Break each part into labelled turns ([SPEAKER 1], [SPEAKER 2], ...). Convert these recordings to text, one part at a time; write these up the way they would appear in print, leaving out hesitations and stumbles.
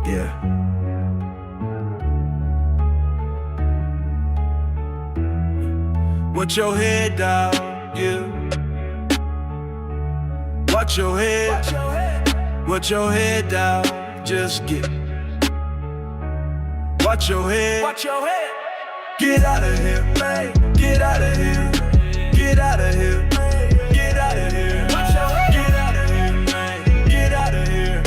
[SPEAKER 1] Yeah. Watch your head down, yeah. Watch your head. Watch your head down. Just get. Watch your head.
[SPEAKER 2] Watch your head.
[SPEAKER 1] Get out of here, man. Get out of here. Get out of here. Get out of here.
[SPEAKER 2] Watch your head.
[SPEAKER 1] Get out of here, man. Get out of here.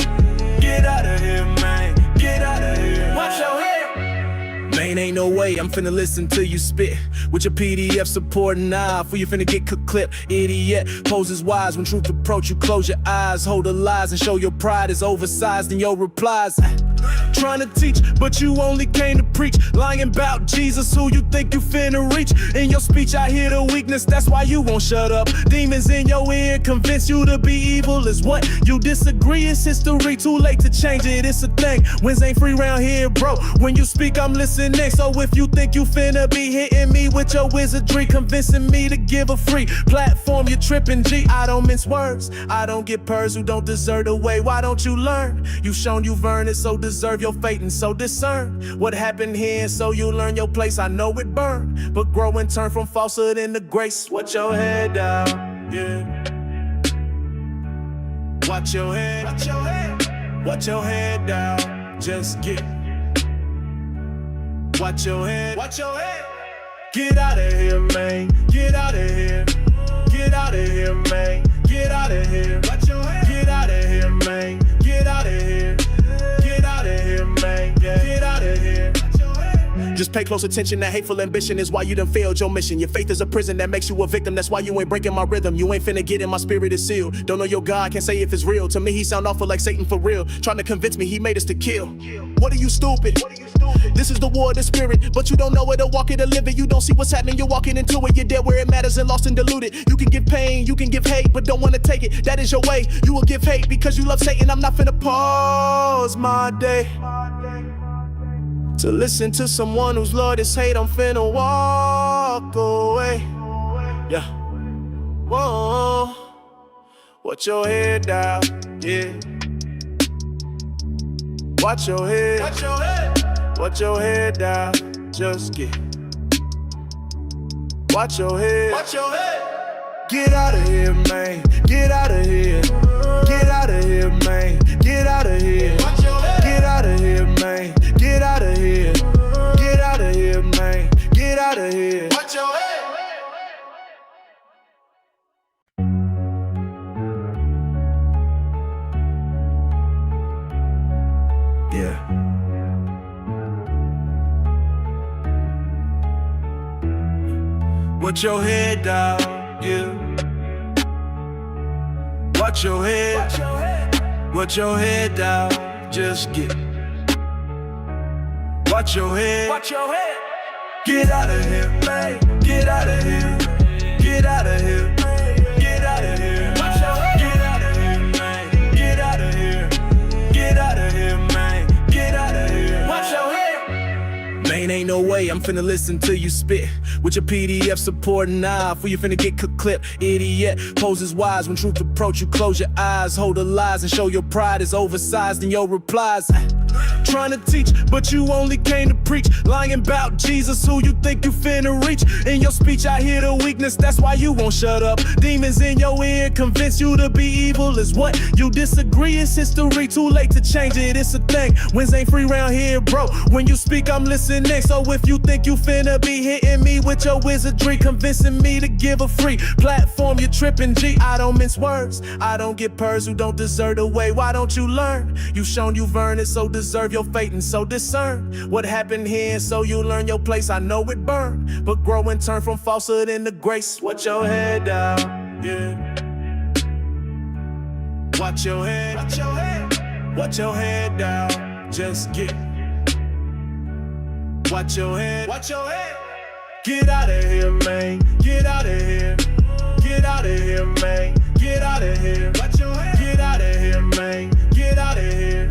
[SPEAKER 1] Get out of here, man. Get out of here.
[SPEAKER 2] Watch your head.
[SPEAKER 1] Man, ain't no way I'm finna listen to you spit with your PDF supporting eye for you finna get clip. Idiot poses wise when truth approach you. Close your eyes, hold the lies, and show your pride is oversized in your replies. Trying to teach, but you only came to preach. Lying about Jesus, who you think you finna reach. In your speech, I hear the weakness, that's why you won't shut up. Demons in your ear convince you to be evil is what you disagree. It's history, too late to change it, it's a thing. Wins ain't free round here, bro. When you speak, I'm listening. So if you think you finna be hitting me with your wizardry, convincing me to give a free platform, you're tripping, G. I don't mince words, I don't get purrs who don't deserve the way. Why don't you learn? You shown you've earned it, so deserve your fate, and so discern what happened here, and so you learn your place. I know it burned, but grow and turn from falsehood into grace. Watch your head down, yeah. Watch your head.
[SPEAKER 2] Watch your head.
[SPEAKER 1] Watch your head down. Just get. Watch your head.
[SPEAKER 2] Watch your head.
[SPEAKER 1] Get out of here, man. Get out of here. Get out of here, man. Get out of here.
[SPEAKER 2] Watch your head.
[SPEAKER 1] Get out of here, man. Get out of here. Get out of here, man. Get out of here. Just pay close attention, that hateful ambition is why you done failed your mission. Your faith is a prison that makes you a victim, that's why you ain't breaking my rhythm. You ain't finna get in, my spirit is sealed. Don't know your God, can't say if it's real. To me he sound awful like Satan for real, trying to convince me he made us to kill. What are you stupid? This is the war of the spirit, but you don't know it or walk it or live it. You don't see what's happening, you're walking into it. You're dead where it matters and lost and diluted. You can give pain, you can give hate, but don't wanna take it. That is your way, you will give hate because you love Satan. I'm not finna pause my day to listen to someone whose Lord is hate. I'm finna walk away. Yeah. Whoa. Watch your head down. Yeah. Watch your head.
[SPEAKER 2] Watch your head.
[SPEAKER 1] Watch your head down. Just get. Watch your head.
[SPEAKER 2] Watch your head.
[SPEAKER 1] Get out of here, man. Get out of here. Get out of here, man. Get out of here.
[SPEAKER 2] Watch your head.
[SPEAKER 1] Get out of here, man. Get out of here. Get out of here, man. Get out of here.
[SPEAKER 2] Watch your head.
[SPEAKER 1] Yeah. Watch your head down, yeah. Watch your head.
[SPEAKER 2] Watch your head.
[SPEAKER 1] Watch your head down. Just get. Watch your head.
[SPEAKER 2] Watch your head.
[SPEAKER 1] Get out of here, man. Get out of here. Get out of here. Get out of here.
[SPEAKER 2] Watch your head.
[SPEAKER 1] Get out of here, man. Get out of here. Get out of here, man. Get out of here.
[SPEAKER 2] Watch your head.
[SPEAKER 1] Man, ain't no way I'm finna listen to you spit with your PDF supporting eye for you finna get clip. Idiot poses wise when truth approach you. Close your eyes, hold the lies, and show your pride is oversized in your replies. Trying to teach, but you only came to preach. Lying about Jesus, who you think you finna reach. In your speech, I hear the weakness, that's why you won't shut up. Demons in your ear convince you to be evil is what you disagree. It's history, too late to change it, it's a thing. Wins ain't free round here, bro. When you speak, I'm listening. So if you think you finna be hitting me with your wizardry, convincing me to give a free platform, you're tripping, G. I don't mince words, I don't get purrs who don't deserve the way. Why don't you learn? You shown you've earned it, so deserve your fate, and so discern what happened here, and so you learn your place. I know it burned, but grow and turn from falsehood into grace. Watch your head down, yeah. Watch your head.
[SPEAKER 2] Watch your head.
[SPEAKER 1] Watch your head down. Just get. Watch your head.
[SPEAKER 2] Watch your head.
[SPEAKER 1] Get out of here, man. Get out of here. Get out of here, man. Get out of here.
[SPEAKER 2] Watch your head.
[SPEAKER 1] Get out of here, man. Get out of here.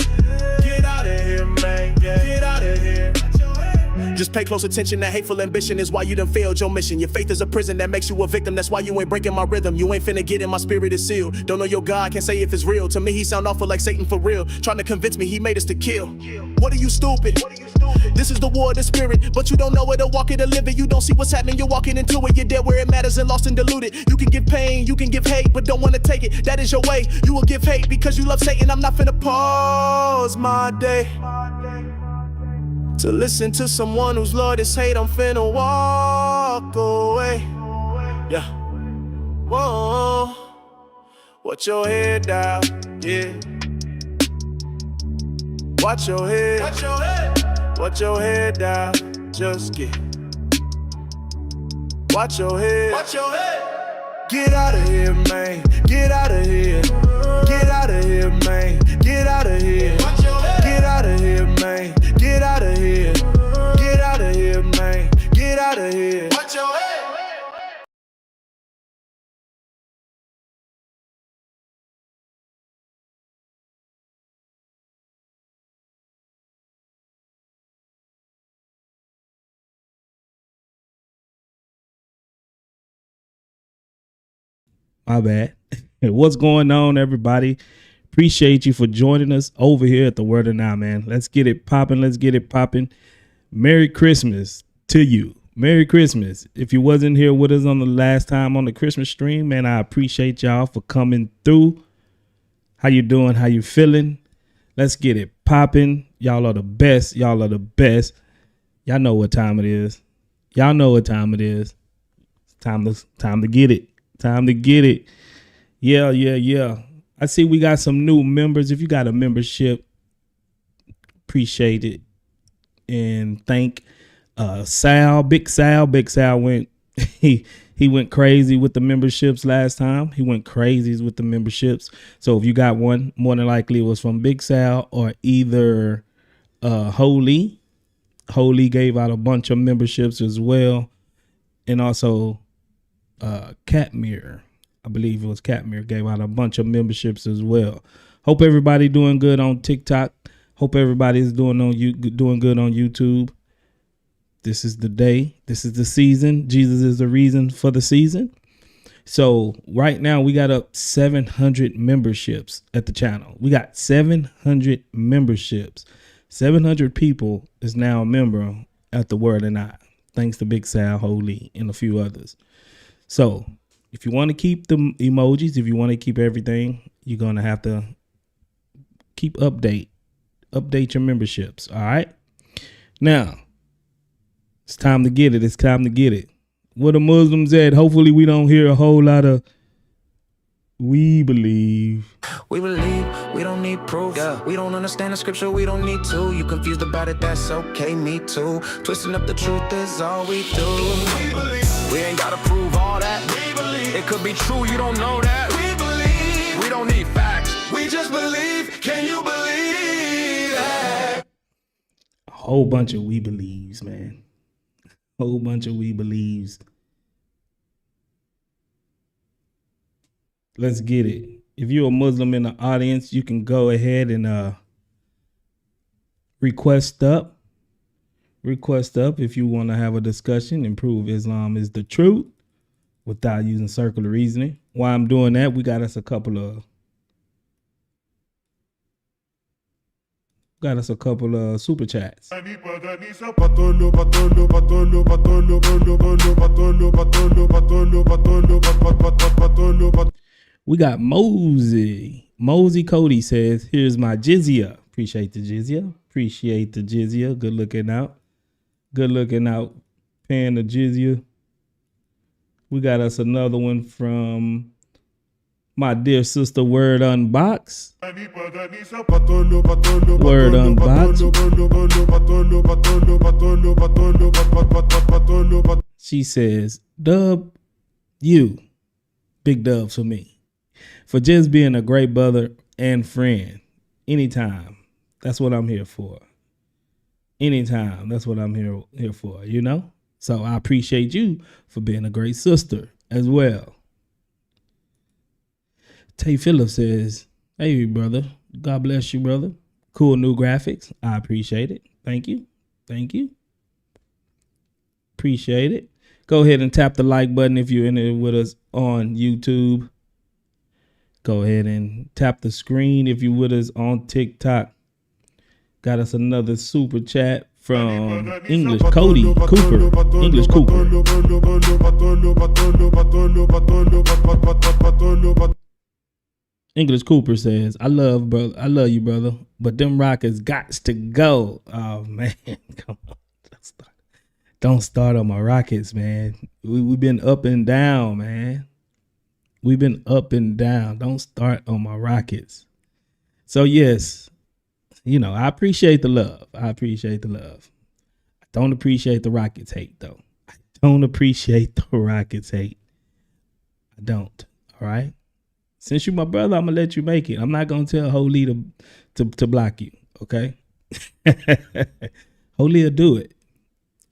[SPEAKER 1] Get out of here, man. Get out of here.
[SPEAKER 2] Watch your head.
[SPEAKER 1] Just pay close attention, that hateful ambition is why you done failed your mission. Your faith is a prison that makes you a victim, that's why you ain't breaking my rhythm. You ain't finna get in, my spirit is sealed. Don't know your God, can't say if it's real. To me he sound awful like Satan for real, trying to convince me he made us to kill. What are you, stupid? This is the war of the spirit, but you don't know it or walk it or live it. You don't see what's happening, you're walking into it. You're dead where it matters and lost and diluted. You can give pain, you can give hate, but don't wanna take it. That is your way, you will give hate because you love Satan. I'm not finna pause my day to listen to someone whose Lord is hate. I'm finna walk away. Yeah. Whoa. Watch your head down, yeah. Watch your head.
[SPEAKER 2] Watch your head.
[SPEAKER 1] Watch your head down, just get. Watch your head.
[SPEAKER 2] Watch your head.
[SPEAKER 1] Get out of here, man. Get out of here. Get out of here, man. Get out of here.
[SPEAKER 2] Watch your head.
[SPEAKER 1] Get out of here, man. Get out of here. Get out of here, man. Get out of here.
[SPEAKER 2] Watch your head.
[SPEAKER 3] My bad. What's going on, everybody? Appreciate you for joining us over here at the Word of Now, man. Let's get it popping. Let's get it popping. Merry Christmas to you. Merry Christmas. If you wasn't here with us on the last time on the Christmas stream, man, I appreciate y'all for coming through. How you doing? How you feeling? Let's get it popping. Y'all are the best. Y'all are the best. Y'all know what time it is. Y'all know what time it is. It's time to get it. Time to get it. Yeah. I see we got some new members. If you got a membership, appreciate it. And thank Sal. Big Sal went he went crazy with the memberships last time. He went crazy with the memberships. So if you got one, more than likely it was from Big Sal or either Holy. Holy gave out a bunch of memberships as well. And also Catmere, I believe it was Catmere, gave out a bunch of memberships as well. Hope everybody doing good on TikTok. Hope everybody's doing good on YouTube. This is the day. This is the season. Jesus is the reason for the season. So right now we got up 700 memberships at the channel. We got 700 memberships. 700 people is now a member at the Word and I. Thanks to Big Sal, Holy, and a few others. So if you want to keep the emojis, if you want to keep everything, you're going to have to keep update your memberships. All right. Now it's time to get it. It's time to get it. Where the Muslims at? Hopefully we don't hear a whole lot of we believe.
[SPEAKER 4] We believe, we don't need proof. Yeah. We don't understand the scripture, we don't need to. You confused about it, that's okay, me too. Twisting up the truth is all we do.
[SPEAKER 2] We believe.
[SPEAKER 4] We ain't gotta prove all that.
[SPEAKER 2] We believe.
[SPEAKER 4] It could be true, you don't know that.
[SPEAKER 2] We believe.
[SPEAKER 4] We don't need facts.
[SPEAKER 2] We just believe. Can you believe that?
[SPEAKER 3] A whole bunch of we believes, man. Whole bunch of we believes. Let's get it. If you're a Muslim in the audience, you can go ahead and request up if you want to have a discussion and prove Islam is the truth without using circular reasoning. While I'm doing that, we got us a couple of super chats. We got Mosey Cody says, here's my jizya. Appreciate the jizya. Good looking out. Paying the jizya. We got us another one from my dear sister Word Unbox. Word Unbox. She says, dub you. Big dubs for me. For just being a great brother and friend. Anytime. That's what I'm here for. Anytime. That's what I'm here for, you know? So I appreciate you for being a great sister as well. Tay Phillips says, hey, brother. God bless you, brother. Cool new graphics. I appreciate it. Thank you. Appreciate it. Go ahead and tap the like button if you're in it with us on YouTube. Go ahead and tap the screen if you're with us on TikTok. Got us another super chat from English Cody Cooper. English Cooper. English Cooper says, I love you, brother, but them Rockets gots to go. Oh man, come on. Don't start on my Rockets, man. We've been up and down, man. We've been up and down. Don't start on my Rockets. So yes, I appreciate the love. I don't appreciate the Rockets hate, though. I don't. All right. Since you're my brother, I'm gonna let you make it. I'm not gonna tell Holy to block you. Okay. Holy will do it.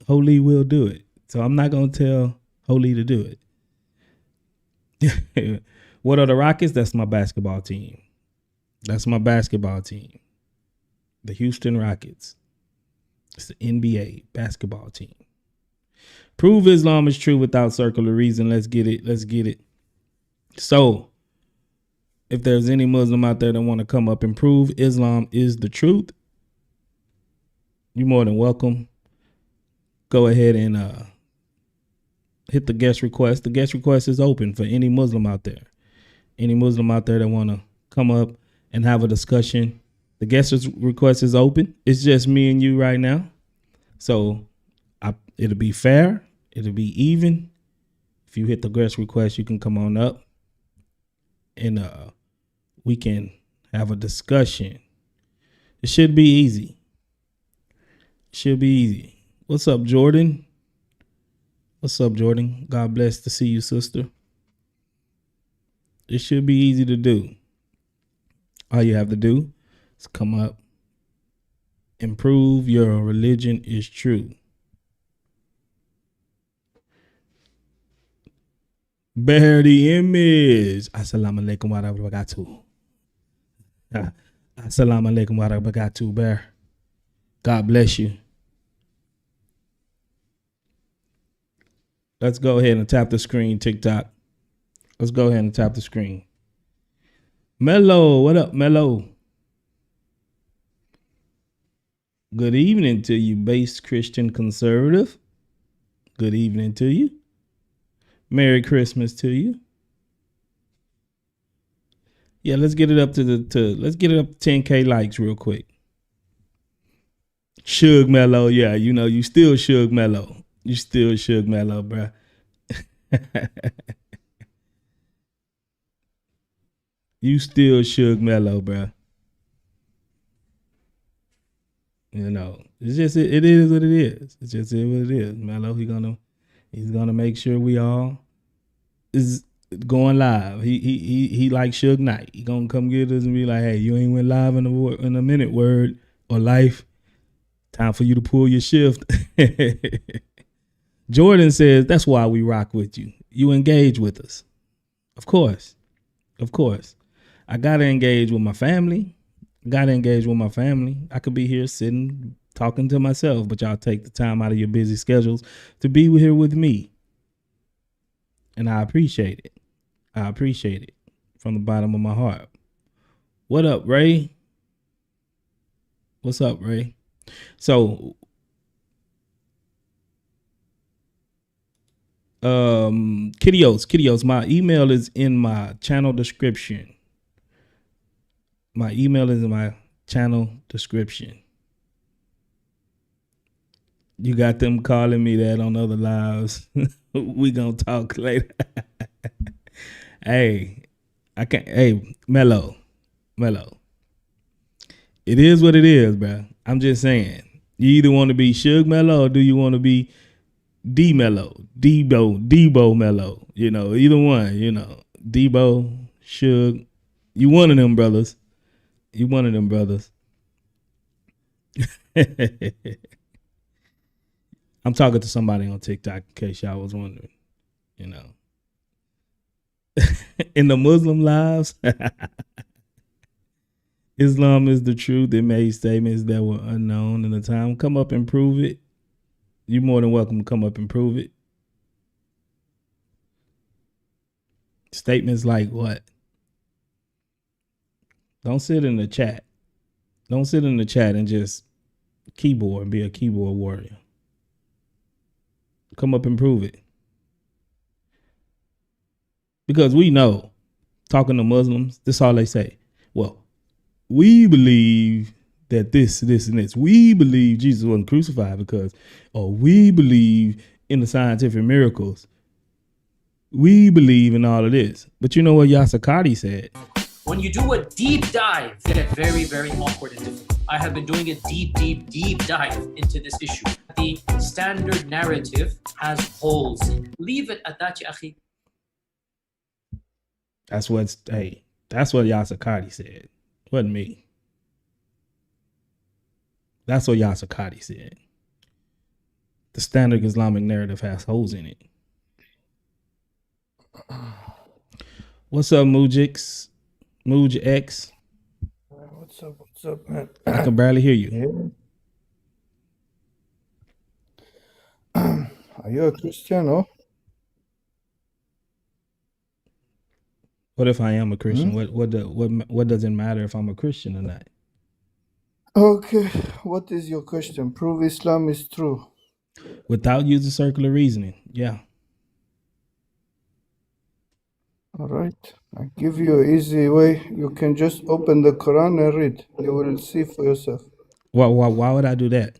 [SPEAKER 3] Holy will do it. So I'm not gonna tell Holy to do it. What are the Rockets? That's my basketball team. The Houston Rockets. It's the NBA basketball team. Prove Islam is true without circular reason. Let's get it. So, if there's any Muslim out there that want to come up and prove Islam is the truth, you're more than welcome. Go ahead and hit the guest request. The guest request is open for any Muslim out there. Any Muslim out there that want to come up and have a discussion. The guest request is open. It's just me and you right now. So it'll be fair. It'll be even. If you hit the guest request, you can come on up and we can have a discussion. It should be easy. What's up, Jordan? God bless to see you, sister. It should be easy to do. All you have to do is come up and prove your religion is true. Bear the image. Assalamu alaikum wa rahmatullahi. Assalamu alaikum wa rahmatullahi, Bear. God bless you. Let's go ahead and tap the screen, TikTok. Let's go ahead and tap the screen. Mello, what up, Mello? Good evening to you, base Christian conservative. Good evening to you. Merry Christmas to you. Yeah, let's get it up to 10K likes real quick. Suge Mello, yeah, you still Suge Mello. You still Suge Mello, bruh. You still Suge Mello, bruh. It's just it is what it is. It's just what it is. Mello, he's gonna make sure we all is going live. He like Suge Knight. He gonna come get us and be like, hey, you ain't went live in a minute, word or life. Time for you to pull your shift. Jordan says that's why we rock with you. You engage with us. Of course. I gotta engage with my family. I could be here sitting talking to myself, but y'all take the time out of your busy schedules to be here with me. And I appreciate it from the bottom of my heart. What up, Ray? What's up, Ray? So, Kiddios, my email is in my channel description. You got them calling me that on other lives. We gonna talk later. Hey, Mello. It is what it is, bro. I'm just saying. You either want to be Suge Mello or do you want to be D Mello, Debo Mello? Either one. Debo, Suge. You one of them brothers. I'm talking to somebody on TikTok in case y'all was wondering. In the Muslim lives, Islam is the truth. It made statements that were unknown in the time. Come up and prove it. you're more than welcome to come up and prove it. Statements like what? Don't sit in the chat. Don't sit in the chat and just keyboard and be a keyboard warrior. Come up and prove it. Because we know, talking to Muslims, this is all they say. Well, we believe that this, and this. We believe Jesus wasn't crucified because, or we believe in the scientific miracles. We believe in all of this. But you know what Yasakati said?
[SPEAKER 5] When you do a deep dive, you get very, very awkward and difficult. I have been doing a deep dive into this issue. The standard narrative has holes. Leave it at that, ya akhi.
[SPEAKER 3] That's what Yasakati said. Wasn't me. That's what Yasakati said. The standard Islamic narrative has holes in it. What's up, Mujix? Muj X.
[SPEAKER 6] What's up, man?
[SPEAKER 3] I can barely hear you.
[SPEAKER 6] Yeah. Are you a Christian, or?
[SPEAKER 3] What if I am a Christian? What does it matter if I'm a Christian or not?
[SPEAKER 6] Okay, what is your question? Prove Islam is true.
[SPEAKER 3] Without using circular reasoning, yeah.
[SPEAKER 6] All right, I give you an easy way. You can just open the Quran and read. You will see for yourself.
[SPEAKER 3] Why would I do that?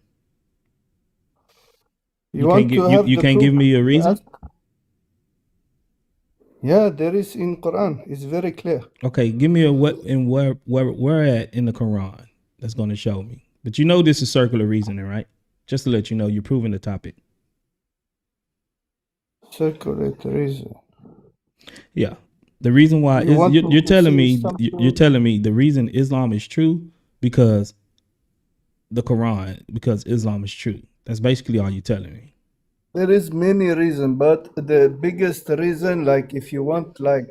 [SPEAKER 6] You can't
[SPEAKER 3] give me a reason?
[SPEAKER 6] Yeah, there is in Quran. It's very clear.
[SPEAKER 3] Okay, give me a what and where at in the Quran that's going to show me. But you know this is circular reasoning, right? Just to let you know, you're proving the topic.
[SPEAKER 6] Circular reason.
[SPEAKER 3] Yeah. The reason why you're telling me the reason Islam is true because the Quran, because Islam is true. That's basically all you're telling me.
[SPEAKER 6] There is many reasons, but the biggest reason, like if you want like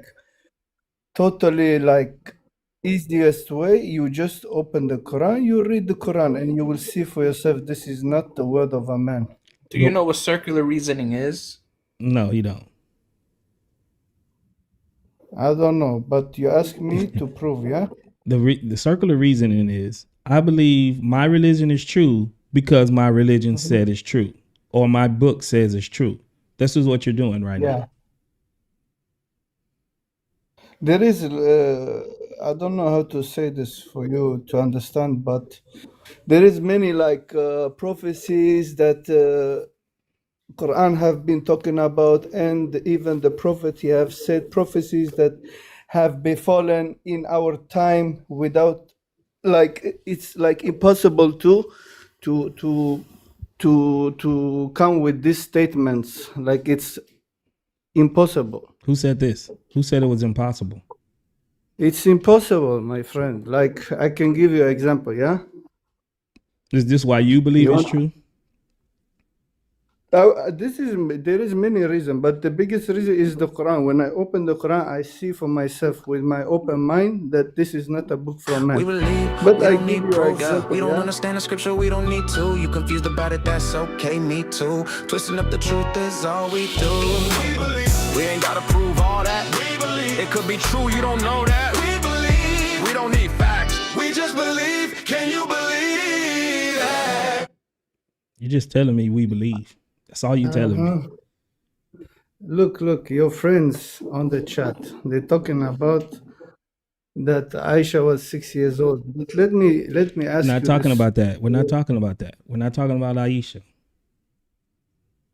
[SPEAKER 6] totally like easiest way, you just open the Quran, you read the Quran, and you will see for yourself this is not the word of a man.
[SPEAKER 7] Do you know what circular reasoning is?
[SPEAKER 3] No, you don't.
[SPEAKER 6] I don't know, but you ask me to prove, yeah?
[SPEAKER 3] The circular reasoning is, I believe my religion is true because my religion said it's true, or my book says it's true. This is what you're doing right now.
[SPEAKER 6] There is, I don't know how to say this for you to understand, but there is many like prophecies that Quran have been talking about, and even the prophet have said prophecies that have befallen in our time without, like it's like impossible to come with these statements. Like it's impossible.
[SPEAKER 3] Who said this? Who said it was impossible?
[SPEAKER 6] It's impossible, my friend. Like I can give you an example, yeah?
[SPEAKER 3] Is this why you believe it's true?
[SPEAKER 6] There is many reasons, but the biggest reason is the Quran. When I open the Quran, I see for myself with my open mind that this is not a book from man.
[SPEAKER 4] We believe,
[SPEAKER 6] But
[SPEAKER 4] we
[SPEAKER 6] I
[SPEAKER 4] don't
[SPEAKER 6] give
[SPEAKER 4] need
[SPEAKER 6] you
[SPEAKER 4] proof.
[SPEAKER 6] example,
[SPEAKER 4] We don't
[SPEAKER 6] yeah?
[SPEAKER 4] understand the scripture, we don't need to. You confused about it, that's okay, me too. Twisting up the truth is all we do.
[SPEAKER 2] We ain't gotta prove all that. We believe it could be true, you don't know that. We believe we don't need facts. We just believe. Can you believe that?
[SPEAKER 3] You're just telling me we believe. That's all you're telling me.
[SPEAKER 6] Look, your friends on the chat, they're talking about that Aisha was 6 years old. But let me ask you.
[SPEAKER 3] We're not talking
[SPEAKER 6] this.
[SPEAKER 3] about that. We're not talking about that. We're not talking about Aisha.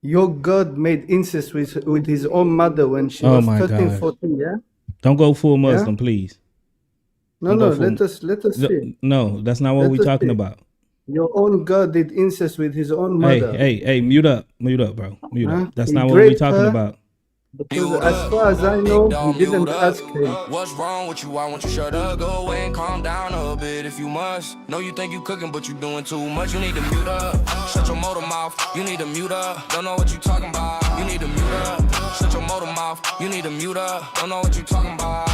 [SPEAKER 6] Your God made incest with his own mother when she
[SPEAKER 3] Oh
[SPEAKER 6] was
[SPEAKER 3] my
[SPEAKER 6] 13,
[SPEAKER 3] God.
[SPEAKER 6] 14, yeah?
[SPEAKER 3] Don't go full Muslim, please.
[SPEAKER 6] No,
[SPEAKER 3] Don't go
[SPEAKER 6] let us see.
[SPEAKER 3] No, that's not what
[SPEAKER 6] Let
[SPEAKER 3] we're
[SPEAKER 6] us
[SPEAKER 3] talking
[SPEAKER 6] see.
[SPEAKER 3] about.
[SPEAKER 6] Your own God did incest with his own mother.
[SPEAKER 3] Hey, mute up, bro. Mute
[SPEAKER 6] Huh?
[SPEAKER 3] up. That's
[SPEAKER 6] He
[SPEAKER 3] not what we're
[SPEAKER 6] raped
[SPEAKER 3] talking
[SPEAKER 6] her.
[SPEAKER 3] about.
[SPEAKER 6] Because as far as I know, he didn't ask him.
[SPEAKER 2] What's wrong with you? I want you shut up, go away and calm down a bit if you must. Know you think you cooking, but you doing too much. You need to mute up. Shut your motor mouth. You need to mute up. Don't know what you talking about. You need to mute up. Shut your motor mouth. You need to mute up. Don't know what you talking about.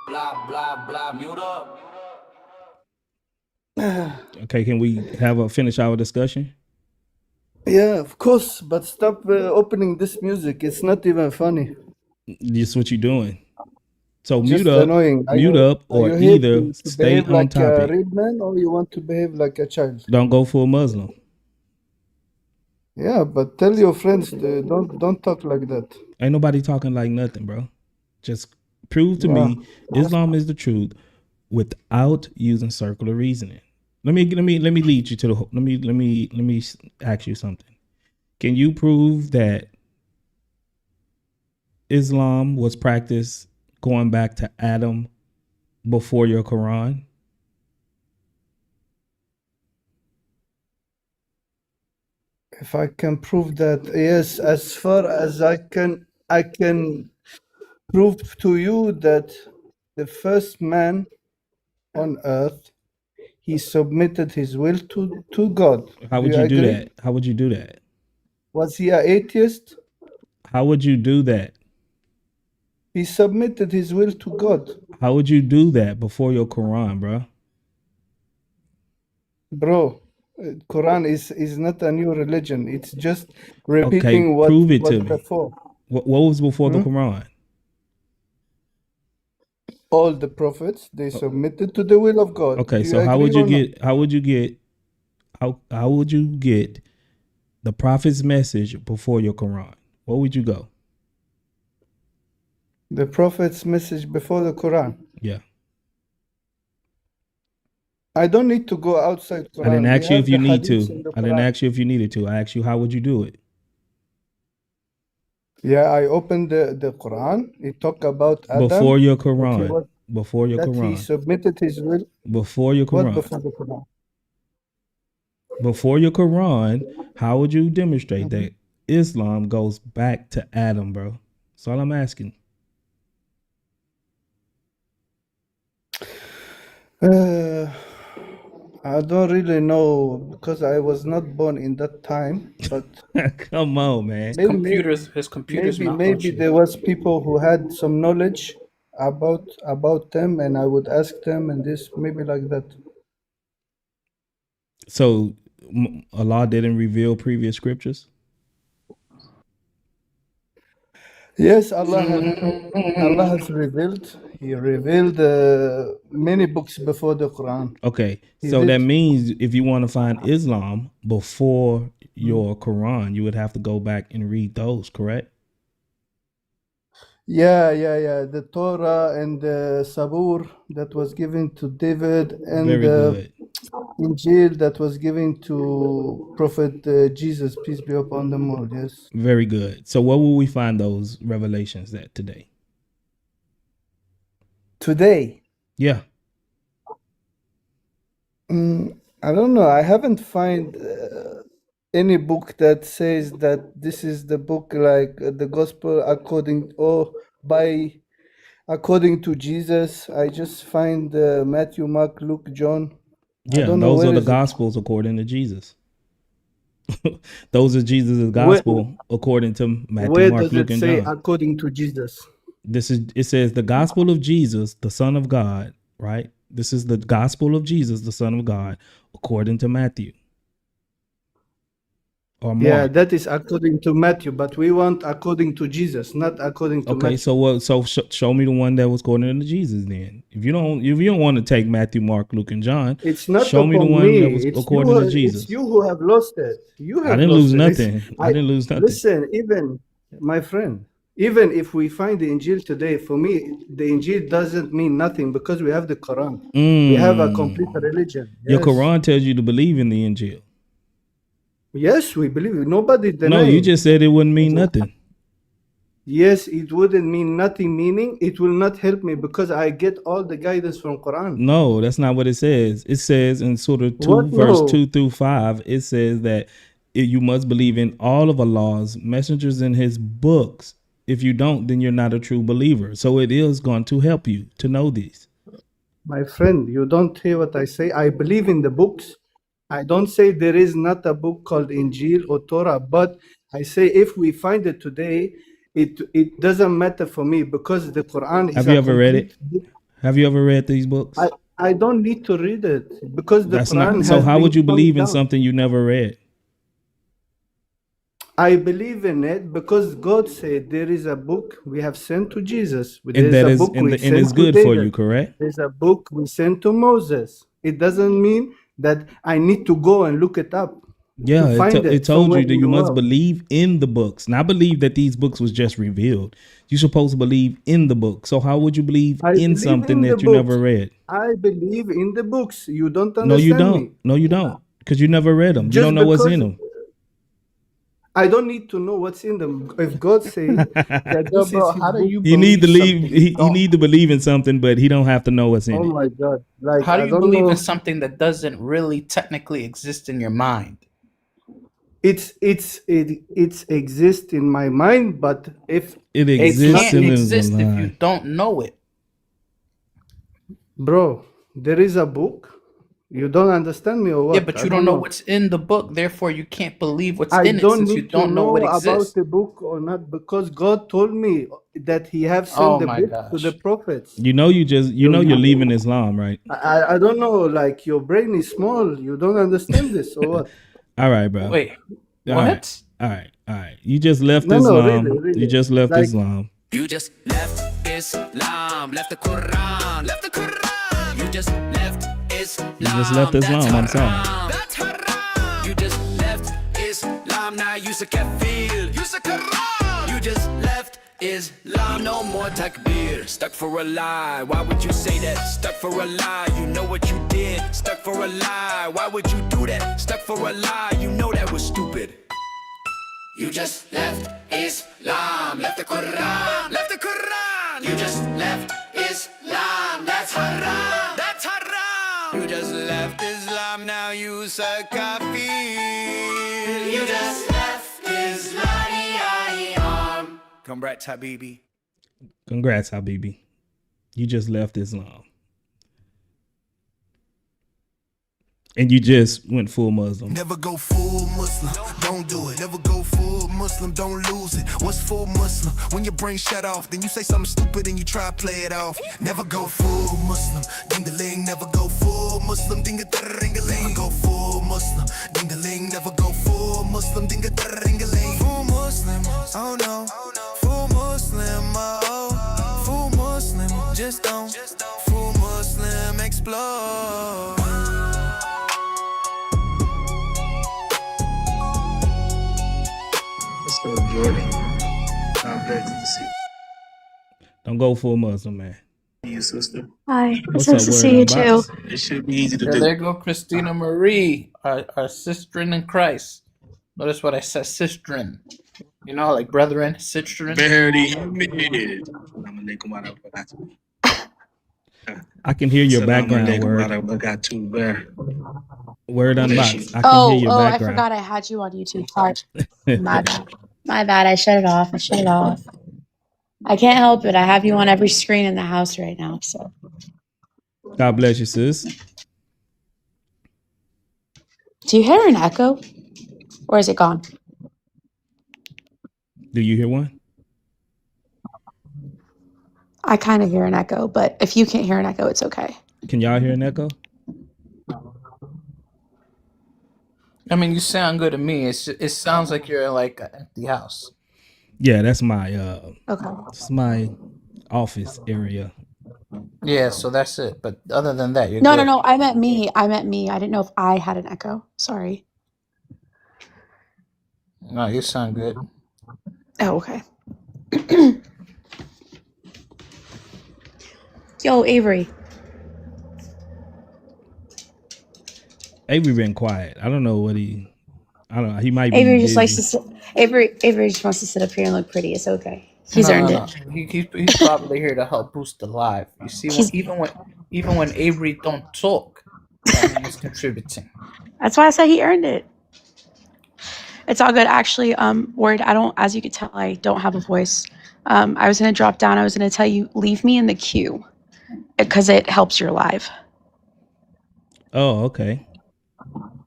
[SPEAKER 2] Blah blah blah. Mute up.
[SPEAKER 3] Okay, can we finish our discussion?
[SPEAKER 6] Yeah, of course, but stop opening this music. It's not even funny.
[SPEAKER 3] This is what you're doing. So
[SPEAKER 6] Just annoying.
[SPEAKER 3] mute up,
[SPEAKER 6] Are
[SPEAKER 3] or
[SPEAKER 6] you here
[SPEAKER 3] either
[SPEAKER 6] to
[SPEAKER 3] stay
[SPEAKER 6] behave
[SPEAKER 3] on
[SPEAKER 6] like a
[SPEAKER 3] topic.
[SPEAKER 6] real man, or you want to behave like a child?
[SPEAKER 3] Don't go full Muslim.
[SPEAKER 6] Yeah, but tell your friends don't talk like that.
[SPEAKER 3] Ain't nobody talking like nothing, bro. Just prove to me Islam is the truth without using circular reasoning. Let me lead you to the. Let me ask you something. Can you prove that Islam was practiced going back to Adam before your Quran?
[SPEAKER 6] If I can prove that, yes, as far as I can prove to you that the first man on earth, he submitted his will to God.
[SPEAKER 3] How would you do that? How would you do that?
[SPEAKER 6] Was he an atheist?
[SPEAKER 3] How would you do that?
[SPEAKER 6] He submitted his will to God.
[SPEAKER 3] How would you do that before your Quran, bro?
[SPEAKER 6] Bro, Quran is not a new religion. It's just repeating what
[SPEAKER 3] prove it to me.
[SPEAKER 6] before.
[SPEAKER 3] What was before the Quran?
[SPEAKER 6] All the prophets, they submitted to the will of God.
[SPEAKER 3] Okay, so how would you get the prophet's message before your Quran? Where would you go?
[SPEAKER 6] The prophet's message before the Quran.
[SPEAKER 3] Yeah.
[SPEAKER 6] I don't need to go outside Quran.
[SPEAKER 3] I didn't ask you if you need to.
[SPEAKER 6] I didn't
[SPEAKER 3] ask you if you needed to. I asked you how would you do it?
[SPEAKER 6] Yeah, I opened the Quran. It talked about Adam.
[SPEAKER 3] Before your Quran. Before your
[SPEAKER 6] that
[SPEAKER 3] Quran.
[SPEAKER 6] He submitted his will.
[SPEAKER 3] Before your Quran.
[SPEAKER 6] What before the Quran?
[SPEAKER 3] Before your Quran, how would you demonstrate that Islam goes back to Adam, bro? That's all I'm asking.
[SPEAKER 6] I don't really know because I was not born in that time. But
[SPEAKER 3] come on, man.
[SPEAKER 7] His computers.
[SPEAKER 6] Maybe there was people who had some knowledge about them, and I would ask them, and this maybe like that.
[SPEAKER 3] So Allah didn't reveal previous scriptures?
[SPEAKER 6] Yes, Allah has revealed. He revealed many books before the Quran.
[SPEAKER 3] Okay, so that means if you want to find Islam before your Quran, you would have to go back and read those, correct?
[SPEAKER 6] Yeah. The Torah and the Sabur that was given to David, and the Injil that was given to Prophet Jesus, peace be upon them all. Yes.
[SPEAKER 3] Very good. So where will we find those revelations at today?
[SPEAKER 6] Today?
[SPEAKER 3] Yeah.
[SPEAKER 6] I don't know. I haven't find any book that says that this is the book like the gospel according to Jesus. I just find Matthew, Mark, Luke, John.
[SPEAKER 3] Yeah, those are the gospels according to Jesus. Those are Jesus' gospel according to Matthew, Mark, Luke, and John.
[SPEAKER 6] Where does it say according to Jesus?
[SPEAKER 3] It says the gospel of Jesus, the Son of God, right? This is the gospel of Jesus, the Son of God, according to Matthew. Or Mark.
[SPEAKER 6] Yeah, that is according to Matthew, but we want according to Jesus, not according to Matthew.
[SPEAKER 3] So show me the one that was according to Jesus then. If you don't want to take Matthew, Mark, Luke, and John,
[SPEAKER 6] it's not
[SPEAKER 3] show me the one that was according to Jesus.
[SPEAKER 6] It's you who have lost it. I
[SPEAKER 3] didn't lose nothing. I didn't lose nothing.
[SPEAKER 6] Listen, even my friend, even if we find the Injil today, for me, the Injil doesn't mean nothing because we have the Quran. We have a complete religion.
[SPEAKER 3] Your Quran tells you to believe in the Injil.
[SPEAKER 6] Yes, we believe it. Nobody denies.
[SPEAKER 3] No, you just said it wouldn't mean nothing.
[SPEAKER 6] Yes, it wouldn't mean nothing, meaning it will not help me because I get all the guidance from Quran.
[SPEAKER 3] No, that's not what it says. It says in Surah 2, verse 2 through 5, it says that you must believe in all of Allah's messengers and his books. If you don't, then you're not a true believer. So it is going to help you to know this.
[SPEAKER 6] My friend, you don't hear what I say. I believe in the books. I don't say there is not a book called Injil or Torah, but I say if we find it today, it doesn't matter for me because the Quran is.
[SPEAKER 3] Have you ever read it? Have you ever read these books?
[SPEAKER 6] I don't need to read it because the
[SPEAKER 3] That's
[SPEAKER 6] Quran
[SPEAKER 3] not. So
[SPEAKER 6] has
[SPEAKER 3] how
[SPEAKER 6] been
[SPEAKER 3] would you
[SPEAKER 6] told
[SPEAKER 3] believe in
[SPEAKER 6] down.
[SPEAKER 3] something you never read?
[SPEAKER 6] I believe in it because God said there is a book we have sent to Jesus. There
[SPEAKER 3] And
[SPEAKER 6] is
[SPEAKER 3] that
[SPEAKER 6] a
[SPEAKER 3] is
[SPEAKER 6] book
[SPEAKER 3] and
[SPEAKER 6] we
[SPEAKER 3] and it's
[SPEAKER 6] sent to
[SPEAKER 3] good for you,
[SPEAKER 6] David.
[SPEAKER 3] correct?
[SPEAKER 6] There's a book we sent to Moses. It doesn't mean that I need to go and look it up
[SPEAKER 3] Yeah,
[SPEAKER 6] to find
[SPEAKER 3] it
[SPEAKER 6] it
[SPEAKER 3] told
[SPEAKER 6] somewhere
[SPEAKER 3] you that
[SPEAKER 6] in
[SPEAKER 3] you
[SPEAKER 6] the
[SPEAKER 3] must
[SPEAKER 6] world.
[SPEAKER 3] believe in the books, not believe that these books was just revealed. You're supposed to believe in the book. So how would you believe
[SPEAKER 6] I
[SPEAKER 3] in
[SPEAKER 6] believe
[SPEAKER 3] something
[SPEAKER 6] in the
[SPEAKER 3] that you never
[SPEAKER 6] books.
[SPEAKER 3] read?
[SPEAKER 6] I believe in the books. You don't
[SPEAKER 3] No, you
[SPEAKER 6] understand
[SPEAKER 3] don't.
[SPEAKER 6] me.
[SPEAKER 3] No, you don't, because you never read them. You don't
[SPEAKER 6] Just
[SPEAKER 3] know what's in
[SPEAKER 6] because
[SPEAKER 3] them.
[SPEAKER 6] I don't need to know what's in them. If God said that
[SPEAKER 7] Yo,
[SPEAKER 6] this is
[SPEAKER 7] bro,
[SPEAKER 6] his
[SPEAKER 7] how do
[SPEAKER 6] book,
[SPEAKER 7] you
[SPEAKER 3] You need
[SPEAKER 7] believe
[SPEAKER 3] to leave.
[SPEAKER 7] something you
[SPEAKER 3] He
[SPEAKER 7] don't?
[SPEAKER 3] need to believe in something, but he don't have to know what's in
[SPEAKER 6] oh
[SPEAKER 3] it.
[SPEAKER 6] my God. Like,
[SPEAKER 7] How do
[SPEAKER 6] I
[SPEAKER 7] you
[SPEAKER 6] don't
[SPEAKER 7] believe in
[SPEAKER 6] know.
[SPEAKER 7] something that doesn't really technically exist in your mind?
[SPEAKER 6] It exists in my mind, but if
[SPEAKER 3] It
[SPEAKER 7] It
[SPEAKER 6] it's not
[SPEAKER 3] exists
[SPEAKER 7] can't
[SPEAKER 3] and
[SPEAKER 6] in,
[SPEAKER 3] is a
[SPEAKER 7] exist if you
[SPEAKER 3] lie.
[SPEAKER 7] don't know it.
[SPEAKER 6] bro, there is a book. You don't understand me or
[SPEAKER 7] Yeah,
[SPEAKER 6] what?
[SPEAKER 7] but
[SPEAKER 6] I
[SPEAKER 7] you don't
[SPEAKER 6] don't
[SPEAKER 7] know
[SPEAKER 6] know.
[SPEAKER 7] what's in the book, therefore you can't believe what's
[SPEAKER 6] I
[SPEAKER 7] in it
[SPEAKER 6] don't
[SPEAKER 7] since you
[SPEAKER 6] need to
[SPEAKER 7] don't know what
[SPEAKER 6] know about
[SPEAKER 7] exists.
[SPEAKER 6] the book or not because God told me that He have sent
[SPEAKER 7] Oh
[SPEAKER 6] the
[SPEAKER 7] my
[SPEAKER 6] book to the
[SPEAKER 7] gosh.
[SPEAKER 6] prophets.
[SPEAKER 3] You know, you're
[SPEAKER 6] You,
[SPEAKER 3] leaving Islam, right?
[SPEAKER 6] I don't know. Like your brain is small. You don't understand this or what?
[SPEAKER 3] All right, bro.
[SPEAKER 7] Wait,
[SPEAKER 3] All right.
[SPEAKER 7] what?
[SPEAKER 3] All right. All right. You just left
[SPEAKER 6] No, no, really,
[SPEAKER 3] Islam. You
[SPEAKER 6] really.
[SPEAKER 3] just left
[SPEAKER 6] Like
[SPEAKER 3] Islam.
[SPEAKER 2] You just left Islam, left the Qur'an, left the Qur'an. You just left Islam.
[SPEAKER 3] You just left Islam. I'm sorry.
[SPEAKER 2] That's haram. You just left Islam. Now you a kafir. You a Quran. You just left Islam. No more takbir. Stuck for a lie. Why would you say that? Stuck for a lie. You know what you did. Stuck for a lie. Why would you do that? Stuck for a lie. You know that was stupid. You just left Islam, left the Quran, left the Quran. You just left Islam, that's haram, that's haram. You just left Islam, now you a kafir. You just left Islam. Congrats, Habibi.
[SPEAKER 3] Congrats, Habibi. You just left Islam. And you just went full Muslim.
[SPEAKER 8] Never go full Muslim, don't do it. Never go full Muslim, don't lose it. What's full Muslim? When your brain shut off, then you say something stupid and you try to play it off. Never go full Muslim, ding-a-ling. Never go full Muslim, ding-a-ding-a-ling. Never go full Muslim, ding-a-ling. Never go full Muslim, ding-a-ding-a-ling. Full Muslim, oh no. Full Muslim, oh. Full Muslim, just don't. Full Muslim, explode.
[SPEAKER 9] What's up, Jordan? God bless you.
[SPEAKER 3] Don't go full Muslim, man.
[SPEAKER 9] See you, sister.
[SPEAKER 10] Hi, it's
[SPEAKER 3] What's
[SPEAKER 10] nice
[SPEAKER 3] up,
[SPEAKER 10] to
[SPEAKER 3] word
[SPEAKER 10] see you
[SPEAKER 3] on
[SPEAKER 10] too.
[SPEAKER 3] box?
[SPEAKER 9] It should be easy to
[SPEAKER 7] Yeah,
[SPEAKER 9] do.
[SPEAKER 7] there go Christina Marie, our sister in Christ. Notice what I said, sistren. You know, like brethren, sistren.
[SPEAKER 9] Very humid.
[SPEAKER 3] I can hear your background word. Word on box. I can hear your
[SPEAKER 10] I
[SPEAKER 3] background.
[SPEAKER 10] forgot I had you on YouTube. Sorry. My bad. My bad. I shut it off. I can't help it. I have you on every screen in the house right now. So
[SPEAKER 3] God bless you, sis.
[SPEAKER 10] do you hear an echo? Or is it gone?
[SPEAKER 3] Do you hear one?
[SPEAKER 10] I kind of hear an echo, but if you can't hear an echo, it's okay.
[SPEAKER 3] Can y'all hear an echo?
[SPEAKER 7] I mean, you sound good to me. It sounds like you're in like an empty house.
[SPEAKER 3] Yeah, that's my
[SPEAKER 10] Okay.
[SPEAKER 3] it's my office area.
[SPEAKER 7] Yeah, so that's it. But other than that, you're
[SPEAKER 10] No,
[SPEAKER 7] good.
[SPEAKER 10] I meant me. I didn't know if I had an echo. Sorry.
[SPEAKER 7] No, you sound good.
[SPEAKER 10] Oh, okay. Yo, Avery.
[SPEAKER 3] Avery been quiet. I don't know what he he might be
[SPEAKER 10] Avery
[SPEAKER 3] busy.
[SPEAKER 10] just likes to sit. Avery just wants to sit up here and look pretty. It's okay. He's earned it.
[SPEAKER 7] He's probably here to help boost the live. You see, even when Avery don't talk, that means contributing.
[SPEAKER 10] That's why I said he earned it. It's all good. Actually, Word, as you can tell, I don't have a voice. I was going to drop down. I was going to tell you, leave me in the queue because it helps your live.
[SPEAKER 3] Oh, okay.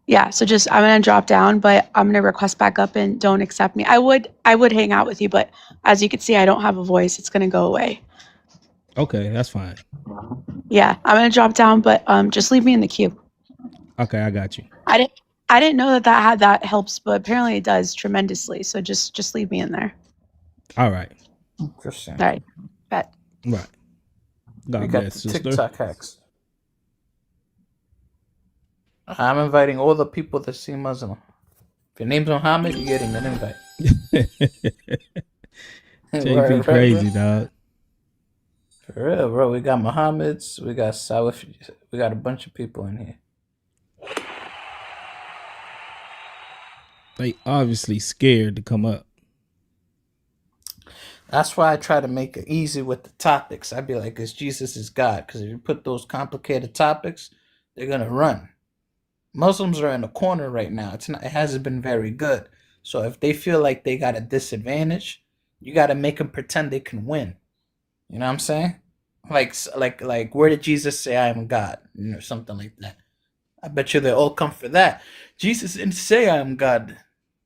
[SPEAKER 10] Yeah, so I'm going to drop down, but I'm going to request back up and don't accept me. I would hang out with you, but as you can see, I don't have a voice. It's going to go away.
[SPEAKER 3] Okay, that's fine.
[SPEAKER 10] Yeah, I'm gonna drop down, but just leave me in the queue.
[SPEAKER 3] Okay, I got you.
[SPEAKER 10] I didn't know that helps, but apparently it does tremendously. So just leave me in there.
[SPEAKER 3] All right.
[SPEAKER 7] Interesting.
[SPEAKER 10] All right, bet.
[SPEAKER 3] Right.
[SPEAKER 7] We
[SPEAKER 3] God
[SPEAKER 7] got
[SPEAKER 3] bless,
[SPEAKER 7] the
[SPEAKER 3] sister.
[SPEAKER 7] TikTok hacks. I'm inviting all the people that seem Muslim. If your name's Muhammad, you're getting an invite.
[SPEAKER 3] JP crazy, dog.
[SPEAKER 7] For real, bro. We got Muhammad's, we got Salaf, we got a bunch of people in here.
[SPEAKER 3] They obviously scared to come up.
[SPEAKER 7] That's why I try to make it easy with the topics. I'd be like, "Is Jesus is God?" Because if you put those complicated topics, they're gonna run. Muslims are in a corner right now. It hasn't been very good. So if they feel like they got a disadvantage, you got to make them pretend they can win. You know what I'm saying? Like where did Jesus say I am God? You know, something like that. I bet you they all come for that. Jesus didn't say I am God.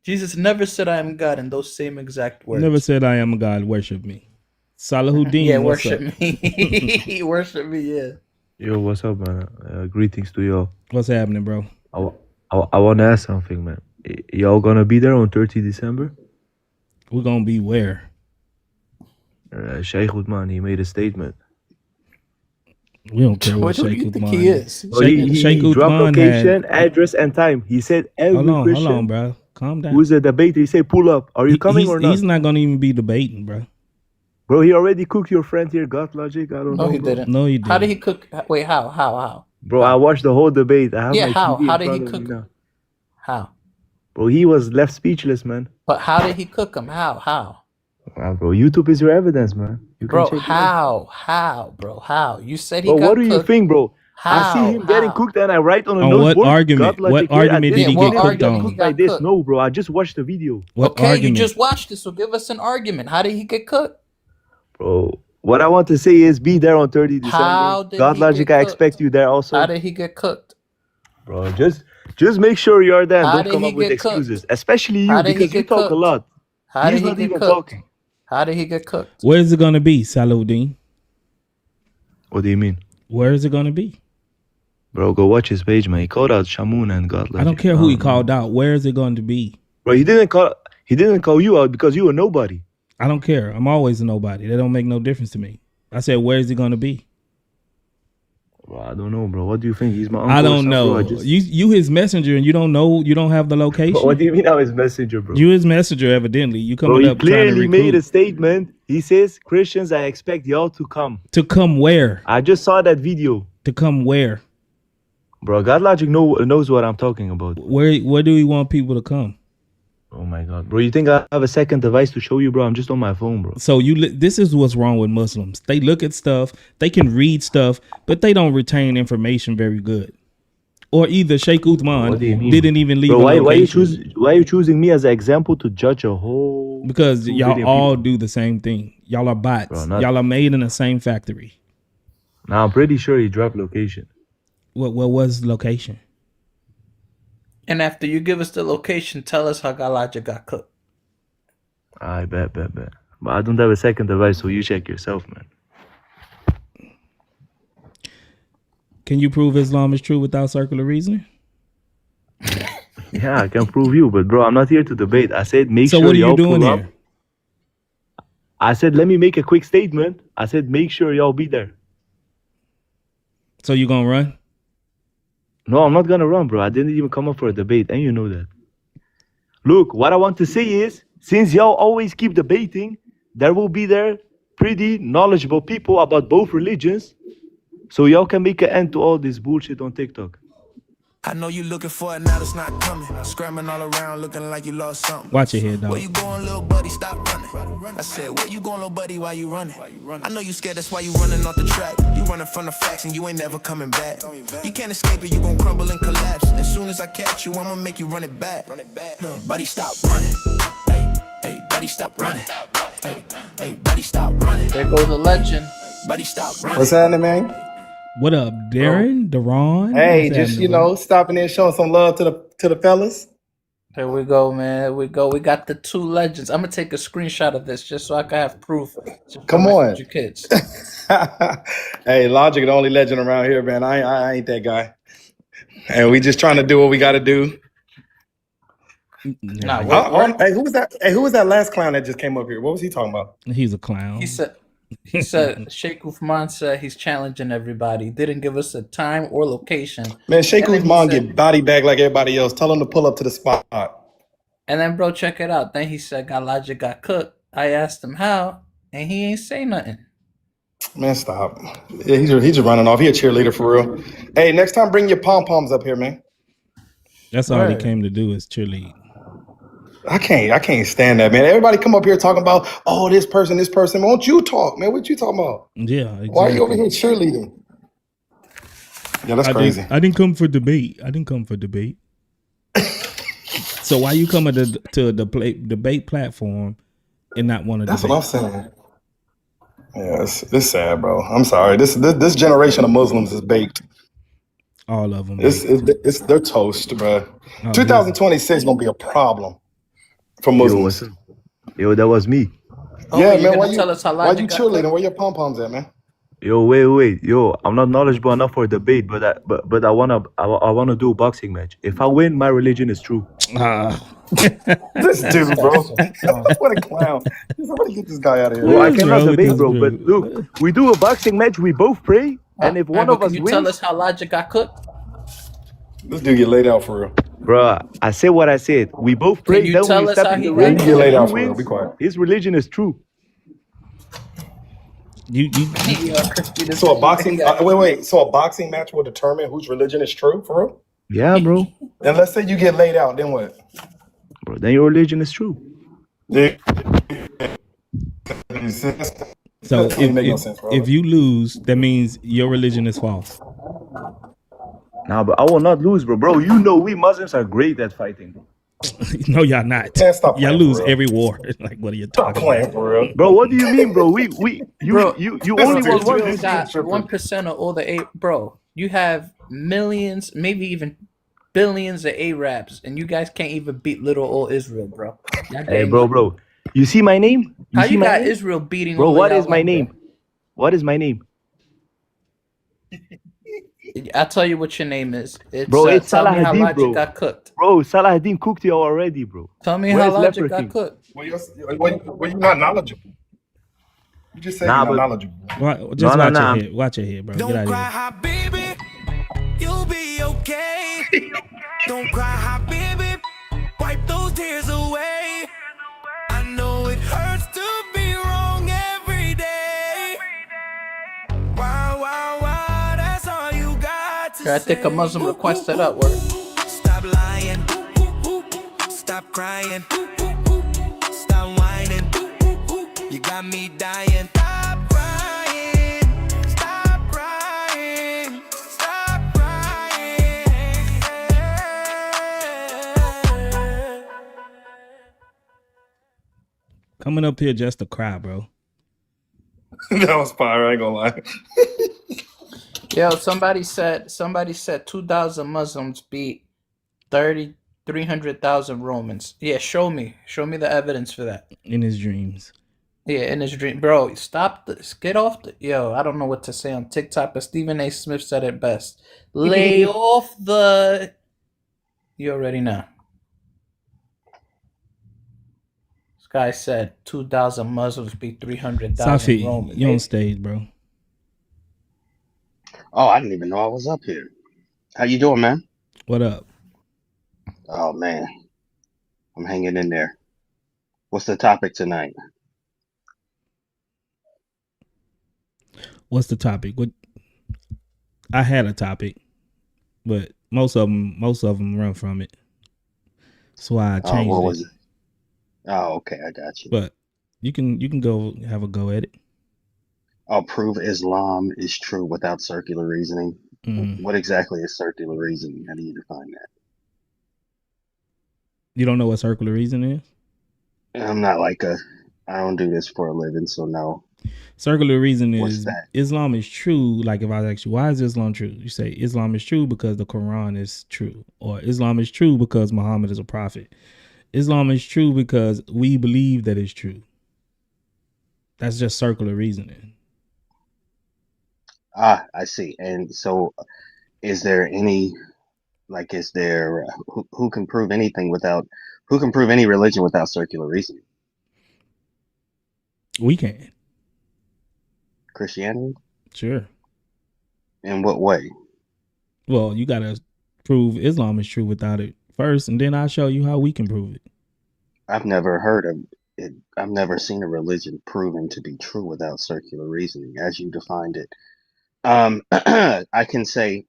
[SPEAKER 7] Jesus never said I am God in those same exact words.
[SPEAKER 3] Never said I am a God, worship me. Salahuddin,
[SPEAKER 7] Yeah,
[SPEAKER 3] what's
[SPEAKER 7] worship
[SPEAKER 3] up?
[SPEAKER 7] me. Worship me, yeah.
[SPEAKER 11] Yo, what's up, man? Greetings to y'all.
[SPEAKER 3] What's happening, bro?
[SPEAKER 11] I want to ask something, man. Y'all gonna be there on 30 December?
[SPEAKER 3] We're gonna be where?
[SPEAKER 11] Sheikh Uthman, he made a statement.
[SPEAKER 3] We don't care what
[SPEAKER 7] What do
[SPEAKER 3] Sheikh
[SPEAKER 7] you think
[SPEAKER 3] Uthman
[SPEAKER 7] he is?
[SPEAKER 11] Well,
[SPEAKER 3] Sheikh
[SPEAKER 11] he dropped
[SPEAKER 3] Uthman
[SPEAKER 11] location,
[SPEAKER 3] had...
[SPEAKER 11] address, and time. He said every
[SPEAKER 3] Hold
[SPEAKER 11] Christian
[SPEAKER 3] on, bro. Calm down.
[SPEAKER 11] who's a debater, he said, pull up. Are you coming or not?
[SPEAKER 3] He's not gonna even be debating, bro.
[SPEAKER 11] Bro, he already cooked your friend here, God Logic. I don't know.
[SPEAKER 7] No, he
[SPEAKER 11] bro.
[SPEAKER 7] didn't.
[SPEAKER 3] No, he didn't.
[SPEAKER 7] How did he cook? Wait, how?
[SPEAKER 11] Bro, I watched the whole debate. I have
[SPEAKER 7] Yeah,
[SPEAKER 11] my
[SPEAKER 7] how?
[SPEAKER 11] TV
[SPEAKER 7] How
[SPEAKER 11] in
[SPEAKER 7] did he
[SPEAKER 11] front of me
[SPEAKER 7] cook?
[SPEAKER 11] now.
[SPEAKER 7] How?
[SPEAKER 11] Bro, he was left speechless, man.
[SPEAKER 7] But how did he cook them? How?
[SPEAKER 11] Bro, YouTube is your evidence, man. You can
[SPEAKER 7] Bro,
[SPEAKER 11] check it out.
[SPEAKER 7] how, bro? How? You said he
[SPEAKER 11] Bro,
[SPEAKER 7] got
[SPEAKER 11] what do you
[SPEAKER 7] cooked.
[SPEAKER 11] think, bro? I
[SPEAKER 7] How?
[SPEAKER 11] see him getting
[SPEAKER 7] How?
[SPEAKER 11] cooked and I write on a
[SPEAKER 3] On
[SPEAKER 11] notebook.
[SPEAKER 3] what argument?
[SPEAKER 11] God Logic
[SPEAKER 3] What
[SPEAKER 11] here. I
[SPEAKER 3] argument did he
[SPEAKER 11] didn't
[SPEAKER 3] get
[SPEAKER 11] mean it
[SPEAKER 3] cooked
[SPEAKER 11] to
[SPEAKER 3] on?
[SPEAKER 11] cook like this. No, bro. I just watched the video.
[SPEAKER 3] What
[SPEAKER 7] Okay,
[SPEAKER 3] argument?
[SPEAKER 7] you just watched it, so give us an argument. How did he get cooked?
[SPEAKER 11] Bro, what I want to say is be there on 30 December.
[SPEAKER 7] How did
[SPEAKER 11] God
[SPEAKER 7] he
[SPEAKER 11] Logic,
[SPEAKER 7] get
[SPEAKER 11] I
[SPEAKER 7] cooked?
[SPEAKER 11] expect you there also.
[SPEAKER 7] How did he get cooked?
[SPEAKER 11] Bro, just make sure you're there and
[SPEAKER 7] How
[SPEAKER 11] don't
[SPEAKER 7] did
[SPEAKER 11] come
[SPEAKER 7] he
[SPEAKER 11] up with
[SPEAKER 7] get cooked?
[SPEAKER 11] excuses. Especially
[SPEAKER 7] How
[SPEAKER 11] you,
[SPEAKER 7] did he
[SPEAKER 11] because you
[SPEAKER 7] get
[SPEAKER 11] talk a
[SPEAKER 7] cooked?
[SPEAKER 11] lot.
[SPEAKER 7] How
[SPEAKER 11] He's
[SPEAKER 7] did he
[SPEAKER 11] not
[SPEAKER 7] get
[SPEAKER 11] even
[SPEAKER 7] cooked?
[SPEAKER 11] talking.
[SPEAKER 7] How did he get cooked?
[SPEAKER 3] Where is it gonna be, Salahuddin?
[SPEAKER 11] What do you mean?
[SPEAKER 3] Where is it gonna be?
[SPEAKER 11] Bro, go watch his page, man. He called out Shamoon and God Logic.
[SPEAKER 3] I don't care who he called out. Where is it going to be?
[SPEAKER 11] Bro, he didn't call you out because you were nobody.
[SPEAKER 3] I don't care. I'm always a nobody. That don't make no difference to me. I said, where is it going to be?
[SPEAKER 11] Bro, I don't know, bro. What do you think? He's my uncle.
[SPEAKER 3] I don't
[SPEAKER 11] or something,
[SPEAKER 3] know.
[SPEAKER 11] bro.
[SPEAKER 3] You his messenger and you don't know. You don't have the location.
[SPEAKER 11] What do you mean I'm his messenger, bro?
[SPEAKER 3] You his messenger, evidently. You
[SPEAKER 11] Bro,
[SPEAKER 3] coming
[SPEAKER 11] he
[SPEAKER 3] up trying to
[SPEAKER 11] clearly made
[SPEAKER 3] recruit.
[SPEAKER 11] a statement. He says, Christians, I expect y'all to come.
[SPEAKER 3] To come where?
[SPEAKER 11] I just saw that video.
[SPEAKER 3] To come where?
[SPEAKER 11] Bro, God Logic knows what I'm talking about.
[SPEAKER 3] Where do we want people to come?
[SPEAKER 11] Oh my God. Bro, you think I have a second device to show you, bro? I'm just on my phone, bro.
[SPEAKER 3] So this is what's wrong with Muslims. They look at stuff, they can read stuff, but they don't retain information very good. Or either Sheikh Uthman didn't even leave
[SPEAKER 11] bro,
[SPEAKER 3] a
[SPEAKER 11] location. Why are you choosing me as an example to judge a whole...
[SPEAKER 3] Because y'all all do the same thing. Y'all are bots.
[SPEAKER 11] Bro,
[SPEAKER 3] y'all are made in the same factory.
[SPEAKER 11] Now, I'm pretty sure he dropped location.
[SPEAKER 3] What was location?
[SPEAKER 7] And after you give us the location, tell us how Galaja got cooked.
[SPEAKER 11] I bet. But I don't have a second device, so you check yourself, man.
[SPEAKER 3] Can you prove Islam is true without circular reasoning?
[SPEAKER 11] Yeah, I can prove you, but bro, I'm not here to debate. I said make
[SPEAKER 3] so
[SPEAKER 11] sure
[SPEAKER 3] what are
[SPEAKER 11] y'all
[SPEAKER 3] you doing
[SPEAKER 11] pull up.
[SPEAKER 3] here?
[SPEAKER 11] I said let me make a quick statement. I said make sure y'all be there.
[SPEAKER 3] So you gonna run?
[SPEAKER 11] No, I'm not gonna run, bro. I didn't even come up for a debate, and you know that. Look, what I want to say is, since y'all always keep debating, there will be there pretty knowledgeable people about both religions, so y'all can make an end to all this bullshit on TikTok.
[SPEAKER 8] I know you looking for it, now it's not coming. Scrambling all around, looking like you lost something.
[SPEAKER 3] Watch your head, dog.
[SPEAKER 8] Where you going, little buddy? Stop running. I said, where you going, little buddy? Why you running? I know you scared, that's why you running off the track. You running from the facts and you ain't never coming back. You can't escape it, you gon' crumble and collapse. As soon as I catch you, I'ma make you run it back. Buddy, stop running. Hey, buddy, stop running. Hey, buddy, stop running.
[SPEAKER 7] There goes the legend.
[SPEAKER 8] Buddy, stop running.
[SPEAKER 12] What's happening, man?
[SPEAKER 3] What up, Darren? Deron?
[SPEAKER 12] Hey,
[SPEAKER 3] What's
[SPEAKER 12] just
[SPEAKER 3] happening, bro?
[SPEAKER 12] stopping in, showing some love to the fellas.
[SPEAKER 7] There we go, man. There we go. We got the two legends. I'm gonna take a screenshot of this just so I can have proof to show
[SPEAKER 12] Come
[SPEAKER 7] my
[SPEAKER 12] on.
[SPEAKER 7] future kids.
[SPEAKER 12] Hey, Logic, the only legend around here, man. I ain't that guy. And we just trying to do what we got to do.
[SPEAKER 7] Nah,
[SPEAKER 12] Hey, who was that? Hey, who was that last clown that just came up here? What was he talking about?
[SPEAKER 3] He's a clown.
[SPEAKER 7] he said Sheikh Uthman said he's challenging everybody. Didn't give us a time or location.
[SPEAKER 12] Man, Sheikh
[SPEAKER 7] And then he
[SPEAKER 12] Uthman
[SPEAKER 7] said-
[SPEAKER 12] get body bag like everybody else. Tell him to pull up to the spot.
[SPEAKER 7] And then, bro, check it out. Then he said God Logic got cooked. I asked him how, and he ain't say nothing.
[SPEAKER 12] Man, stop. Yeah, he's just running off. He a cheerleader for real. Hey, next time bring your pom-poms up here, man.
[SPEAKER 3] That's all he
[SPEAKER 7] Word.
[SPEAKER 3] came to do is cheerlead.
[SPEAKER 12] I can't stand that, man. Everybody come up here talking about, oh, this person. Won't you talk, man? What you talking about?
[SPEAKER 3] Yeah, exactly.
[SPEAKER 12] Why are you over here cheerleading? Yeah, that's crazy.
[SPEAKER 3] I didn't come for debate. So why you coming to the debate platform and not want to debate?
[SPEAKER 12] That's what I'm saying. Yeah, it's sad, bro. I'm sorry. This generation of Muslims is baked.
[SPEAKER 3] All of them.
[SPEAKER 12] They're toast, bro. 2026 gonna be a problem for Muslims.
[SPEAKER 11] Yo, that was me.
[SPEAKER 12] Yeah,
[SPEAKER 7] you're
[SPEAKER 12] man.
[SPEAKER 7] gonna tell us how
[SPEAKER 12] Why
[SPEAKER 7] Logic
[SPEAKER 12] you
[SPEAKER 7] got
[SPEAKER 12] cheerleading?
[SPEAKER 7] cooked?
[SPEAKER 12] Where your pom poms at, man?
[SPEAKER 11] Yo, wait. Yo, I'm not knowledgeable enough for debate, but I wanna do a boxing match. If I win, my religion is true.
[SPEAKER 12] This dude, bro. What a clown. Somebody get this guy out of here.
[SPEAKER 11] Bro, I
[SPEAKER 3] What's
[SPEAKER 11] cannot
[SPEAKER 3] wrong with
[SPEAKER 11] debate,
[SPEAKER 3] this
[SPEAKER 11] bro.
[SPEAKER 3] dude?
[SPEAKER 11] But look, we do a boxing match. We both pray, and if one
[SPEAKER 7] But
[SPEAKER 11] of us
[SPEAKER 7] can you tell
[SPEAKER 11] wins,
[SPEAKER 7] us how Logic got cooked?
[SPEAKER 12] This dude get laid out for real.
[SPEAKER 11] bro, I said what I said. We both pray.
[SPEAKER 7] you
[SPEAKER 11] Then
[SPEAKER 7] tell
[SPEAKER 11] we
[SPEAKER 7] us
[SPEAKER 11] step
[SPEAKER 7] how
[SPEAKER 11] in
[SPEAKER 7] he
[SPEAKER 11] the
[SPEAKER 7] got
[SPEAKER 11] ring.
[SPEAKER 7] cooked?
[SPEAKER 12] You get laid
[SPEAKER 11] Who
[SPEAKER 12] out for real.
[SPEAKER 11] wins,
[SPEAKER 12] Be quiet.
[SPEAKER 11] his religion is true.
[SPEAKER 3] You
[SPEAKER 12] So a boxing wait. So a boxing match will determine whose religion is true for real?
[SPEAKER 11] Yeah, bro.
[SPEAKER 12] And let's say you get laid out, then what?
[SPEAKER 11] Bro, then your religion is true.
[SPEAKER 12] Yeah.
[SPEAKER 3] So
[SPEAKER 12] That doesn't make no sense, bro.
[SPEAKER 3] if you lose, that means your religion is false.
[SPEAKER 11] Nah, but I will not lose, bro. Bro, you know we Muslims are great at fighting, bro.
[SPEAKER 3] No, y'all not.
[SPEAKER 12] Man, stop
[SPEAKER 3] Y'all
[SPEAKER 12] playing
[SPEAKER 3] lose
[SPEAKER 12] for real.
[SPEAKER 3] every war. Like, what are you
[SPEAKER 12] Stop
[SPEAKER 3] talking
[SPEAKER 12] playing
[SPEAKER 3] about?
[SPEAKER 12] for real.
[SPEAKER 11] Bro, what do you mean, bro?
[SPEAKER 7] Bro,
[SPEAKER 11] You
[SPEAKER 12] this
[SPEAKER 11] only
[SPEAKER 12] dude-
[SPEAKER 11] was one.
[SPEAKER 7] Israel
[SPEAKER 12] this
[SPEAKER 7] got
[SPEAKER 12] tripping.
[SPEAKER 7] 1% of all the bro. You have millions, maybe even billions of Arabs, and you guys can't even beat little old Israel, bro.
[SPEAKER 11] Hey, bro. You see my name?
[SPEAKER 7] How
[SPEAKER 11] see
[SPEAKER 7] you
[SPEAKER 11] my
[SPEAKER 7] got
[SPEAKER 11] name?
[SPEAKER 7] Israel beating?
[SPEAKER 11] Bro,
[SPEAKER 7] all of
[SPEAKER 11] what
[SPEAKER 7] y'all
[SPEAKER 11] is my
[SPEAKER 7] like
[SPEAKER 11] name? What is my name?
[SPEAKER 7] that? I'll tell you what your name is. It's
[SPEAKER 11] Bro, it's
[SPEAKER 7] tell me how
[SPEAKER 11] Salahuddin,
[SPEAKER 7] Logic
[SPEAKER 11] bro.
[SPEAKER 7] got cooked.
[SPEAKER 11] Bro, Salahuddin cooked you already, bro.
[SPEAKER 7] Tell me
[SPEAKER 11] Where's
[SPEAKER 7] how Logic
[SPEAKER 11] Leper
[SPEAKER 7] got
[SPEAKER 11] King?
[SPEAKER 7] cooked.
[SPEAKER 12] Well, you're not knowledgeable. You just said
[SPEAKER 11] Nah,
[SPEAKER 12] you're not
[SPEAKER 11] but-
[SPEAKER 12] knowledgeable.
[SPEAKER 3] Just
[SPEAKER 11] No,
[SPEAKER 3] watch
[SPEAKER 11] no.
[SPEAKER 3] your head. Watch your head, bro. Get out of here.
[SPEAKER 8] baby. You'll be okay. Don't cry, hot baby. Wipe those tears away. I know it hurts to be wrong every day. Wow, that's all you got to
[SPEAKER 7] Here, I think a Muslim requested up. Word.
[SPEAKER 8] Stop lying. Stop crying. Stop whining. You got me dying. Stop crying. Stop crying. Stop crying.
[SPEAKER 3] Coming up here just to cry, bro.
[SPEAKER 12] That was fire. I ain't gonna lie.
[SPEAKER 7] Yo, somebody said 2,000 Muslims beat 300,000 Romans. Yeah, show me the evidence for that.
[SPEAKER 3] In his dreams.
[SPEAKER 7] Yeah, in his dream, bro. Stop this. Get off the. Yo, I don't know what to say on TikTok, but Stephen A. Smith said it best. Lay off the. You already know. This guy said 2,000 Muslims beat 300,000
[SPEAKER 3] Safi,
[SPEAKER 7] Romans.
[SPEAKER 3] you on stage, bro.
[SPEAKER 13] Oh, I didn't even know I was up here. How you doing, man?
[SPEAKER 3] What up?
[SPEAKER 13] Oh, man. I'm hanging in there. What's the topic tonight?
[SPEAKER 3] What's the topic? What? I had a topic, but most of them run from it. So I changed
[SPEAKER 13] what
[SPEAKER 3] it.
[SPEAKER 13] was it? Oh, okay, I got you.
[SPEAKER 3] But you can go have a go at it.
[SPEAKER 13] I'll prove Islam is true without circular reasoning.
[SPEAKER 3] Mhm.
[SPEAKER 13] What exactly is circular reasoning? How do you define that?
[SPEAKER 3] You don't know what circular reason is?
[SPEAKER 13] I'm not like I don't do this for a living, so no.
[SPEAKER 3] Circular reason
[SPEAKER 13] What's
[SPEAKER 3] is
[SPEAKER 13] that?
[SPEAKER 3] Islam is true. Like if I ask you, why is Islam true? You say Islam is true because the Quran is true, or Islam is true because Muhammad is a prophet. Islam is true because we believe that it's true. That's just circular reasoning.
[SPEAKER 13] Ah, I see. And so, is there any is there who can prove anything without who can prove any religion without circular reasoning?
[SPEAKER 3] We can.
[SPEAKER 13] Christianity?
[SPEAKER 3] Sure.
[SPEAKER 13] In what way?
[SPEAKER 3] Well, you gotta prove Islam is true without it first, and then I'll show you how we can prove it.
[SPEAKER 13] I've never heard of it. I've never seen a religion proven to be true without circular reasoning, as you defined it. I can say,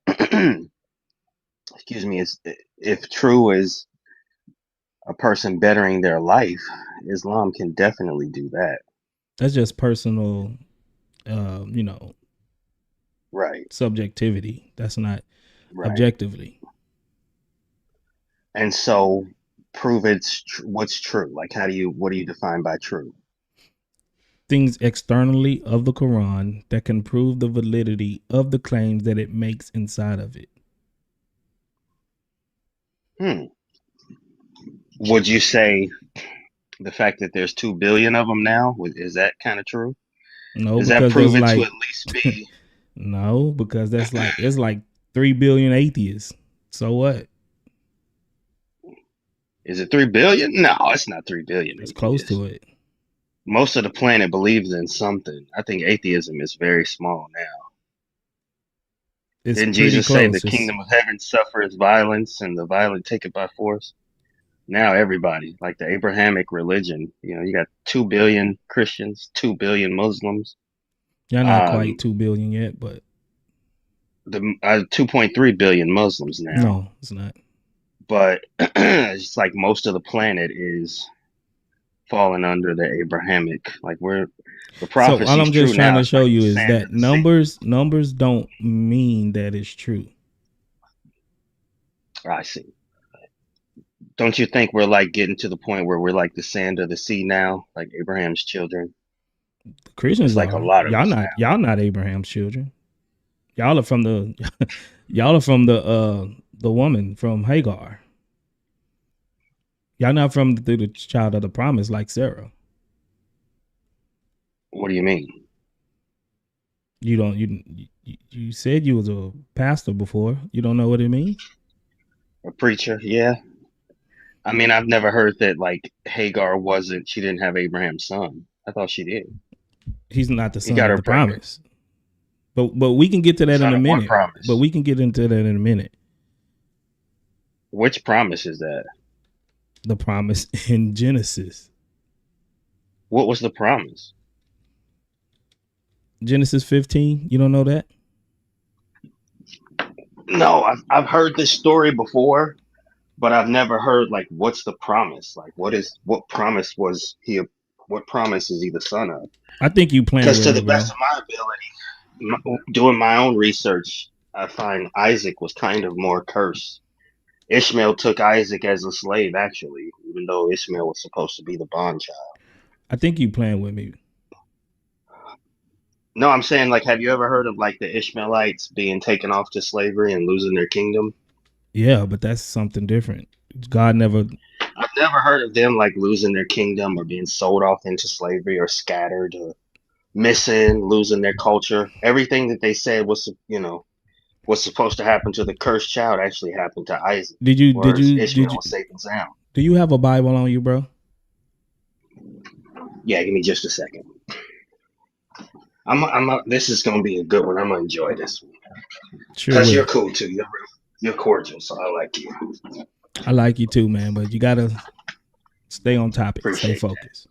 [SPEAKER 13] excuse me, if true is a person bettering their life, Islam can definitely do that.
[SPEAKER 3] That's just personal,
[SPEAKER 13] Right.
[SPEAKER 3] subjectivity. That's not
[SPEAKER 13] Right.
[SPEAKER 3] objectively.
[SPEAKER 13] And so, prove what's true. Like, what do you define by true?
[SPEAKER 3] Things externally of the Quran that can prove the validity of the claims that it makes inside of it.
[SPEAKER 13] Would you say the fact that there's 2 billion of them now, is that kind of true?
[SPEAKER 3] No,
[SPEAKER 13] Does that
[SPEAKER 3] because
[SPEAKER 13] prove
[SPEAKER 3] there's
[SPEAKER 13] it to
[SPEAKER 3] like
[SPEAKER 13] at least be?
[SPEAKER 3] no, because that's like it's like 3 billion atheists. So what?
[SPEAKER 13] Is it 3 billion? No, it's not 3 billion.
[SPEAKER 3] It's close to it.
[SPEAKER 13] Most of the planet believes in something. I think atheism is very small now.
[SPEAKER 3] It's
[SPEAKER 13] Didn't
[SPEAKER 3] pretty
[SPEAKER 13] Jesus say
[SPEAKER 3] close.
[SPEAKER 13] the kingdom of heaven suffers violence and the violent take it by force? Now everybody, like the Abrahamic religion, you got 2 billion Christians, 2 billion Muslims.
[SPEAKER 3] Y'all not quite 2 billion yet, but
[SPEAKER 13] the 2.3 billion Muslims now.
[SPEAKER 3] no, it's not.
[SPEAKER 13] But it's like most of the planet is falling under the Abrahamic. Like the prophecy.
[SPEAKER 3] So all I'm just trying to show you is
[SPEAKER 13] sand
[SPEAKER 3] that
[SPEAKER 13] in the sea.
[SPEAKER 3] numbers don't mean that it's true.
[SPEAKER 13] I see. Don't you think we're like getting to the point where we're like the sand of the sea now, like Abraham's children?
[SPEAKER 3] The Christians
[SPEAKER 13] It's like
[SPEAKER 3] are.
[SPEAKER 13] a lot of
[SPEAKER 3] Y'all
[SPEAKER 13] us
[SPEAKER 3] not.
[SPEAKER 13] now.
[SPEAKER 3] Y'all not Abraham's children. Y'all are from the. Y'all are from the woman from Hagar. Y'all not from the child of the promise like Sarah.
[SPEAKER 13] What do you mean?
[SPEAKER 3] You don't. You said you was a pastor before. You don't know what it means?
[SPEAKER 13] A preacher? Yeah. I mean, I've never heard that like Hagar she didn't have Abraham's son. I thought she did.
[SPEAKER 3] He's not the son
[SPEAKER 13] got
[SPEAKER 3] of
[SPEAKER 13] her
[SPEAKER 3] the
[SPEAKER 13] pregnant.
[SPEAKER 3] promise. But we can get to that
[SPEAKER 13] Son
[SPEAKER 3] in a
[SPEAKER 13] of what
[SPEAKER 3] minute.
[SPEAKER 13] promise?
[SPEAKER 3] But we can get into that in a minute.
[SPEAKER 13] Which promise is that?
[SPEAKER 3] The promise in Genesis.
[SPEAKER 13] What was the promise?
[SPEAKER 3] Genesis 15. You don't know that?
[SPEAKER 13] No, I've heard this story before, but I've never heard like what's the promise? Like what promise is he the son of?
[SPEAKER 3] I think you playing
[SPEAKER 13] Because
[SPEAKER 3] with
[SPEAKER 13] to
[SPEAKER 3] me,
[SPEAKER 13] the
[SPEAKER 3] bro.
[SPEAKER 13] best of my ability, doing my own research, I find Isaac was kind of more cursed. Ishmael took Isaac as a slave, actually, even though Ishmael was supposed to be the bond child.
[SPEAKER 3] I think you playing with me.
[SPEAKER 13] No, I'm saying, like, have you ever heard of like the Ishmaelites being taken off to slavery and losing their kingdom?
[SPEAKER 3] Yeah, but that's something different. God never.
[SPEAKER 13] I've never heard of them like losing their kingdom or being sold off into slavery or scattered or missing, losing their culture. Everything that they said was supposed to happen to the cursed child actually happened to Isaac.
[SPEAKER 3] Did you
[SPEAKER 13] Ishmael was safe and sound.
[SPEAKER 3] Do you have a Bible on you, bro?
[SPEAKER 13] Yeah, give me just a second. This is gonna be a good one. I'm gonna enjoy this one.
[SPEAKER 3] Sure.
[SPEAKER 13] Because you're cool too. You're cordial, so I like you.
[SPEAKER 3] I like you too, man. But you gotta stay on topic.
[SPEAKER 13] Appreciate
[SPEAKER 3] stay focused.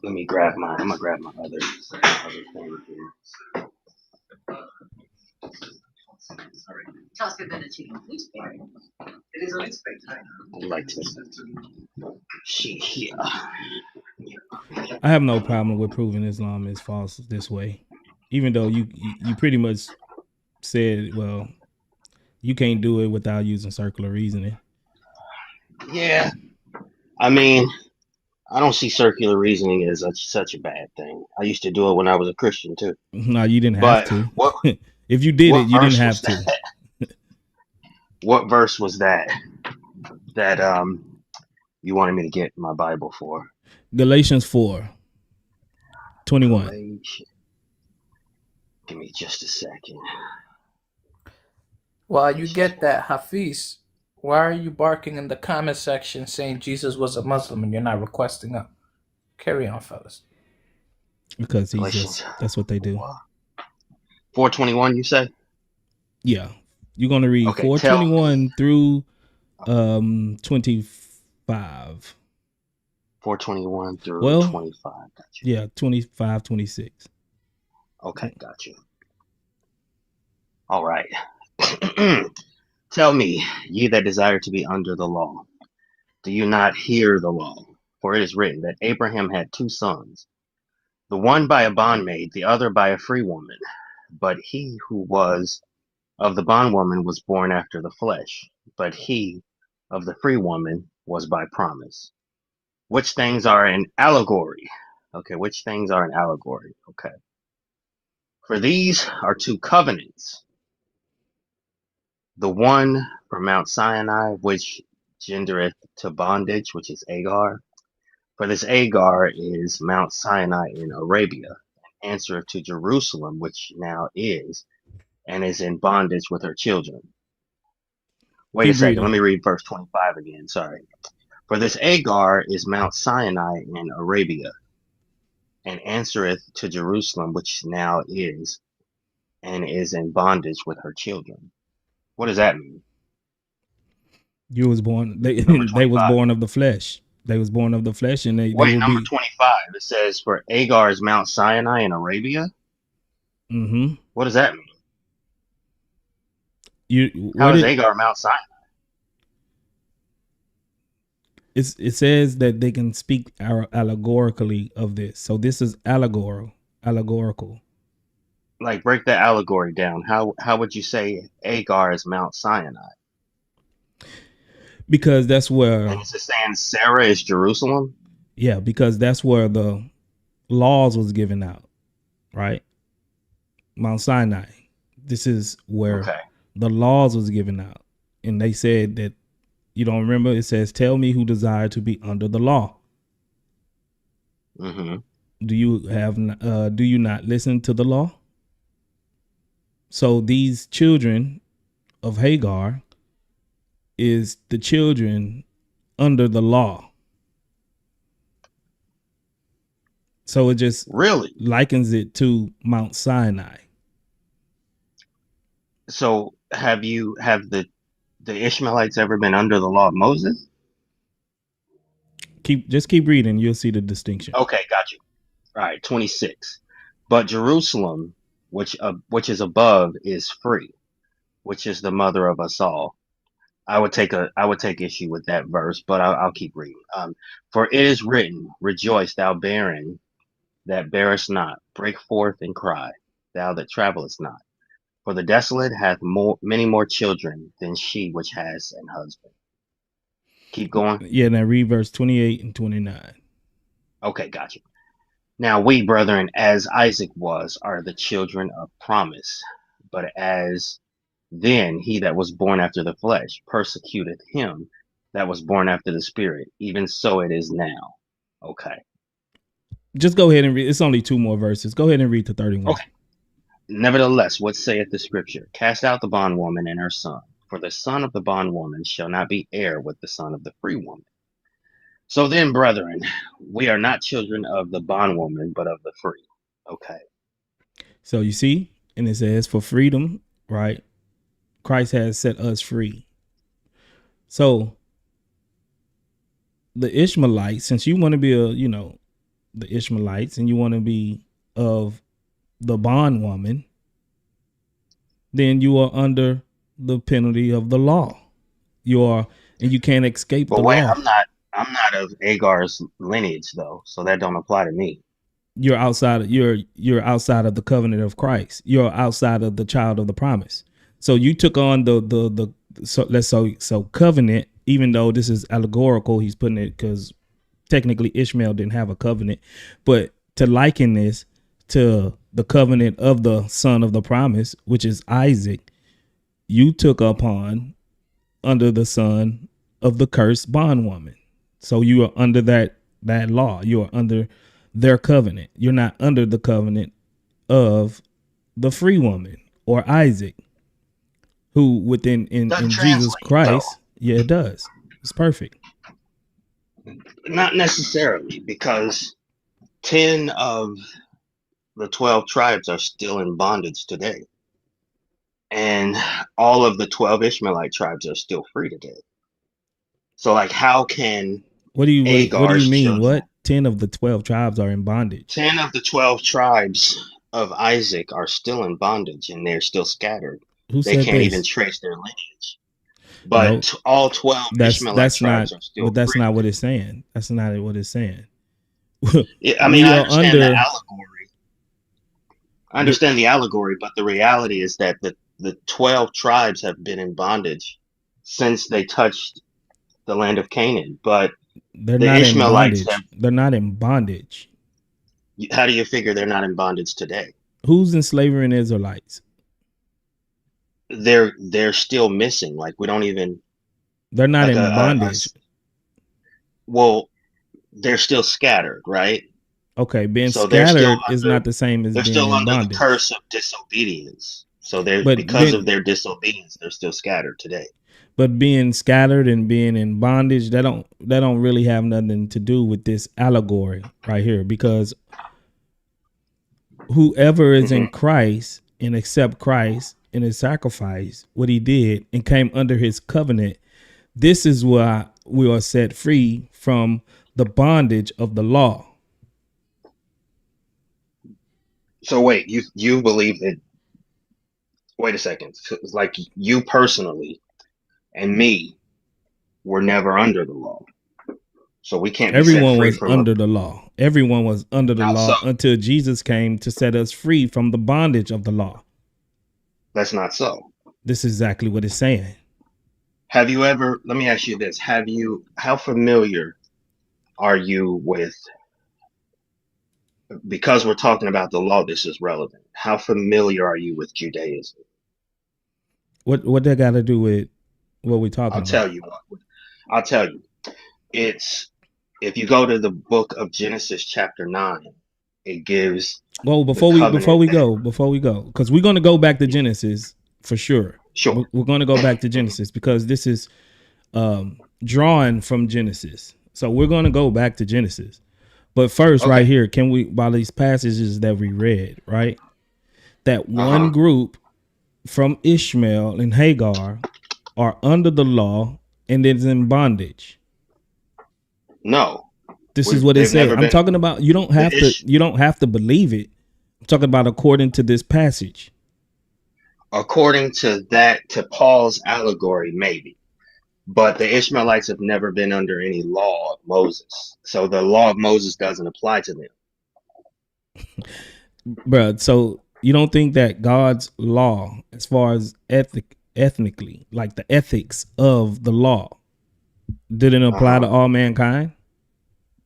[SPEAKER 13] Let me grab mine. I'm gonna grab my other thing here. It is unexpected. I like this.
[SPEAKER 3] I have no problem with proving Islam is false this way, even though you pretty much said, well, you can't do it without using circular reasoning.
[SPEAKER 13] Yeah, I mean, I don't see circular reasoning as such a bad thing. I used to do it when I was a Christian too.
[SPEAKER 3] No, you didn't have
[SPEAKER 13] But
[SPEAKER 3] to.
[SPEAKER 13] what
[SPEAKER 3] If you did it,
[SPEAKER 13] what
[SPEAKER 3] you didn't
[SPEAKER 13] verse was
[SPEAKER 3] have to.
[SPEAKER 13] that? What verse was that? That you wanted me to get my Bible for?
[SPEAKER 3] Galatians 4:21.
[SPEAKER 13] Galatians. Give me just a second.
[SPEAKER 7] While you get that, Hafiz, why are you barking in the comment section saying Jesus was a Muslim and you're not requesting up? Carry on, fellas.
[SPEAKER 3] Because he's
[SPEAKER 13] Galatians.
[SPEAKER 3] just, that's what they do.
[SPEAKER 13] 4:21, you said?
[SPEAKER 3] Yeah. You're going to read
[SPEAKER 13] Okay,
[SPEAKER 3] 4:21 through 25.
[SPEAKER 13] 4:21 through
[SPEAKER 3] Well,
[SPEAKER 13] 25. Gotcha.
[SPEAKER 3] Yeah, 25, 26.
[SPEAKER 13] Okay, gotcha. All right. Tell me, ye that desire to be under the law, do you not hear the law? For it is written that Abraham had 2 sons, the one by a bondmaid, the other by a free woman. But he who was of the bondwoman was born after the flesh, but he of the free woman was by promise. Which things are an allegory? Okay, which things are an allegory? Okay. For these are 2 covenants. The one from Mount Sinai, which gendereth to bondage, which is Agar. For this Agar is Mount Sinai in Arabia, and answereth to Jerusalem, which now is, and is in bondage with her children. Wait a second, let me read verse 25 again, sorry. For this Agar is Mount Sinai in Arabia, and answereth to Jerusalem, which now is, and is in bondage with her children. What does that mean?
[SPEAKER 3] You was born. They was born of the flesh. They was born of the flesh, and they
[SPEAKER 13] Wait,
[SPEAKER 3] will
[SPEAKER 13] number
[SPEAKER 3] be.
[SPEAKER 13] 25. It says for Agar is Mount Sinai in Arabia.
[SPEAKER 3] Mm-hmm.
[SPEAKER 13] What does that mean?
[SPEAKER 3] How
[SPEAKER 13] is Agar Mount Sinai?
[SPEAKER 3] It says that they can speak allegorically of this. So this is allegorical.
[SPEAKER 13] Like, break that allegory down. How would you say Agar is Mount Sinai?
[SPEAKER 3] Because that's where.
[SPEAKER 13] And is it saying Sarah is Jerusalem?
[SPEAKER 3] Yeah, because that's where the laws was given out, right? Mount Sinai. This is where the laws was given out, and they said that. You don't remember? It says, "Tell me who desire to be under the law."
[SPEAKER 13] Mm-hmm.
[SPEAKER 3] Do you have? Do you not listen to the law? So these children of Hagar is the children under the law. So it just
[SPEAKER 13] really
[SPEAKER 3] likens it to Mount Sinai.
[SPEAKER 13] So have the Ishmaelites ever been under the law of Moses?
[SPEAKER 3] Just keep reading. You'll see the distinction.
[SPEAKER 13] Okay, got you. All right, 26. But Jerusalem, which is above, is free, which is the mother of us all. I would take issue with that verse, but I'll keep reading. For it is written, rejoice, thou barren that bearest not, break forth and cry, thou that travellest not. For the desolate hath many more children than she which has an husband. Keep going.
[SPEAKER 3] Yeah, now read verse 28 and 29.
[SPEAKER 13] Okay, gotcha. Now we, brethren, as Isaac was, are the children of promise. But as then he that was born after the flesh persecuteth him that was born after the spirit, even so it is now. Okay.
[SPEAKER 3] Just go ahead and read. It's only 2 more verses. Go ahead and read to 31.
[SPEAKER 13] Okay. Nevertheless, what saith the scripture? Cast out the bondwoman and her son, for the son of the bondwoman shall not be heir with the son of the free woman. So then, brethren, we are not children of the bondwoman, but of the free. Okay.
[SPEAKER 3] So you see, and it says for freedom, right? Christ has set us free. So the Ishmaelites, since you want to be the Ishmaelites, and you want to be of the bondwoman, then you are under the penalty of the law. And you can't escape the law.
[SPEAKER 13] I'm not of Agar's lineage though, so that don't apply to me.
[SPEAKER 3] You're outside of outside of the covenant of Christ. You're outside of the child of the promise. So you took on the covenant, even though this is allegorical, he's putting it because technically Ishmael didn't have a covenant, but to liken this to the covenant of the son of the promise, which is Isaac, you took upon under the son of the cursed bondwoman. So you are under that law. You are under their covenant. You're not under the covenant of the free woman or Isaac, who within in Jesus Christ. Yeah, it does. It's perfect.
[SPEAKER 13] Not necessarily, because 10 of the 12 tribes are still in bondage today. And all of the 12 Ishmaelite tribes are still free today. So, like, how can
[SPEAKER 3] what do you mean?
[SPEAKER 13] children,
[SPEAKER 3] what 10 of the 12 tribes are in bondage?
[SPEAKER 13] 10 of the 12 tribes of Isaac are still in bondage, and they're still scattered. They can't even trace their lineage. But all 12 Ishmaelite tribes are still
[SPEAKER 3] but that's
[SPEAKER 13] free.
[SPEAKER 3] not what it's saying. That's not what it's saying.
[SPEAKER 13] Yeah, I mean, I understand the allegory. I understand the allegory, but the reality is that the 12 tribes have been in bondage since they touched the land of Canaan. But
[SPEAKER 3] they're
[SPEAKER 13] the
[SPEAKER 3] not
[SPEAKER 13] Ishmaelites
[SPEAKER 3] in bondage. They're not in bondage.
[SPEAKER 13] How do you figure they're not in bondage today?
[SPEAKER 3] Who's enslaving Israelites?
[SPEAKER 13] They're still missing. Like, we don't even.
[SPEAKER 3] They're not in bondage.
[SPEAKER 13] Well, they're still scattered, right?
[SPEAKER 3] Okay, being scattered is not the same as
[SPEAKER 13] they're
[SPEAKER 3] being
[SPEAKER 13] still
[SPEAKER 3] in
[SPEAKER 13] under
[SPEAKER 3] bondage.
[SPEAKER 13] the curse of disobedience. So because of their disobedience, they're still scattered today.
[SPEAKER 3] But being scattered and being in bondage, that don't really have nothing to do with this allegory right here, because whoever is in Christ and accept Christ and his sacrifice, what he did, and came under his covenant, this is why we are set free from the bondage of the law.
[SPEAKER 13] So wait, you believe that? Wait a second. So it's like you personally and me were never under the law, so we can't.
[SPEAKER 3] Everyone
[SPEAKER 13] be set free
[SPEAKER 3] was
[SPEAKER 13] from
[SPEAKER 3] under the law. Everyone was under the law until Jesus came to set us free from the bondage of the law.
[SPEAKER 13] That's not so.
[SPEAKER 3] This is exactly what it's saying.
[SPEAKER 13] Have you ever? Let me ask you this: How familiar are you with? Because we're talking about the law, this is relevant. How familiar are you with Judaism?
[SPEAKER 3] What that got to do with what we're talking about?
[SPEAKER 13] I'll tell you. It's, if you go to the book of Genesis chapter 9, it gives.
[SPEAKER 3] Well, before we go, because we're going to go back to Genesis for sure.
[SPEAKER 13] Sure.
[SPEAKER 3] We're going to go back to Genesis because this is drawn from Genesis. So we're going to go back to Genesis. But first, right here, can we, by these passages that we read, right, that one group from Ishmael and Hagar are under the law and is in bondage?
[SPEAKER 13] No.
[SPEAKER 3] This is what it says. I'm talking about, you don't have to believe it. I'm talking about according to this passage.
[SPEAKER 13] According to Paul's allegory, maybe. But the Ishmaelites have never been under any law of Moses. So the law of Moses doesn't apply to them.
[SPEAKER 3] Bruh, so you don't think that God's law, as far as ethnically, like the ethics of the law, didn't apply to all mankind?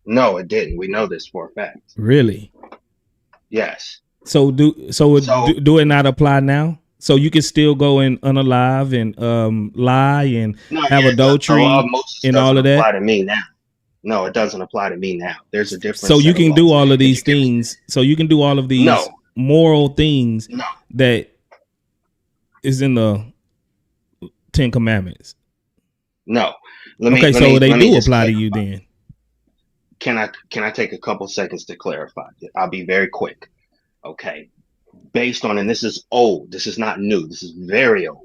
[SPEAKER 13] No, it didn't. We know this for a fact.
[SPEAKER 3] Really?
[SPEAKER 13] Yes.
[SPEAKER 3] So do it not apply now? So you can still go and unalive and lie and have adultery and all of that?
[SPEAKER 13] Apply to me now. No, it doesn't apply to me now. There's a difference.
[SPEAKER 3] So you can do all of these things. So you can do all of these moral things that is in the 10 Commandments.
[SPEAKER 13] No.
[SPEAKER 3] They do apply to you then.
[SPEAKER 13] Can I take a couple seconds to clarify? I'll be very quick. Okay. Based on, and this is old, this is not new, this is very old.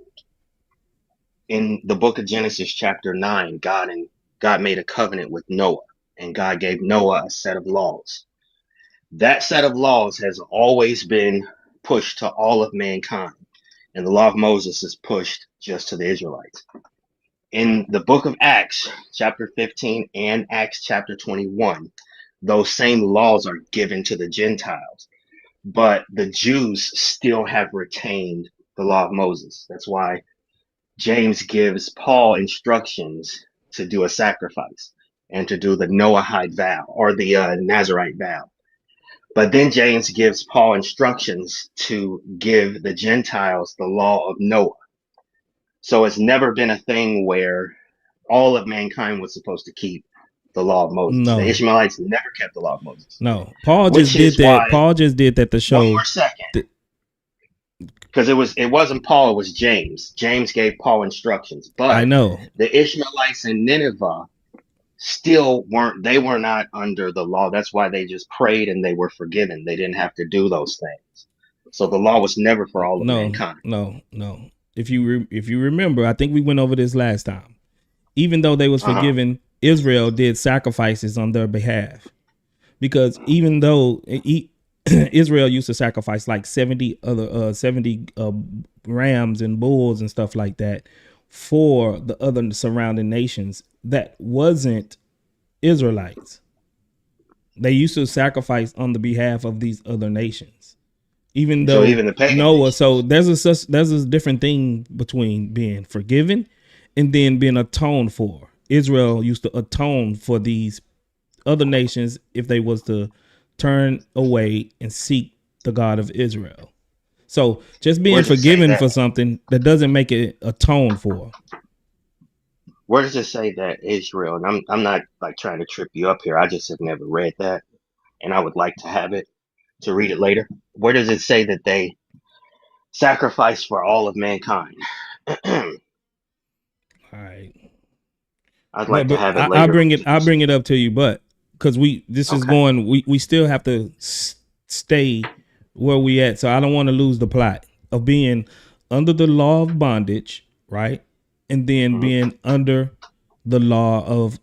[SPEAKER 13] In the book of Genesis chapter 9, God made a covenant with Noah, and God gave Noah a set of laws. That set of laws has always been pushed to all of mankind, and the law of Moses is pushed just to the Israelites. In the book of Acts chapter 15 and Acts chapter 21, those same laws are given to the Gentiles. But the Jews still have retained the law of Moses. That's why James gives Paul instructions to do a sacrifice. and to do the Noahide vow or the Nazarite vow. But then James gives Paul instructions to give the Gentiles the law of Noah. So it's never been a thing where all of mankind was supposed to keep the law of Moses. The
[SPEAKER 3] No,
[SPEAKER 13] Ishmaelites never kept the law of Moses.
[SPEAKER 3] no. Paul
[SPEAKER 13] Which
[SPEAKER 3] just did
[SPEAKER 13] is
[SPEAKER 3] that.
[SPEAKER 13] why,
[SPEAKER 3] Paul just did that to
[SPEAKER 13] one
[SPEAKER 3] show.
[SPEAKER 13] more second, because it wasn't Paul, it was James. James gave Paul instructions,
[SPEAKER 3] I
[SPEAKER 13] but
[SPEAKER 3] know.
[SPEAKER 13] the Ishmaelites in Nineveh still were not under the law. That's why they just prayed and they were forgiven. They didn't have to do those things. So the law was never for all of mankind.
[SPEAKER 3] No. If you remember, I think we went over this last time. Even though they was forgiven, Israel did sacrifices on their behalf, because even though Israel used to sacrifice like 70 rams and bulls and stuff like that for the other surrounding nations that wasn't Israelites. They used to sacrifice on the behalf of these other nations, even though
[SPEAKER 13] even the pagan
[SPEAKER 3] Noah.
[SPEAKER 13] nations.
[SPEAKER 3] So there's a different thing between being forgiven and then being atoned for. Israel used to atone for these other nations if they was to turn away and seek the God of Israel. So just being forgiven for something, that doesn't make it atone for.
[SPEAKER 13] Where does it say that Israel? And I'm not like trying to trip you up here. I just have never read that, and I would like to have it to read it later. Where does it say that they sacrifice for all of mankind?
[SPEAKER 3] All right.
[SPEAKER 13] I'd like to have it later.
[SPEAKER 3] I'll bring it up to you, but because we still have to stay where we at. So I don't want to lose the plot of being under the law of bondage, right? And then being under the law of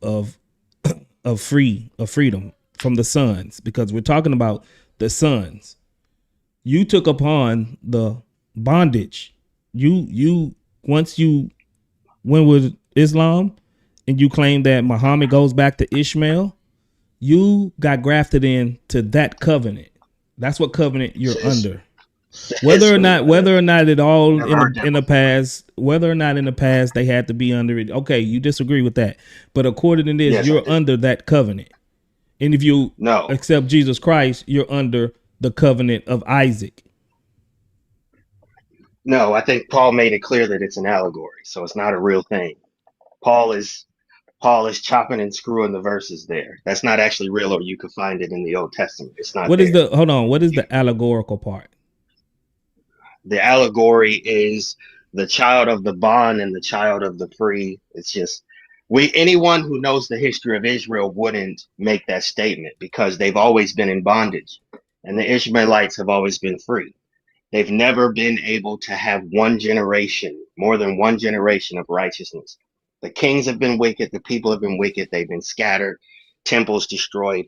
[SPEAKER 3] freedom from the sons, because we're talking about the sons. You took upon the bondage. You once you went with Islam and you claim that Muhammad goes back to Ishmael, you got grafted into that covenant. That's what covenant you're under. Whether or not it all in the past, whether or not in the past they had to be under it. Okay, you disagree with that, but according to this, you're under that covenant. And if you accept Jesus Christ, you're under the covenant of Isaac.
[SPEAKER 13] No, I think Paul made it clear that it's an allegory, so it's not a real thing. Paul is chopping and screwing the verses there. That's not actually real, or you could find it in the Old Testament. It's not. What is
[SPEAKER 3] the allegorical part?
[SPEAKER 13] The allegory is the child of the bond and the child of the free. It's just anyone who knows the history of Israel wouldn't make that statement, because they've always been in bondage, and the Ishmaelites have always been free. They've never been able to have more than one generation of righteousness. The kings have been wicked. The people have been wicked. They've been scattered, temples destroyed,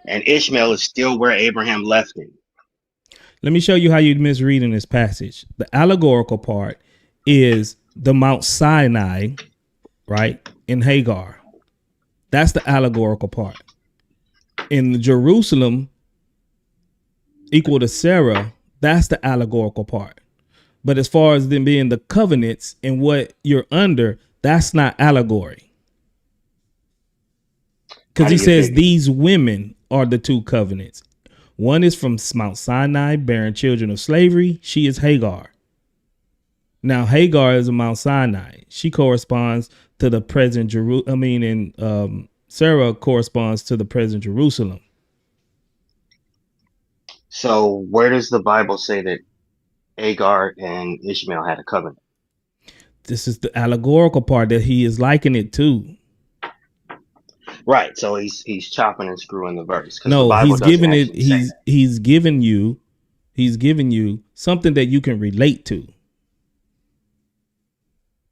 [SPEAKER 13] and Ishmael is still where Abraham left him.
[SPEAKER 3] Let me show you how you're misreading this passage. The allegorical part is the Mount Sinai, right, in Hagar. That's the allegorical part. In Jerusalem, equal to Sarah, that's the allegorical part. But as far as them being the covenants and what you're under, that's not allegory. Because he says these women are the two covenants. One is from Mount Sinai, bearing children of slavery. She is Hagar. Now, Hagar is a Mount Sinai. She corresponds to the present Jerusalem. Sarah corresponds to the present Jerusalem.
[SPEAKER 13] So where does the Bible say that Hagar and Ishmael had a covenant?
[SPEAKER 3] This is the allegorical part that he is likening it to.
[SPEAKER 13] Right. So he's chopping and screwing the verse.
[SPEAKER 3] No, he's giving it. He's giving you something that you can relate to.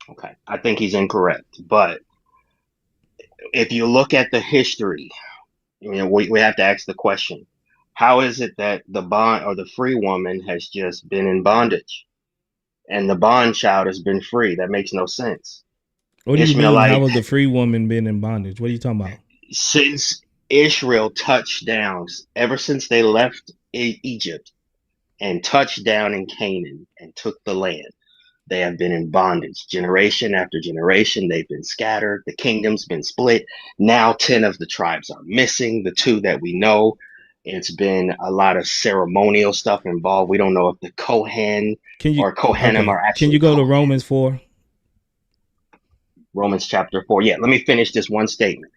[SPEAKER 13] Okay. I think he's incorrect. But if you look at the history, we have to ask the question, how is it that the bond or the free woman has just been in bondage and the bond child has been free? That makes no sense.
[SPEAKER 3] What do you mean? How has the free woman been in bondage? What are you talking about?
[SPEAKER 13] Since Israel touched down, ever since they left Egypt and touched down in Canaan and took the land, They have been in bondage. Generation after generation, they've been scattered. The kingdom's been split. Now 10 of the tribes are missing, the 2 that we know. It's been a lot of ceremonial stuff involved. We don't know if the Kohen or Kohanim are actually.
[SPEAKER 3] Can you go to Romans 4?
[SPEAKER 13] Romans chapter 4. Yeah, let me finish this one statement.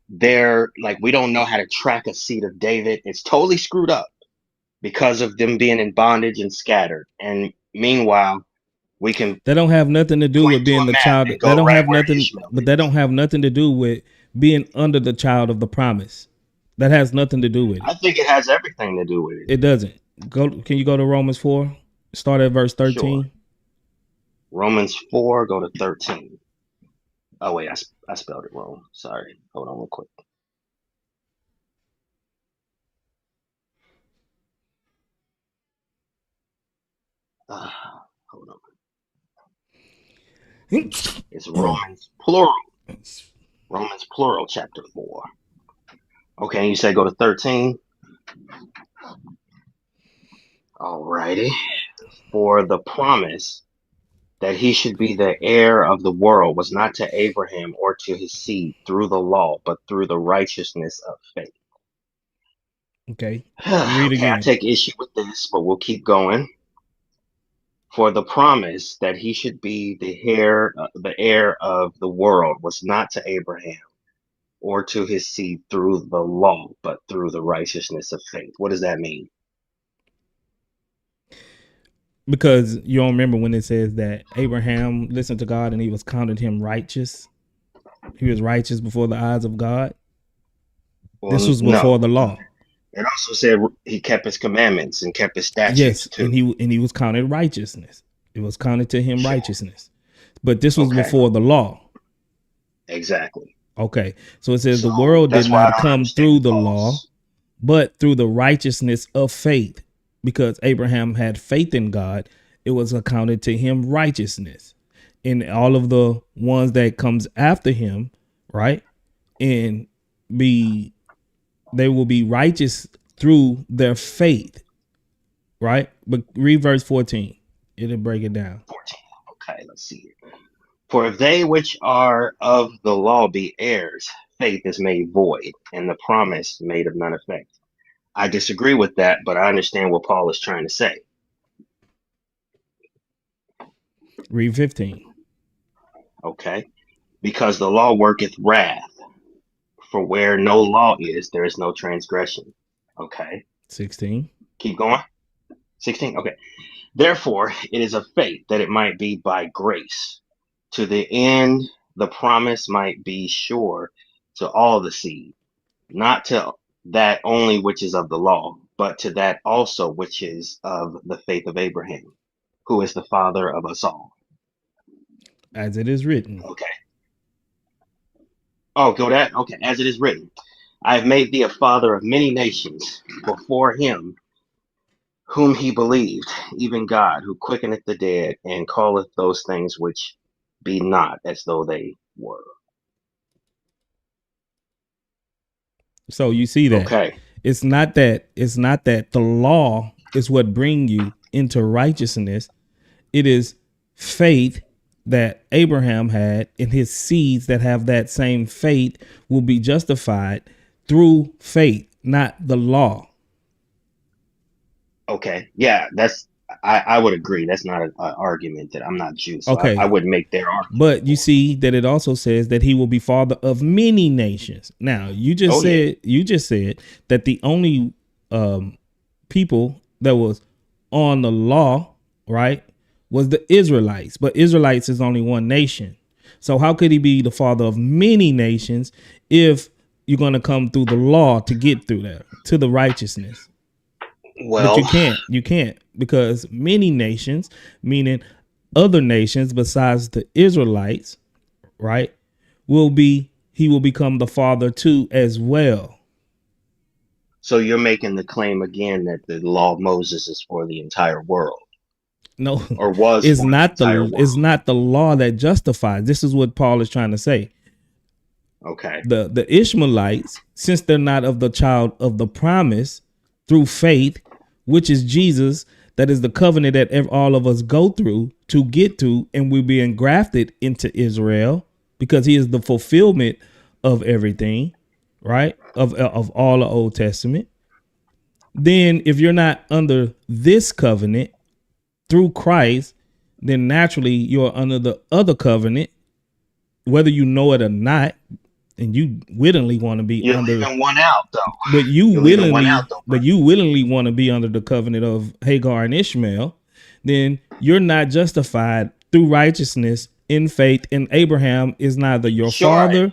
[SPEAKER 13] They're like, we don't know how to track a seed of David. It's totally screwed up because of them being in bondage and scattered. And meanwhile, we can.
[SPEAKER 3] That don't have nothing to do with being the child. That don't have nothing, but that don't have nothing to do with being under the child of the promise. That has nothing to do with it.
[SPEAKER 13] I think it has everything to do with it.
[SPEAKER 3] It doesn't. Can you go to Romans 4? Start at verse 13.
[SPEAKER 13] Sure. Romans 4, go to 13. Oh wait, I spelled it wrong. Sorry. Hold on real quick. Hold on. It's Romans plural. Romans plural, chapter 4. Okay, you said go to 13. Alrighty. For the promise that he should be the heir of the world was not to Abraham or to his seed through the law, but through the righteousness of faith.
[SPEAKER 3] Okay. Read again.
[SPEAKER 13] I take issue with this, but we'll keep going. For the promise that he should be the heir of the world was not to Abraham or to his seed through the law, but through the righteousness of faith. What does that mean?
[SPEAKER 3] Because you don't remember when it says that Abraham listened to God and he was counted him righteous. He was righteous before the eyes of God. Well, this was before the law.
[SPEAKER 13] It also said he kept his commandments and kept his statutes.
[SPEAKER 3] Yes,
[SPEAKER 13] too.
[SPEAKER 3] and he was counted righteousness. It was counted to him righteousness. But this was before the law.
[SPEAKER 13] Exactly.
[SPEAKER 3] Okay. So it says the world did not come through the law, but through the righteousness of faith. Because Abraham had faith in God, it was accounted to him righteousness. And all of the ones that comes after him, right? And they will be righteous through their faith, right? But read verse 14. It'll break it down.
[SPEAKER 13] 14. Okay, let's see. For if they which are of the law be heirs, faith is made void, and the promise made of none effect. I disagree with that, but I understand what Paul is trying to say.
[SPEAKER 3] Read 15.
[SPEAKER 13] Okay. Because the law worketh wrath, for where no law is, there is no transgression. Okay.
[SPEAKER 3] 16.
[SPEAKER 13] Keep going. 16. Okay. Therefore, it is of faith that it might be by grace, to the end the promise might be sure to all the seed, not to that only which is of the law, but to that also which is of the faith of Abraham, who is the father of us all.
[SPEAKER 3] As it is written.
[SPEAKER 13] Okay. Oh, go that? Okay. As it is written, I have made thee a father of many nations before him whom he believed, even God, who quickeneth the dead and calleth those things which be not as though they were.
[SPEAKER 3] So you see that.
[SPEAKER 13] Okay.
[SPEAKER 3] It's not that the law is what bring you into righteousness. It is faith that Abraham had, and his seeds that have that same faith will be justified through faith, not the law.
[SPEAKER 13] Okay. Yeah, I would agree. That's not an argument that I'm not Jew. So
[SPEAKER 3] okay.
[SPEAKER 13] I wouldn't make their argument.
[SPEAKER 3] But you see that it also says that he will be father of many nations. Now, you just said that the only people that was on the law, right, was the Israelites. But Israelites is only one nation. So how could he be the father of many nations if you're going to come through the law to get through there, to the righteousness?
[SPEAKER 13] Well,
[SPEAKER 3] but you can't because many nations, meaning other nations besides the Israelites, right, he will become the father too as well.
[SPEAKER 13] So you're making the claim again that the law of Moses is for the entire world.
[SPEAKER 3] No,
[SPEAKER 13] or was
[SPEAKER 3] it's not the law that justifies. This is what Paul is trying to say.
[SPEAKER 13] Okay.
[SPEAKER 3] The Ishmaelites, since they're not of the child of the promise through faith, which is Jesus, That is the covenant that all of us go through to get to, and we're being grafted into Israel because he is the fulfillment of everything, right? Of all the Old Testament. Then if you're not under this covenant through Christ, then naturally you're under the other covenant, whether you know it or not, and you willingly want to be
[SPEAKER 13] You're
[SPEAKER 3] under
[SPEAKER 13] leaving one out, though.
[SPEAKER 3] but you
[SPEAKER 13] You're leaving one
[SPEAKER 3] willingly
[SPEAKER 13] out, though,
[SPEAKER 3] but you willingly want to be under the covenant of Hagar and Ishmael, then you're not justified through righteousness in faith, and Abraham is neither your father,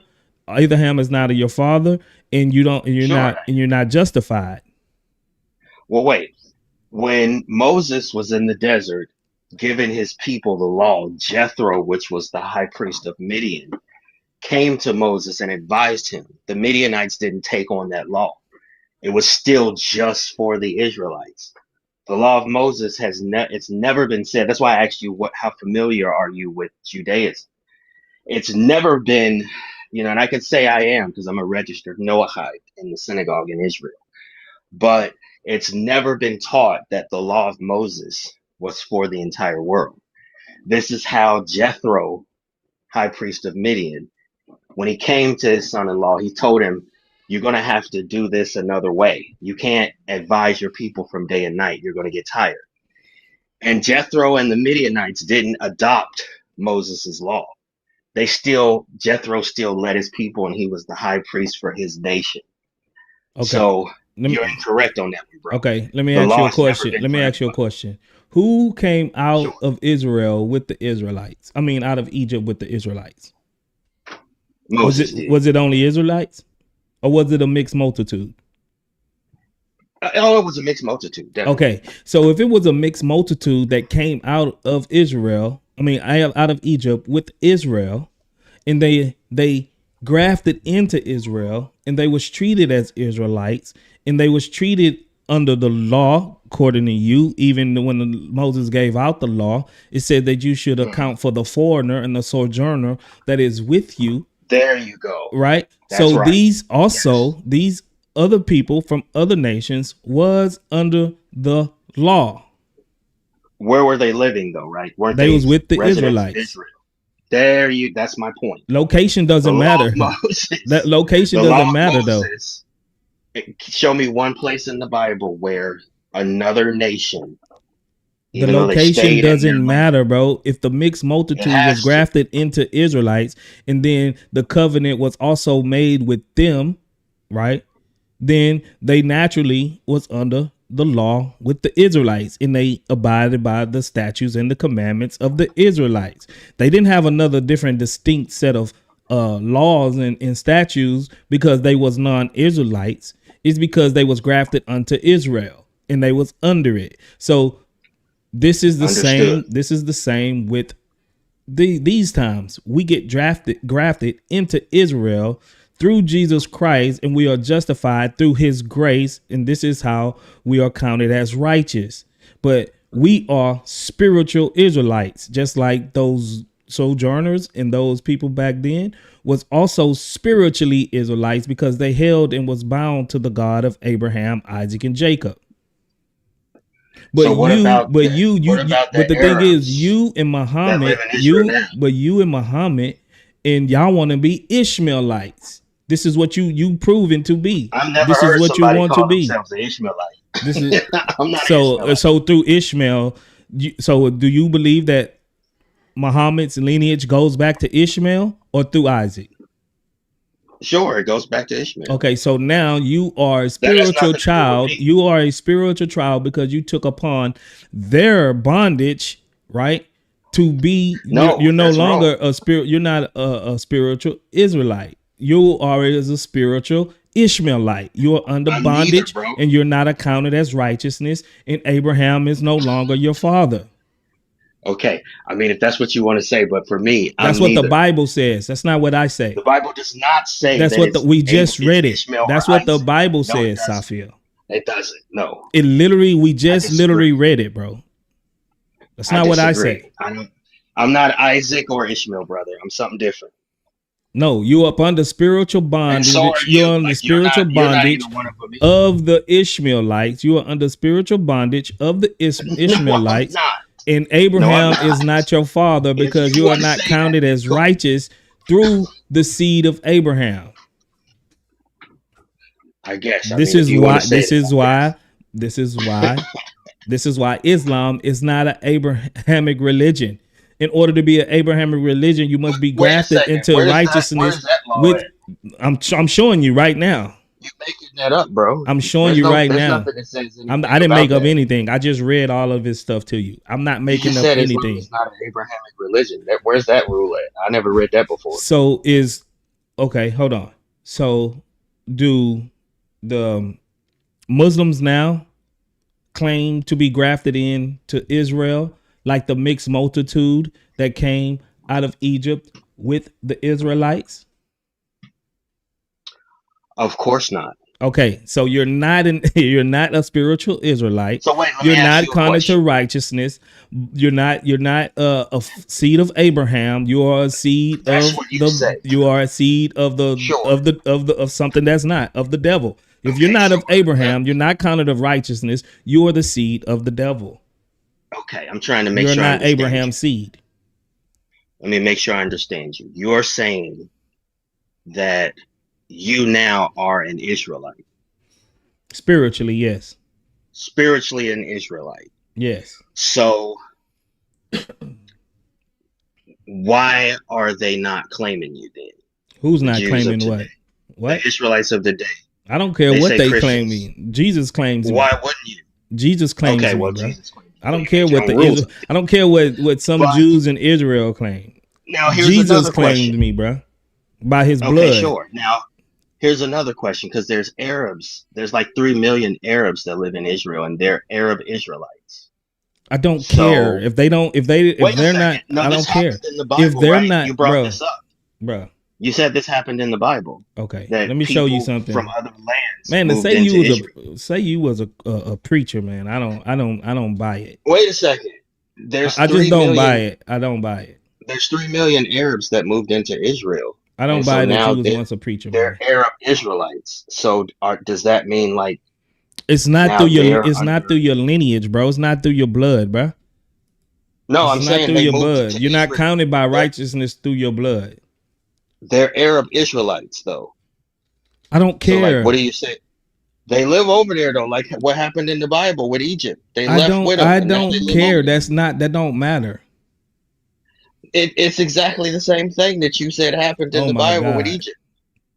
[SPEAKER 3] Abraham is neither your father, and you're not justified.
[SPEAKER 13] Well, wait. When Moses was in the desert, giving his people the law, Jethro, which was the high priest of Midian, came to Moses and advised him. The Midianites didn't take on that law. It was still just for the Israelites. The law of Moses it's never been said. That's why I asked you how familiar are you with Judaism? It's never been, and I can say I am because I'm a registered Noahide in the synagogue in Israel. But it's never been taught that the law of Moses was for the entire world. This is how Jethro, high priest of Midian, when he came to his son-in-law, he told him, you're going to have to do this another way. You can't advise your people from day and night. You're going to get tired. And Jethro and the Midianites didn't adopt Moses's law. Jethro still led his people, and he was the high priest for his nation.
[SPEAKER 3] Okay.
[SPEAKER 13] So you're incorrect on that one, bro.
[SPEAKER 3] Okay, let me ask you a question. Who came out of Israel with the Israelites? I mean, out of Egypt with the Israelites?
[SPEAKER 13] Moses
[SPEAKER 3] was it only Israelites, or was it a mixed multitude?
[SPEAKER 13] It was a mixed multitude. Definitely.
[SPEAKER 3] Okay, so if it was a mixed multitude that came out of Israel, out of Egypt with Israel, and they grafted into Israel, and they was treated as Israelites, and they was treated under the law, according to you. Even when Moses gave out the law, it said that you should account for the foreigner and the sojourner that is with you.
[SPEAKER 13] There you go.
[SPEAKER 3] Right.
[SPEAKER 13] That's
[SPEAKER 3] so
[SPEAKER 13] right.
[SPEAKER 3] These other people from other nations was under the law.
[SPEAKER 13] Where were they living though? Right.
[SPEAKER 3] They was with the Israelites.
[SPEAKER 13] Israel. That's my point.
[SPEAKER 3] Location doesn't matter. That location doesn't matter though.
[SPEAKER 13] Show me one place in the Bible where another nation.
[SPEAKER 3] The location doesn't matter, bro. If the mixed multitude was grafted into Israelites, and then the covenant was also made with them, right? Then they naturally was under the law with the Israelites, and they abided by the statutes and the commandments of the Israelites. They didn't have another different distinct set of laws and statutes because they was non-Israelites. It's because they was grafted unto Israel and they was under it. So this is the same. This is the same with these times. We get grafted into Israel through Jesus Christ, and we are justified through his grace. And this is how we are counted as righteous. But we are spiritual Israelites, just like those sojourners and those people back then was also spiritually Israelites because they held and was bound to the God of Abraham, Isaac, and Jacob. But
[SPEAKER 13] so
[SPEAKER 3] the thing is, you and Muhammad, and y'all want to be Ishmaelites. This is what you proven to be. This is what you want to be. This is
[SPEAKER 13] I'm not
[SPEAKER 3] so through Ishmael. So do you believe that Muhammad's lineage goes back to Ishmael or through Isaac?
[SPEAKER 13] Sure, it goes back to Ishmael.
[SPEAKER 3] Okay, so now you are a spiritual child. You are a spiritual child because you took upon their bondage, right? To be, you're no longer a spirit. You're not a spiritual Israelite. You are as a spiritual Ishmaelite. You are under bondage, and you're not accounted as righteousness. And Abraham is no longer your father.
[SPEAKER 13] Okay, I mean, if that's what you want to say, but for me,
[SPEAKER 3] that's what the Bible says. That's not what I say.
[SPEAKER 13] The Bible does not say
[SPEAKER 3] that's
[SPEAKER 13] that
[SPEAKER 3] what we just read it. That's what the Bible
[SPEAKER 13] No,
[SPEAKER 3] says, Safia.
[SPEAKER 13] It doesn't. No.
[SPEAKER 3] It literally, literally read it, bro. That's not what I say.
[SPEAKER 13] I'm not Isaac or Ishmael, brother. I'm something different.
[SPEAKER 3] No, you're up under spiritual
[SPEAKER 13] And
[SPEAKER 3] bondage.
[SPEAKER 13] so are
[SPEAKER 3] You're
[SPEAKER 13] you.
[SPEAKER 3] under
[SPEAKER 13] Like
[SPEAKER 3] spiritual
[SPEAKER 13] you're not
[SPEAKER 3] bondage
[SPEAKER 13] either one of them either.
[SPEAKER 3] of the Ishmaelites. You are under spiritual bondage of the
[SPEAKER 13] No, I'm
[SPEAKER 3] Ishmaelites.
[SPEAKER 13] not.
[SPEAKER 3] And
[SPEAKER 13] No, I'm
[SPEAKER 3] Abraham is
[SPEAKER 13] not.
[SPEAKER 3] not your father
[SPEAKER 13] If
[SPEAKER 3] because
[SPEAKER 13] you
[SPEAKER 3] you are
[SPEAKER 13] want to
[SPEAKER 3] not
[SPEAKER 13] say
[SPEAKER 3] counted
[SPEAKER 13] that,
[SPEAKER 3] as
[SPEAKER 13] go.
[SPEAKER 3] righteous through the seed of Abraham.
[SPEAKER 13] I guess. I
[SPEAKER 3] This
[SPEAKER 13] mean, if
[SPEAKER 3] is
[SPEAKER 13] you want
[SPEAKER 3] why
[SPEAKER 13] to say that,
[SPEAKER 3] this is why Islam is not an Abrahamic religion. In order to be an Abrahamic religion, you must be
[SPEAKER 13] wait a
[SPEAKER 3] grafted
[SPEAKER 13] second.
[SPEAKER 3] into
[SPEAKER 13] Where's
[SPEAKER 3] righteousness
[SPEAKER 13] that law
[SPEAKER 3] with
[SPEAKER 13] at?
[SPEAKER 3] I'm showing you right now.
[SPEAKER 13] You making that up, bro.
[SPEAKER 3] I'm showing you right
[SPEAKER 13] There's
[SPEAKER 3] now.
[SPEAKER 13] nothing that says
[SPEAKER 3] I
[SPEAKER 13] anything
[SPEAKER 3] didn't make
[SPEAKER 13] about
[SPEAKER 3] up
[SPEAKER 13] that.
[SPEAKER 3] anything. I just read all of his stuff to you. I'm not
[SPEAKER 13] You
[SPEAKER 3] making
[SPEAKER 13] just
[SPEAKER 3] up
[SPEAKER 13] said Islam
[SPEAKER 3] anything.
[SPEAKER 13] is not an Abrahamic religion. Where's that rule at? I never read that before.
[SPEAKER 3] So okay, hold on. So do the Muslims now claim to be grafted in to Israel like the mixed multitude that came out of Egypt with the Israelites?
[SPEAKER 13] Of course not.
[SPEAKER 3] Okay, so you're not a spiritual Israelite.
[SPEAKER 13] So wait, let
[SPEAKER 3] You're
[SPEAKER 13] me ask
[SPEAKER 3] not
[SPEAKER 13] you a
[SPEAKER 3] counted to
[SPEAKER 13] question.
[SPEAKER 3] righteousness. You're not seed of Abraham. You are a seed
[SPEAKER 13] That's
[SPEAKER 3] of
[SPEAKER 13] what you say.
[SPEAKER 3] you are a seed of the
[SPEAKER 13] Sure.
[SPEAKER 3] of something that's not of the devil. If you're
[SPEAKER 13] Okay,
[SPEAKER 3] not of
[SPEAKER 13] sure.
[SPEAKER 3] Abraham, you're not counted of righteousness. You are the seed of the devil.
[SPEAKER 13] Okay, I'm trying to make
[SPEAKER 3] You're
[SPEAKER 13] sure I
[SPEAKER 3] not
[SPEAKER 13] understand you.
[SPEAKER 3] Abraham's seed.
[SPEAKER 13] Let me make sure I understand you. You're saying that you now are an Israelite,
[SPEAKER 3] Spiritually, yes.
[SPEAKER 13] spiritually an Israelite.
[SPEAKER 3] Yes.
[SPEAKER 13] So why are they not claiming you then?
[SPEAKER 3] Who's
[SPEAKER 13] The
[SPEAKER 3] not
[SPEAKER 13] Jews
[SPEAKER 3] claiming
[SPEAKER 13] of
[SPEAKER 3] what?
[SPEAKER 13] today,
[SPEAKER 3] What?
[SPEAKER 13] the Israelites of the day.
[SPEAKER 3] I don't care
[SPEAKER 13] They
[SPEAKER 3] what
[SPEAKER 13] say
[SPEAKER 3] they
[SPEAKER 13] Christians.
[SPEAKER 3] claim me. Jesus claims me.
[SPEAKER 13] Why wouldn't you?
[SPEAKER 3] Jesus claims
[SPEAKER 13] Okay,
[SPEAKER 3] me,
[SPEAKER 13] well,
[SPEAKER 3] bro.
[SPEAKER 13] Jesus claims you.
[SPEAKER 3] I don't
[SPEAKER 13] You
[SPEAKER 3] care
[SPEAKER 13] make your
[SPEAKER 3] what
[SPEAKER 13] own
[SPEAKER 3] the
[SPEAKER 13] rules.
[SPEAKER 3] I don't care what some
[SPEAKER 13] But
[SPEAKER 3] Jews in Israel claim.
[SPEAKER 13] now here's
[SPEAKER 3] Jesus
[SPEAKER 13] another
[SPEAKER 3] claimed
[SPEAKER 13] question.
[SPEAKER 3] me, bro, by his
[SPEAKER 13] Okay,
[SPEAKER 3] blood.
[SPEAKER 13] sure. Now here's another question because there's Arabs. There's like 3 million Arabs that live in Israel, and they're Arab Israelites.
[SPEAKER 3] I don't care
[SPEAKER 13] So
[SPEAKER 3] if they're not.
[SPEAKER 13] wait a
[SPEAKER 3] I
[SPEAKER 13] second. No,
[SPEAKER 3] don't
[SPEAKER 13] this
[SPEAKER 3] care
[SPEAKER 13] happened in the
[SPEAKER 3] if
[SPEAKER 13] Bible,
[SPEAKER 3] they're
[SPEAKER 13] right?
[SPEAKER 3] not,
[SPEAKER 13] You brought this up.
[SPEAKER 3] bro.
[SPEAKER 13] You said this happened in the Bible.
[SPEAKER 3] Okay,
[SPEAKER 13] That
[SPEAKER 3] let me show you
[SPEAKER 13] people
[SPEAKER 3] something,
[SPEAKER 13] from other lands
[SPEAKER 3] man. To
[SPEAKER 13] moved
[SPEAKER 3] say
[SPEAKER 13] into Israel.
[SPEAKER 3] you was a preacher, man. I don't buy it.
[SPEAKER 13] Wait a second. There's
[SPEAKER 3] I just
[SPEAKER 13] 3
[SPEAKER 3] don't buy
[SPEAKER 13] million.
[SPEAKER 3] it. I don't buy it.
[SPEAKER 13] There's 3 million Arabs that moved into Israel,
[SPEAKER 3] I don't
[SPEAKER 13] and so
[SPEAKER 3] buy that
[SPEAKER 13] now
[SPEAKER 3] you was once a preacher,
[SPEAKER 13] they're
[SPEAKER 3] man.
[SPEAKER 13] Arab Israelites. So does that mean like
[SPEAKER 3] It's not
[SPEAKER 13] now
[SPEAKER 3] through your.
[SPEAKER 13] they're
[SPEAKER 3] It's not
[SPEAKER 13] under?
[SPEAKER 3] through your lineage, bro. It's not through your blood, bro.
[SPEAKER 13] No,
[SPEAKER 3] This
[SPEAKER 13] I'm
[SPEAKER 3] is not
[SPEAKER 13] saying
[SPEAKER 3] through
[SPEAKER 13] they
[SPEAKER 3] your
[SPEAKER 13] moved
[SPEAKER 3] blood.
[SPEAKER 13] into
[SPEAKER 3] You're not
[SPEAKER 13] Israel.
[SPEAKER 3] counted by
[SPEAKER 13] They're
[SPEAKER 3] righteousness through your blood.
[SPEAKER 13] they're Arab Israelites though.
[SPEAKER 3] I don't
[SPEAKER 13] So like, what
[SPEAKER 3] care.
[SPEAKER 13] do you say? They live over there though, like what happened in the Bible with Egypt. They
[SPEAKER 3] I
[SPEAKER 13] left
[SPEAKER 3] don't.
[SPEAKER 13] with them,
[SPEAKER 3] I
[SPEAKER 13] and now they
[SPEAKER 3] don't
[SPEAKER 13] live over
[SPEAKER 3] care.
[SPEAKER 13] there.
[SPEAKER 3] That don't matter.
[SPEAKER 13] It's exactly the same thing that you said happened in
[SPEAKER 3] Oh
[SPEAKER 13] the
[SPEAKER 3] my
[SPEAKER 13] Bible with
[SPEAKER 3] God.
[SPEAKER 13] Egypt.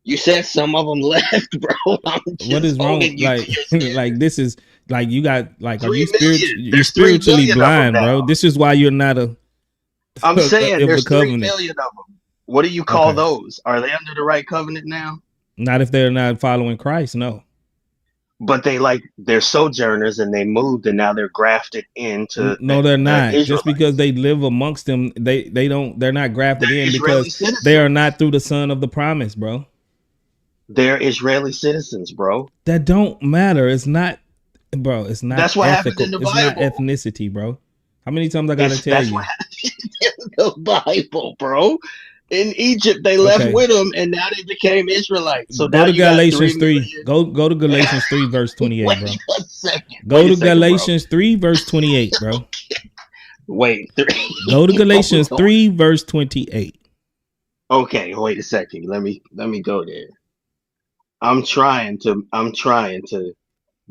[SPEAKER 13] You said some of them left, bro. I'm
[SPEAKER 3] What
[SPEAKER 13] just
[SPEAKER 3] is wrong?
[SPEAKER 13] holding you
[SPEAKER 3] Like
[SPEAKER 13] to your standard.
[SPEAKER 3] like this is like you got like are
[SPEAKER 13] 3
[SPEAKER 3] you
[SPEAKER 13] million.
[SPEAKER 3] you're
[SPEAKER 13] There's 3
[SPEAKER 3] spiritually
[SPEAKER 13] million of them
[SPEAKER 3] blind, bro.
[SPEAKER 13] now.
[SPEAKER 3] This is why you're not
[SPEAKER 13] I'm saying
[SPEAKER 3] of the
[SPEAKER 13] there's 3
[SPEAKER 3] covenant.
[SPEAKER 13] million of them. What do you call
[SPEAKER 3] Okay.
[SPEAKER 13] those? Are they under the right covenant now?
[SPEAKER 3] Not if they're not following Christ, no.
[SPEAKER 13] But they're sojourners and they moved and now they're grafted into
[SPEAKER 3] No, they're
[SPEAKER 13] the
[SPEAKER 3] not. Just because
[SPEAKER 13] Israelites.
[SPEAKER 3] they live amongst them, they're not grafted
[SPEAKER 13] They're
[SPEAKER 3] in
[SPEAKER 13] Israeli
[SPEAKER 3] because they are not
[SPEAKER 13] citizens.
[SPEAKER 3] through the son of the promise, bro.
[SPEAKER 13] They're Israeli citizens, bro.
[SPEAKER 3] That don't matter. It's not, bro. It's not
[SPEAKER 13] That's what happened in
[SPEAKER 3] ethical.
[SPEAKER 13] the
[SPEAKER 3] It's not
[SPEAKER 13] Bible.
[SPEAKER 3] ethnicity, bro. How many times I gotta tell
[SPEAKER 13] That's what
[SPEAKER 3] you?
[SPEAKER 13] happened in the Bible, bro. In Egypt, they left
[SPEAKER 3] Okay.
[SPEAKER 13] with them, and now they became Israelites. So
[SPEAKER 3] Go
[SPEAKER 13] now
[SPEAKER 3] to
[SPEAKER 13] you got 3
[SPEAKER 3] Galatians 3.
[SPEAKER 13] million.
[SPEAKER 3] Go to Galatians 3, verse 28, bro.
[SPEAKER 13] Wait a second.
[SPEAKER 3] Go
[SPEAKER 13] Wait a
[SPEAKER 3] to
[SPEAKER 13] second, bro.
[SPEAKER 3] Galatians 3, verse 28, bro.
[SPEAKER 13] Wait.
[SPEAKER 3] Go to Galatians
[SPEAKER 13] Hold on.
[SPEAKER 3] 3, verse 28.
[SPEAKER 13] Okay, wait a second. Let me go there. I'm trying to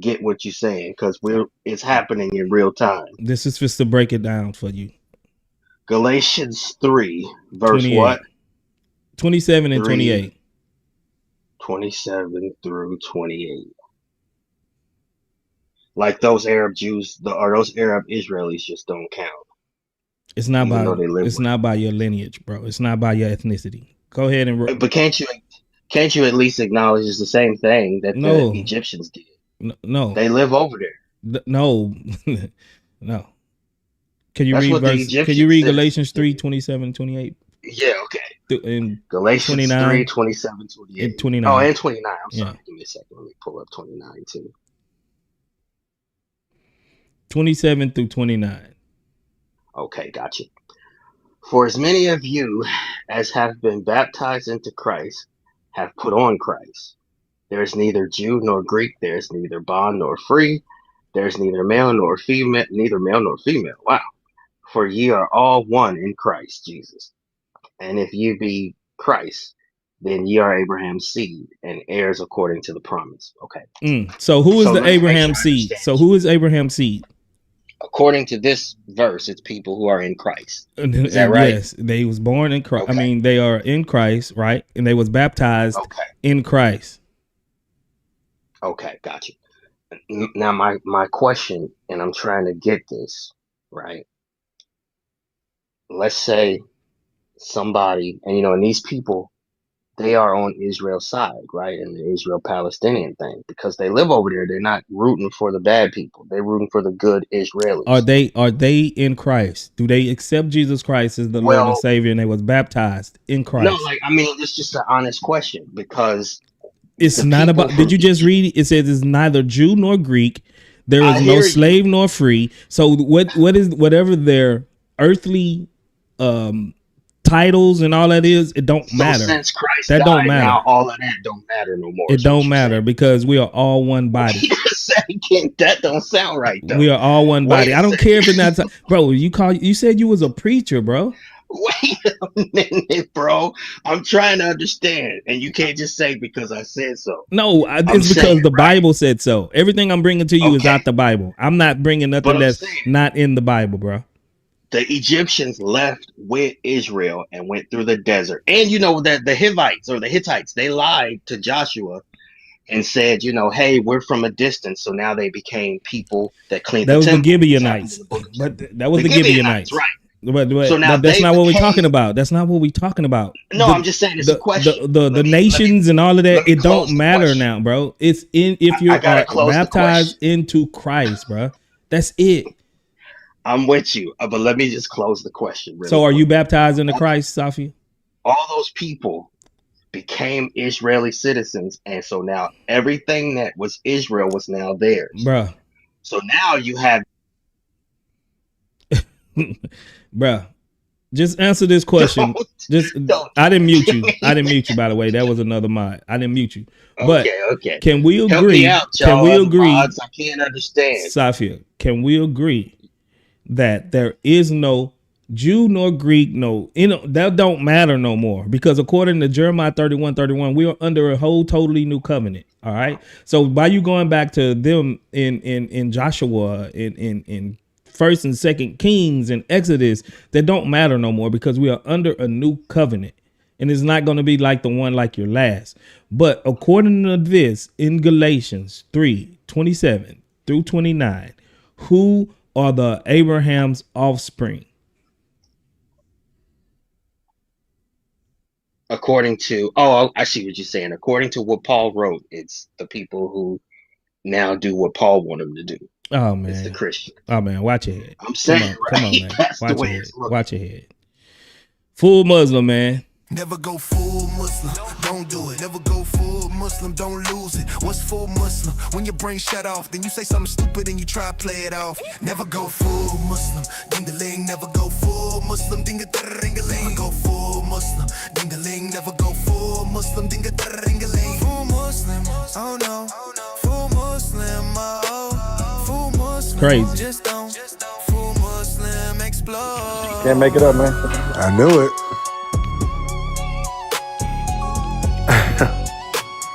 [SPEAKER 13] get what you're saying because it's happening in real time.
[SPEAKER 3] This is just to break it down for you.
[SPEAKER 13] Galatians 3, verse
[SPEAKER 3] 28.
[SPEAKER 13] what?
[SPEAKER 3] 27 and
[SPEAKER 13] 3,
[SPEAKER 3] 28.
[SPEAKER 13] 27 through 28. Like those Arab Jews or those Arab Israelis just don't count.
[SPEAKER 3] It's not
[SPEAKER 13] Even though
[SPEAKER 3] by
[SPEAKER 13] they live
[SPEAKER 3] it's
[SPEAKER 13] with
[SPEAKER 3] not by your lineage, bro. It's not by your ethnicity. Go ahead and
[SPEAKER 13] But can't you at least acknowledge it's the same thing that the
[SPEAKER 3] no,
[SPEAKER 13] Egyptians did?
[SPEAKER 3] no,
[SPEAKER 13] They live over there.
[SPEAKER 3] no, no. Can you
[SPEAKER 13] That's
[SPEAKER 3] read
[SPEAKER 13] what the
[SPEAKER 3] Can you
[SPEAKER 13] Egyptian
[SPEAKER 3] read
[SPEAKER 13] citizens
[SPEAKER 3] Galatians 3,
[SPEAKER 13] did.
[SPEAKER 3] 27, 28?
[SPEAKER 13] Yeah, okay.
[SPEAKER 3] And
[SPEAKER 13] Galatians 3,
[SPEAKER 3] 29
[SPEAKER 13] 27, 28.
[SPEAKER 3] and 29.
[SPEAKER 13] Oh, and 29. I'm
[SPEAKER 3] Yeah.
[SPEAKER 13] sorry. Give me a second. Let me pull up 29 too.
[SPEAKER 3] 27 through 29.
[SPEAKER 13] Okay, gotcha. For as many of you as have been baptized into Christ have put on Christ. There is neither Jew nor Greek, there is neither bond nor free, there is neither male nor female, neither male nor female. Wow. For ye are all one in Christ Jesus. And if ye be Christ, then ye are Abraham's seed and heirs according to the promise. Okay.
[SPEAKER 3] So who is
[SPEAKER 13] So
[SPEAKER 3] the
[SPEAKER 13] let me make
[SPEAKER 3] Abraham
[SPEAKER 13] sure I
[SPEAKER 3] seed?
[SPEAKER 13] understand.
[SPEAKER 3] So who is Abraham's seed?
[SPEAKER 13] According to this verse, it's people who are in Christ. Is that
[SPEAKER 3] And
[SPEAKER 13] right?
[SPEAKER 3] yes, they was born in Christ. I
[SPEAKER 13] Okay.
[SPEAKER 3] mean, they are in Christ, right? And they was baptized
[SPEAKER 13] Okay.
[SPEAKER 3] in Christ.
[SPEAKER 13] Okay, got you. Now my question, and I'm trying to get this, right? Let's say somebody, and and these people, they are on Israel's side, right? In the Israel-Palestinian thing, because they live over there. They're not rooting for the bad people. They're rooting for the good Israelis.
[SPEAKER 3] Are they in Christ? Do they accept Jesus Christ as the Lord and
[SPEAKER 13] Well,
[SPEAKER 3] Savior, and they was baptized in
[SPEAKER 13] no,
[SPEAKER 3] Christ?
[SPEAKER 13] it's just an honest question because
[SPEAKER 3] It's
[SPEAKER 13] the
[SPEAKER 3] not
[SPEAKER 13] people
[SPEAKER 3] about.
[SPEAKER 13] from
[SPEAKER 3] Did you just read? It says it's neither Jew nor Greek. There
[SPEAKER 13] I
[SPEAKER 3] is no
[SPEAKER 13] hear you.
[SPEAKER 3] slave nor free. So what is whatever their earthly titles and all that is, it don't
[SPEAKER 13] So
[SPEAKER 3] matter.
[SPEAKER 13] since Christ
[SPEAKER 3] That don't
[SPEAKER 13] died,
[SPEAKER 3] matter.
[SPEAKER 13] now all of that don't matter no more.
[SPEAKER 3] It
[SPEAKER 13] is what
[SPEAKER 3] don't
[SPEAKER 13] you're
[SPEAKER 3] matter
[SPEAKER 13] saying.
[SPEAKER 3] because we are all one body.
[SPEAKER 13] That don't sound right though.
[SPEAKER 3] We are all one
[SPEAKER 13] Wait
[SPEAKER 3] body.
[SPEAKER 13] a
[SPEAKER 3] I don't
[SPEAKER 13] second.
[SPEAKER 3] care if it's not, bro. You said you was a preacher, bro.
[SPEAKER 13] Wait a minute, bro. I'm trying to understand, and you can't just say because I said so.
[SPEAKER 3] No,
[SPEAKER 13] I'm
[SPEAKER 3] it's because
[SPEAKER 13] saying,
[SPEAKER 3] the Bible said so. Everything I'm bringing to you is
[SPEAKER 13] Okay.
[SPEAKER 3] out the Bible. I'm not bringing
[SPEAKER 13] But
[SPEAKER 3] nothing
[SPEAKER 13] I'm
[SPEAKER 3] that's
[SPEAKER 13] saying
[SPEAKER 3] not in the Bible, bro.
[SPEAKER 13] the Egyptians left with Israel and went through the desert, and you know that the Hivites or the Hittites, they lied to Joshua and said, hey, we're from a distance. So now they became people that cleaned
[SPEAKER 3] That
[SPEAKER 13] the
[SPEAKER 3] was the
[SPEAKER 13] temple. This happened in
[SPEAKER 3] Gibeonites,
[SPEAKER 13] the book of
[SPEAKER 3] but that was
[SPEAKER 13] the
[SPEAKER 3] the
[SPEAKER 13] Gibeonites,
[SPEAKER 3] Gibeonites.
[SPEAKER 13] right?
[SPEAKER 3] But
[SPEAKER 13] So now
[SPEAKER 3] that's
[SPEAKER 13] they
[SPEAKER 3] not what we're talking
[SPEAKER 13] became.
[SPEAKER 3] about. That's not what we're talking about.
[SPEAKER 13] No, I'm just saying it's a question.
[SPEAKER 3] The nations and all of that.
[SPEAKER 13] Let me
[SPEAKER 3] It don't
[SPEAKER 13] close the
[SPEAKER 3] matter
[SPEAKER 13] question.
[SPEAKER 3] now, bro. It's in if
[SPEAKER 13] I
[SPEAKER 3] you
[SPEAKER 13] gotta
[SPEAKER 3] are
[SPEAKER 13] close the
[SPEAKER 3] baptized
[SPEAKER 13] question.
[SPEAKER 3] into Christ, bro. That's it.
[SPEAKER 13] I'm with you, but let me just close the question really
[SPEAKER 3] So, are you
[SPEAKER 13] quick.
[SPEAKER 3] baptized into Christ, Safi?
[SPEAKER 13] All those people became Israeli citizens, and so now everything that was Israel was now theirs.
[SPEAKER 3] Bruh.
[SPEAKER 13] So now you have.
[SPEAKER 3] Bruh. Just answer this question.
[SPEAKER 13] Don't.
[SPEAKER 3] I didn't mute you. I didn't mute you, by the way. That was another mod. I didn't mute you. But
[SPEAKER 13] Okay.
[SPEAKER 3] can we agree?
[SPEAKER 13] Help me out, y'all.
[SPEAKER 3] Can we
[SPEAKER 13] Other
[SPEAKER 3] agree?
[SPEAKER 13] mods, I can't understand.
[SPEAKER 3] Safia, can we agree that there is no Jew nor Greek, that don't matter no more? Because according to Jeremiah 31:31, we are under a whole totally new covenant. All right. So by you going back to them in Joshua, in First and Second Kings and Exodus, that don't matter no more because we are under a new covenant. And it's not going to be like the one like your last. But according to this, in Galatians 3:27 through 29, who are the Abraham's offspring?
[SPEAKER 13] According to, I see what you're saying. According to what Paul wrote, it's the people who now do what Paul wanted them to do.
[SPEAKER 3] Oh, man.
[SPEAKER 13] It's the Christian.
[SPEAKER 3] Oh, man. Watch your head.
[SPEAKER 13] I'm saying,
[SPEAKER 3] Come
[SPEAKER 13] right?
[SPEAKER 3] on, man.
[SPEAKER 13] That's the
[SPEAKER 3] Watch
[SPEAKER 13] way
[SPEAKER 3] your head.
[SPEAKER 13] it's looking.
[SPEAKER 3] Watch your head. Full Muslim, man.
[SPEAKER 8] Never go full Muslim, don't do it. Never go full Muslim, don't lose it. What's full Muslim? When your brain shut off, then you say something stupid and you try to play it off. Never go full Muslim, ding-a-ling. Never go full Muslim, ding-a-ding-a-ling. Never go full Muslim, ding-a-ling. Never go full Muslim, ding-a-ding-a-ling. Full Muslim, oh no. Full Muslim, oh. Full Muslim,
[SPEAKER 3] Crazy.
[SPEAKER 8] just don't. Full Muslim, explode.
[SPEAKER 12] Can't make it up, man.
[SPEAKER 14] I knew it.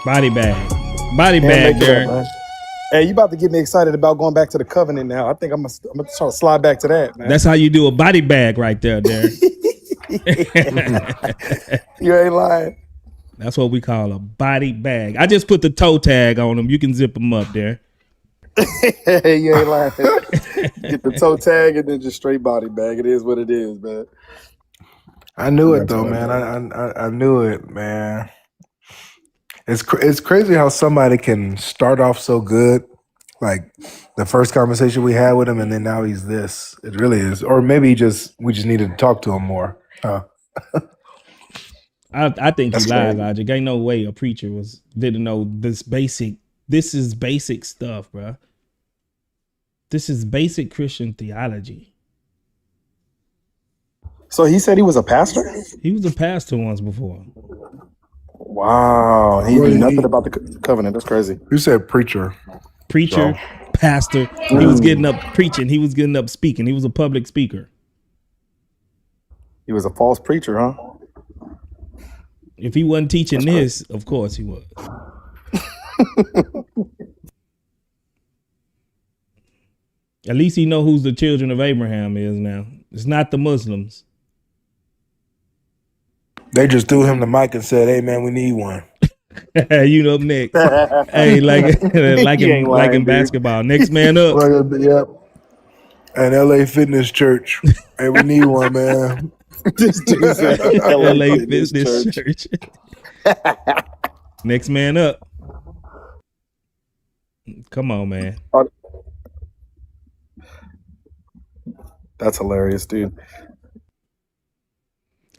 [SPEAKER 3] Body bag. Body
[SPEAKER 12] Can't
[SPEAKER 3] bag,
[SPEAKER 12] make it up,
[SPEAKER 3] Darren.
[SPEAKER 12] man. Hey, you about to get me excited about going back to the covenant now. I think I'm gonna try to slide back to that, man.
[SPEAKER 3] That's how you do a body bag right there, Darren.
[SPEAKER 12] You ain't lying.
[SPEAKER 3] That's what we call a body bag. I just put the toe tag on them. You can zip them up there.
[SPEAKER 12] Hey, you ain't lying. Get the toe tag and then just straight body bag. It is what it is, man.
[SPEAKER 14] I knew it though, man. I knew it, man. It's crazy how somebody can start off so good, like the first conversation we had with him, and then now he's this. It really is, or maybe we just needed to talk to him more.
[SPEAKER 3] I think
[SPEAKER 12] That's
[SPEAKER 3] he lied,
[SPEAKER 12] crazy.
[SPEAKER 3] Logic. Ain't no way a preacher didn't know this basic. This is basic stuff, bro. This is basic Christian theology.
[SPEAKER 12] So he said he was a pastor?
[SPEAKER 3] He was a pastor once before.
[SPEAKER 12] Wow. He knew nothing about the covenant. That's crazy.
[SPEAKER 14] You said preacher.
[SPEAKER 3] Preacher, pastor. He was getting up preaching. He was getting up speaking. He was a public speaker.
[SPEAKER 12] He was a false preacher, huh?
[SPEAKER 3] If he wasn't teaching this, of course he was. At least he know who's the children of Abraham is now. It's not the Muslims.
[SPEAKER 14] They just threw him the mic and said, "Hey man, we need one."
[SPEAKER 3] You know, next. Hey, like in basketball. Next man up.
[SPEAKER 14] Yep. And LA Fitness Church. Hey, we need one, man.
[SPEAKER 12] This dude said
[SPEAKER 3] LA Fitness Church. Next man up. Come on, man.
[SPEAKER 12] That's hilarious, dude.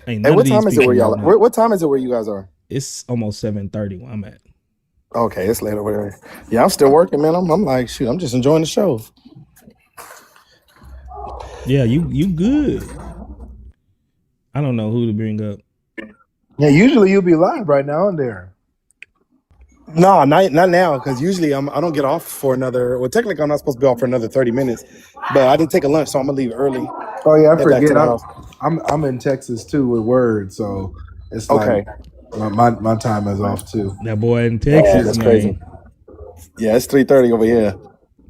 [SPEAKER 3] Hey,
[SPEAKER 12] what time is it where y'all? What time is it where you guys are?
[SPEAKER 3] It's almost 7:30 where I'm at.
[SPEAKER 12] Okay, it's late over there. Yeah, I'm still working, man. I'm like, shoot, I'm just enjoying the show.
[SPEAKER 3] Yeah, you good. I don't know who to bring up.
[SPEAKER 14] Yeah, usually you'll be live right now in there.
[SPEAKER 12] No, not now, because usually I don't get off for another. Well, technically I'm not supposed to be off for another 30 minutes, but I didn't take a lunch, so I'm gonna leave early.
[SPEAKER 14] Oh yeah, I forget. I'm in Texas too with Word, so it's like my time is off too.
[SPEAKER 3] That boy in Texas,
[SPEAKER 12] that's
[SPEAKER 3] man.
[SPEAKER 12] crazy. Yeah, it's 3:30 over here.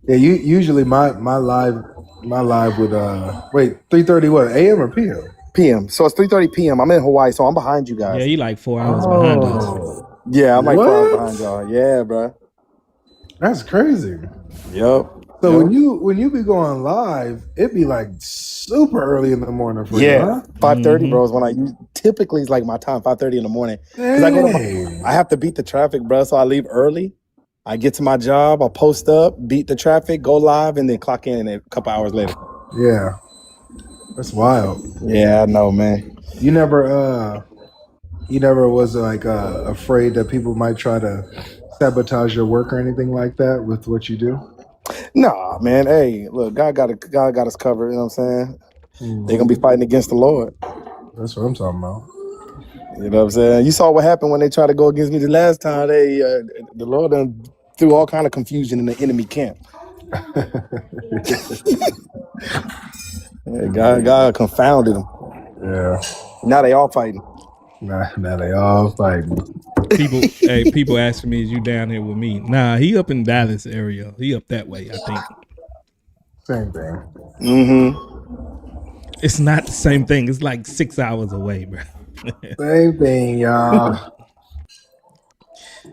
[SPEAKER 14] Yeah, usually my live with 3:30 what, AM or PM?
[SPEAKER 12] PM. So it's 3:30 PM. I'm in Hawaii, so I'm behind you guys.
[SPEAKER 3] Yeah, you like 4 hours behind us.
[SPEAKER 12] Yeah, I'm like 4 hours behind y'all. Yeah, bro.
[SPEAKER 14] That's crazy.
[SPEAKER 12] Yep.
[SPEAKER 14] So when you be going live, it be like super early in the morning for you, huh?
[SPEAKER 12] 5:30, bro, is when I typically is like my time, 5:30 in the morning. Because I have to beat the traffic, bro. So I leave early. I get to my job, I'll post up, beat the traffic, go live, and then clock in a couple hours later.
[SPEAKER 14] Yeah. That's wild.
[SPEAKER 12] Yeah, I know, man.
[SPEAKER 14] You never was like afraid that people might try to sabotage your work or anything like that with what you do?
[SPEAKER 12] Nah, man. Hey, look, God got us covered. You know what I'm saying? They're gonna be fighting against the Lord.
[SPEAKER 14] That's what I'm talking about.
[SPEAKER 12] You know what I'm saying? You saw what happened when they tried to go against me the last time. The Lord done threw all kind of confusion in the enemy camp. God confounded them.
[SPEAKER 14] Yeah.
[SPEAKER 12] Now they all fighting.
[SPEAKER 14] Now they all fighting.
[SPEAKER 3] People asking me, is you down here with me? Nah, he up in Dallas area. He up that way, I think.
[SPEAKER 14] Same thing.
[SPEAKER 12] Mm-hmm.
[SPEAKER 3] It's not the same thing. It's like 6 hours away, bro.
[SPEAKER 14] Same thing, y'all.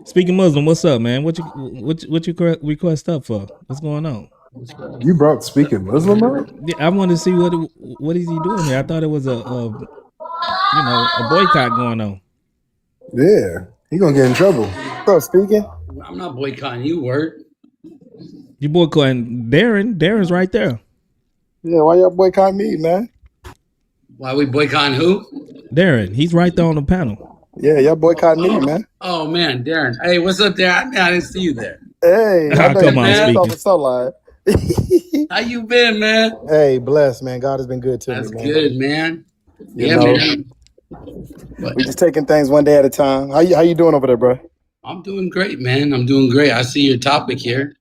[SPEAKER 3] Speaking Muslim, what's up, man? What you request up for? What's going on?
[SPEAKER 14] You brought Speaking Muslim up?
[SPEAKER 3] Yeah, I wanted to see what is he doing here. I thought it was a boycott going on.
[SPEAKER 14] Yeah, he gonna get in trouble.
[SPEAKER 12] So Speaking,
[SPEAKER 15] I'm not boycotting you, Word.
[SPEAKER 3] You boycotting Darren? Darren's right there.
[SPEAKER 12] Yeah, why y'all boycotting me, man?
[SPEAKER 15] Why we boycotting who?
[SPEAKER 3] Darren, he's right there on the panel.
[SPEAKER 12] Yeah, y'all boycotting me, man.
[SPEAKER 15] Oh man, Darren. Hey, what's up, Darren? I didn't see you there.
[SPEAKER 12] Hey, I know
[SPEAKER 3] come on, Speaking.
[SPEAKER 12] so live.
[SPEAKER 15] How you been, man?
[SPEAKER 12] Hey, blessed, man. God has been good to me, man.
[SPEAKER 15] That's good, man.
[SPEAKER 12] You know,
[SPEAKER 15] man.
[SPEAKER 12] We just taking things one day at a time. How you doing over there, bro?
[SPEAKER 15] I'm doing great, man. I'm doing great. I see your topic here.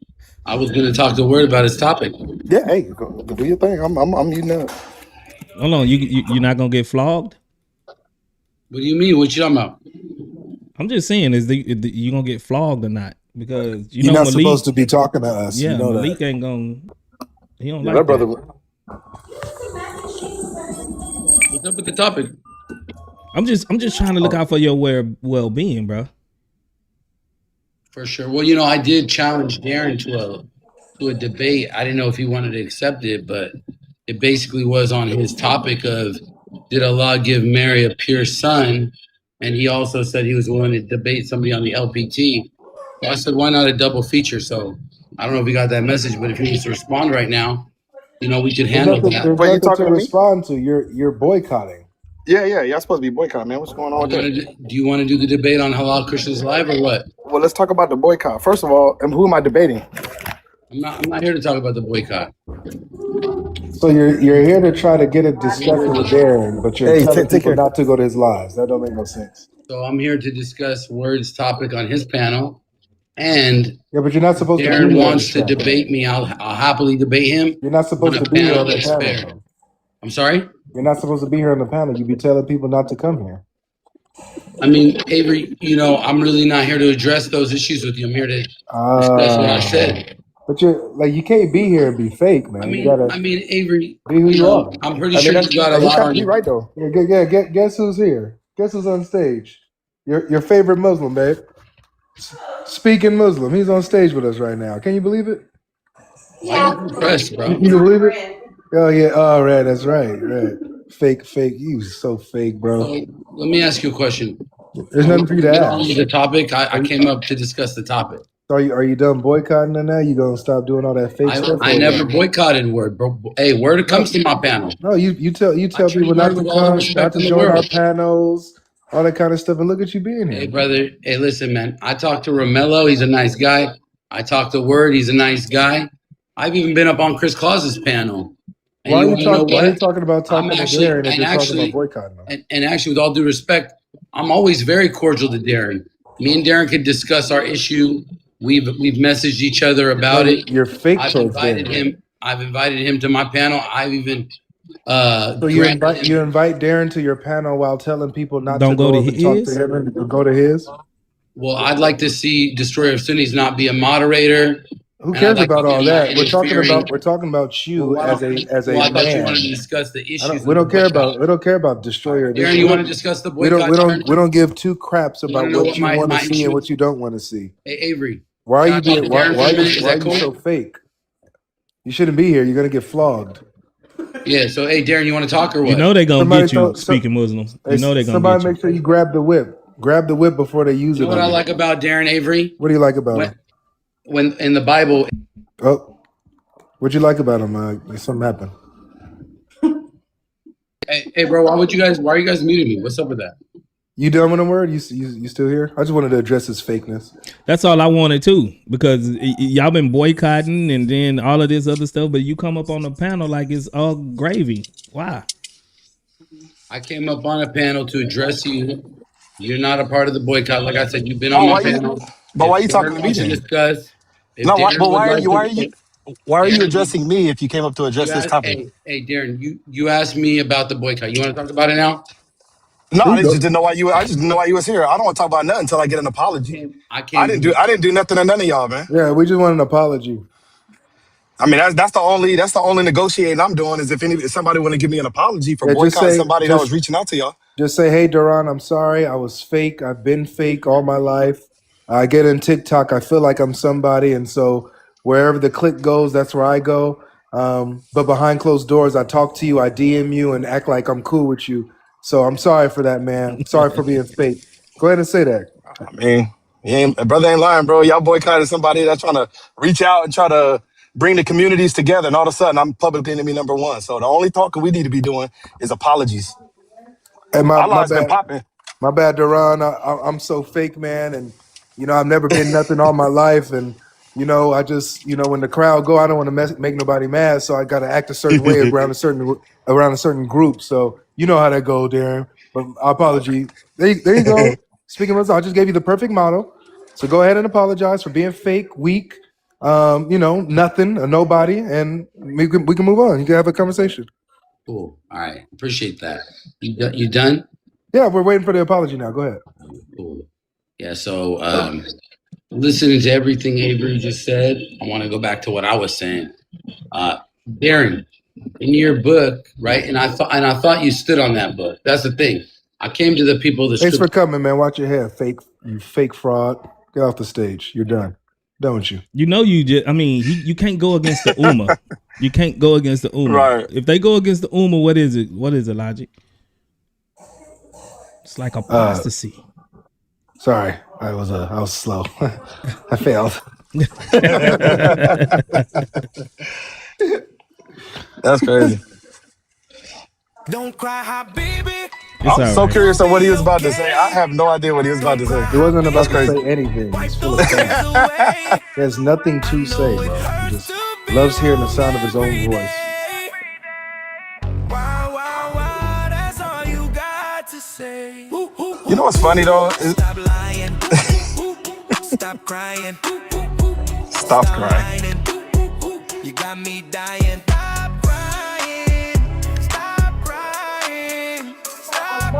[SPEAKER 15] I was going to talk to Word about his topic.
[SPEAKER 12] Yeah, hey, go do your thing. I'm muting up.
[SPEAKER 3] Hold on, you're not gonna get flogged?
[SPEAKER 15] What do you mean? What you talking about?
[SPEAKER 3] I'm just saying, you gonna get flogged or not? Because
[SPEAKER 14] you're not supposed to be talking to us.
[SPEAKER 3] Yeah,
[SPEAKER 14] you know
[SPEAKER 3] Malik
[SPEAKER 14] that.
[SPEAKER 3] ain't gonna. He don't
[SPEAKER 12] Yeah,
[SPEAKER 3] like
[SPEAKER 12] that brother.
[SPEAKER 15] What's up with the topic?
[SPEAKER 3] I'm just trying to look out for your well-being, bro.
[SPEAKER 15] For sure. Well, I did challenge Darren to a debate. I didn't know if he wanted to accept it, but it basically was on his topic of, did Allah give Mary a pure son? And he also said he was willing to debate somebody on the LPT. So I said, why not a double feature? So I don't know if he got that message, but if he needs to respond right now, we could handle that.
[SPEAKER 14] There's
[SPEAKER 12] Wait, you
[SPEAKER 14] nothing
[SPEAKER 12] talking
[SPEAKER 14] to
[SPEAKER 12] to me?
[SPEAKER 14] respond to. You're boycotting.
[SPEAKER 12] Yeah. Y'all supposed to be boycotting, man. What's going on with that?
[SPEAKER 15] Do you want to do the debate on Halal Christians Live or what?
[SPEAKER 12] Well, let's talk about the boycott. First of all, who am I debating?
[SPEAKER 15] I'm not here to talk about the boycott.
[SPEAKER 14] So you're here to try to get a discussion with Darren, but you're telling people not to go to his lives. That don't make no sense.
[SPEAKER 15] So I'm here to discuss Word's topic on his panel, and
[SPEAKER 14] Yeah, but you're not supposed to be
[SPEAKER 15] Darren
[SPEAKER 14] here on
[SPEAKER 15] wants
[SPEAKER 14] the
[SPEAKER 15] to
[SPEAKER 14] panel.
[SPEAKER 15] debate me. I'll happily debate him.
[SPEAKER 14] You're not supposed
[SPEAKER 15] on a
[SPEAKER 14] to be here
[SPEAKER 15] panel
[SPEAKER 14] on the
[SPEAKER 15] that's
[SPEAKER 14] panel,
[SPEAKER 15] fair.
[SPEAKER 14] though.
[SPEAKER 15] I'm sorry?
[SPEAKER 14] You're not supposed to be here on the panel. You be telling people not to come here.
[SPEAKER 15] I mean, Avery, I'm really not here to address those issues with you. I'm here to discuss what I said.
[SPEAKER 14] But you can't be here and be fake, man. You gotta
[SPEAKER 15] Avery,
[SPEAKER 14] be who you are.
[SPEAKER 15] I'm pretty sure you got a
[SPEAKER 12] He's
[SPEAKER 15] lot
[SPEAKER 12] kind
[SPEAKER 15] on
[SPEAKER 12] of
[SPEAKER 15] you.
[SPEAKER 12] right though.
[SPEAKER 14] Yeah, guess who's here? Guess who's on stage? Your favorite Muslim, babe. Speaking Muslim. He's on stage with us right now. Can you believe it?
[SPEAKER 15] Why are you impressed, bro?
[SPEAKER 14] You believe it? Oh yeah. Oh right. That's right. Right. Fake. You so fake, bro.
[SPEAKER 15] So, let me ask you a question.
[SPEAKER 14] There's nothing for you to
[SPEAKER 15] Get on
[SPEAKER 14] ask.
[SPEAKER 15] with the topic. I came up to discuss the topic.
[SPEAKER 14] Are you done boycotting it now? You gonna stop doing all that fake stuff?
[SPEAKER 15] I never boycotted Word, bro. Hey, Word comes to my panel.
[SPEAKER 14] No, you tell people not to come, not to join our panels, all that kind of stuff. And look at you being here.
[SPEAKER 15] Hey, brother. Hey, listen, man. I talked to Romello. He's a nice guy. I talked to Word. He's a nice guy. I've even been up on Chris Claus's panel. And
[SPEAKER 14] Why are you
[SPEAKER 15] what?
[SPEAKER 14] talking about
[SPEAKER 15] I'm
[SPEAKER 14] to
[SPEAKER 15] actually,
[SPEAKER 14] Darren if
[SPEAKER 15] and
[SPEAKER 14] you're
[SPEAKER 15] actually,
[SPEAKER 14] talking about boycotting them?
[SPEAKER 15] and actually, with all due respect, I'm always very cordial to Darren. Me and Darren could discuss our issue. We've messaged each other about it.
[SPEAKER 14] You're fake.
[SPEAKER 15] I've invited him to my panel. I've even
[SPEAKER 14] so you invite Darren to your panel while telling people not to go to his? Talk to him and go to his.
[SPEAKER 15] Well, I'd like to see Destroyer of Sunnis not be a moderator.
[SPEAKER 14] Who cares about all that? We're talking about you as a man.
[SPEAKER 15] I thought you wanted to discuss the issues.
[SPEAKER 14] We don't care about Destroyer.
[SPEAKER 15] Darren, you want to discuss the boycott?
[SPEAKER 14] We don't give two craps about what you want to see and what you don't want to see.
[SPEAKER 15] Hey, Avery.
[SPEAKER 14] Why are you so fake? You shouldn't be here. You're gonna get flogged.
[SPEAKER 15] Yeah. So, hey, Darren, you want to talk or what?
[SPEAKER 3] You know they're gonna get you speaking Muslims. You know they're gonna.
[SPEAKER 14] Somebody make sure you grab the whip. Grab the whip before they use it.
[SPEAKER 15] You know what I like about Darren, Avery?
[SPEAKER 14] What do you like about him?
[SPEAKER 15] When in the Bible.
[SPEAKER 14] Oh, what'd you like about him? Something happened.
[SPEAKER 15] Hey, bro, why are you guys muting me? What's up with that?
[SPEAKER 14] You done with the Word? You still here? I just wanted to address his fakeness.
[SPEAKER 3] That's all I wanted too, because y'all been boycotting and then all of this other stuff, but you come up on the panel like it's all gravy. Why?
[SPEAKER 15] I came up on a panel to address you. You're not a part of the boycott. Like I said, you've been on my panel.
[SPEAKER 12] But why are you talking to me then?
[SPEAKER 15] Discuss.
[SPEAKER 12] No, why are you addressing me if you came up to address this topic?
[SPEAKER 15] Hey, Darren, you asked me about the boycott. You want to talk about it now?
[SPEAKER 12] No, I just didn't know why you was here. I don't want to talk about nothing until I get an apology. I didn't do nothing to none of y'all, man.
[SPEAKER 14] Yeah, we just want an apology.
[SPEAKER 12] I mean, that's the only negotiating I'm doing is if somebody want to give me an apology for boycotting somebody that was reaching out to y'all.
[SPEAKER 14] Just say, hey, Duran, I'm sorry. I was fake. I've been fake all my life. I get in TikTok. I feel like I'm somebody. And so wherever the click goes, that's where I go. But behind closed doors, I talk to you, I DM you and act like I'm cool with you. So I'm sorry for that, man. Sorry for being fake. Go ahead and say that.
[SPEAKER 12] I mean, brother ain't lying, bro. Y'all boycotted somebody that's trying to reach out and try to bring the communities together. And all of a sudden, I'm public enemy number one. So the only talking we need to be doing is apologies.
[SPEAKER 14] And
[SPEAKER 12] our lives been popping.
[SPEAKER 14] My bad, Duran. I'm so fake, man. And, I've never been nothing all my life. And, I just, when the crowd go, I don't want to make nobody mad. So I got to act a certain way around a certain group. So you know how that go, Darren. But apology. There you go. Speaking of, I just gave you the perfect model. So go ahead and apologize for being fake, weak, nothing, a nobody, and we can move on. You can have a conversation.
[SPEAKER 15] Cool. All right. Appreciate that. You done?
[SPEAKER 14] Yeah, we're waiting for the apology now. Go ahead.
[SPEAKER 15] Cool. Yeah. So, listening to everything Avery just said, I want to go back to what I was saying. Darren, in your book, right? And I thought you stood on that book. That's the thing. I came to the people.
[SPEAKER 14] Thanks for coming, man. Watch your head, you fake fraud. Get off the stage. You're done. Done with you.
[SPEAKER 3] You can't go against the Ummah. You can't go against the Ummah.
[SPEAKER 12] Right.
[SPEAKER 3] If they go against the Ummah, what is it? What is the logic? It's like apostasy.
[SPEAKER 14] Sorry, I was slow. I failed.
[SPEAKER 12] That's crazy.
[SPEAKER 8] Don't cry, habibi.
[SPEAKER 12] I'm so curious on what he was about to say. I have no idea what he was about to say.
[SPEAKER 14] He wasn't about to say anything. He's full of crap. He has nothing to say, bro. He just loves hearing the sound of his own voice.
[SPEAKER 12] You know what's funny though?
[SPEAKER 8] Stop lying. Stop crying.
[SPEAKER 12] Stop crying.
[SPEAKER 8] You got me dying. Stop crying. Stop crying. Stop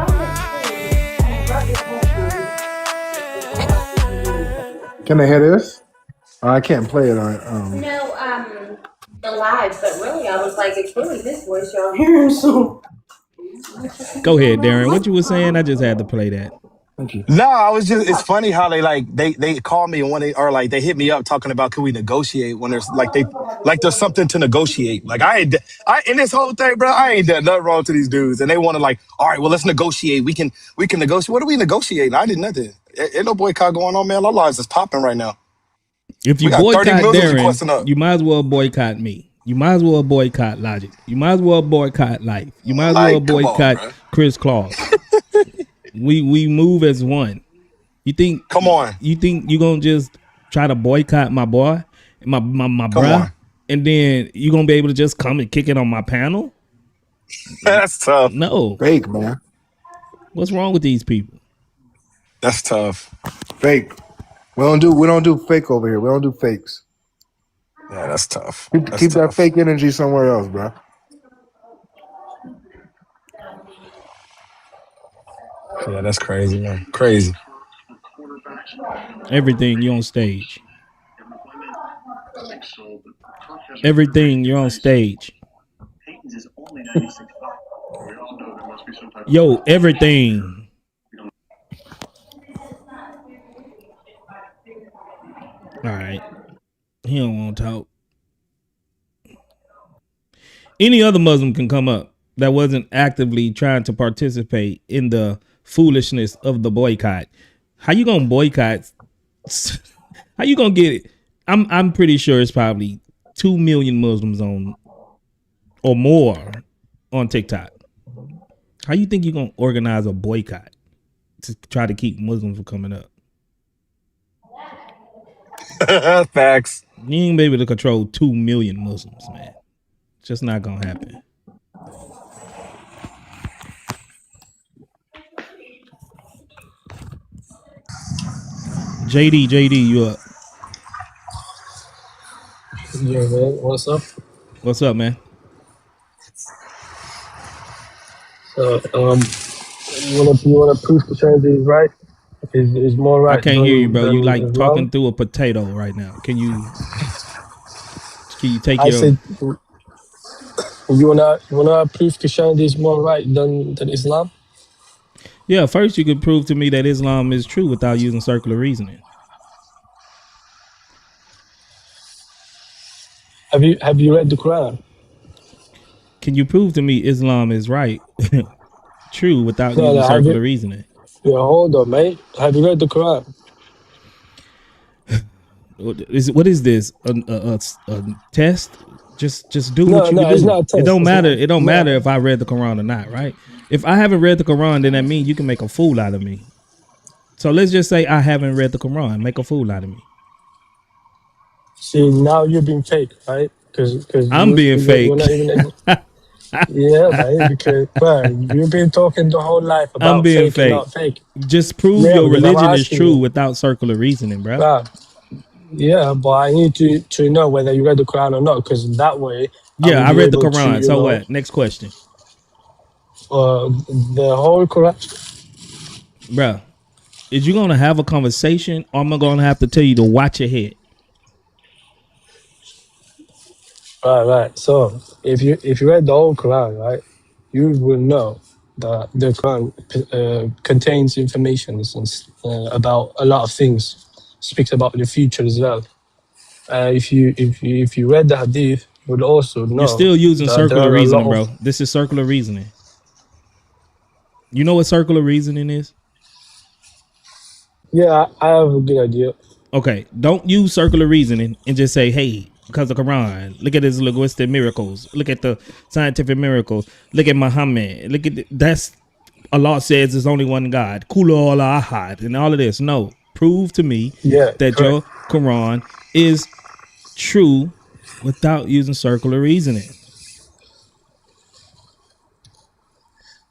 [SPEAKER 14] Can I hear this? I can't play it on.
[SPEAKER 16] The live, but really, I was like, it's really his voice y'all hearing. So
[SPEAKER 3] Go ahead, Darren. What you were saying? I just had to play that.
[SPEAKER 14] Thank you.
[SPEAKER 12] No, I was just. It's funny how they call me when they or like they hit me up talking about can we negotiate when there's there's something to negotiate. Like I in this whole thing, bro. I ain't done nothing wrong to these dudes, and they want to like, all right, well let's negotiate. We can negotiate. What are we negotiating? I did nothing. Ain't no boycott going on, man. Our lives is popping right now.
[SPEAKER 3] If you
[SPEAKER 12] We got 30
[SPEAKER 3] boycott
[SPEAKER 12] Muslims requesting
[SPEAKER 3] Darren,
[SPEAKER 12] up.
[SPEAKER 3] you might as well boycott me. You might as well boycott Logic. You might as well boycott Life. You might as well
[SPEAKER 12] Like, come on,
[SPEAKER 3] boycott
[SPEAKER 12] bro.
[SPEAKER 3] Chris Claus. we move as one. You think?
[SPEAKER 12] Come on.
[SPEAKER 3] You think you gonna just try to boycott my boy, my
[SPEAKER 12] Come
[SPEAKER 3] bruh,
[SPEAKER 12] on.
[SPEAKER 3] and then you gonna be able to just come and kick it on my panel?
[SPEAKER 12] That's tough.
[SPEAKER 3] No.
[SPEAKER 14] Fake, man.
[SPEAKER 3] What's wrong with these people?
[SPEAKER 12] That's tough.
[SPEAKER 14] Fake. We don't do fake over here. We don't do fakes.
[SPEAKER 12] Yeah, that's tough.
[SPEAKER 14] Keep that fake energy somewhere else, bro.
[SPEAKER 12] Yeah, that's crazy, man. Crazy.
[SPEAKER 3] Everything you on stage. Everything you're on stage. Yo, everything. All right. He don't want to talk. Any other Muslim can come up that wasn't actively trying to participate in the foolishness of the boycott. How you gonna boycott? How you gonna get it? I'm pretty sure it's probably 2 million Muslims on or more on TikTok. How you think you're gonna organize a boycott to try to keep Muslims from coming up?
[SPEAKER 12] Facts.
[SPEAKER 3] You ain't be able to control 2 million Muslims, man. It's just not gonna happen. JD, you up?
[SPEAKER 17] Yeah, man. What's up?
[SPEAKER 3] What's up, man?
[SPEAKER 17] So, you wanna prove Christianity is right? Is more right?
[SPEAKER 3] I can't hear you, bro. You like
[SPEAKER 17] Islam?
[SPEAKER 3] talking through a potato right now. Can you take
[SPEAKER 17] I
[SPEAKER 3] your?
[SPEAKER 17] said, you wanna prove Christianity is more right than Islam?
[SPEAKER 3] Yeah, first you could prove to me that Islam is true without using circular reasoning.
[SPEAKER 17] Have you read the Quran?
[SPEAKER 3] Can you prove to me Islam is right, true without
[SPEAKER 17] No,
[SPEAKER 3] using
[SPEAKER 17] have
[SPEAKER 3] circular
[SPEAKER 17] you?
[SPEAKER 3] reasoning?
[SPEAKER 17] Yeah, hold on, mate. Have you read the Quran?
[SPEAKER 3] What is this? A test? Just do
[SPEAKER 17] No,
[SPEAKER 3] what you
[SPEAKER 17] no,
[SPEAKER 3] can
[SPEAKER 17] it's
[SPEAKER 3] do.
[SPEAKER 17] not a test.
[SPEAKER 3] It don't
[SPEAKER 17] It's
[SPEAKER 3] matter.
[SPEAKER 17] not.
[SPEAKER 3] It don't
[SPEAKER 17] No.
[SPEAKER 3] matter if I read the Quran or not, right? If I haven't read the Quran, then that means you can make a fool out of me. So let's just say I haven't read the Quran. Make a fool out of me.
[SPEAKER 17] See, now you're being fake, right? Because
[SPEAKER 3] I'm being fake.
[SPEAKER 17] You're not even. Yeah, man. Because you've been talking the whole life
[SPEAKER 3] I'm
[SPEAKER 17] about
[SPEAKER 3] being
[SPEAKER 17] fake and
[SPEAKER 3] fake.
[SPEAKER 17] not fake.
[SPEAKER 3] Just prove
[SPEAKER 17] Yeah,
[SPEAKER 3] your
[SPEAKER 17] because I'm
[SPEAKER 3] religion is
[SPEAKER 17] asking
[SPEAKER 3] true
[SPEAKER 17] you.
[SPEAKER 3] without circular reasoning, bro.
[SPEAKER 17] Yeah, but I need to know whether you read the Quran or not, because that way
[SPEAKER 3] Yeah,
[SPEAKER 17] will
[SPEAKER 3] I
[SPEAKER 17] be
[SPEAKER 3] read the
[SPEAKER 17] able to,
[SPEAKER 3] Quran. So what? Next question.
[SPEAKER 17] The whole Quran.
[SPEAKER 3] Bro, is you gonna have a conversation or am I gonna have to tell you to watch your head?
[SPEAKER 17] Right. So if you read the whole Quran, right, you will know that the Quran contains information about a lot of things. Speaks about the future as well. If you read the Hadith, you will also know
[SPEAKER 3] You're still using
[SPEAKER 17] that there
[SPEAKER 3] circular
[SPEAKER 17] are a lot
[SPEAKER 3] reasoning,
[SPEAKER 17] of.
[SPEAKER 3] bro. This is circular reasoning. You know what circular reasoning is?
[SPEAKER 17] Yeah, I have a good idea.
[SPEAKER 3] Okay, don't use circular reasoning and just say, hey, because of Quran, look at his linguistic miracles, look at the scientific miracles, look at Muhammad, look at that's Allah says there's only one God, Kula Allah Ahad, and all of this. No, prove to me
[SPEAKER 17] Yeah,
[SPEAKER 3] that your Quran is true without using circular reasoning.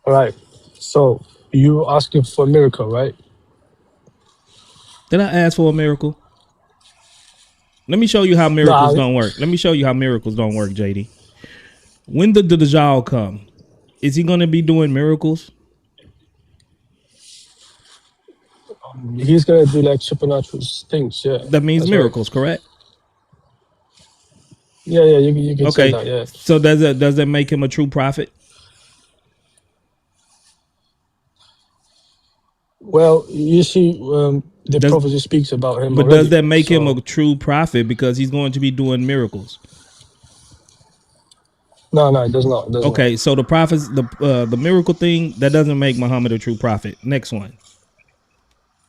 [SPEAKER 17] All right. So You asking for a miracle, right?
[SPEAKER 3] Did I ask for a miracle? Let me show you how miracles don't work. Let me show you how miracles don't work, JD. When the Dajjal come, is he going to be doing miracles?
[SPEAKER 17] He's gonna do like supernatural things. Yeah,
[SPEAKER 3] That means
[SPEAKER 17] that's right.
[SPEAKER 3] miracles, correct?
[SPEAKER 17] Yeah, you can say that. Yeah.
[SPEAKER 3] So does that make him a true prophet?
[SPEAKER 17] Well, you see, the prophecy speaks about him
[SPEAKER 3] But
[SPEAKER 17] already.
[SPEAKER 3] does that make him
[SPEAKER 17] so-
[SPEAKER 3] a true prophet because he's going to be doing miracles?
[SPEAKER 17] No, it does not. It does
[SPEAKER 3] Okay, so the prophets, the miracle thing, that doesn't make Muhammad a true prophet. Next one.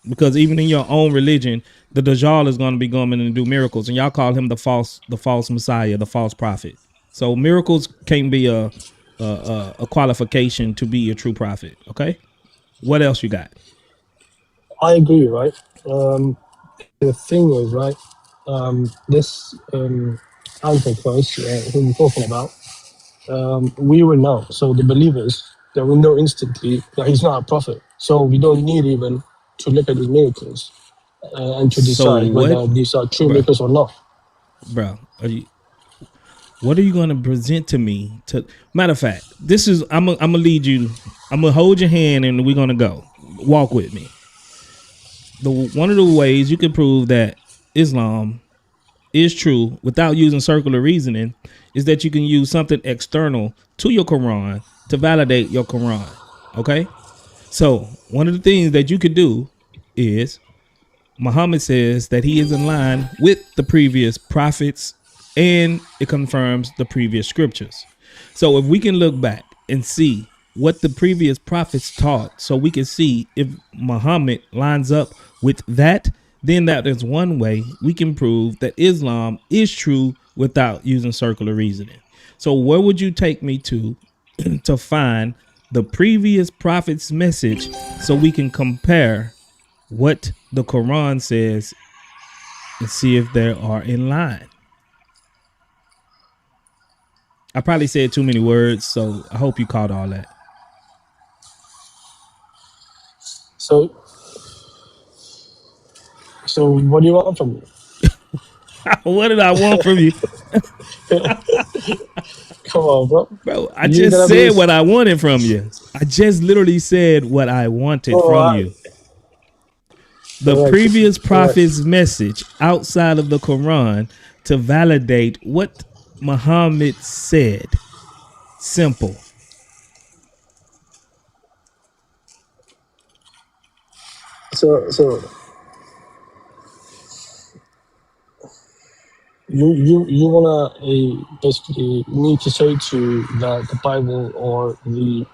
[SPEAKER 3] Because even in your own religion, the Dajjal is going to be going and do miracles, and y'all call him the false Messiah, the false prophet. So miracles can't be a qualification to be a true prophet. Okay, what else you got?
[SPEAKER 17] I agree, right? The thing is, right, this Antichrist who we're talking about, we will know. So the believers, they will know instantly that he's not a prophet. So we don't need even to look at his miracles and to
[SPEAKER 3] So
[SPEAKER 17] decide whether these are true miracles or not.
[SPEAKER 3] Bro, what are you going to present to me? Matter of fact, this is I'm gonna lead you. I'm gonna hold your hand and we're gonna go. Walk with me. One of the ways you can prove that Islam is true without using circular reasoning is that you can use something external to your Quran to validate your Quran. Okay? So one of the things that you could do is Muhammad says that he is in line with the previous prophets and it confirms the previous scriptures. So if we can look back and see what the previous prophets taught, so we can see if Muhammad lines up with that, then that is one way we can prove that Islam is true without using circular reasoning. So where would you take me to find the previous prophet's message so we can compare what the Quran says and see if they are in line? I probably said too many words, so I hope you caught all that.
[SPEAKER 17] So what do you want from me?
[SPEAKER 3] What did I want from you?
[SPEAKER 17] Come on, bro.
[SPEAKER 3] Bro, I just said what I wanted from you. I just literally said what I wanted from you. The previous prophet's message outside of the Quran to validate what Muhammad said. Simple.
[SPEAKER 17] So you wanna basically need to say to that the Bible or the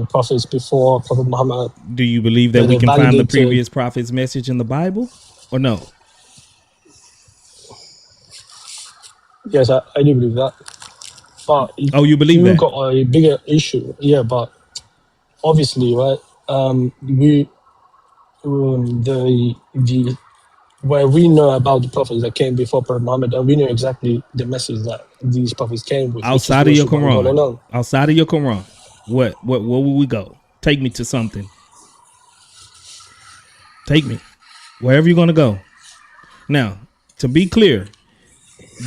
[SPEAKER 17] prophets before Prophet Muhammad.
[SPEAKER 3] Do you believe that we can find the previous prophet's message in the Bible or no?
[SPEAKER 17] Yes, I do believe that. But
[SPEAKER 3] you believe that?
[SPEAKER 17] You got a bigger issue, yeah. But obviously, right? The where we know about the prophets that came before Prophet Muhammad, and we know exactly the message that these prophets came with.
[SPEAKER 3] Outside of your Quran, outside of your Quran, where will we go? Take me to something. Take me wherever you're gonna go. Now, to be clear,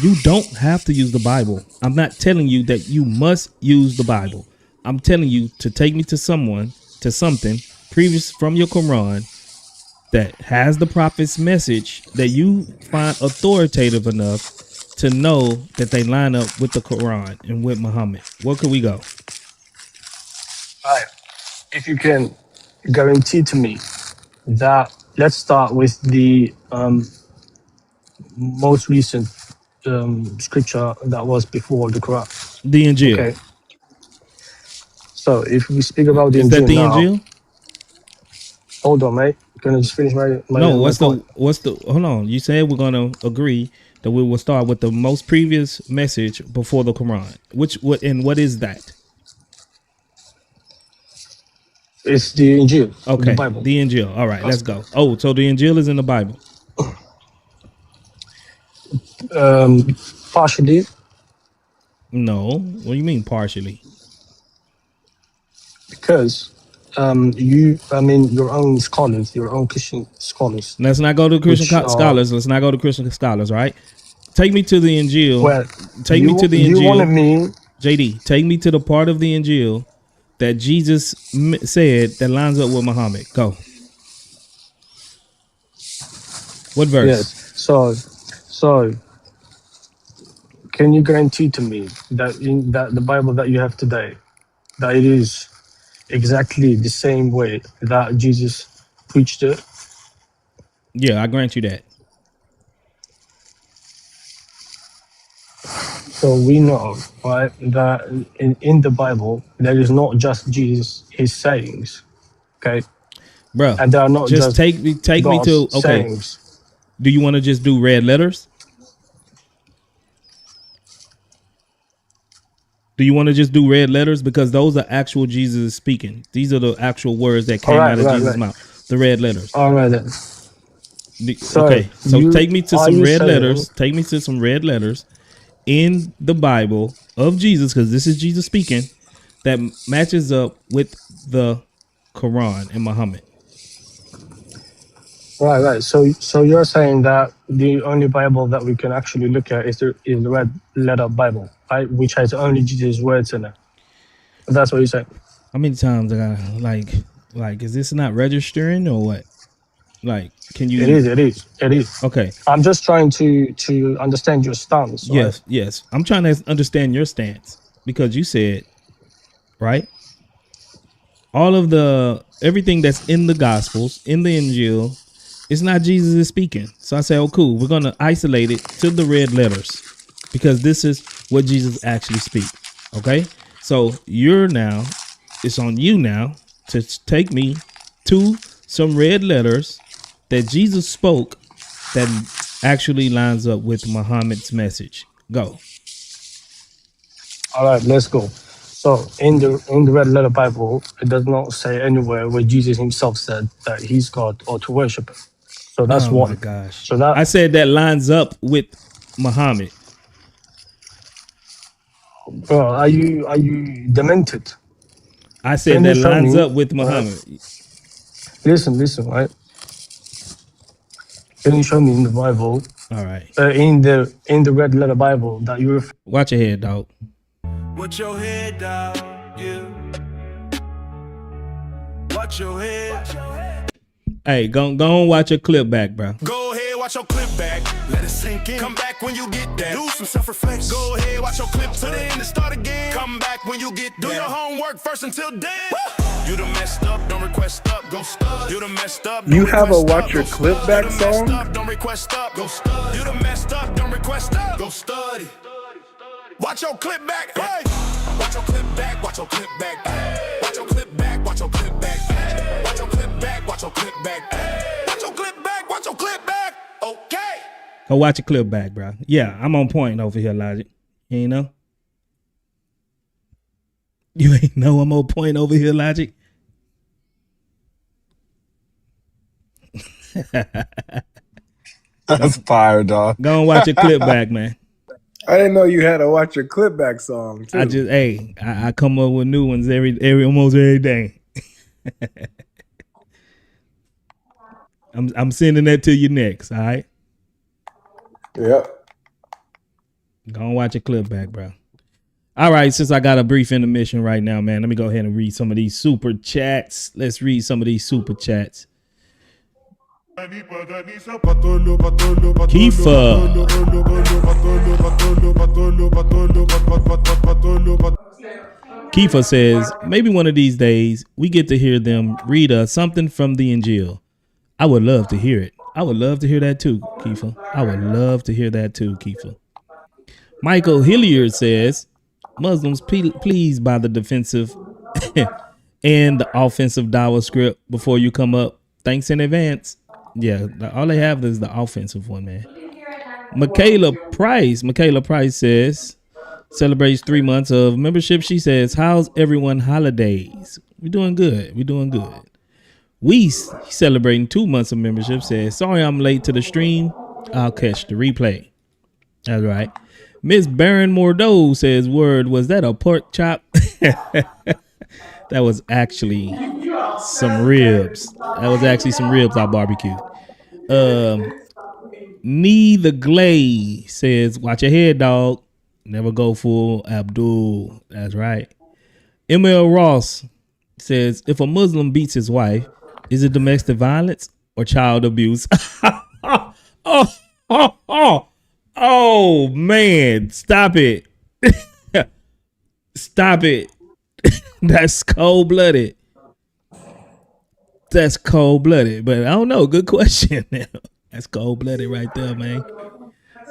[SPEAKER 3] you don't have to use the Bible. I'm not telling you that you must use the Bible. I'm telling you to take me to something previous from your Quran that has the prophet's message that you find authoritative enough to know that they line up with the Quran and with Muhammad. Where could we go?
[SPEAKER 17] All right. If you can guarantee to me that, let's start with the most recent scripture that was before the Quran.
[SPEAKER 3] The Injil.
[SPEAKER 17] Okay. So if we speak about the Injil,
[SPEAKER 3] is that the Injil?
[SPEAKER 17] Hold on, mate. Can I just finish my
[SPEAKER 3] no?
[SPEAKER 17] What's
[SPEAKER 3] the? Hold on. You said we're gonna agree that we will start with the most previous message before the Quran. What is that?
[SPEAKER 17] It's the Injil.
[SPEAKER 3] Okay,
[SPEAKER 17] the Bible.
[SPEAKER 3] The Injil. All right, let's go. Oh, so the Injil is in the Bible.
[SPEAKER 17] Partially.
[SPEAKER 3] No. What do you mean partially?
[SPEAKER 17] Because your own scholars, your own Christian scholars.
[SPEAKER 3] Let's not go to Christian
[SPEAKER 17] which are,
[SPEAKER 3] scholars. Let's not go to Christian scholars. All right. Take me to the Injil.
[SPEAKER 17] well,
[SPEAKER 3] Take me to the
[SPEAKER 17] you wanted
[SPEAKER 3] Injil.
[SPEAKER 17] me.
[SPEAKER 3] JD, take me to the part of the Injil that Jesus said that lines up with Muhammad. Go. What verse?
[SPEAKER 17] Yes. So can you guarantee to me that in that the Bible that you have today, that it is exactly the same way that Jesus preached it?
[SPEAKER 3] Yeah, I grant you that.
[SPEAKER 17] So we know, right, that in the Bible there is not just Jesus his sayings, okay,
[SPEAKER 3] Bro,
[SPEAKER 17] and they are not
[SPEAKER 3] just
[SPEAKER 17] just
[SPEAKER 3] take me
[SPEAKER 17] God's
[SPEAKER 3] to, okay.
[SPEAKER 17] sayings.
[SPEAKER 3] Do you want to just do red letters? Do you want to just do red letters? Because those are actual Jesus speaking. These are the actual words that came out of Jesus' mouth. The red letters.
[SPEAKER 17] All right then.
[SPEAKER 3] Okay, so take me to some red
[SPEAKER 17] saying,
[SPEAKER 3] letters. Take me to some red letters in the Bible of Jesus, because this is Jesus speaking, that matches up with the Quran and Muhammad.
[SPEAKER 17] Right. So you're saying that the only Bible that we can actually look at is the red letter Bible, right? Which has only Jesus' words in it. That's what you're saying.
[SPEAKER 3] How many times I got like is this not registering or what? Like, can you?
[SPEAKER 17] It is.
[SPEAKER 3] Okay.
[SPEAKER 17] I'm just trying to understand your stance.
[SPEAKER 3] Yes, yes. I'm trying to understand your stance, because you said, right, all of everything that's in the Gospels, in the Injil, it's not Jesus is speaking. So I say, oh, cool. We're going to isolate it to the red letters, because this is what Jesus actually speaks. Okay. So it's on you now to take me to some red letters that Jesus spoke that actually lines up with Muhammad's message. Go.
[SPEAKER 17] All right, let's go. So in the red letter Bible, it does not say anywhere where Jesus himself said that he's God or to worship him. So that's one.
[SPEAKER 3] Oh my gosh.
[SPEAKER 17] So that
[SPEAKER 3] I said that lines up with Muhammad.
[SPEAKER 17] Bro, are you demented?
[SPEAKER 3] I said that lines up with Muhammad.
[SPEAKER 17] Listen, right? Can you show me in the Bible?
[SPEAKER 3] All right.
[SPEAKER 17] In the red letter Bible that you
[SPEAKER 3] watch your head, dog.
[SPEAKER 1] Watch your head, dog. Yeah. Watch your head.
[SPEAKER 3] Hey, go on, watch your clip back, bro.
[SPEAKER 8] Go ahead, watch your clip back. Let it sink in. Come back when you get that. Do some self-reflection. Go ahead, watch your clip to the end and start again. Come back when you get that. Do your homework first until then. You done messed up, don't request up, go study. You done messed up,
[SPEAKER 14] You have a watch your clip back song?
[SPEAKER 8] don't request up, go study. You done messed up, don't request up, go study. Watch your clip back, hey. Watch your clip back, watch your clip back. Watch your clip back, watch your clip back. Watch your clip back, watch your clip back. Watch your clip back, watch your clip back. Okay.
[SPEAKER 3] Go watch your clip back, bro. Yeah, I'm on point over here, Logic. You ain't know? You ain't know I'm on point over here, Logic?
[SPEAKER 14] That's fire, dog.
[SPEAKER 3] Go and watch your clip back, man.
[SPEAKER 14] I didn't know you had to watch your clip back song too.
[SPEAKER 3] I come up with new ones almost every day. I'm sending that to you next, all right?
[SPEAKER 14] Yep.
[SPEAKER 3] Go and watch your clip back, bro. All right, since I got a brief intermission right now, man, let me go ahead and read some of these super chats. Let's read some of these super chats. Kifa says, maybe one of these days we get to hear them read us something from the Injil. I would love to hear it. I would love to hear that too, Kifa. I would love to hear that too, Kifa. Michael Hilliard says, Muslims, please buy the defensive and the offensive dawah script before you come up. Thanks in advance. Yeah, all they have is the offensive one, man. Michaela Price says, celebrates 3 months of membership. She says, how's everyone holidays? We're doing good. We celebrating 2 months of membership, says, sorry I'm late to the stream. I'll catch the replay. That's right. Miss Baron Mordeaux says, word, was that a pork chop? That was actually Some ribs. That was actually some ribs I barbecued. Nee the Glaze says, watch your head, dog. Never go full Abdul. That's right. ML Ross says, if a Muslim beats his wife, is it domestic violence or child abuse? Oh, man. Stop it. Stop it. That's cold-blooded. That's cold-blooded. But I don't know. Good question. That's cold-blooded right there, man.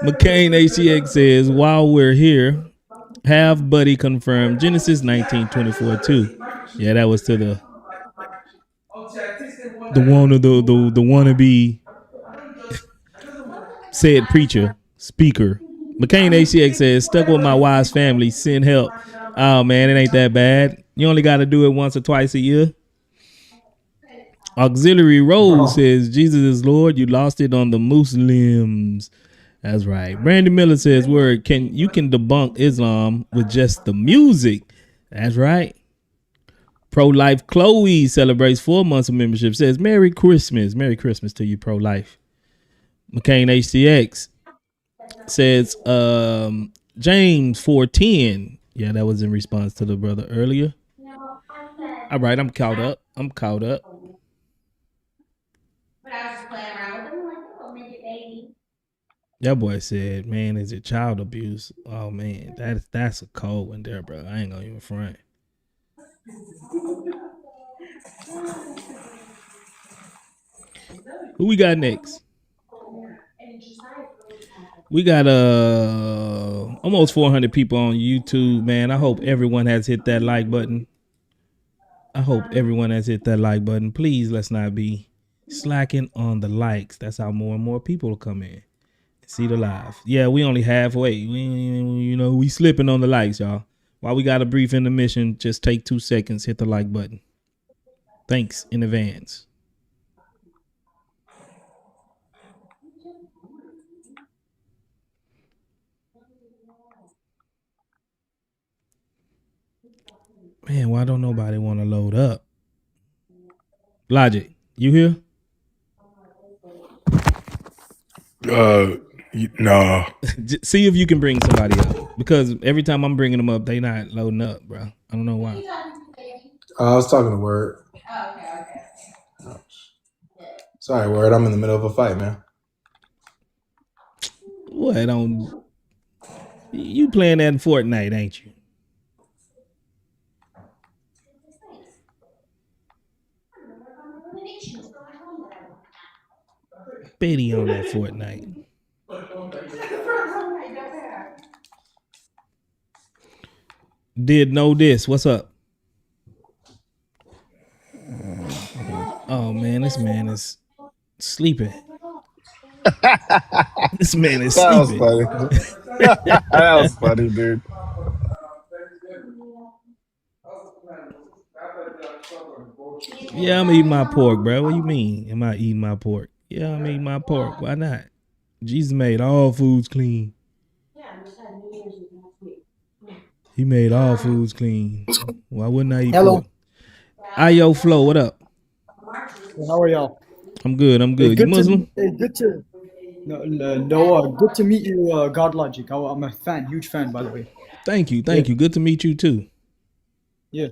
[SPEAKER 3] McCain HCX says, while we're here, have Buddy confirmed Genesis 19:24 too. Yeah, that was to the wannabe said preacher speaker. McCain HCX says, stuck with my wife's family, send help. Oh man, it ain't that bad. You only got to do it once or twice a year. Auxiliary Rose says, Jesus is Lord. You lost it on the Muslims. That's right. Brandy Miller says, word, you can debunk Islam with just the music. That's right. Pro-Life Chloe celebrates 4 months of membership. Says, Merry Christmas. Merry Christmas to you, Pro-Life. McCain HCX says, James 4:10. Yeah, that was in response to the brother earlier. All right, I'm caught up. That boy said, man, is it child abuse? Oh, man, that's a cold one there, bro. I ain't gonna even front. Who we got next? We got almost 400 people on YouTube, man. I hope everyone has hit that like button. Please, let's not be slacking on the likes. That's how more and more people will come in. See the live. Yeah, we only halfway. We slipping on the likes, y'all. While we got a brief intermission, just take 2 seconds, hit the like button. Thanks in advance. Man, why don't nobody want to load up? Logic, you here?
[SPEAKER 14] No.
[SPEAKER 3] See if you can bring somebody up, because every time I'm bringing them up, they not loading up, bro. I don't know why.
[SPEAKER 14] I was talking to Word. Okay. Sorry, Word. I'm in the middle of a fight, man.
[SPEAKER 3] What on? You playing that in Fortnite, ain't you? Betty on that Fortnite. Did know this. What's up? Oh man, this man is sleeping. This man is sleeping.
[SPEAKER 14] That was funny, dude.
[SPEAKER 3] Yeah, I'm eating my pork, bro. What do you mean? Am I eating my pork? Yeah, I'm eating my pork. Why not? Jesus made all foods clean. He made all foods clean. Why wouldn't I eat pork? Ayo Flo, what up?
[SPEAKER 18] How are y'all?
[SPEAKER 3] I'm good.
[SPEAKER 18] Hey,
[SPEAKER 3] You Muslim?
[SPEAKER 18] good to meet you, God Logic. I'm a fan, huge fan, by the way.
[SPEAKER 3] Thank you. Good to meet you too.
[SPEAKER 18] Yeah,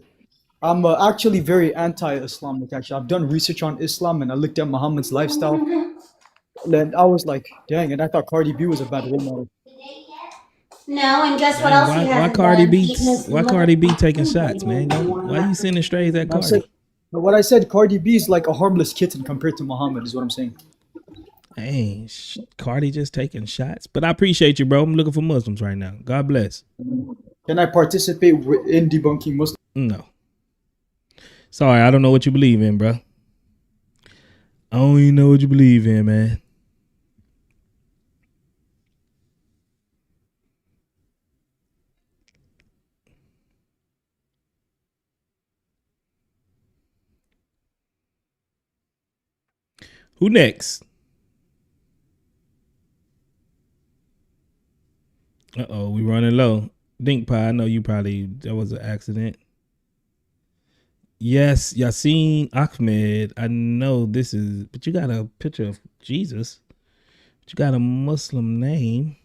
[SPEAKER 18] I'm actually very anti-Islamic. Actually, I've done research on Islam and I looked at Muhammad's lifestyle, and I was like, dang, and I thought Cardi B was a bad role model.
[SPEAKER 16] No, and guess what else he hasn't
[SPEAKER 3] Why Cardi
[SPEAKER 16] done?
[SPEAKER 3] B?
[SPEAKER 16] Eating his
[SPEAKER 3] Why
[SPEAKER 16] mother-
[SPEAKER 3] Cardi B taking shots, man? Why you sending strays at Cardi?
[SPEAKER 18] What I said, Cardi B is like a harmless kitten compared to Muhammad, is what I'm saying.
[SPEAKER 3] Hey, Cardi just taking shots. But I appreciate you, bro. I'm looking for Muslims right now. God bless.
[SPEAKER 18] Can I participate in debunking Muslims?
[SPEAKER 3] No. Sorry, I don't know what you believe in, bro. I don't even know what you believe in, man. Who next? Uh-oh, we running low. Dink Pie, I know you probably, that was an accident. Yes, Yasin Ahmed. I know this is, but you got a picture of Jesus. But you got a Muslim name.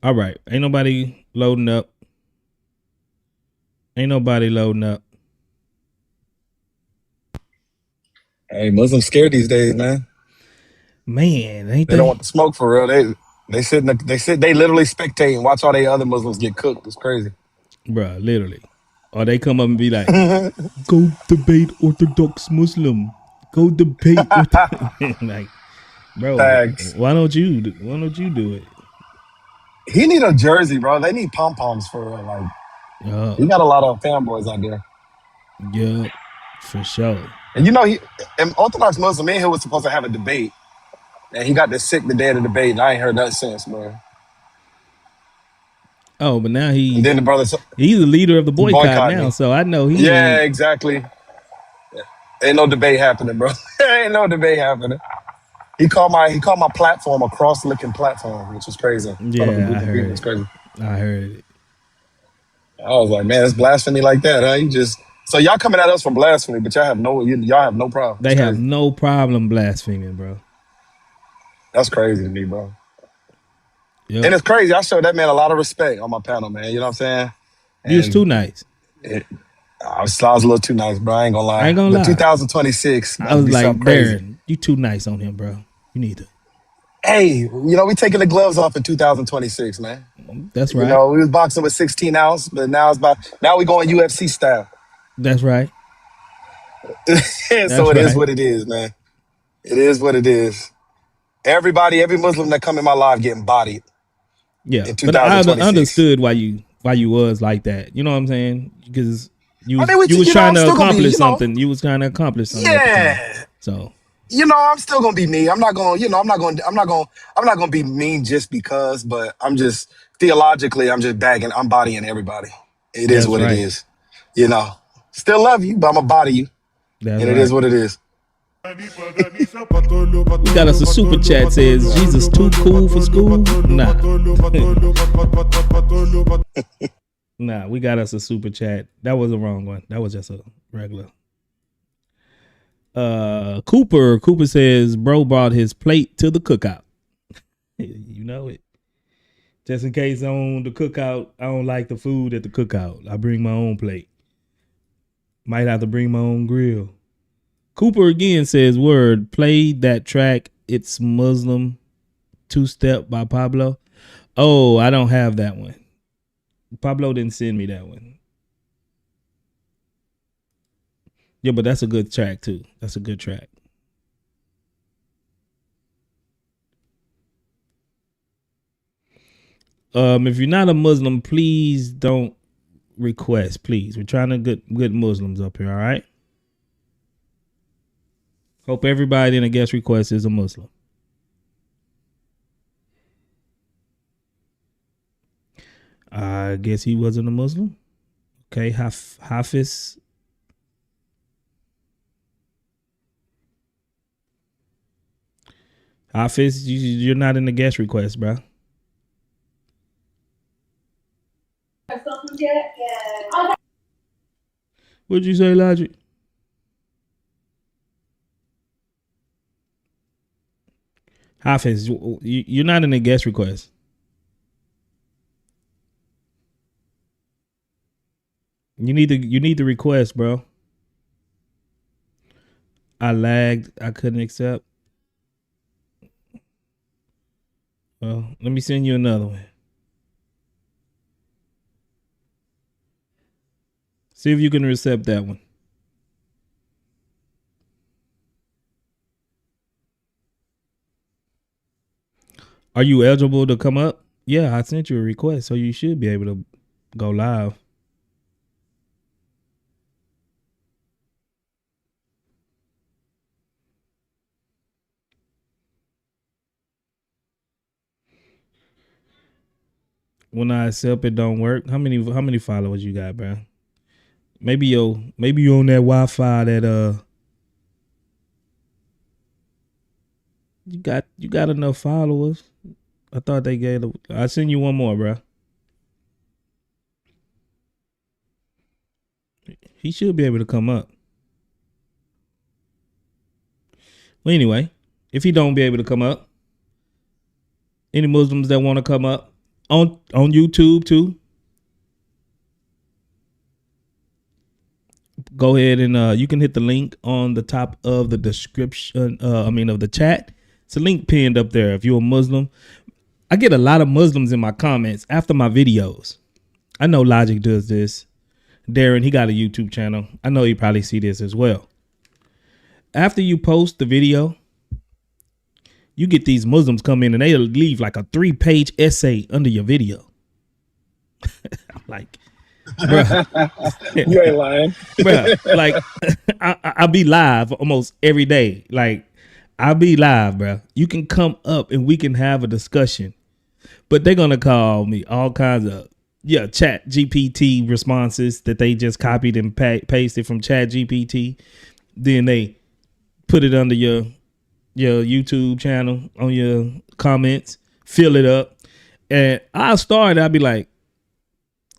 [SPEAKER 3] All right. Ain't nobody loading up. Ain't nobody loading up.
[SPEAKER 12] Hey, Muslims scared these days, man.
[SPEAKER 3] Man, ain't
[SPEAKER 12] They
[SPEAKER 3] they?
[SPEAKER 12] don't want the smoke for real. They literally spectate and watch all the other Muslims get cooked. It's crazy.
[SPEAKER 3] Bruh, literally. Or they come up and be like, go debate Orthodox Muslim. Go debate like, bro,
[SPEAKER 12] Facts.
[SPEAKER 3] why don't you do it?
[SPEAKER 12] He need a jersey, bro. They need pom poms for real. Like
[SPEAKER 3] Yup.
[SPEAKER 12] he got a lot of fanboys out there.
[SPEAKER 3] Yup. For sure.
[SPEAKER 12] And you know, an Orthodox Muslim in here was supposed to have a debate. And he got this sick the day of the debate, and I ain't heard that since, bro.
[SPEAKER 3] Oh, but now
[SPEAKER 12] And then the brother
[SPEAKER 3] he's the leader of the boycott
[SPEAKER 12] boycott
[SPEAKER 3] now,
[SPEAKER 12] me.
[SPEAKER 3] so I know he
[SPEAKER 12] Yeah,
[SPEAKER 3] ain't.
[SPEAKER 12] exactly. Ain't no debate happening, bro. Ain't no debate happening. He called my platform a cross-looking platform, which is crazy. In front of a
[SPEAKER 3] Yeah,
[SPEAKER 12] group
[SPEAKER 3] I
[SPEAKER 12] of people,
[SPEAKER 3] heard
[SPEAKER 12] it's
[SPEAKER 3] it.
[SPEAKER 12] crazy.
[SPEAKER 3] I heard it.
[SPEAKER 12] I was like, man, it's blasphemy like that, huh? You just so y'all coming at us for blasphemy, but y'all have no problem. It's
[SPEAKER 3] They have
[SPEAKER 12] crazy.
[SPEAKER 3] no problem blaspheming, bro.
[SPEAKER 12] That's crazy to me, bro.
[SPEAKER 3] Yep.
[SPEAKER 12] And it's crazy. I showed that man a lot of respect on my panel, man. You know what I'm saying?
[SPEAKER 3] You was too nice.
[SPEAKER 12] I was a little too nice, bro. I ain't gonna
[SPEAKER 3] I ain't
[SPEAKER 12] lie.
[SPEAKER 3] gonna
[SPEAKER 12] But
[SPEAKER 3] lie.
[SPEAKER 12] 2026
[SPEAKER 3] I
[SPEAKER 12] about to
[SPEAKER 3] was
[SPEAKER 12] be
[SPEAKER 3] like,
[SPEAKER 12] something crazy.
[SPEAKER 3] Darren, you too nice on him, bro. You need to.
[SPEAKER 12] Hey, we taking the gloves off in 2026, man.
[SPEAKER 3] That's right.
[SPEAKER 12] We was boxing with 16 ounce, but now we going UFC style.
[SPEAKER 3] That's right.
[SPEAKER 12] So it is what it is, man. It is what it is. Every Muslim that come in my life getting bodied.
[SPEAKER 3] Yeah,
[SPEAKER 12] In
[SPEAKER 3] but I
[SPEAKER 12] 2026.
[SPEAKER 3] understood why you was like that. You know what I'm saying? Because you was trying
[SPEAKER 12] I'm
[SPEAKER 3] to
[SPEAKER 12] still gonna be,
[SPEAKER 3] accomplish something. You was trying to accomplish something at the time.
[SPEAKER 12] Yeah.
[SPEAKER 3] So
[SPEAKER 12] I'm still gonna be me. I'm not gonna be mean just because, but I'm just theologically, I'm bodying everybody. It is
[SPEAKER 3] that's
[SPEAKER 12] what it
[SPEAKER 3] right.
[SPEAKER 12] is. Still love you, but I'm gonna body you.
[SPEAKER 3] That's
[SPEAKER 12] And it
[SPEAKER 3] right.
[SPEAKER 12] is what it is.
[SPEAKER 3] We got us a super chat says Jesus too cool for school. Nah. Nah, we got us a super chat. That was the wrong one. That was just a regular. Cooper says bro brought his plate to the cookout. You know it. Just in case on the cookout, I don't like the food at the cookout. I bring my own plate. Might have to bring my own grill. Cooper again says, word, played that track, It's Muslim, Two-Step by Pablo. Oh, I don't have that one. Pablo didn't send me that one. Yeah, but that's a good track too. That's a good track. If you're not a Muslim, please don't request. Please, we're trying to get Muslims up here. All right. Hope everybody in a guest request is a Muslim. I guess he wasn't a Muslim. Okay, Hafiz. Hafiz, you're not in the guest request, bro. What'd you say, Logic? Hafiz, you're not in the guest request. You need the request, bro. I lagged. I couldn't accept. Well, let me send you another one. See if you can accept that one. Are you eligible to come up? Yeah, I sent you a request, so you should be able to go live. When I accept it, don't work. How many followers you got, bro? Maybe you on that Wi-Fi that You got enough followers. I thought they gave. I send you one more, bro. He should be able to come up. Well, anyway, if he don't be able to come up, any Muslims that want to come up on YouTube too, go ahead and you can hit the link on the top of the description. Of the chat. It's a link pinned up there. If you're a Muslim, I get a lot of Muslims in my comments after my videos. I know Logic does this. Darren, he got a YouTube channel. I know you probably see this as well. After you post the video, you get these Muslims come in and they leave like a 3-page essay under your video. I'm like, bruh.
[SPEAKER 12] You ain't lying.
[SPEAKER 3] Bruh, like, I'll be live almost every day. Like, I'll be live, bruh. You can come up and we can have a discussion. But they're going to call me all kinds of, chat GPT responses that they just copied and pasted from chat GPT. Then they put it under your YouTube channel on your comments, fill it up. And I'll be like,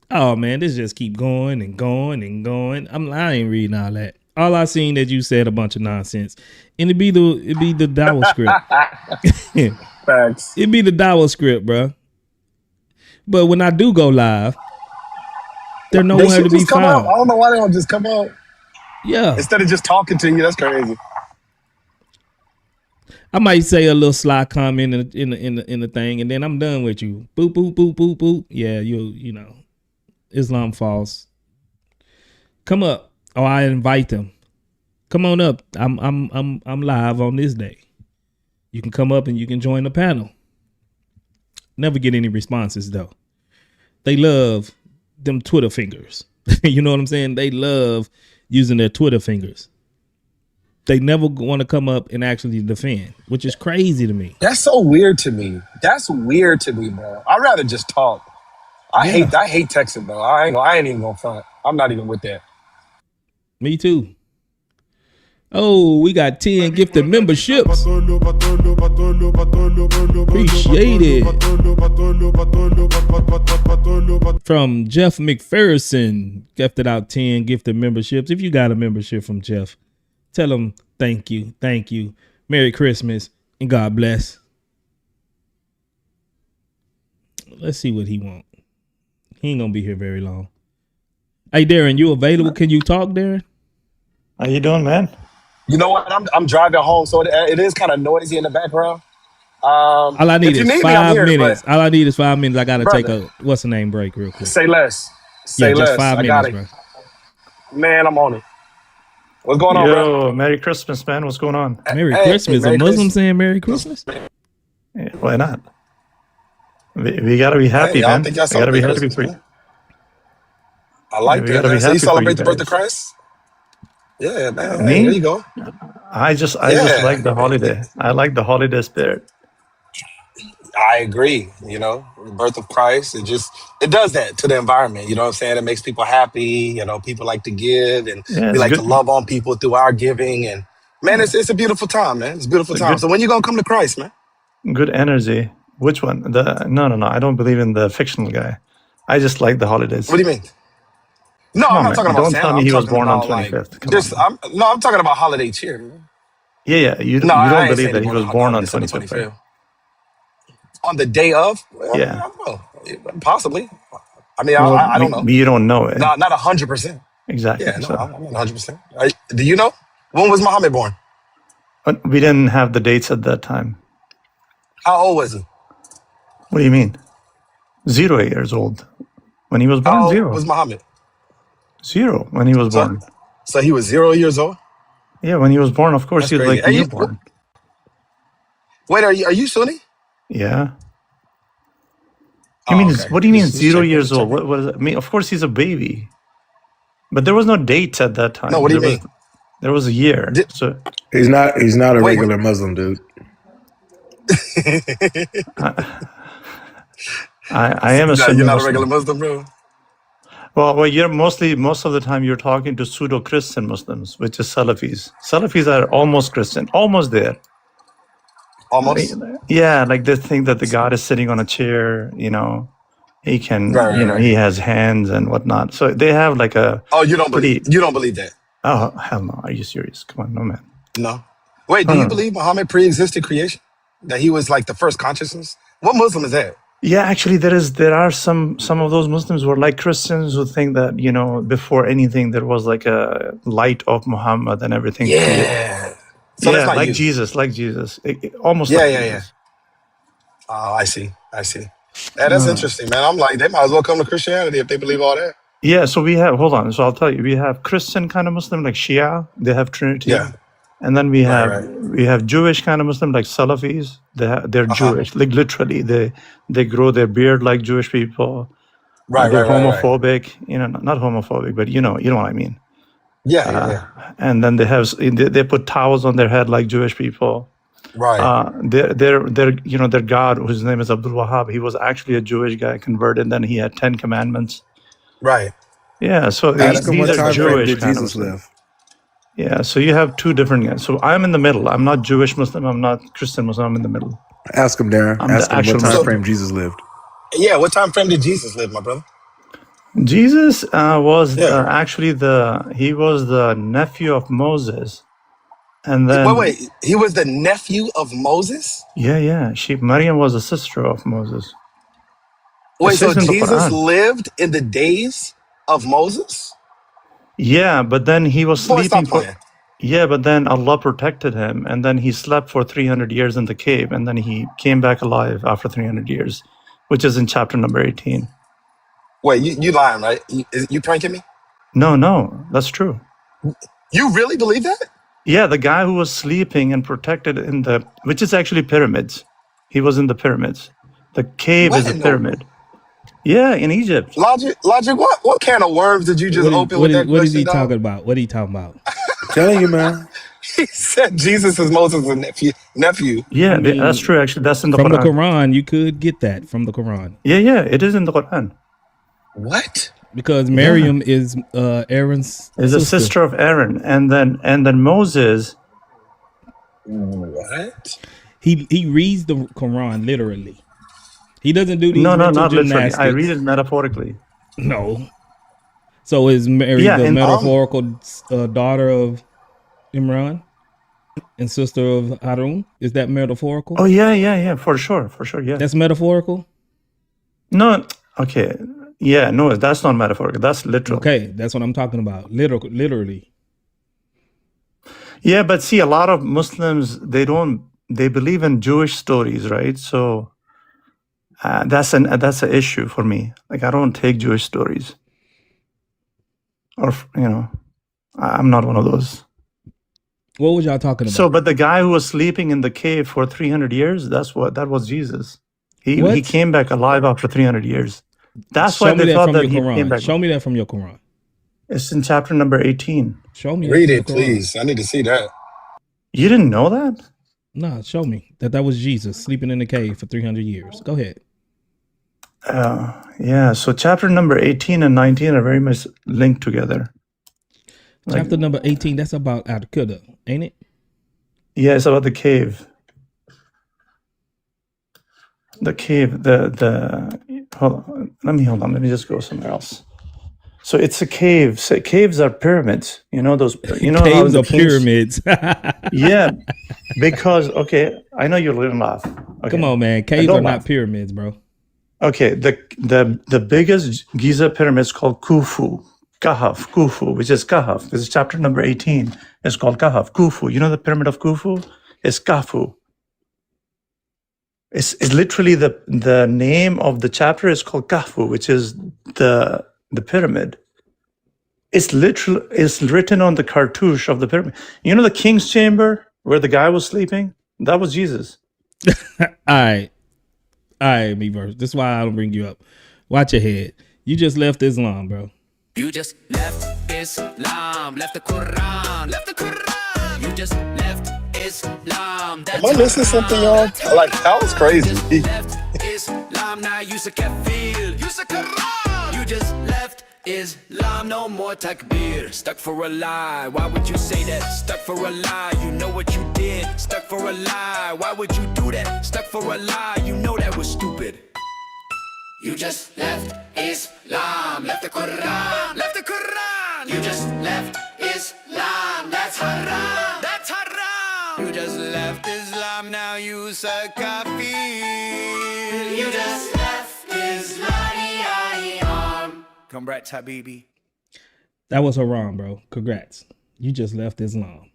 [SPEAKER 3] oh man, this just keep going and going and going. I ain't reading all that. All I seen that you said a bunch of nonsense. And it'd be the Dawah script.
[SPEAKER 12] Facts.
[SPEAKER 3] It'd be the Dawah script, bro. But when I do go live, there's nowhere to be found.
[SPEAKER 12] I don't know why they don't just come out.
[SPEAKER 3] Yeah.
[SPEAKER 12] Instead of just talking to you, that's crazy.
[SPEAKER 3] I might say a little sly comment in the thing, and then I'm done with you. Boop boop boop boop boop. Yeah, you know, Islam false. Come up, or I invite them. Come on up. I'm live on this day. You can come up and you can join the panel. Never get any responses though. They love them Twitter fingers. You know what I'm saying? They love using their Twitter fingers. They never want to come up and actually defend, which is crazy to me.
[SPEAKER 12] That's so weird to me. That's weird to me, bro. I'd rather just talk. I hate texting, bro. I ain't even gonna front. I'm not even with that.
[SPEAKER 3] Me too. Oh, we got 10 gifted memberships. Appreciate it. From Jeff McPherson, gifted out 10 gifted memberships. If you got a membership from Jeff, tell him thank you, Merry Christmas, and God bless. Let's see what he want. He ain't gonna be here very long. Hey, Darren, you available? Can you talk, Darren?
[SPEAKER 19] How you doing, man?
[SPEAKER 12] You know what? I'm driving home, so it is kind of noisy in the background.
[SPEAKER 3] All I need is 5 minutes.
[SPEAKER 12] But
[SPEAKER 3] All I need is 5 minutes. I gotta
[SPEAKER 12] Brother.
[SPEAKER 3] take a what's the name break real quick.
[SPEAKER 12] say less. Say
[SPEAKER 3] Just
[SPEAKER 12] less.
[SPEAKER 3] 5
[SPEAKER 12] I got
[SPEAKER 3] minutes,
[SPEAKER 12] it.
[SPEAKER 3] bro.
[SPEAKER 12] Man, I'm on it. What's going on, bro?
[SPEAKER 19] Yo, Merry Christmas, man. What's going on?
[SPEAKER 3] Merry
[SPEAKER 12] Hey,
[SPEAKER 3] Christmas.
[SPEAKER 12] Merry
[SPEAKER 3] A Muslim
[SPEAKER 12] Christmas.
[SPEAKER 3] saying Merry Christmas?
[SPEAKER 19] Yeah, why not? We gotta be happy,
[SPEAKER 12] Hey, I don't
[SPEAKER 19] man.
[SPEAKER 12] think y'all
[SPEAKER 19] We gotta be
[SPEAKER 12] celebrate
[SPEAKER 19] happy
[SPEAKER 12] Christmas,
[SPEAKER 19] for you.
[SPEAKER 12] man. I like
[SPEAKER 19] We
[SPEAKER 12] that,
[SPEAKER 19] gotta
[SPEAKER 12] man.
[SPEAKER 19] be
[SPEAKER 12] So you
[SPEAKER 19] happy for
[SPEAKER 12] celebrate
[SPEAKER 19] you
[SPEAKER 12] the birth of
[SPEAKER 19] guys.
[SPEAKER 12] Christ? Yeah, man. Hey,
[SPEAKER 19] Me?
[SPEAKER 12] there you go.
[SPEAKER 19] I just
[SPEAKER 12] Yeah.
[SPEAKER 19] like the holiday. I like the holiday spirit.
[SPEAKER 12] I agree. You know, the birth of Christ, it does that to the environment. You know what I'm saying? It makes people happy. You know, people like to give, and
[SPEAKER 19] Yeah,
[SPEAKER 12] we
[SPEAKER 19] it's
[SPEAKER 12] like to
[SPEAKER 19] good.
[SPEAKER 12] love on people through our giving. And man, it's a beautiful time, man. It's a beautiful
[SPEAKER 19] It's a
[SPEAKER 12] time. So
[SPEAKER 19] good
[SPEAKER 12] when you gonna come to Christ, man?
[SPEAKER 19] good energy. Which one? No. I don't believe in the fictional guy. I just like the holidays.
[SPEAKER 12] What do you mean? No,
[SPEAKER 19] Come
[SPEAKER 12] I'm
[SPEAKER 19] on,
[SPEAKER 12] not talking
[SPEAKER 19] man.
[SPEAKER 12] about
[SPEAKER 19] Don't
[SPEAKER 12] Santa.
[SPEAKER 19] tell me
[SPEAKER 12] I'm
[SPEAKER 19] he was
[SPEAKER 12] talking
[SPEAKER 19] born on
[SPEAKER 12] about like
[SPEAKER 19] 25th. Come
[SPEAKER 12] just.
[SPEAKER 19] on.
[SPEAKER 12] I'm talking about holiday cheer, man.
[SPEAKER 19] Yeah. You
[SPEAKER 12] No,
[SPEAKER 19] you don't
[SPEAKER 12] I ain't
[SPEAKER 19] believe
[SPEAKER 12] saying
[SPEAKER 19] that
[SPEAKER 12] he
[SPEAKER 19] he
[SPEAKER 12] born
[SPEAKER 19] was
[SPEAKER 12] on
[SPEAKER 19] born on
[SPEAKER 12] December
[SPEAKER 19] 25th, right?
[SPEAKER 12] 25th. On the day of? Well, I
[SPEAKER 19] Yeah.
[SPEAKER 12] don't know. Possibly. I mean,
[SPEAKER 19] Well,
[SPEAKER 12] I don't know.
[SPEAKER 19] you don't know it.
[SPEAKER 12] Not 100%.
[SPEAKER 19] Exactly.
[SPEAKER 12] Yeah, no,
[SPEAKER 19] So
[SPEAKER 12] I'm not 100%. Do you know? When was Muhammad born?
[SPEAKER 19] but we didn't have the dates at that time.
[SPEAKER 12] How old was he?
[SPEAKER 19] What do you mean? 0 years old. When he was born,
[SPEAKER 12] How old
[SPEAKER 19] zero.
[SPEAKER 12] was Muhammad?
[SPEAKER 19] 0 when he was
[SPEAKER 12] So,
[SPEAKER 19] born.
[SPEAKER 12] so he was 0 years old?
[SPEAKER 19] Yeah, when he was born, of course,
[SPEAKER 12] That's
[SPEAKER 19] he was
[SPEAKER 12] crazy.
[SPEAKER 19] like
[SPEAKER 12] Hey,
[SPEAKER 19] newborn.
[SPEAKER 12] wait, are you Sunni?
[SPEAKER 19] Yeah.
[SPEAKER 12] Oh, okay.
[SPEAKER 19] What do you mean
[SPEAKER 12] Just
[SPEAKER 19] 0
[SPEAKER 12] checking.
[SPEAKER 19] years
[SPEAKER 12] Just
[SPEAKER 19] old?
[SPEAKER 12] checking.
[SPEAKER 19] What does that mean? Of course, he's a baby. But there was no dates at that
[SPEAKER 12] No,
[SPEAKER 19] time.
[SPEAKER 12] what do you mean?
[SPEAKER 19] There was a year.
[SPEAKER 12] Did,
[SPEAKER 19] So
[SPEAKER 14] He's not a
[SPEAKER 12] wait,
[SPEAKER 14] regular Muslim, dude.
[SPEAKER 19] I am a
[SPEAKER 12] no,
[SPEAKER 19] Sunni
[SPEAKER 12] you're not a regular
[SPEAKER 19] Muslim.
[SPEAKER 12] Muslim, bro?
[SPEAKER 19] Well, you're most of the time you're talking to pseudo-Christian Muslims, which is Salafis. Salafis are almost Christian, almost there.
[SPEAKER 20] almost.
[SPEAKER 19] Yeah, like they think that the God is sitting on a chair. You know, he can.
[SPEAKER 20] Right,
[SPEAKER 19] You know,
[SPEAKER 20] right.
[SPEAKER 19] he has hands and whatnot. So they have like a.
[SPEAKER 20] Oh, you don't
[SPEAKER 19] pretty.
[SPEAKER 20] believe that?
[SPEAKER 19] Oh hell no! Are you serious? Come on, no man.
[SPEAKER 20] No. Wait,
[SPEAKER 19] No,
[SPEAKER 20] do you
[SPEAKER 19] no.
[SPEAKER 20] believe Muhammad pre-existed creation? That he was like the first consciousness? What Muslim is that?
[SPEAKER 19] Yeah, actually, there are some of those Muslims who are like Christians who think that before anything there was like a light of Muhammad and everything created.
[SPEAKER 20] Yeah. So that's
[SPEAKER 19] Yeah,
[SPEAKER 20] not
[SPEAKER 19] like
[SPEAKER 20] you.
[SPEAKER 19] Jesus, almost
[SPEAKER 20] Yeah,
[SPEAKER 19] like
[SPEAKER 20] yeah, yeah.
[SPEAKER 19] Jesus.
[SPEAKER 20] Oh, I see. Yeah, that's interesting, man. I'm like, they might as well come to Christianity if they believe all that.
[SPEAKER 19] Yeah, so hold on. So I'll tell you, we have Christian kind of Muslim like Shia, they have Trinity.
[SPEAKER 20] Yeah.
[SPEAKER 19] And then we
[SPEAKER 20] Right,
[SPEAKER 19] have Jewish kind of Muslim like Salafis. They're
[SPEAKER 20] Uh-huh.
[SPEAKER 19] Jewish, like literally they grow their beard like Jewish people.
[SPEAKER 20] Right.
[SPEAKER 19] They're homophobic, not homophobic, but you know what I mean.
[SPEAKER 20] Yeah.
[SPEAKER 19] And then they put towels on their head like Jewish people.
[SPEAKER 20] Right.
[SPEAKER 19] Their God, whose name is Abdul Wahab, he was actually a Jewish guy converted. Then he had 10 commandments.
[SPEAKER 20] Right.
[SPEAKER 19] Yeah, so
[SPEAKER 12] Ask him
[SPEAKER 19] these
[SPEAKER 12] what
[SPEAKER 19] are
[SPEAKER 12] time frame
[SPEAKER 19] Jewish
[SPEAKER 12] did
[SPEAKER 19] kind of
[SPEAKER 12] Jesus
[SPEAKER 19] Muslim.
[SPEAKER 12] live?
[SPEAKER 19] Yeah, so you have two different guys. So I'm in the middle. I'm not Jewish Muslim. I'm not Christian Muslim. I'm in the middle.
[SPEAKER 12] Ask him, Darren.
[SPEAKER 19] I'm
[SPEAKER 12] Ask
[SPEAKER 19] the
[SPEAKER 12] him
[SPEAKER 19] actual
[SPEAKER 12] what time
[SPEAKER 19] Muslim.
[SPEAKER 12] frame Jesus lived.
[SPEAKER 20] Yeah, what time frame did Jesus live, my brother?
[SPEAKER 19] Jesus was actually he was the nephew of Moses, and then
[SPEAKER 20] Wait. He was the nephew of Moses?
[SPEAKER 19] yeah, Maryam was a sister of Moses.
[SPEAKER 20] Wait,
[SPEAKER 19] It
[SPEAKER 20] so
[SPEAKER 19] says in the
[SPEAKER 20] Jesus
[SPEAKER 19] Quran.
[SPEAKER 20] lived in the days of Moses?
[SPEAKER 19] Yeah, but then he was
[SPEAKER 20] Boy,
[SPEAKER 19] sleeping
[SPEAKER 20] stop playing.
[SPEAKER 19] Yeah, but then Allah protected him, and then he slept for 300 years in the cave, and then he came back alive after 300 years, which is in chapter number 18.
[SPEAKER 20] Wait, you lying, right? You pranking me?
[SPEAKER 19] No, that's true.
[SPEAKER 20] You really believe that?
[SPEAKER 19] Yeah, the guy who was sleeping and protected which is actually pyramids. He was in the pyramids. The cave is a pyramid. Yeah, in Egypt.
[SPEAKER 20] Logic, what can of worms did you just open with that question,
[SPEAKER 3] What is he
[SPEAKER 20] dog?
[SPEAKER 3] talking about? What are you talking about?
[SPEAKER 12] Telling you, man.
[SPEAKER 20] He said Jesus is Moses' nephew.
[SPEAKER 19] Yeah, that's true. Actually, that's in the
[SPEAKER 3] from
[SPEAKER 19] Quran.
[SPEAKER 3] the Quran. You could get that from the Quran.
[SPEAKER 19] Yeah, it is in the Quran.
[SPEAKER 20] What?
[SPEAKER 3] Because Miriam is Aaron's
[SPEAKER 19] is a sister of Aaron, and then Moses.
[SPEAKER 20] What?
[SPEAKER 3] He reads the Quran literally. He doesn't do these
[SPEAKER 19] No,
[SPEAKER 3] mental
[SPEAKER 19] not literally.
[SPEAKER 3] gymnastics.
[SPEAKER 19] I read it metaphorically.
[SPEAKER 3] No. So is Mary the metaphorical daughter of Imran and sister of Harun? Is that metaphorical?
[SPEAKER 19] Oh yeah, for sure, yeah.
[SPEAKER 3] That's metaphorical?
[SPEAKER 19] No, okay. Yeah, no, that's not metaphorical. That's literal.
[SPEAKER 3] Okay, that's what I'm talking about. Literally.
[SPEAKER 19] Yeah, but see, a lot of Muslims, they believe in Jewish stories, right? So that's an issue for me. Like, I don't take Jewish stories, or I'm not one of those.
[SPEAKER 3] What was y'all talking about?
[SPEAKER 19] So, but the guy who was sleeping in the cave for 300 years, that was Jesus. He came back alive after 300 years. That's why they thought that he came back.
[SPEAKER 3] Show me that from your Quran.
[SPEAKER 19] It's in chapter number 18.
[SPEAKER 3] Show me.
[SPEAKER 20] Read it, please. I need to see that.
[SPEAKER 19] You didn't know that?
[SPEAKER 3] No, show me that was Jesus sleeping in the cave for 300 years. Go ahead.
[SPEAKER 19] Yeah, so chapter number 18 and 19 are very much linked together.
[SPEAKER 3] Chapter number 18, that's about Al-Qaeda, ain't it?
[SPEAKER 19] Yeah, it's about the cave. The cave, hold on, let me just go somewhere else. So it's a cave. So caves are pyramids. Those
[SPEAKER 3] caves are pyramids.
[SPEAKER 19] Yeah, because I know you're gonna laugh. Okay.
[SPEAKER 3] Come on, man. Caves are not pyramids, bro.
[SPEAKER 19] Okay, the biggest Giza pyramid is called Khufu, which is Kahf. This is chapter number 18. It's called Kahf, Khufu. You know the pyramid of Khufu? It's Khufu. It's literally the name of the chapter is called Khufu, which is the pyramid. It's written on the cartouche of the pyramid. You know the king's chamber where the guy was sleeping? That was Jesus.
[SPEAKER 3] All right, me-verse. This is why I don't bring you up. Watch your head. You just left Islam, bro.
[SPEAKER 2] You just left Islam, left the Qur'an, You just left Islam.
[SPEAKER 20] Am I missing something, y'all? Like, that was crazy.
[SPEAKER 2] Islam, now you kafir. You just left Islam, no more more takbir. Stuck for a lie, why would you say that? Stuck for a lie, you know what you did. Stuck for a lie, why would you do that? Stuck for a lie, you know that was stupid. You just left Islam, left the Qur'an, left the Qur'an. You just left Islam, that's haram, that's haram. You just left Islam, now you's a kafir. You just left Islam. Congrats, Habibi.
[SPEAKER 3] That was haram, bro. Congrats. You just left Islam.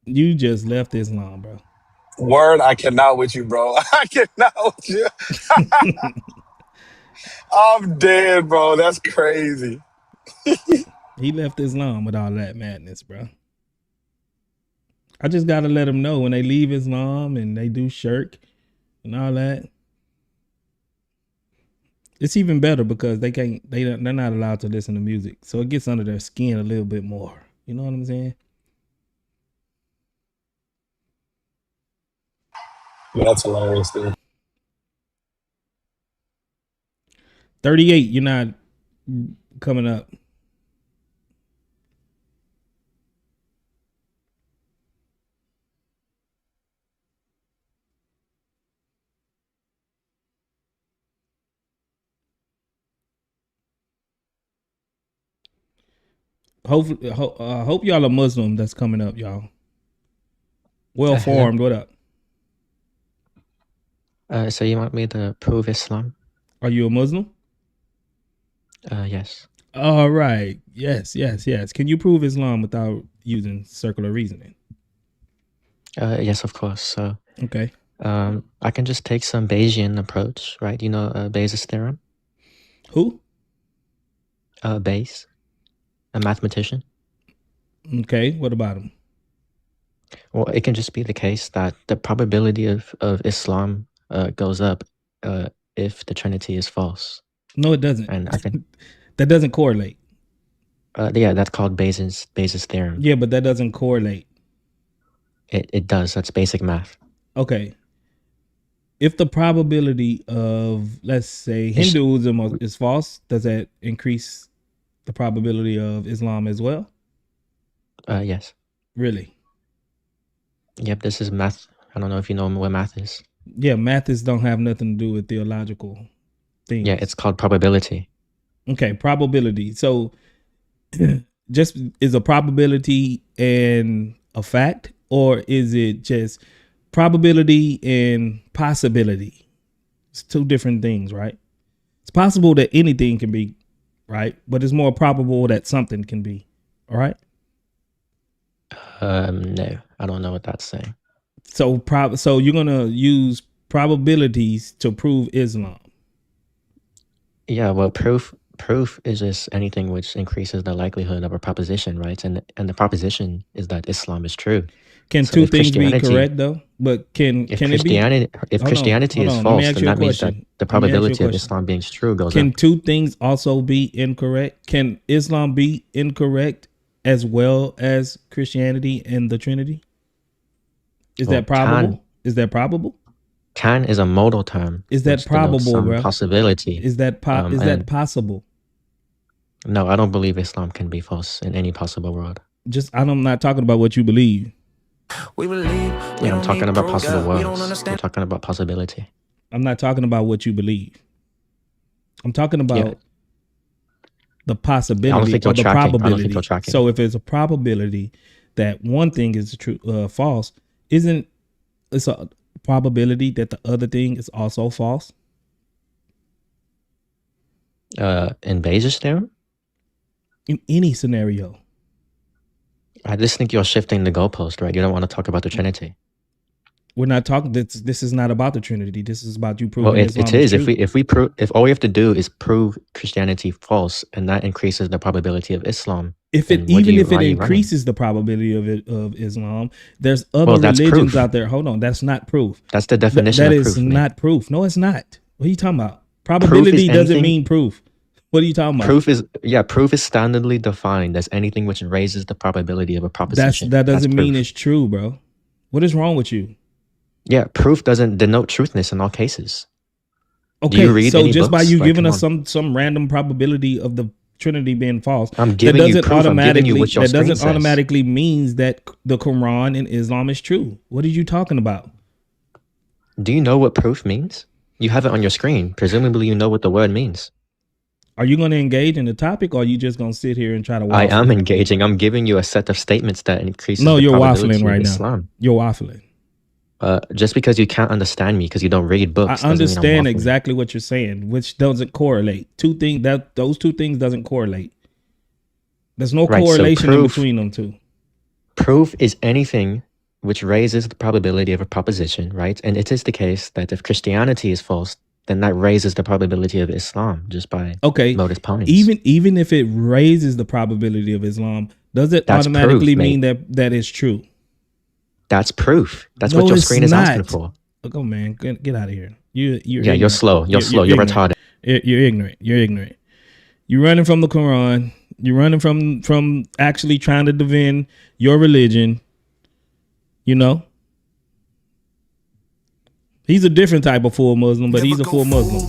[SPEAKER 3] You just left Islam, bro.
[SPEAKER 20] Word, I cannot with you, bro. I cannot with you. I'm dead, bro. That's crazy.
[SPEAKER 3] He left Islam with all that madness, bro. I just gotta let them know when they leave Islam and they do shirk and all that. It's even better because they're not allowed to listen to music, so it gets under their skin a little bit more. You know what I'm saying?
[SPEAKER 14] That's hilarious, dude.
[SPEAKER 3] 38, you're not coming up. Hopefully, hope y'all are Muslim that's coming up, y'all. Well formed, what up?
[SPEAKER 21] So you want me to prove Islam?
[SPEAKER 3] Are you a Muslim?
[SPEAKER 21] Yes.
[SPEAKER 3] All right. Yes. Can you prove Islam without using circular reasoning?
[SPEAKER 21] Yes, of course. So
[SPEAKER 3] okay.
[SPEAKER 21] I can just take some Bayesian approach, right? You know Bayes' theorem?
[SPEAKER 3] Who?
[SPEAKER 21] Bayes, a mathematician.
[SPEAKER 3] Okay. What about him?
[SPEAKER 21] Well, it can just be the case that the probability of Islam goes up if the Trinity is false.
[SPEAKER 3] No, it doesn't.
[SPEAKER 21] And I can.
[SPEAKER 3] That doesn't correlate.
[SPEAKER 21] Yeah, that's called Bayes' theorem.
[SPEAKER 3] Yeah, but that doesn't correlate.
[SPEAKER 21] It does. That's basic math.
[SPEAKER 3] Okay. If the probability of, let's say, Hinduism is false, does that increase the probability of Islam as well?
[SPEAKER 21] Yes.
[SPEAKER 3] Really?
[SPEAKER 21] Yep, this is math. I don't know if you know what math is.
[SPEAKER 3] Yeah, math don't have nothing to do with theological things.
[SPEAKER 21] Yeah, it's called probability.
[SPEAKER 3] Okay, probability. So just is a probability and a fact, or is it just probability and possibility? It's two different things, right? It's possible that anything can be, right? But it's more probable that something can be, all right?
[SPEAKER 21] No, I don't know what that's saying.
[SPEAKER 3] So you're gonna use probabilities to prove Islam.
[SPEAKER 21] Yeah, well, proof is just anything which increases the likelihood of a proposition, right? And the proposition is that Islam is true.
[SPEAKER 3] Can
[SPEAKER 21] So
[SPEAKER 3] two
[SPEAKER 21] if
[SPEAKER 3] things be
[SPEAKER 21] Christianity-
[SPEAKER 3] correct though? But can
[SPEAKER 21] Christianity,
[SPEAKER 3] it be?
[SPEAKER 21] if
[SPEAKER 3] Hold on,
[SPEAKER 21] Christianity
[SPEAKER 3] hold
[SPEAKER 21] is
[SPEAKER 3] on. Let me
[SPEAKER 21] false,
[SPEAKER 3] ask
[SPEAKER 21] then
[SPEAKER 3] you a
[SPEAKER 21] that means that
[SPEAKER 3] question.
[SPEAKER 21] the
[SPEAKER 3] Let me ask you a
[SPEAKER 21] probability of
[SPEAKER 3] question.
[SPEAKER 21] Islam being true goes
[SPEAKER 3] Can
[SPEAKER 21] up.
[SPEAKER 3] two things also be incorrect? Can Islam be incorrect as well as Christianity and the Trinity? Is
[SPEAKER 21] Well,
[SPEAKER 3] that probable? Is that probable?
[SPEAKER 21] Can is a modal term.
[SPEAKER 3] Is that
[SPEAKER 21] which denotes
[SPEAKER 3] probable,
[SPEAKER 21] some
[SPEAKER 3] bro?
[SPEAKER 21] possibility.
[SPEAKER 3] Is that is that
[SPEAKER 21] and-
[SPEAKER 3] possible?
[SPEAKER 21] No, I don't believe Islam can be false in any possible world.
[SPEAKER 3] I'm not talking about what you believe.
[SPEAKER 4] We believe.
[SPEAKER 21] Yeah, I'm talking about possible
[SPEAKER 4] We don't
[SPEAKER 21] worlds. We're
[SPEAKER 4] understand.
[SPEAKER 21] talking about possibility.
[SPEAKER 3] I'm not talking about what you believe. I'm talking about the possibility
[SPEAKER 21] think
[SPEAKER 3] or
[SPEAKER 21] you're
[SPEAKER 3] the
[SPEAKER 21] tracking. I don't think
[SPEAKER 3] probability.
[SPEAKER 21] you're tracking.
[SPEAKER 3] So if it's a probability that one thing is true, false, isn't it's a probability that the other thing is also false?
[SPEAKER 21] In Bayes' theorem,
[SPEAKER 3] In any scenario.
[SPEAKER 21] I just think you're shifting the goalpost, right? You don't want to talk about the Trinity.
[SPEAKER 3] We're not talking. This is not about the Trinity. This is about you proving
[SPEAKER 21] Well,
[SPEAKER 3] Islam
[SPEAKER 21] it is.
[SPEAKER 3] true.
[SPEAKER 21] If all we have to do is prove Christianity false, and that increases the probability of Islam.
[SPEAKER 3] If
[SPEAKER 21] then
[SPEAKER 3] it
[SPEAKER 21] why are
[SPEAKER 3] even if
[SPEAKER 21] you
[SPEAKER 3] it
[SPEAKER 21] running?
[SPEAKER 3] increases the probability of Islam, there's other
[SPEAKER 21] Well, that's
[SPEAKER 3] religions
[SPEAKER 21] proof.
[SPEAKER 3] out there. Hold on, that's not proof.
[SPEAKER 21] That's the definition
[SPEAKER 3] That
[SPEAKER 21] of
[SPEAKER 3] is
[SPEAKER 21] proof, man.
[SPEAKER 3] not proof. No, it's not. What are you talking about? Probability doesn't
[SPEAKER 21] anything-
[SPEAKER 3] mean proof. What are you talking about?
[SPEAKER 21] Proof is standardly defined as anything which raises the probability of a proposition.
[SPEAKER 3] That doesn't
[SPEAKER 21] That's
[SPEAKER 3] mean
[SPEAKER 21] proof.
[SPEAKER 3] it's true, bro. What is wrong with you?
[SPEAKER 21] Yeah, proof doesn't denote truthness in all cases. Do
[SPEAKER 3] Okay,
[SPEAKER 21] you read
[SPEAKER 3] so
[SPEAKER 21] any
[SPEAKER 3] just by
[SPEAKER 21] books?
[SPEAKER 3] you
[SPEAKER 21] Like,
[SPEAKER 3] giving
[SPEAKER 21] come
[SPEAKER 3] us
[SPEAKER 21] on.
[SPEAKER 3] some random probability of the Trinity being false.
[SPEAKER 21] I'm
[SPEAKER 3] That
[SPEAKER 21] giving you
[SPEAKER 3] doesn't
[SPEAKER 21] proof. I'm giving you
[SPEAKER 3] automatically
[SPEAKER 21] what your
[SPEAKER 3] that
[SPEAKER 21] screen
[SPEAKER 3] doesn't
[SPEAKER 21] says.
[SPEAKER 3] automatically means that the Quran in Islam is true. What are you talking about?
[SPEAKER 21] Do you know what proof means? You have it on your screen. Presumably, you know what the word means.
[SPEAKER 3] Are you going to engage in the topic, or are you just going to sit here and try to waffle?
[SPEAKER 21] I am engaging. I'm giving you a set of statements that increases
[SPEAKER 3] No,
[SPEAKER 21] the
[SPEAKER 3] you're
[SPEAKER 21] probability
[SPEAKER 3] waffling
[SPEAKER 21] of
[SPEAKER 3] right now.
[SPEAKER 21] Islam.
[SPEAKER 3] You're waffling.
[SPEAKER 21] Just because you can't understand me because you don't read books.
[SPEAKER 3] I
[SPEAKER 21] doesn't mean I'm
[SPEAKER 3] understand
[SPEAKER 21] waffling.
[SPEAKER 3] exactly what you're saying, which doesn't correlate. Those two things doesn't correlate. There's no
[SPEAKER 21] Right, so
[SPEAKER 3] correlation in
[SPEAKER 21] proof-
[SPEAKER 3] between them two.
[SPEAKER 21] Proof is anything which raises the probability of a proposition, right? And it is the case that if Christianity is false, then that raises the probability of Islam just by modus ponens.
[SPEAKER 3] Even if it raises the probability of Islam, does it
[SPEAKER 21] That's
[SPEAKER 3] automatically
[SPEAKER 21] proof,
[SPEAKER 3] mean
[SPEAKER 21] mate.
[SPEAKER 3] that it's true?
[SPEAKER 21] That's proof. That's
[SPEAKER 3] No,
[SPEAKER 21] what your
[SPEAKER 3] it's
[SPEAKER 21] screen is asking
[SPEAKER 3] not.
[SPEAKER 21] for.
[SPEAKER 3] Look, oh man, get out of here. You're
[SPEAKER 21] Yeah, you're
[SPEAKER 3] ignorant.
[SPEAKER 21] slow. You're slow. You're
[SPEAKER 3] ignorant.
[SPEAKER 21] retarded.
[SPEAKER 3] You're ignorant. You're ignorant. You're running from the Quran. You're running from actually trying to defend your religion. You know, he's a different type of full Muslim, but he's a full Muslim.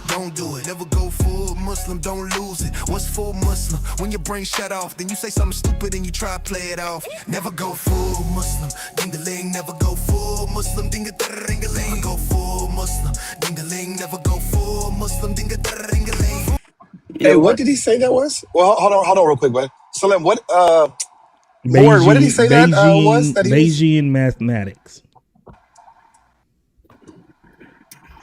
[SPEAKER 8] Don't do it. Never go full Muslim, don't lose it. What's full Muslim? When your brain shut off, then you say something stupid and you try to play it off. Never go full Muslim, ding-a-ling. Never go full Muslim, ding-a-ding-a-ling. Never go full Muslim, ding-a-ling. Never go full Muslim, ding-a-ding-a-ling.
[SPEAKER 20] Hey, what did he say that was? Well, hold on real quick, bud. Salim, what Lord, what did he say that was? That he was?
[SPEAKER 3] Bayesian mathematics.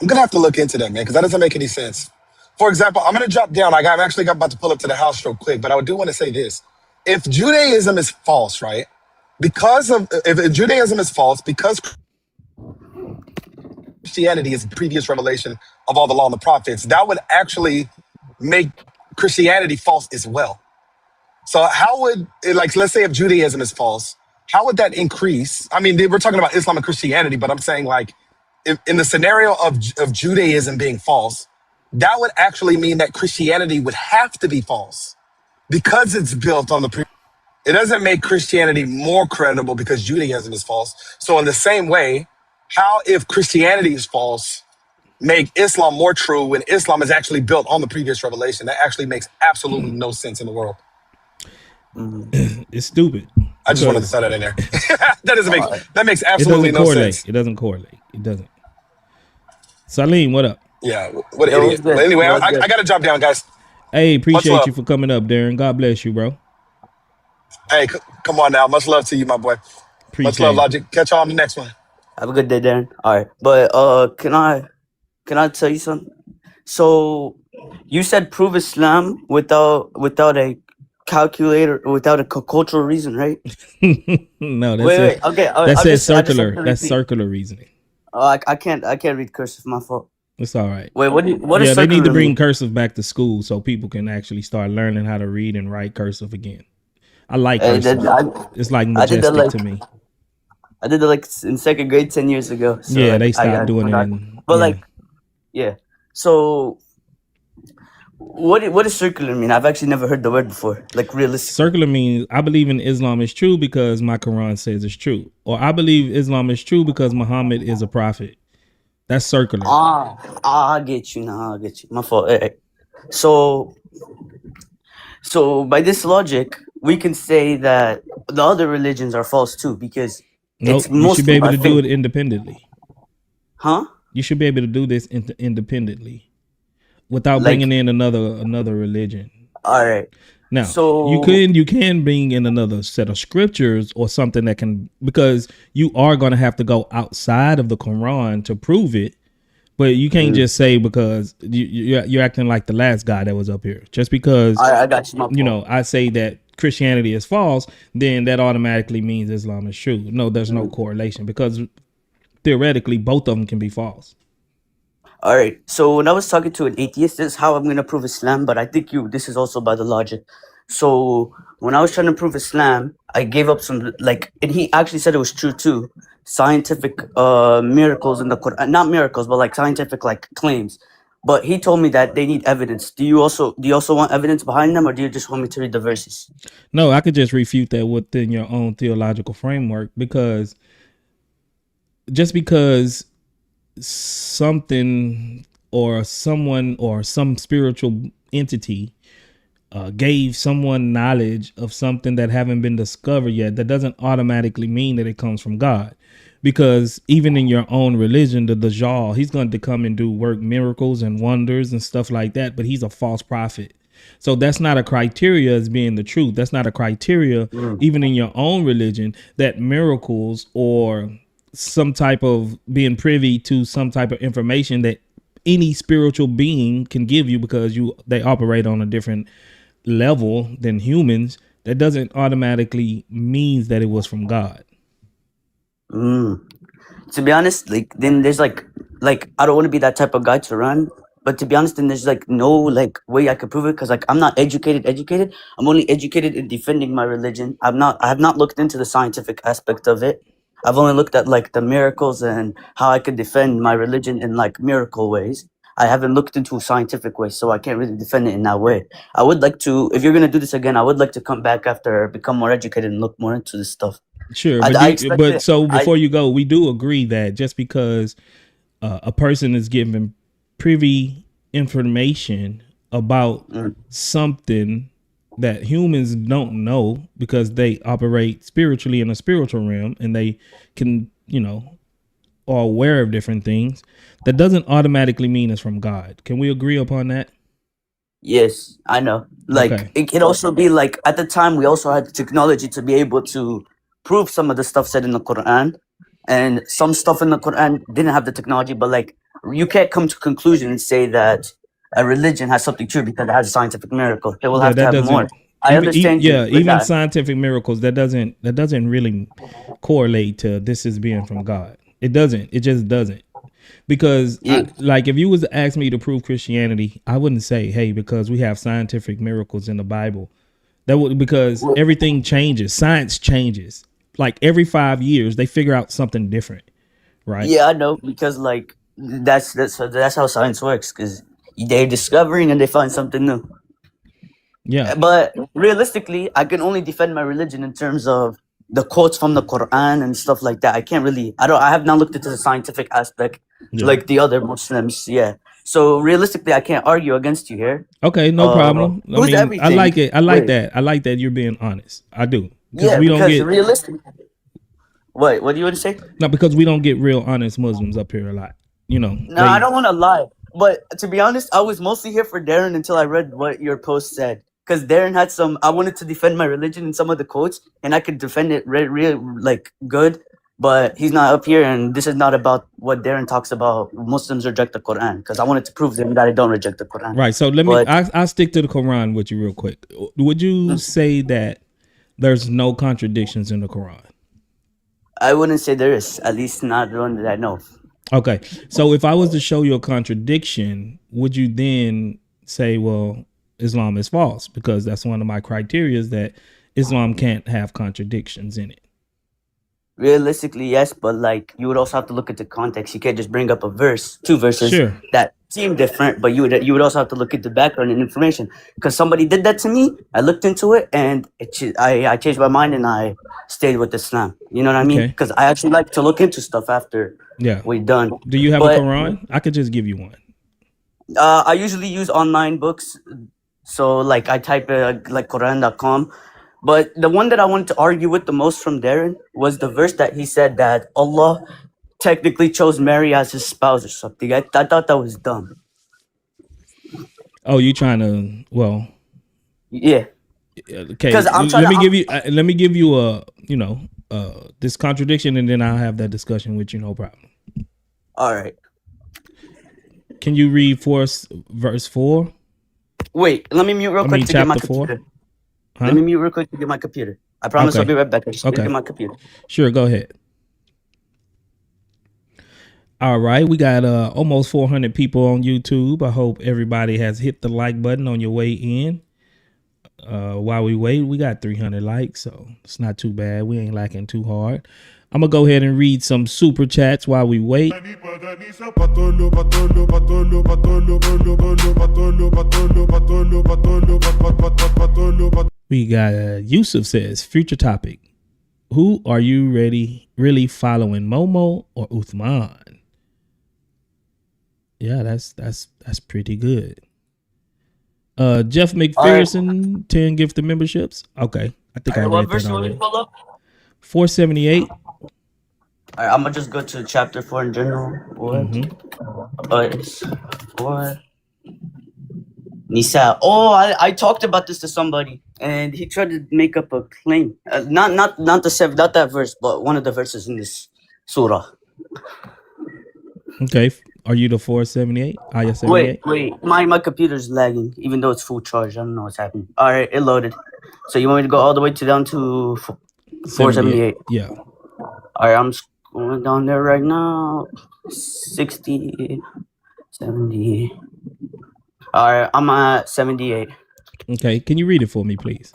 [SPEAKER 20] I'm gonna have to look into that, man, because that doesn't make any sense. For example, I'm gonna drop down. I'm actually about to pull up to the house real quick, but I do want to say this: if Judaism is false, right? If Judaism is false, because Christianity is the previous revelation of all the law and the prophets, that would actually make Christianity false as well. So how would, like, let's say if Judaism is false, how would that increase? I mean, we're talking about Islam and Christianity, but I'm saying, like, in the scenario of Judaism being false, that would actually mean that Christianity would have to be false because it's built on the it doesn't make Christianity more credible because Judaism is false. So in the same way, how if Christianity is false make Islam more true when Islam is actually built on the previous revelation? That actually makes absolutely no sense in the world.
[SPEAKER 3] It's stupid.
[SPEAKER 20] I just wanted to throw that in there. That makes absolutely no sense.
[SPEAKER 3] It doesn't correlate. It doesn't. Salim, what up?
[SPEAKER 20] Yeah, what an idiot. But anyway, I got to drop down, guys.
[SPEAKER 3] Hey, appreciate
[SPEAKER 20] love.
[SPEAKER 3] you for coming up, Darren. God bless you, bro.
[SPEAKER 20] Hey, come on now. Much love to you, my boy. Much love, Logic. Catch y'all on the next one.
[SPEAKER 5] Have a good day, Darren. All right, but can I tell you something? So you said prove Islam without a calculator, without a cultural reason, right?
[SPEAKER 3] No, that's
[SPEAKER 5] wait. Okay,
[SPEAKER 3] that says circular. That's circular reasoning.
[SPEAKER 5] I can't read cursive. My fault.
[SPEAKER 3] It's all right.
[SPEAKER 5] Wait, what
[SPEAKER 3] yeah,
[SPEAKER 5] is
[SPEAKER 3] they need to
[SPEAKER 5] circular
[SPEAKER 3] bring
[SPEAKER 5] mean?
[SPEAKER 3] cursive back to school so people can actually start learning how to read and write cursive again. I like cursive. It's like majestic to me.
[SPEAKER 5] I did that like in second grade 10 years ago. So
[SPEAKER 3] Yeah,
[SPEAKER 5] like,
[SPEAKER 3] they stopped doing
[SPEAKER 5] forgot.
[SPEAKER 3] it.
[SPEAKER 5] But yeah. So what does circular mean? I've actually never heard the word before. Like realistic.
[SPEAKER 3] Circular means I believe in Islam is true because my Quran says it's true, or I believe Islam is true because Muhammad is a prophet. That's circular.
[SPEAKER 5] I get you now. I get you. My fault. So by this logic, we can say that the other religions are false too because
[SPEAKER 3] Nope,
[SPEAKER 5] it's
[SPEAKER 3] you should be able to do
[SPEAKER 5] it.
[SPEAKER 3] it independently.
[SPEAKER 5] Huh?
[SPEAKER 3] You should be able to do this independently without bringing in another religion.
[SPEAKER 5] All right.
[SPEAKER 3] Now,
[SPEAKER 5] So
[SPEAKER 3] you can bring in another set of scriptures or something that can, because you are going to have to go outside of the Quran to prove it. But you can't just say because you're acting like the last guy that was up here. Just because
[SPEAKER 5] I got you. My
[SPEAKER 3] you know, I say that Christianity is false, then that automatically means Islam is true. No, there's no correlation because theoretically both of them can be false.
[SPEAKER 5] All right. So when I was talking to an atheist, this is how I'm gonna prove Islam. But I think this is also by the logic. So when I was trying to prove Islam, I gave up some and he actually said it was true too. Scientific miracles in the Quran, not miracles, but like scientific claims. But he told me that they need evidence. Do you also want evidence behind them, or do you just want me to read the verses?
[SPEAKER 3] No, I could just refute that within your own theological framework because just because something or someone or some spiritual entity gave someone knowledge of something that haven't been discovered yet, that doesn't automatically mean that it comes from God. Because even in your own religion, the Dajjal, he's going to come and do work miracles and wonders and stuff like that, but he's a false prophet. So that's not a criteria as being the truth. That's not a criteria, even in your own religion, that miracles or some type of being privy to some type of information that any spiritual being can give you, because they operate on a different level than humans. That doesn't automatically means that it was from God.
[SPEAKER 5] To be honest, like then there's like I don't want to be that type of guy to run, but to be honest, then there's like no like way I could prove it, because like I'm not educated. I'm only educated in defending my religion. I have not looked into the scientific aspect of it. I've only looked at like the miracles and how I could defend my religion in like miracle ways. I haven't looked into scientific ways, so I can't really defend it in that way. I would like to, if you're gonna do this again, I would like to come back after, become more educated and look more into this stuff.
[SPEAKER 3] Sure,
[SPEAKER 5] I,
[SPEAKER 3] but
[SPEAKER 5] I expect it.
[SPEAKER 3] so before you go, we do agree that just because a person is given privy information about something that humans don't know, because they operate spiritually in a spiritual realm and they can, are aware of different things, that doesn't automatically mean it's from God. Can we agree upon that?
[SPEAKER 5] Yes, I know. Like
[SPEAKER 3] Okay.
[SPEAKER 5] it can also be like at the time we also had the technology to be able to prove some of the stuff said in the Quran, and some stuff in the Quran didn't have the technology. But like you can't come to a conclusion and say that a religion has something true because it has a scientific miracle. It will
[SPEAKER 3] Yeah,
[SPEAKER 5] have to
[SPEAKER 3] that
[SPEAKER 5] have more.
[SPEAKER 3] doesn't
[SPEAKER 5] I understand you with
[SPEAKER 3] even
[SPEAKER 5] that.
[SPEAKER 3] scientific miracles, that doesn't really correlate to this is being from God. It doesn't. It just doesn't. Because like if you was to ask me to prove Christianity, I wouldn't say, hey, because we have scientific miracles in the Bible. That would, because everything changes. Science changes. Like every 5 years they figure out something different. Right?
[SPEAKER 5] Yeah, I know, because like that's how science works. Because they're discovering and they find something new.
[SPEAKER 3] Yeah.
[SPEAKER 5] But realistically, I can only defend my religion in terms of the quotes from the Quran and stuff like that. I have not looked into the scientific aspect like the other Muslims. Yeah. So realistically, I can't argue against you here.
[SPEAKER 3] Okay, no problem. I
[SPEAKER 5] Who's
[SPEAKER 3] mean,
[SPEAKER 5] everything?
[SPEAKER 3] I like it. I like
[SPEAKER 5] Wait.
[SPEAKER 3] that. I like that you're being honest. I do.
[SPEAKER 5] Yeah,
[SPEAKER 3] we don't
[SPEAKER 5] because
[SPEAKER 3] get
[SPEAKER 5] realistically, what do you want to say?
[SPEAKER 3] no, because we don't get real honest Muslims up here a lot.
[SPEAKER 5] No, I don't want to lie. But to be honest, I was mostly here for Darren until I read what your post said. Because Darren had I wanted to defend my religion in some of the quotes, and I could defend it real like good. But he's not up here, and this is not about what Darren talks about. Muslims reject the Quran, because I wanted to prove to him that I don't reject the Quran.
[SPEAKER 3] Right. So I'll stick to the Quran with you real quick. Would you say that there's no contradictions in the Quran?
[SPEAKER 5] I wouldn't say there is, at least not one that I know of.
[SPEAKER 3] Okay. So if I was to show you a contradiction, would you then say, well, Islam is false? Because that's one of my criteria, is that Islam can't have contradictions in it.
[SPEAKER 5] Realistically, yes, but like you would also have to look at the context. You can't just bring up two verses
[SPEAKER 3] Sure.
[SPEAKER 5] that seem different, but you would also have to look at the background and information. Because somebody did that to me, I looked into it, and I changed my mind and I stayed with Islam. You know what I mean?
[SPEAKER 3] Okay.
[SPEAKER 5] Because I actually like to look into stuff after we're done.
[SPEAKER 3] Do you have
[SPEAKER 5] But,
[SPEAKER 3] a Quran? I could just give you one.
[SPEAKER 5] I usually use online books, so like I type like Quran.com. But the one that I wanted to argue with the most from Darren was the verse that he said that Allah technically chose Mary as his spouse or something. I thought that was dumb.
[SPEAKER 3] Oh, you trying to? Well,
[SPEAKER 5] yeah.
[SPEAKER 3] Okay.
[SPEAKER 5] 'Cause
[SPEAKER 3] Let me give you a this contradiction, and then I'll have that discussion with you. No problem.
[SPEAKER 5] All right.
[SPEAKER 3] Can you read for us verse 4?
[SPEAKER 5] Wait, let me mute real quick to get my
[SPEAKER 3] chapter 4.
[SPEAKER 5] computer.
[SPEAKER 3] Huh?
[SPEAKER 5] Let me mute real quick to get my computer. I promise I'll be right back. I just
[SPEAKER 3] Okay.
[SPEAKER 5] get my computer.
[SPEAKER 3] Sure, go ahead. All right, we got almost 400 people on YouTube. I hope everybody has hit the like button on your way in. While we wait, we got 300 likes, so it's not too bad. We ain't lacking too hard. I'm gonna go ahead and read some super chats while we wait. We got Yusuf says, future topic. Who are you really following, Momo or Uthman? Yeah, that's pretty good. Jeff
[SPEAKER 5] All right.
[SPEAKER 3] McPherson, 10 gifted memberships. Okay. I think I
[SPEAKER 5] All right, what
[SPEAKER 3] read
[SPEAKER 5] verse
[SPEAKER 3] that
[SPEAKER 5] you want me
[SPEAKER 3] already.
[SPEAKER 5] to pull up?
[SPEAKER 3] 478.
[SPEAKER 5] All right, I'm gonna just go to chapter 4 in general. What? It's 4. Nisa. Oh, I talked about this to somebody, and he tried to make up a claim. Not that verse, but one of the verses in this surah.
[SPEAKER 3] Okay. Are you the 478? Ayah 78?
[SPEAKER 5] Wait. My computer's lagging, even though it's full charge. I don't know what's happening. All right, it loaded. So you want me to go all the way down to 478?
[SPEAKER 3] Yeah.
[SPEAKER 5] All right, I'm going down there right now. 60, 70. All right, I'm at 78.
[SPEAKER 3] Okay. Can you read it for me, please?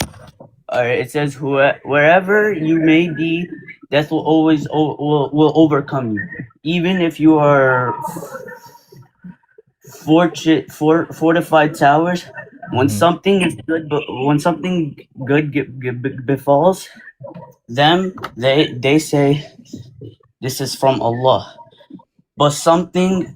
[SPEAKER 5] All right, it says, wherever you may be, death will always will overcome you, even if you are fortified towers. When something is good, but when something good befalls them, they say this is from Allah. But something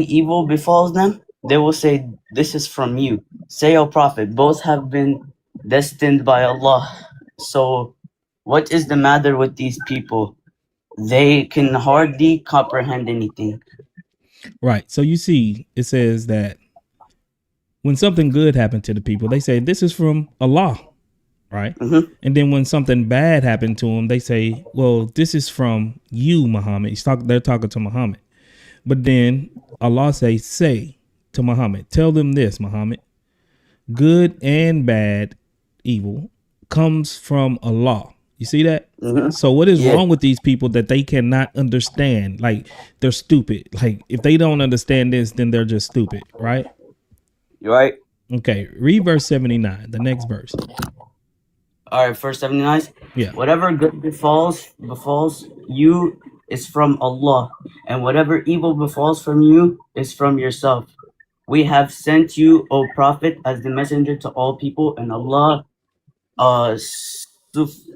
[SPEAKER 5] evil befalls them, they will say this is from you. Say, O Prophet, both have been destined by Allah. So what is the matter with these people? They can hardly comprehend anything.
[SPEAKER 3] Right. So you see, it says that when something good happened to the people, they say this is from Allah, right? And then when something bad happened to them, they say, well, this is from you, Muhammad. They're talking to Muhammad. But then Allah say to Muhammad, tell them this, Muhammad, good and bad, evil comes from Allah. You see that? So what is wrong with these people that they cannot understand? Like, they're stupid. Like, if they don't understand this, then they're just stupid, right?
[SPEAKER 5] You're right.
[SPEAKER 3] Okay, read verse 79, the next verse.
[SPEAKER 5] All right, verse 79.
[SPEAKER 3] Yeah.
[SPEAKER 5] Whatever good befalls you is from Allah, and whatever evil befalls from you is from yourself. We have sent you, O Prophet, as the messenger to all people, and Allah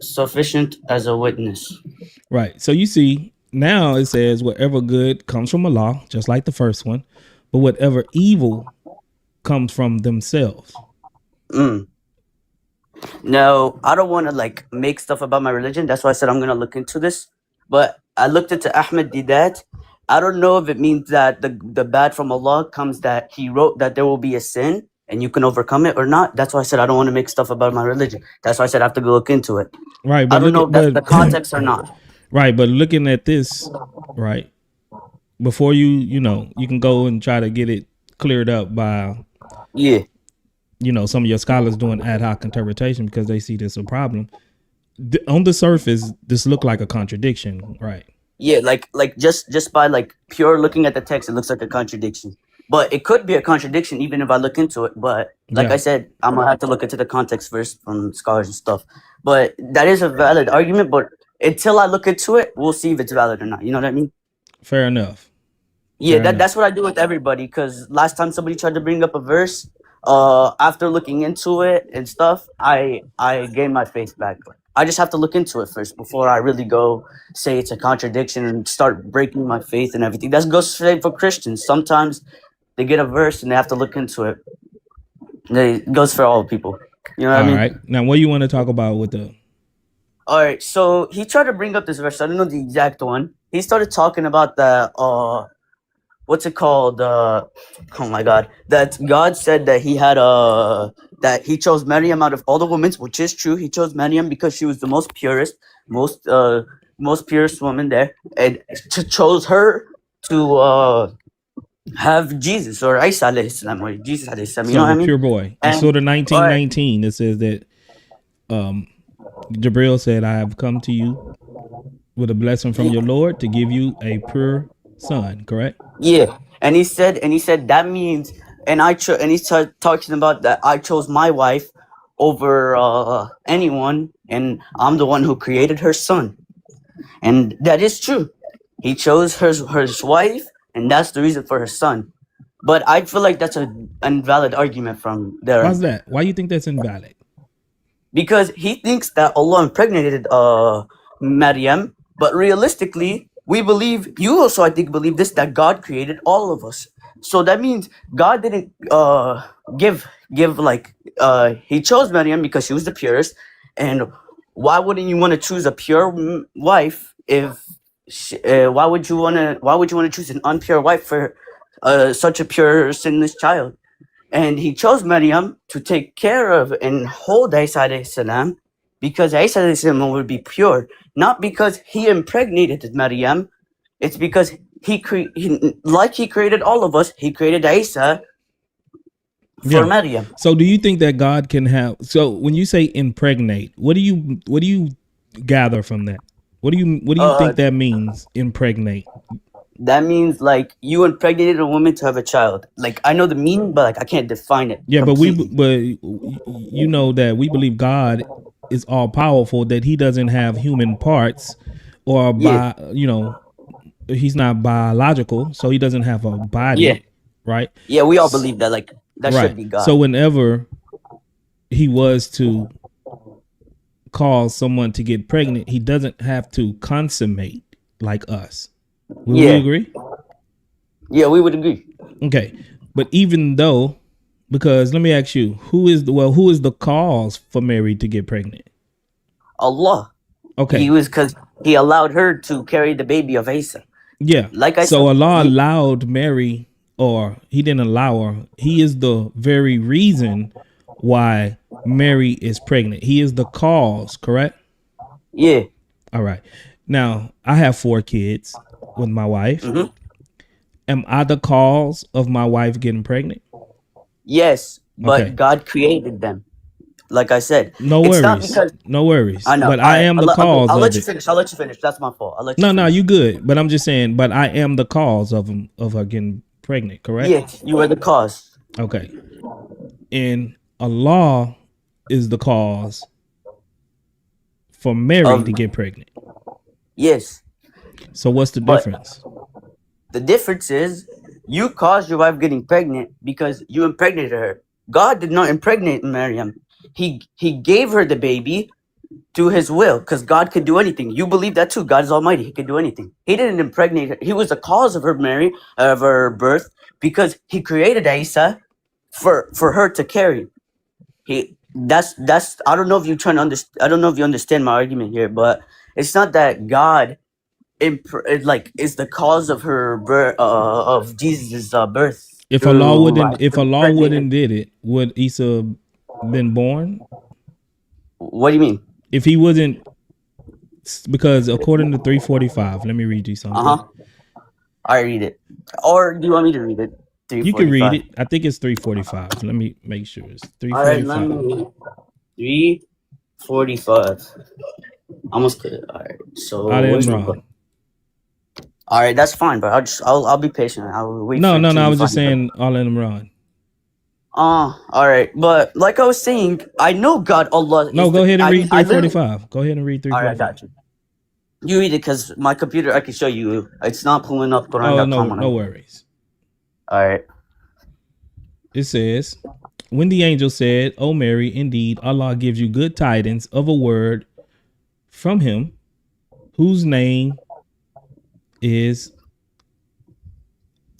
[SPEAKER 5] sufficient as a witness.
[SPEAKER 3] Right. So you see, now it says whatever good comes from Allah, just like the first one, but whatever evil comes from themselves.
[SPEAKER 5] No, I don't want to like make stuff about my religion. That's why I said I'm gonna look into this. But I looked into Ahmed Didat. I don't know if it means that the bad from Allah comes that he wrote that there will be a sin and you can overcome it or not. That's why I said I don't want to make stuff about my religion. That's why I said I have to go look into it.
[SPEAKER 3] Right, but
[SPEAKER 5] I don't know if that's the context or not.
[SPEAKER 3] Right, but looking at this, right, before you can go and try to get it cleared up by some of your scholars doing ad hoc interpretation because they see this a problem. On the surface, this look like a contradiction, right?
[SPEAKER 5] Yeah, like just by like pure looking at the text, it looks like a contradiction. But it could be a contradiction even if I look into it. But like I said, I'm gonna have to look into the context first from scholars and stuff. But that is a valid argument. But until I look into it, we'll see if it's valid or not. You know what I mean?
[SPEAKER 3] Fair enough.
[SPEAKER 5] Yeah, that's what I do with everybody. Because last time somebody tried to bring up a verse, after looking into it and stuff, I gained my faith back. I just have to look into it first before I really go say it's a contradiction and start breaking my faith and everything. That goes straight for Christians. Sometimes they get a verse and they have to look into it. It goes for all people. You know what I mean?
[SPEAKER 3] All right. Now, what do you want to talk about with the...
[SPEAKER 5] All right. So he tried to bring up this verse. I don't know the exact one. He started talking about the... what's it called? Oh my God! That God said that he had that he chose Maryam out of all the women, which is true. He chose Maryam because she was the most purest, most purest woman there, and chose her to have Jesus or Isa alayhi salam or Jesus alayhi salam. You know what I mean?
[SPEAKER 3] Pure boy. In Surah 19:19, it says that Jabril said, "I have come to you with a blessing from your Lord to give you a pure son." Correct?
[SPEAKER 5] Yeah, and he said that means, and he started talking about that I chose my wife over anyone, and I'm the one who created her son, and that is true. He chose her wife, and that's the reason for her son. But I feel like that's an invalid argument from there.
[SPEAKER 3] Why's that? Why you think that's invalid?
[SPEAKER 5] Because he thinks that Allah impregnated Maryam, but realistically, we believe, you also I think believe this, that God created all of us. So that means God didn't give like he chose Maryam because she was the purest. And why wouldn't you want to choose a pure wife if why would you want to choose an unpure wife for such a pure sinless child? And he chose Maryam to take care of and hold Isa alayhi salam because Isa alayhi salam would be pure, not because he impregnated Maryam. It's because like he created all of us, he created Isa for Maryam.
[SPEAKER 3] So do you think that God can have, so when you say impregnate, what do you gather from that? What do you think that means, impregnate?
[SPEAKER 5] That means like you impregnated a woman to have a child. Like I know the meaning, but like I can't define it.
[SPEAKER 3] Yeah,
[SPEAKER 5] completely.
[SPEAKER 3] but you know that we believe God is all powerful, that he doesn't have human parts or he's not biological, so he doesn't have a body,
[SPEAKER 5] Yeah.
[SPEAKER 3] right?
[SPEAKER 5] Yeah, we all believe that. Like that
[SPEAKER 3] Right.
[SPEAKER 5] should be God.
[SPEAKER 3] So whenever he was to cause someone to get pregnant, he doesn't have to consummate like us. Will we agree?
[SPEAKER 5] Yeah, we would agree.
[SPEAKER 3] Okay. But even though, because let me ask you, who is the cause for Mary to get pregnant?
[SPEAKER 5] Allah.
[SPEAKER 3] Okay.
[SPEAKER 5] He was because he allowed her to carry the baby of Isa.
[SPEAKER 3] Yeah.
[SPEAKER 5] Like I
[SPEAKER 3] so
[SPEAKER 5] said,
[SPEAKER 3] Allah allowed Mary, or he didn't allow her. He is the very reason why Mary is pregnant. He is the cause, correct?
[SPEAKER 5] Yeah.
[SPEAKER 3] All right. Now, I have 4 kids with my wife.
[SPEAKER 5] Mm-hmm.
[SPEAKER 3] Am I the cause of my wife getting pregnant?
[SPEAKER 5] Yes, but
[SPEAKER 3] Okay.
[SPEAKER 5] God created them. Like I said,
[SPEAKER 3] No
[SPEAKER 5] it's not
[SPEAKER 3] worries.
[SPEAKER 5] because
[SPEAKER 3] No worries.
[SPEAKER 5] I know.
[SPEAKER 3] But
[SPEAKER 5] All
[SPEAKER 3] I
[SPEAKER 5] right,
[SPEAKER 3] am the cause
[SPEAKER 5] I'll
[SPEAKER 3] of
[SPEAKER 5] let you
[SPEAKER 3] it.
[SPEAKER 5] finish. I'll let you finish. That's my fault. I'll let you
[SPEAKER 3] No,
[SPEAKER 5] finish.
[SPEAKER 3] you good. But I'm just saying, but I am the cause of her getting pregnant, correct?
[SPEAKER 5] Yes, you are the cause.
[SPEAKER 3] Okay. And Allah is the cause for Mary to get pregnant.
[SPEAKER 5] Yes.
[SPEAKER 3] So what's the
[SPEAKER 5] But
[SPEAKER 3] difference?
[SPEAKER 5] the difference is you caused your wife getting pregnant because you impregnated her. God did not impregnate Maryam. He gave her the baby to his will because God could do anything. You believe that too. God is almighty. He could do anything. He didn't impregnate her. He was the cause of her birth because he created Isa for her to carry. That's I don't know if you're trying to understand. I don't know if you understand my argument here, but it's not that God is the cause of her birth of Jesus' birth
[SPEAKER 3] If Allah
[SPEAKER 5] through
[SPEAKER 3] wouldn't did it, would Isa been born?
[SPEAKER 5] What do you mean?
[SPEAKER 3] If he wasn't, because according to 345, let me read you something.
[SPEAKER 5] I read it, or do you want me to read it?
[SPEAKER 3] You can read it. I think it's 345. Let me make sure it's
[SPEAKER 5] All right,
[SPEAKER 3] 345.
[SPEAKER 5] 345. Almost good. All right. So
[SPEAKER 3] Al
[SPEAKER 5] where's my
[SPEAKER 3] Imran.
[SPEAKER 5] book? All right, that's fine, but I'll be patient. I'll wait.
[SPEAKER 3] No,
[SPEAKER 5] for
[SPEAKER 3] no,
[SPEAKER 5] it
[SPEAKER 3] no.
[SPEAKER 5] to
[SPEAKER 3] I was just
[SPEAKER 5] find it.
[SPEAKER 3] saying Al Imran.
[SPEAKER 5] All right, but like I was saying, I know God Allah.
[SPEAKER 3] No,
[SPEAKER 5] is
[SPEAKER 3] go ahead and read
[SPEAKER 5] I literally-
[SPEAKER 3] 345. Go ahead and read
[SPEAKER 5] All right, I
[SPEAKER 3] 345.
[SPEAKER 5] got you. You read it because my computer, I can show you. It's not pulling up
[SPEAKER 3] Oh,
[SPEAKER 5] Quran.com.
[SPEAKER 3] no worries.
[SPEAKER 5] All right.
[SPEAKER 3] It says, when the angel said, "O Mary, indeed Allah gives you good tidings of a word from him, whose name is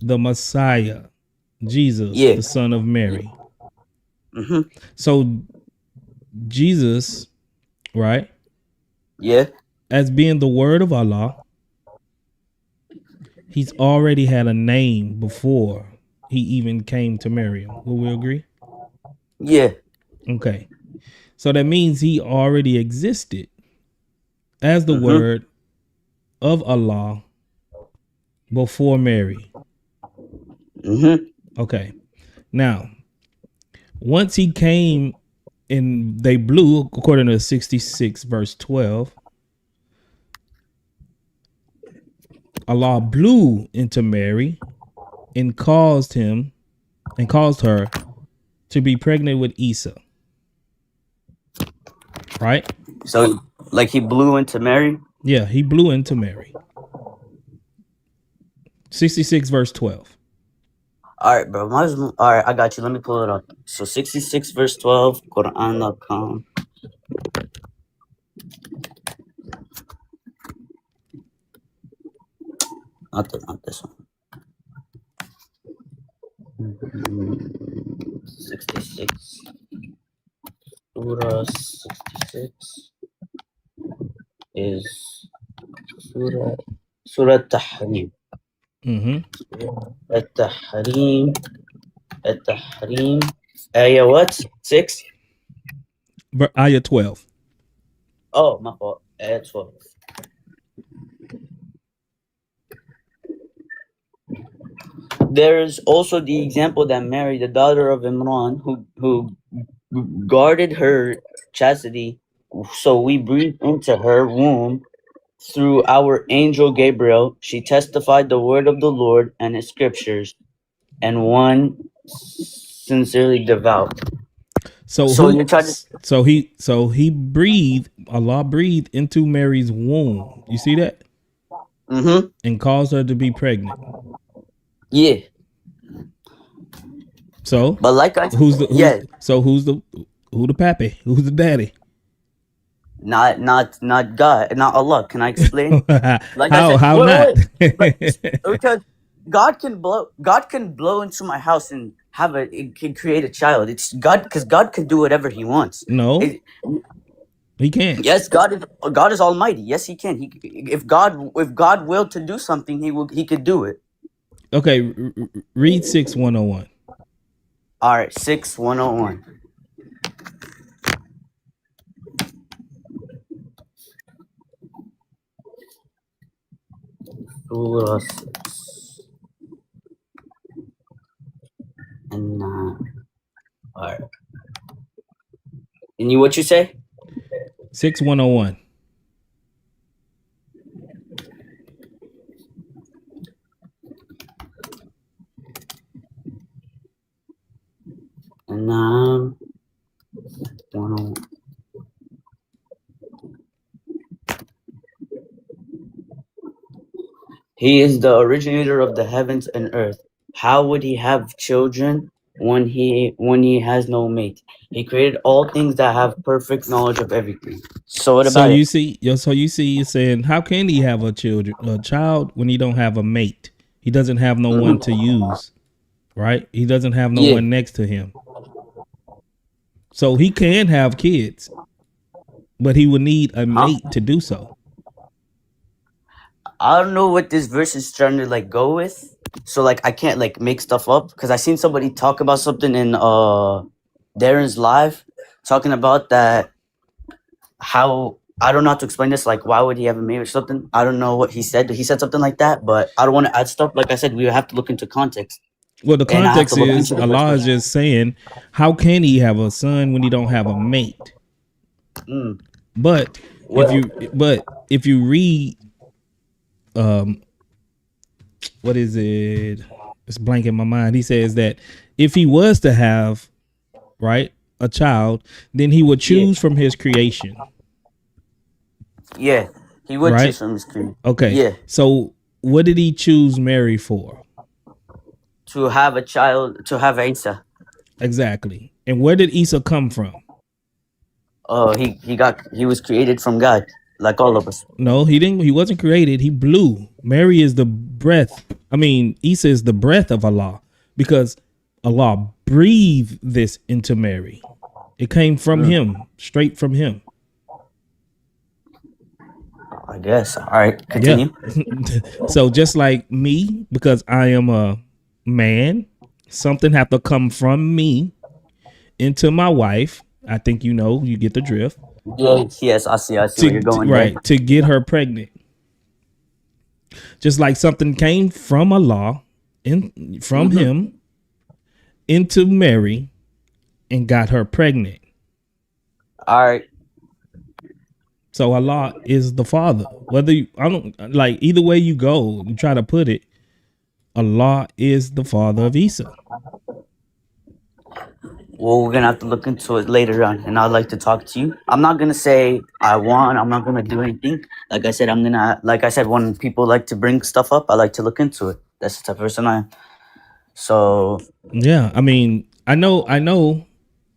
[SPEAKER 3] the Messiah, Jesus, the son of Mary."
[SPEAKER 5] Mm-hmm.
[SPEAKER 3] So Jesus, right?
[SPEAKER 5] Yeah.
[SPEAKER 3] As being the word of Allah, he's already had a name before he even came to Miriam. Will we agree?
[SPEAKER 5] Yeah.
[SPEAKER 3] Okay. So that means he already existed as the word of Allah before Mary. Okay. Now, once he came and they blew, according to 66 verse 12, Allah blew into Mary and caused her to be pregnant with Isa. Right?
[SPEAKER 5] So, like he blew into Mary?
[SPEAKER 3] Yeah, he blew into Mary. 66 verse 12.
[SPEAKER 5] All right, bro. All right, I got you. Let me pull it up. So 66 verse 12, Qur'an.com. Not this one. 66. Surah 66 is Surah Tahrim. At-Tahrim. At-Tahrim. Ayah what? 6?
[SPEAKER 3] Ayah 12.
[SPEAKER 5] Oh, my fault. Ayah 12. There is also the example that Mary, the daughter of Imran, who guarded her chastity, so we breathed into her womb through our angel Gabriel. She testified the word of the Lord and his scriptures, and one sincerely devout.
[SPEAKER 3] So
[SPEAKER 5] you're trying to
[SPEAKER 3] he breathed, Allah breathed into Mary's womb. You see that? And caused her to be pregnant.
[SPEAKER 5] Yeah.
[SPEAKER 3] So,
[SPEAKER 5] but like I
[SPEAKER 3] who the pappy? Who's the daddy?
[SPEAKER 5] Not God, not Allah. Can I explain? Like I said,
[SPEAKER 3] how not?
[SPEAKER 5] Because God can blow into my house and it can create a child. It's God, because God can do whatever He wants.
[SPEAKER 3] No, He can't.
[SPEAKER 5] Yes, God is Almighty. Yes, He can. If God willed to do something, He could do it.
[SPEAKER 3] Okay, read 6:101.
[SPEAKER 5] All right, 6:101. Surah 6. And all right. And what you say?
[SPEAKER 3] 6:101.
[SPEAKER 5] And 101. He is the originator of the heavens and earth. How would he have children when he has no mate? He created all things that have perfect knowledge of everything. So what about
[SPEAKER 3] you
[SPEAKER 5] it?
[SPEAKER 3] see, you're saying, how can he have a child when he don't have a mate? He doesn't have no one to use, right? He doesn't have no one next to him. So he can have kids, but he would need a mate to do so.
[SPEAKER 5] I don't know what this verse is trying to go with. So I can't make stuff up, because I seen somebody talk about something in Darren's live, talking about that, how I don't know how to explain this. Why would he have a mate or something? I don't know what he said. He said something like that, but I don't want to add stuff. Like I said, we have to look into context.
[SPEAKER 3] Well, the context is Allah is just saying, how can he have a son when he don't have a mate? But if you read, what is it? It's blank in my mind. He says that if he was to have, right, a child, then he would choose from his creation.
[SPEAKER 5] Yeah, he would choose from his creation.
[SPEAKER 3] Okay.
[SPEAKER 5] Yeah.
[SPEAKER 3] So what did he choose Mary for?
[SPEAKER 5] To have a child, to have Isa.
[SPEAKER 3] Exactly. And where did Isa come from?
[SPEAKER 5] Oh, he was created from God, like all of us.
[SPEAKER 3] No, he didn't. He wasn't created. He blew. Mary is the breath. I mean, Isa is the breath of Allah, because Allah breathed this into Mary. It came from him, straight from him.
[SPEAKER 5] I guess. All right, continue.
[SPEAKER 3] Yeah. So just like me, because I am a man, something have to come from me into my wife. I think you get the drift.
[SPEAKER 5] Yes, I see where you're going.
[SPEAKER 3] Right, to get her pregnant. Just like something came from Allah, from him, into Mary, and got her pregnant.
[SPEAKER 5] All right.
[SPEAKER 3] So Allah is the father. Whether either way you go, you try to put it, Allah is the father of Isa.
[SPEAKER 5] Well, we're gonna have to look into it later on, and I'd like to talk to you. I'm not gonna say I won. I'm not gonna do anything. Like I said, when people like to bring stuff up, I like to look into it. That's the type of person I am. So
[SPEAKER 3] yeah, I mean, I know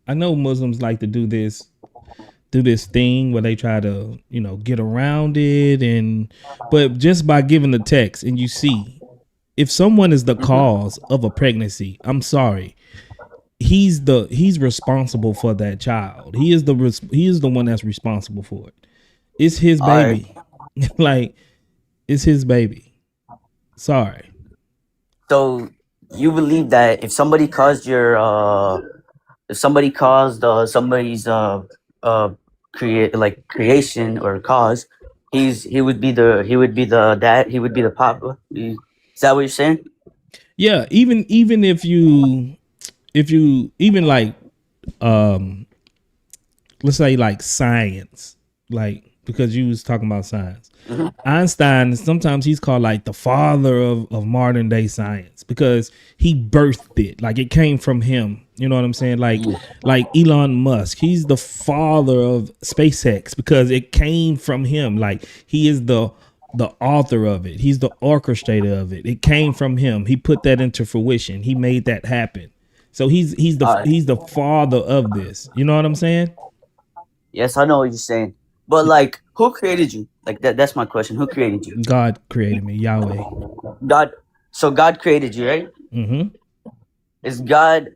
[SPEAKER 3] Muslims like to do this thing where they try to get around it, but just by giving the text, and you see if someone is the cause of a pregnancy, I'm sorry. He's responsible for that child. He is the one that's responsible for it. It's his
[SPEAKER 5] All right.
[SPEAKER 3] baby. Like, it's his baby. Sorry.
[SPEAKER 5] So you believe that if somebody caused somebody's creation or cause, he would be the dad, he would be the papa. Is that what you're saying?
[SPEAKER 3] Yeah, even if you even like let's say like science, like, because you was talking about science. Einstein, sometimes he's called like the father of modern day science because he birthed it. Like, it came from him. You know what I'm saying? Like Elon Musk, he's the father of SpaceX because it came from him. Like, he is the author of it. He's the orchestrator of it. It came from him. He put that into fruition. He made that happen. So he's the father of this. You know what I'm saying?
[SPEAKER 5] Yes, I know what you're saying. But like, who created you? Like that's my question. Who created you?
[SPEAKER 3] God created me, Yahweh.
[SPEAKER 5] God. So God created you, right?
[SPEAKER 3] Mm-hmm.
[SPEAKER 5] Is God,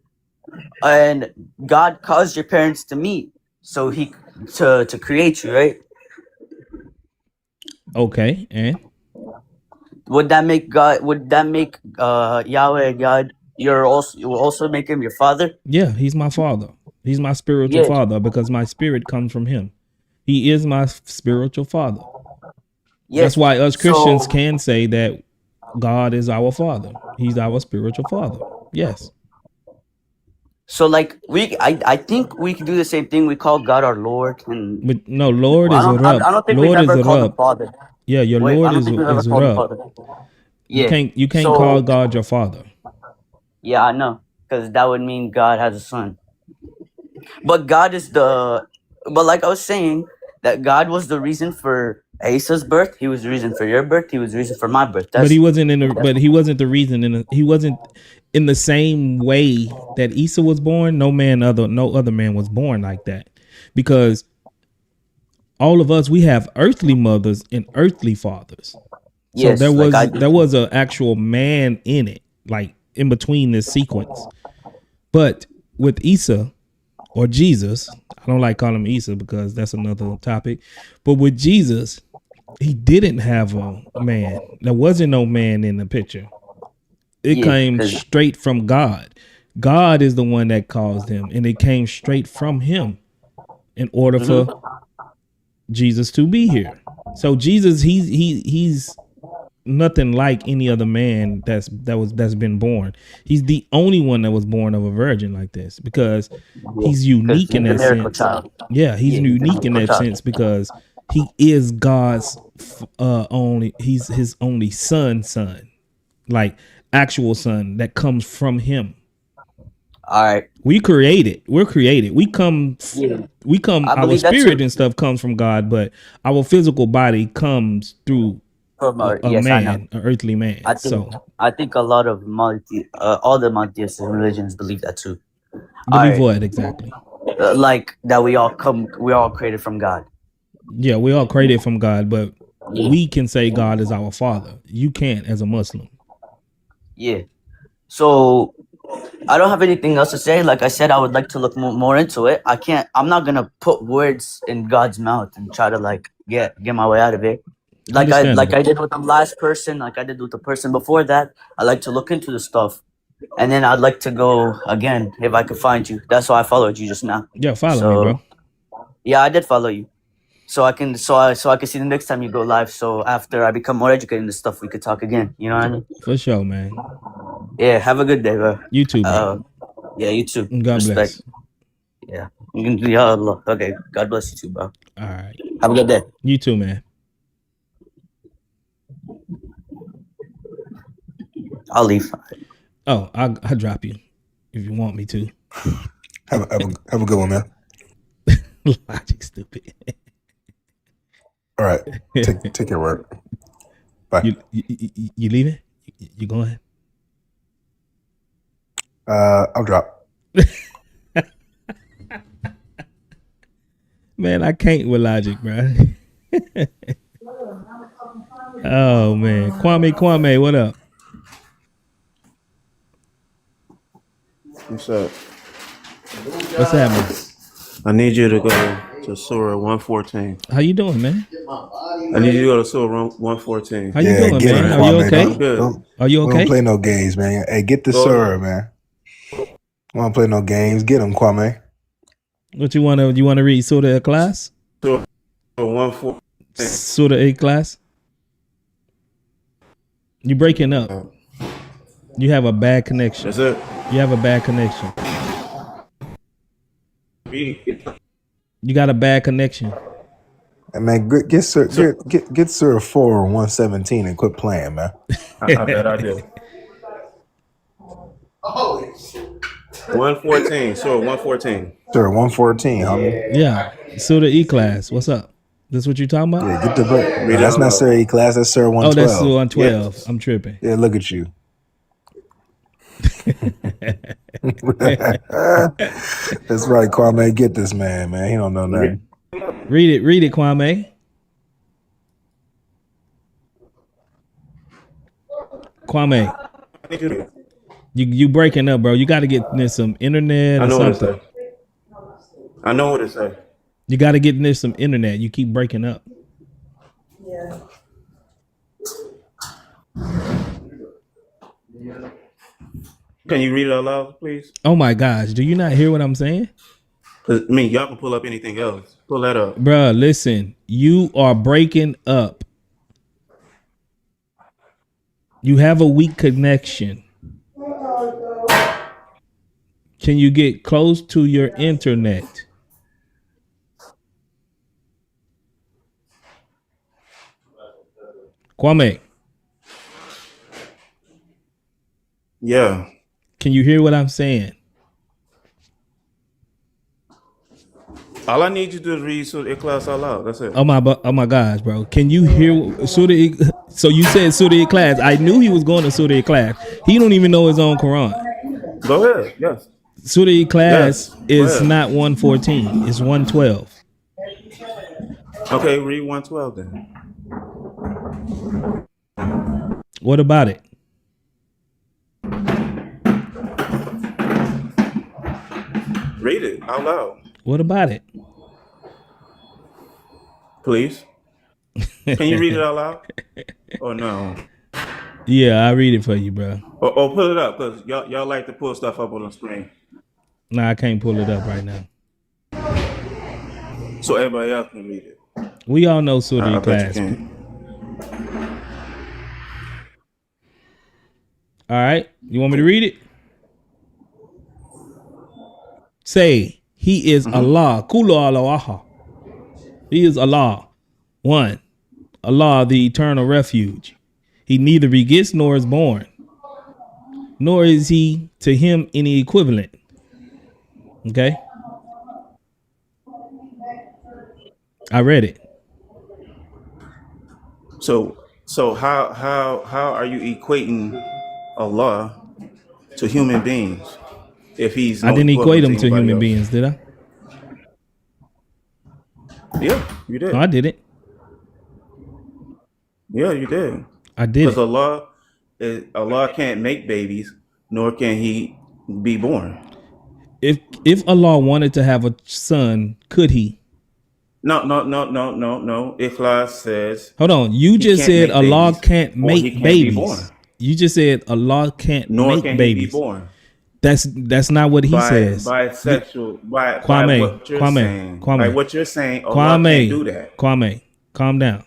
[SPEAKER 5] and God caused your parents to meet, so he to create you, right?
[SPEAKER 3] Okay, and
[SPEAKER 5] Would that make Yahweh God? You will also make him your father?
[SPEAKER 3] yeah, he's my father. He's my spiritual
[SPEAKER 5] Yeah.
[SPEAKER 3] father because my spirit comes from him. He is my spiritual father.
[SPEAKER 5] Yes.
[SPEAKER 3] That's why us Christians
[SPEAKER 5] So,
[SPEAKER 3] can say that God is our father. He's our spiritual father. Yes.
[SPEAKER 5] so like I think we can do the same thing. We call God our Lord, and
[SPEAKER 3] But no, Lord
[SPEAKER 5] well,
[SPEAKER 3] is a
[SPEAKER 5] I
[SPEAKER 3] Rab.
[SPEAKER 5] don't think we've
[SPEAKER 3] Lord is
[SPEAKER 5] ever
[SPEAKER 3] a
[SPEAKER 5] called him
[SPEAKER 3] Rab.
[SPEAKER 5] Father.
[SPEAKER 3] Yeah, your
[SPEAKER 5] Wait, I
[SPEAKER 3] Lord
[SPEAKER 5] don't think we've ever
[SPEAKER 3] is
[SPEAKER 5] called him
[SPEAKER 3] Rab.
[SPEAKER 5] Father.
[SPEAKER 3] You
[SPEAKER 5] Yeah.
[SPEAKER 3] can't call God your father.
[SPEAKER 5] Yeah, I know, because that would mean God has a son. But God is the, but like I was saying, that God was the reason for Asa's birth. He was the reason for your birth. He was the reason for my birth.
[SPEAKER 3] But he wasn't he wasn't the reason he wasn't in the same way that Esau was born. No other man was born like that. Because all of us, we have earthly mothers and earthly fathers. So
[SPEAKER 5] Yes, like I do.
[SPEAKER 3] there was an actual man in it, like in between this sequence. But with Isa or Jesus, I don't like calling him Isa because that's another topic. But with Jesus, he didn't have a man. There wasn't no man in the picture. It
[SPEAKER 5] Yeah,
[SPEAKER 3] came
[SPEAKER 5] 'cause-
[SPEAKER 3] straight from God. God is the one that caused him, and it came straight from him in order for Jesus to be here. So Jesus, he's nothing like any other man that's been born. He's the only one that was born of a virgin like this because he's unique in
[SPEAKER 5] he's a
[SPEAKER 3] that
[SPEAKER 5] miracle
[SPEAKER 3] sense.
[SPEAKER 5] child.
[SPEAKER 3] Yeah, he's
[SPEAKER 5] Yeah, he's a
[SPEAKER 3] unique in
[SPEAKER 5] miracle
[SPEAKER 3] that
[SPEAKER 5] child.
[SPEAKER 3] sense because he is God's he's his only son, like actual son that comes from him.
[SPEAKER 5] All right.
[SPEAKER 3] We're created. We come
[SPEAKER 5] I
[SPEAKER 3] our
[SPEAKER 5] believe that
[SPEAKER 3] spirit
[SPEAKER 5] too.
[SPEAKER 3] and stuff comes from God, but our physical body comes through
[SPEAKER 5] From
[SPEAKER 3] a
[SPEAKER 5] yes, I know.
[SPEAKER 3] man, an earthly man.
[SPEAKER 5] I think a lot of all the monotheistic religions believe that too.
[SPEAKER 3] Believe what exactly?
[SPEAKER 5] Like that we all created from God.
[SPEAKER 3] Yeah, we all created from God, but we can say God is our father. You can't as a Muslim.
[SPEAKER 5] Yeah. So I don't have anything else to say. Like I said, I would like to look more into it. I'm not gonna put words in God's mouth and try to like get my way out of it. Like I did with the last person, like I did with the person before that. I like to look into the stuff, and then I'd like to go again if I could find you. That's why I followed you just now.
[SPEAKER 3] Yeah, follow me, bro.
[SPEAKER 5] Yeah, I did follow you, so I can see the next time you go live. So after I become more educated in this stuff, we could talk again. You know what I mean?
[SPEAKER 3] For sure, man.
[SPEAKER 5] Yeah. Have a good day, bro.
[SPEAKER 3] You too, bro.
[SPEAKER 5] Yeah, you too.
[SPEAKER 3] God
[SPEAKER 5] Respect.
[SPEAKER 3] bless.
[SPEAKER 5] Yeah. Ya Allah. Okay. God bless you too, bro.
[SPEAKER 3] All right.
[SPEAKER 5] Have a good day.
[SPEAKER 3] You too, man.
[SPEAKER 5] I'll leave.
[SPEAKER 3] Oh, I'll drop you if you want me to.
[SPEAKER 14] Have a good one, man.
[SPEAKER 3] Logic stupid.
[SPEAKER 14] All right. Take your word. Bye.
[SPEAKER 3] You leaving? You going?
[SPEAKER 14] I'll drop.
[SPEAKER 3] Man, I can't with logic, bro. Oh man, Kwame, what up?
[SPEAKER 6] What's up?
[SPEAKER 3] What's happening?
[SPEAKER 6] I need you to go to Surah 114.
[SPEAKER 3] How you doing, man?
[SPEAKER 6] I need you to go to Surah 114.
[SPEAKER 3] How you
[SPEAKER 14] Yeah,
[SPEAKER 3] doing,
[SPEAKER 14] get him,
[SPEAKER 3] man? Are you
[SPEAKER 14] Kwame.
[SPEAKER 3] okay?
[SPEAKER 6] I'm good.
[SPEAKER 3] Are you
[SPEAKER 14] We don't
[SPEAKER 3] okay?
[SPEAKER 14] play no games, man. Hey, get the
[SPEAKER 6] Go
[SPEAKER 14] Surah,
[SPEAKER 6] ahead.
[SPEAKER 14] man. We don't play no games. Get him, Kwame.
[SPEAKER 3] What you wanna read? Surah class?
[SPEAKER 6] Surah 114.
[SPEAKER 3] Surah 8 class? You breaking up. You have a bad connection.
[SPEAKER 6] That's it.
[SPEAKER 3] You have a bad connection. You got a bad connection.
[SPEAKER 14] Hey, man, get Surah 4 or 117 and quit playing, man.
[SPEAKER 6] I bet I do. 114. Surah 114.
[SPEAKER 14] Surah 114, homie.
[SPEAKER 3] Yeah. Surah E class. What's up? This what you talking about?
[SPEAKER 14] Yeah, get the break. No, that's not Surah E class. That's Surah 112.
[SPEAKER 3] Oh, that's Surah 112. I'm tripping.
[SPEAKER 14] Yeah, look at you. That's right, Kwame. Get this man. He don't know nothing.
[SPEAKER 3] Read it, Kwame. Kwame, you breaking up, bro. You got to get near some internet or something.
[SPEAKER 6] I know what it say.
[SPEAKER 3] You got to get near some internet. You keep breaking up.
[SPEAKER 16] Yeah.
[SPEAKER 6] Can you read it out loud, please?
[SPEAKER 3] Oh my gosh, do you not hear what I'm saying?
[SPEAKER 6] I mean, y'all can pull up anything else. Pull that up.
[SPEAKER 3] Bruh, listen, you are breaking up. You have a weak connection. Can you get close to your internet? Kwame.
[SPEAKER 6] Yeah.
[SPEAKER 3] Can you hear what I'm saying?
[SPEAKER 6] All I need you to do is read Surah Ikhlas out loud. That's it.
[SPEAKER 3] Oh my gosh, bro. Can you hear Surah? So you said Surah class. I knew he was going to Surah class. He don't even know his own Quran.
[SPEAKER 6] Go ahead. Yes.
[SPEAKER 3] Surah class
[SPEAKER 6] Yes.
[SPEAKER 3] is not 114. It's 112.
[SPEAKER 6] Okay, read 112 then.
[SPEAKER 3] What about it?
[SPEAKER 6] Read it out loud.
[SPEAKER 3] What about it?
[SPEAKER 6] Please. Can you read it out loud? Or no?
[SPEAKER 3] Yeah, I read it for you, bro.
[SPEAKER 6] Or pull it up, because y'all like to pull stuff up on the screen.
[SPEAKER 3] Nah, I can't pull it up right now.
[SPEAKER 6] So everybody else can read it.
[SPEAKER 3] We all know Surah
[SPEAKER 6] I bet you
[SPEAKER 3] class.
[SPEAKER 6] can.
[SPEAKER 3] All right. You want me to read it? Say, He is Allah. Kulu Allah. He is Allah. One. Allah, the eternal refuge. He neither begets nor is born, nor is he to him any equivalent. Okay. I read it.
[SPEAKER 6] So how are you equating Allah to human beings if he's
[SPEAKER 3] I
[SPEAKER 6] no
[SPEAKER 3] didn't equate
[SPEAKER 6] equivalent
[SPEAKER 3] him to
[SPEAKER 6] anybody
[SPEAKER 3] human
[SPEAKER 6] else?
[SPEAKER 3] beings, did I?
[SPEAKER 6] Yeah, you did.
[SPEAKER 3] No, I didn't.
[SPEAKER 6] Yeah, you did.
[SPEAKER 3] I did.
[SPEAKER 6] Because Allah can't make babies, nor can he be born.
[SPEAKER 3] If Allah wanted to have a son, could he?
[SPEAKER 6] No. Ikhlas says.
[SPEAKER 3] Hold on. You
[SPEAKER 6] he
[SPEAKER 3] just
[SPEAKER 6] can't
[SPEAKER 3] said
[SPEAKER 6] make
[SPEAKER 3] Allah
[SPEAKER 6] babies,
[SPEAKER 3] can't
[SPEAKER 6] or he
[SPEAKER 3] make
[SPEAKER 6] can't be born.
[SPEAKER 3] babies. You just said Allah can't
[SPEAKER 6] Nor
[SPEAKER 3] make
[SPEAKER 6] can
[SPEAKER 3] babies.
[SPEAKER 6] he be born.
[SPEAKER 3] That's not what he says.
[SPEAKER 6] By what you're
[SPEAKER 3] Kwame,
[SPEAKER 6] saying.
[SPEAKER 3] Kwame,
[SPEAKER 6] By what you're saying, Allah can't do that.
[SPEAKER 3] Kwame, calm down.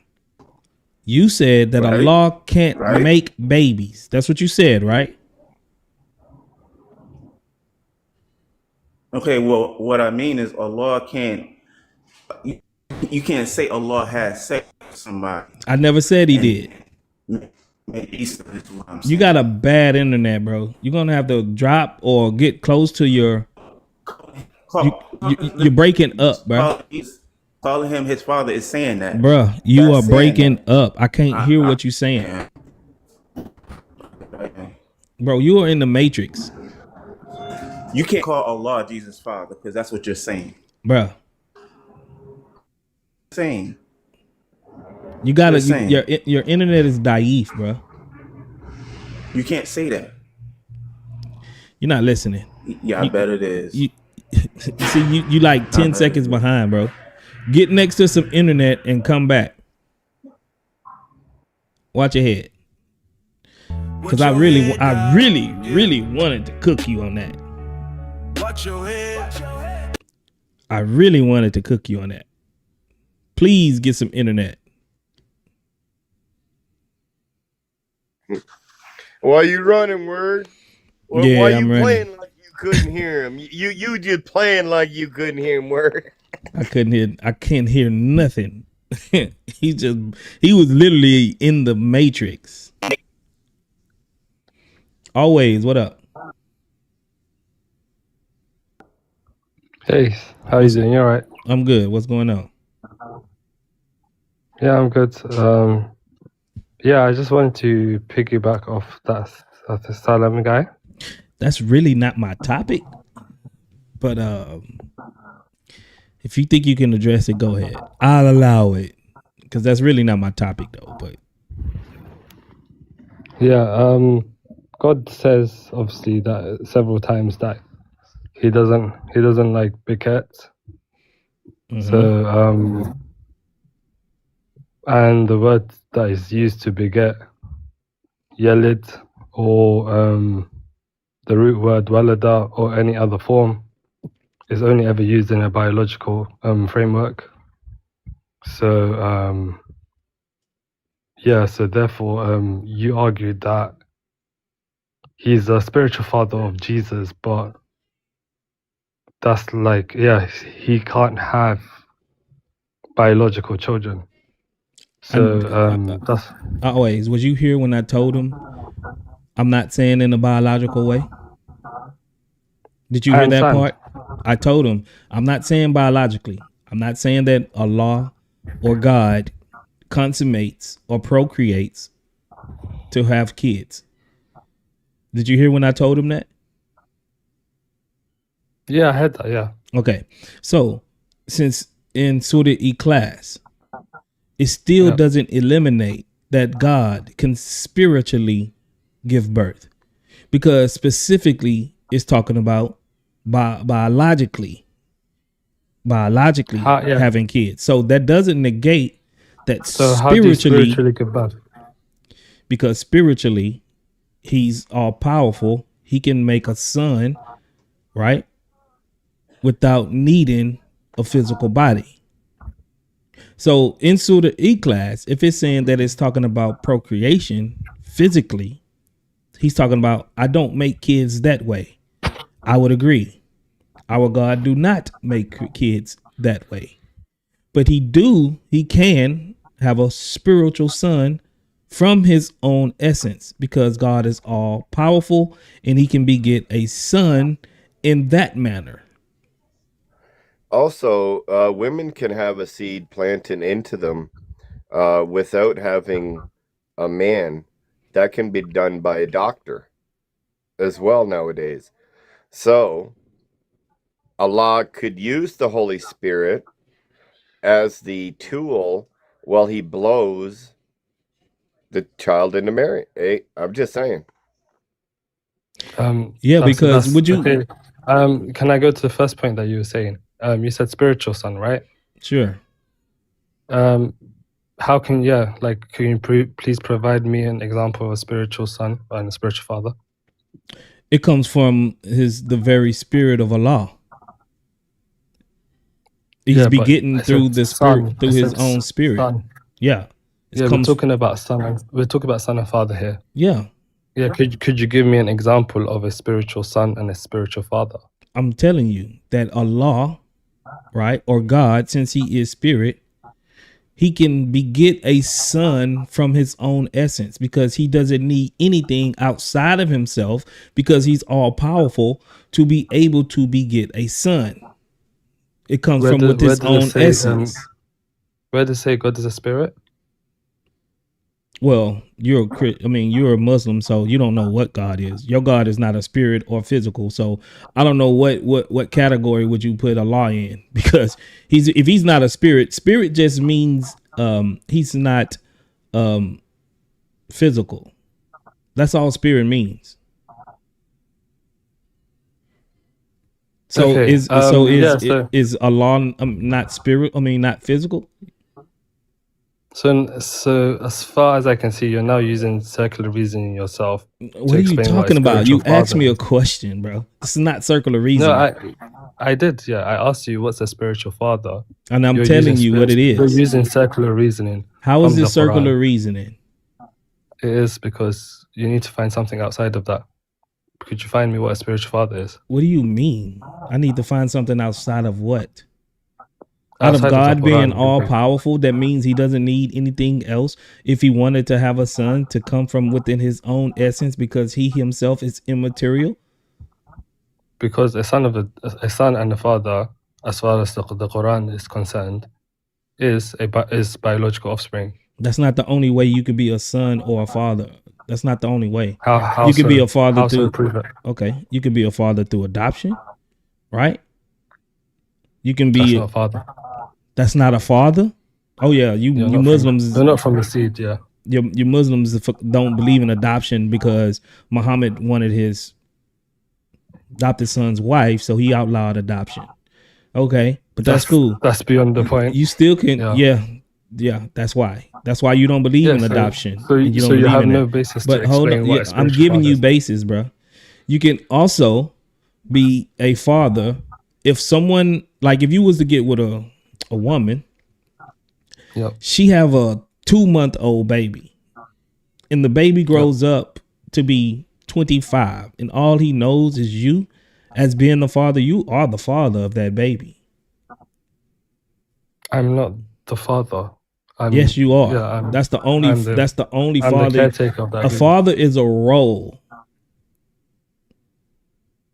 [SPEAKER 3] You said that
[SPEAKER 6] Right.
[SPEAKER 3] Allah can't
[SPEAKER 6] Right.
[SPEAKER 3] make babies. That's what you said, right?
[SPEAKER 6] Okay, well, what I mean is Allah can't. You can't say Allah has sex with somebody.
[SPEAKER 3] I never said he did.
[SPEAKER 6] Maybe is what I'm
[SPEAKER 3] You
[SPEAKER 6] saying.
[SPEAKER 3] got a bad internet, bro. You're gonna have to drop or get close to your. You're breaking up, bro.
[SPEAKER 6] Calling him his father is saying that.
[SPEAKER 3] Bro, you
[SPEAKER 6] That's
[SPEAKER 3] are breaking
[SPEAKER 6] saying
[SPEAKER 3] up. I can't hear what you're saying. Bro, you are in the matrix.
[SPEAKER 6] You can't call Allah Jesus' father because that's what you're saying.
[SPEAKER 3] Bro,
[SPEAKER 6] Saying.
[SPEAKER 3] you gotta
[SPEAKER 6] You're saying.
[SPEAKER 3] your internet is daif, bro.
[SPEAKER 6] You can't say that.
[SPEAKER 3] You're not listening.
[SPEAKER 6] Yeah, I bet it is.
[SPEAKER 3] You see, you like 10 seconds behind, bro. Get next to some internet and come back. Watch your head. Because I really wanted to cook you on that.
[SPEAKER 1] Watch your head.
[SPEAKER 3] I really wanted to cook you on that. Please get some internet.
[SPEAKER 9] Why you running, Word?
[SPEAKER 3] Yeah,
[SPEAKER 9] Why
[SPEAKER 3] I'm
[SPEAKER 9] you
[SPEAKER 3] running.
[SPEAKER 9] playing like you couldn't hear him? You just playing like you couldn't hear him, Word.
[SPEAKER 3] I can't hear nothing. he was literally in the Matrix. Always, what up?
[SPEAKER 17] Hey, how you doing? You all right?
[SPEAKER 3] I'm good. What's going on?
[SPEAKER 17] Yeah, I'm good. Yeah, I just wanted to piggyback off that asylum guy.
[SPEAKER 3] That's really not my topic. But if you think you can address it, go ahead. I'll allow it. Because that's really not my topic though. But
[SPEAKER 17] Yeah, God says obviously that several times that he doesn't like beget. So and the word that is used to beget, yelid, or the root word walada, or any other form, is only ever used in a biological framework. So yeah, so therefore you argued that he's a spiritual father of Jesus, but that's like, yeah, he can't have biological children. So that's
[SPEAKER 3] always, was you here when I told him I'm not saying in a biological way? Did you
[SPEAKER 17] I
[SPEAKER 3] hear that
[SPEAKER 17] understand.
[SPEAKER 3] part? I told him I'm not saying biologically. I'm not saying that Allah or God consummates or procreates to have kids. Did you hear when I told him that?
[SPEAKER 17] Yeah, I heard that, yeah.
[SPEAKER 3] Okay. So since in Surah E-Class, it still doesn't eliminate that God can spiritually give birth. Because specifically it's talking about biologically having kids. So that doesn't negate that
[SPEAKER 17] So how do you
[SPEAKER 3] spiritually
[SPEAKER 17] give birth?
[SPEAKER 3] because spiritually he's all powerful. He can make a son, right? Without needing a physical body. So in Surah E-Class, if it's saying that it's talking about procreation physically, he's talking about, I don't make kids that way. I would agree. Our God do not make kids that way. But he can have a spiritual son from his own essence because God is all powerful and he can beget a son in that manner.
[SPEAKER 9] Also, women can have a seed planted into them without having a man. That can be done by a doctor as well nowadays. So, Allah could use the Holy Spirit as the tool while he blows the child into Mary. Hey, I'm just saying.
[SPEAKER 3] Yeah, because would you?
[SPEAKER 17] Okay. Can I go to the first point that you were saying? You said spiritual son, right?
[SPEAKER 3] Sure.
[SPEAKER 17] How can can you please provide me an example of a spiritual son and a spiritual father?
[SPEAKER 3] It comes from the very spirit of Allah. He's begetting through the spirit, through his own spirit.
[SPEAKER 17] Son.
[SPEAKER 3] Yeah.
[SPEAKER 17] We're talking about son. We're talking about son and father here.
[SPEAKER 3] Yeah.
[SPEAKER 17] Yeah. Could you give me an example of a spiritual son and a spiritual father?
[SPEAKER 3] I'm telling you that Allah, right, or God, since he is spirit, he can beget a son from his own essence because he doesn't need anything outside of himself because he's all powerful to be able to beget a son. It comes from with his own essence.
[SPEAKER 17] Where does it say God is a spirit?
[SPEAKER 3] Well, you're a Muslim, so you don't know what God is. Your God is not a spirit or physical. So I don't know what category would you put Allah in, because if he's not a spirit just means he's not physical. That's all spirit means. So
[SPEAKER 17] Okay. Yeah.
[SPEAKER 3] is Allah not spirit? I mean, not physical.
[SPEAKER 17] So as far as I can see, you're now using circular reasoning yourself
[SPEAKER 3] What
[SPEAKER 17] to
[SPEAKER 3] are you
[SPEAKER 17] explain what a
[SPEAKER 3] talking about?
[SPEAKER 17] spiritual
[SPEAKER 3] You asked
[SPEAKER 17] father
[SPEAKER 3] me a
[SPEAKER 17] is.
[SPEAKER 3] question, bro. This is not circular
[SPEAKER 17] No,
[SPEAKER 3] reasoning.
[SPEAKER 17] I did. Yeah, I asked you what's a spiritual father.
[SPEAKER 3] And I'm telling you what it
[SPEAKER 17] You're
[SPEAKER 3] is.
[SPEAKER 17] using circular reasoning
[SPEAKER 3] How is
[SPEAKER 17] from the
[SPEAKER 3] this circular
[SPEAKER 17] Quran.
[SPEAKER 3] reasoning?
[SPEAKER 17] It is because you need to find something outside of that. Could you find me what a spiritual father is?
[SPEAKER 3] What do you mean? I need to find something outside of what? Out of
[SPEAKER 17] Outside of the
[SPEAKER 3] God being
[SPEAKER 17] Quran.
[SPEAKER 3] all powerful, that means he doesn't need anything else if he wanted to have a son to come from within his own essence because he himself is immaterial.
[SPEAKER 17] Because a son and a father, as far as the Quran is concerned, is biological offspring.
[SPEAKER 3] That's not the only way you could be a son or a father. That's not the only way.
[SPEAKER 17] How
[SPEAKER 3] You could be
[SPEAKER 17] so?
[SPEAKER 3] a father
[SPEAKER 17] How so?
[SPEAKER 3] through
[SPEAKER 17] Prove it.
[SPEAKER 3] okay. You can be a father through adoption, right? You can
[SPEAKER 17] That's
[SPEAKER 3] be
[SPEAKER 17] not a father.
[SPEAKER 3] that's not a father. Oh yeah, you Muslims.
[SPEAKER 17] They're not from the seed. Yeah.
[SPEAKER 3] You Muslims don't believe in adoption because Muhammad wanted his adopted son's wife, so he outlawed adoption. Okay, but that's cool.
[SPEAKER 17] That's beyond the point.
[SPEAKER 3] You still can, yeah. That's why. That's why you don't believe in adoption. And you don't believe
[SPEAKER 17] have
[SPEAKER 3] in
[SPEAKER 17] no
[SPEAKER 3] it.
[SPEAKER 17] basis
[SPEAKER 3] But
[SPEAKER 17] to
[SPEAKER 3] hold
[SPEAKER 17] explain
[SPEAKER 3] on,
[SPEAKER 17] what
[SPEAKER 3] yeah,
[SPEAKER 17] a
[SPEAKER 3] I'm
[SPEAKER 17] spiritual
[SPEAKER 3] giving
[SPEAKER 17] father
[SPEAKER 3] you
[SPEAKER 17] is.
[SPEAKER 3] basis, bro. You can also be a father if someone like if you was to get with a woman, she have a 2-month-old baby, and the baby grows up to be 25, and all he knows is you as being the father. You are the father of that baby.
[SPEAKER 17] I'm not the father.
[SPEAKER 3] Yes, you are.
[SPEAKER 17] Yeah,
[SPEAKER 3] that's the only. That's the only
[SPEAKER 17] I'm
[SPEAKER 3] father.
[SPEAKER 17] the caretaker of that
[SPEAKER 3] A
[SPEAKER 17] baby.
[SPEAKER 3] father is a role.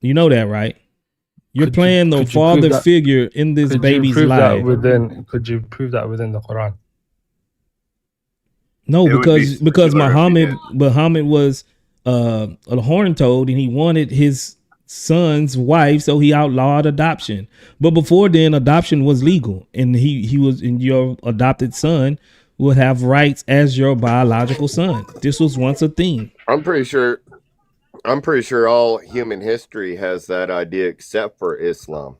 [SPEAKER 3] You know that, right? You're playing the father figure in this baby's life.
[SPEAKER 17] Could you prove that within the Quran?
[SPEAKER 3] No,
[SPEAKER 9] It would be
[SPEAKER 3] because
[SPEAKER 9] circular if you did.
[SPEAKER 3] Muhammad was a horn toad, and he wanted his son's wife, so he outlawed adoption. But before then, adoption was legal, and he was, and your adopted son would have rights as your biological son. This was once a thing.
[SPEAKER 9] I'm pretty sure all human history has that idea except for Islam.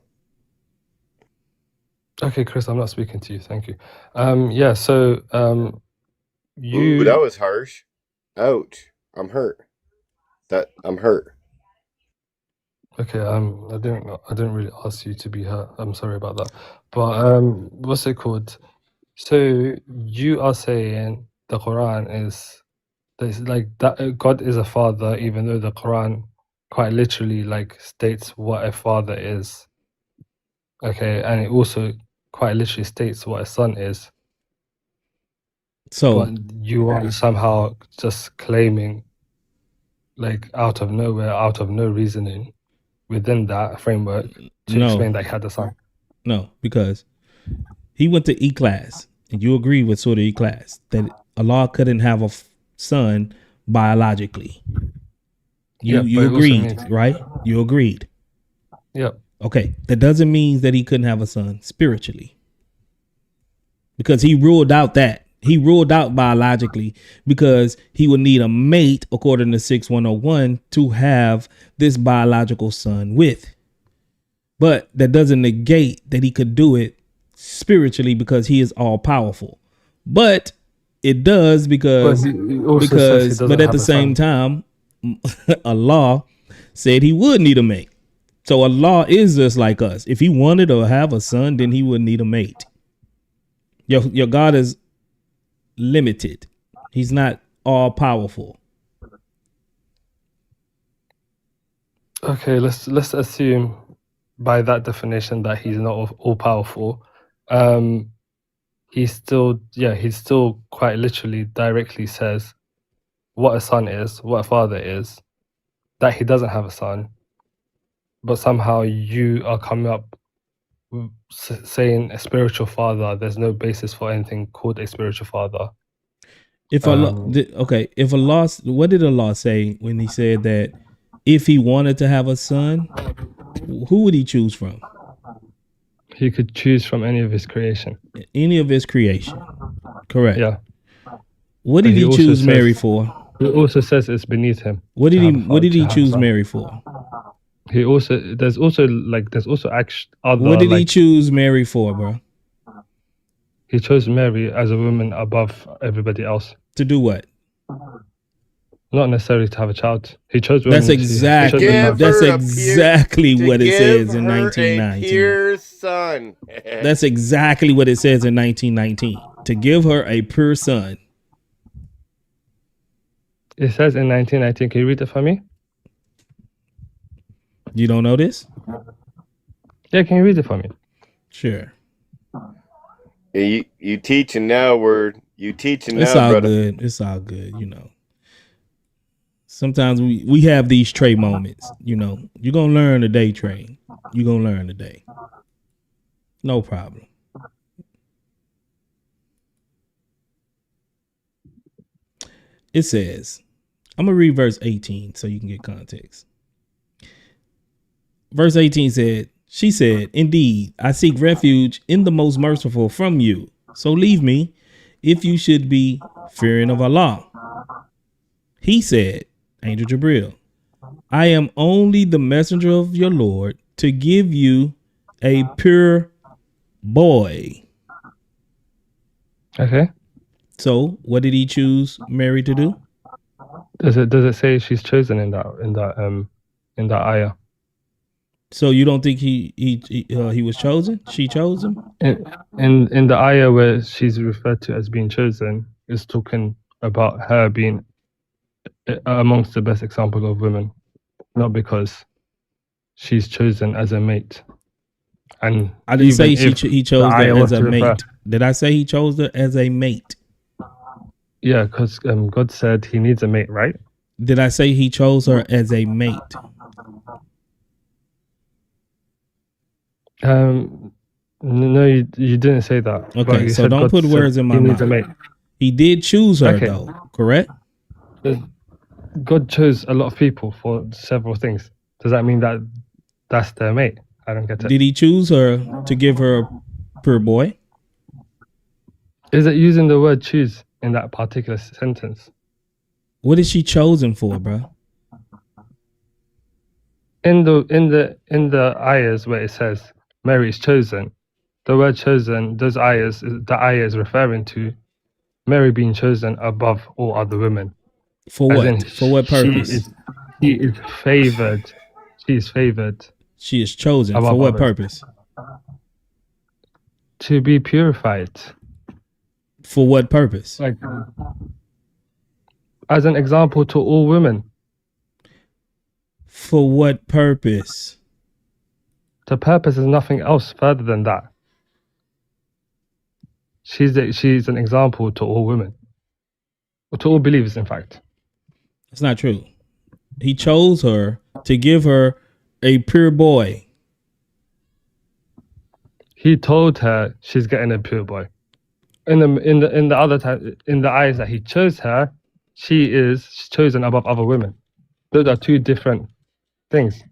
[SPEAKER 17] Okay, Chris, I'm not speaking to you. Thank you. Yeah. So,
[SPEAKER 9] Ooh, that was harsh. Ouch. I'm hurt. I'm hurt.
[SPEAKER 17] Okay, I didn't really ask you to be hurt. I'm sorry about that. But what's it called? So you are saying the Quran is there's like that God is a father, even though the Quran quite literally like states what a father is. Okay, and it also quite literally states what a son is.
[SPEAKER 3] So
[SPEAKER 17] But you are somehow just claiming, like out of nowhere, out of no reasoning, within that framework to explain that he had a son.
[SPEAKER 3] No, because he went to E-class, and you agree with Surah E-class that Allah couldn't have a son biologically. You agreed, right? You agreed.
[SPEAKER 17] Yep.
[SPEAKER 3] Okay, that doesn't mean that he couldn't have a son spiritually, because he ruled out that. He ruled out biologically because he would need a mate, according to 6101, to have this biological son with. But that doesn't negate that he could do it spiritually because he is all powerful. But it does because but at the same time, Allah said he would need a mate. So Allah is just like us. If he wanted to have a son, then he would need a mate. Your God is limited. He's not all powerful.
[SPEAKER 17] Okay, let's assume by that definition that he's not all powerful. He still quite literally directly says what a son is, what a father is, that he doesn't have a son, but somehow you are coming up saying a spiritual father. There's no basis for anything called a spiritual father.
[SPEAKER 3] If Allah, if Allah, what did Allah say when he said that if he wanted to have a son, who would he choose from?
[SPEAKER 17] He could choose from any of his creation.
[SPEAKER 3] Any of his creation. Correct.
[SPEAKER 17] Yeah.
[SPEAKER 3] What did he choose Mary for?
[SPEAKER 17] He also says it's beneath him.
[SPEAKER 3] What did he choose Mary for?
[SPEAKER 17] He also there's also other
[SPEAKER 3] What did he
[SPEAKER 17] like
[SPEAKER 3] choose Mary for, bro?
[SPEAKER 17] he chose Mary as a woman above everybody else.
[SPEAKER 3] To do what?
[SPEAKER 17] Not necessarily to have a child. He chose
[SPEAKER 3] That's
[SPEAKER 17] women.
[SPEAKER 3] exactly
[SPEAKER 17] He chose them
[SPEAKER 3] that's
[SPEAKER 9] her a
[SPEAKER 3] exactly
[SPEAKER 9] to
[SPEAKER 3] what it
[SPEAKER 9] give
[SPEAKER 3] says in
[SPEAKER 9] her a
[SPEAKER 3] 1919.
[SPEAKER 9] pure son.
[SPEAKER 3] That's exactly what it says in 1919. To give her a pure son.
[SPEAKER 17] It says in 1919. Can you read it for me?
[SPEAKER 3] You don't know this?
[SPEAKER 17] Yeah, can you read it for me?
[SPEAKER 3] Sure.
[SPEAKER 9] You teaching now, word. You teaching
[SPEAKER 3] It's
[SPEAKER 9] now,
[SPEAKER 3] all
[SPEAKER 9] brother.
[SPEAKER 3] good. It's all good, you know. Sometimes we have these Trey moments, you know. You're gonna learn today, Trey. You're gonna learn today. No problem. It says, I'm gonna read verse 18 so you can get context. Verse 18 said, she said, indeed, I seek refuge in the most merciful from you. So leave me if you should be fearing of Allah. He said, Angel Jibril, I am only the messenger of your Lord to give you a pure boy.
[SPEAKER 17] Okay.
[SPEAKER 3] So what did he choose Mary to do?
[SPEAKER 17] Does it say she's chosen in that ayah?
[SPEAKER 3] So you don't think he was chosen? She chose him?
[SPEAKER 17] In the ayah where she's referred to as being chosen, is talking about her being amongst the best example of women, not because she's chosen as a mate. And
[SPEAKER 3] I didn't say
[SPEAKER 17] even if
[SPEAKER 3] he chose
[SPEAKER 17] the
[SPEAKER 3] her
[SPEAKER 17] ayah
[SPEAKER 3] as
[SPEAKER 17] was
[SPEAKER 3] a
[SPEAKER 17] to refer-
[SPEAKER 3] mate. Did I say he chose her as a mate?
[SPEAKER 17] Yeah, because God said he needs a mate, right?
[SPEAKER 3] Did I say he chose her as a mate?
[SPEAKER 17] No, you didn't say that. But
[SPEAKER 3] Okay,
[SPEAKER 17] you
[SPEAKER 3] so
[SPEAKER 17] said
[SPEAKER 3] don't
[SPEAKER 17] God
[SPEAKER 3] put
[SPEAKER 17] said
[SPEAKER 3] words in my
[SPEAKER 17] he needs a
[SPEAKER 3] mouth.
[SPEAKER 17] mate.
[SPEAKER 3] He did choose her
[SPEAKER 17] Okay.
[SPEAKER 3] though, correct?
[SPEAKER 17] God chose a lot of people for several things. Does that mean that that's their mate? I don't get it.
[SPEAKER 3] Did he choose her to give her a pure boy?
[SPEAKER 17] Is it using the word choose in that particular sentence?
[SPEAKER 3] What is she chosen for, bro?
[SPEAKER 17] In the ayahs where it says Mary is chosen, the word chosen, the ayah is referring to Mary being chosen above all other women.
[SPEAKER 3] For
[SPEAKER 17] As
[SPEAKER 3] what?
[SPEAKER 17] in,
[SPEAKER 3] For what purpose?
[SPEAKER 17] She is favored. She is favored.
[SPEAKER 3] She is chosen.
[SPEAKER 17] above
[SPEAKER 3] For what
[SPEAKER 17] others.
[SPEAKER 3] purpose?
[SPEAKER 17] To be purified.
[SPEAKER 3] For what purpose?
[SPEAKER 17] Like as an example to all women.
[SPEAKER 3] For what purpose?
[SPEAKER 17] The purpose is nothing else further than that. She's an example to all women. Or to all believers, in fact.
[SPEAKER 3] It's not true. He chose her to give her a pure boy.
[SPEAKER 17] He told her she's getting a pure boy. In the other time, in the eyes that he chose her, she is chosen above other women. Those are two different things.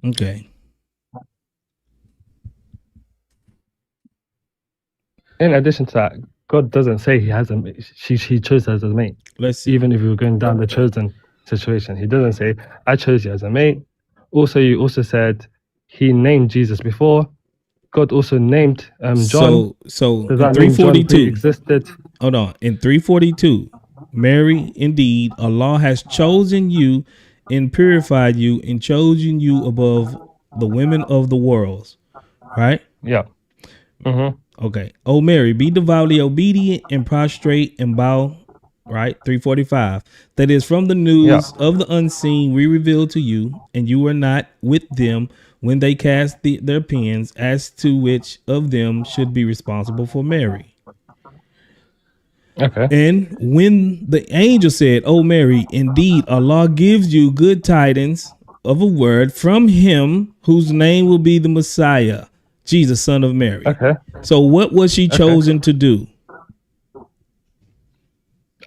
[SPEAKER 3] Okay.
[SPEAKER 17] In addition to that, God doesn't say he has a mate. She chose her as a mate.
[SPEAKER 3] Let's see.
[SPEAKER 17] Even if you're going down the chosen situation, he doesn't say, I chose you as a mate. Also, you also said he named Jesus before. God also named John.
[SPEAKER 3] So
[SPEAKER 17] Does
[SPEAKER 3] in
[SPEAKER 17] that mean John
[SPEAKER 3] 342
[SPEAKER 17] pre-existed?
[SPEAKER 3] Hold on. In 342, Mary, indeed, Allah has chosen you and purified you and chosen you above the women of the world. Right?
[SPEAKER 17] Yeah. Mm-hmm.
[SPEAKER 3] Okay. Oh, Mary, be devoutly obedient and prostrate and bow. Right? 345. That is from the news of the unseen we revealed to you, and you were not with them when they cast their pens as to which of them should be responsible for Mary.
[SPEAKER 17] Okay.
[SPEAKER 3] And when the angel said, "Oh Mary, indeed Allah gives you good tidings of a word from him whose name will be the Messiah, Jesus, son of Mary."
[SPEAKER 17] Okay.
[SPEAKER 3] So what was she chosen to do?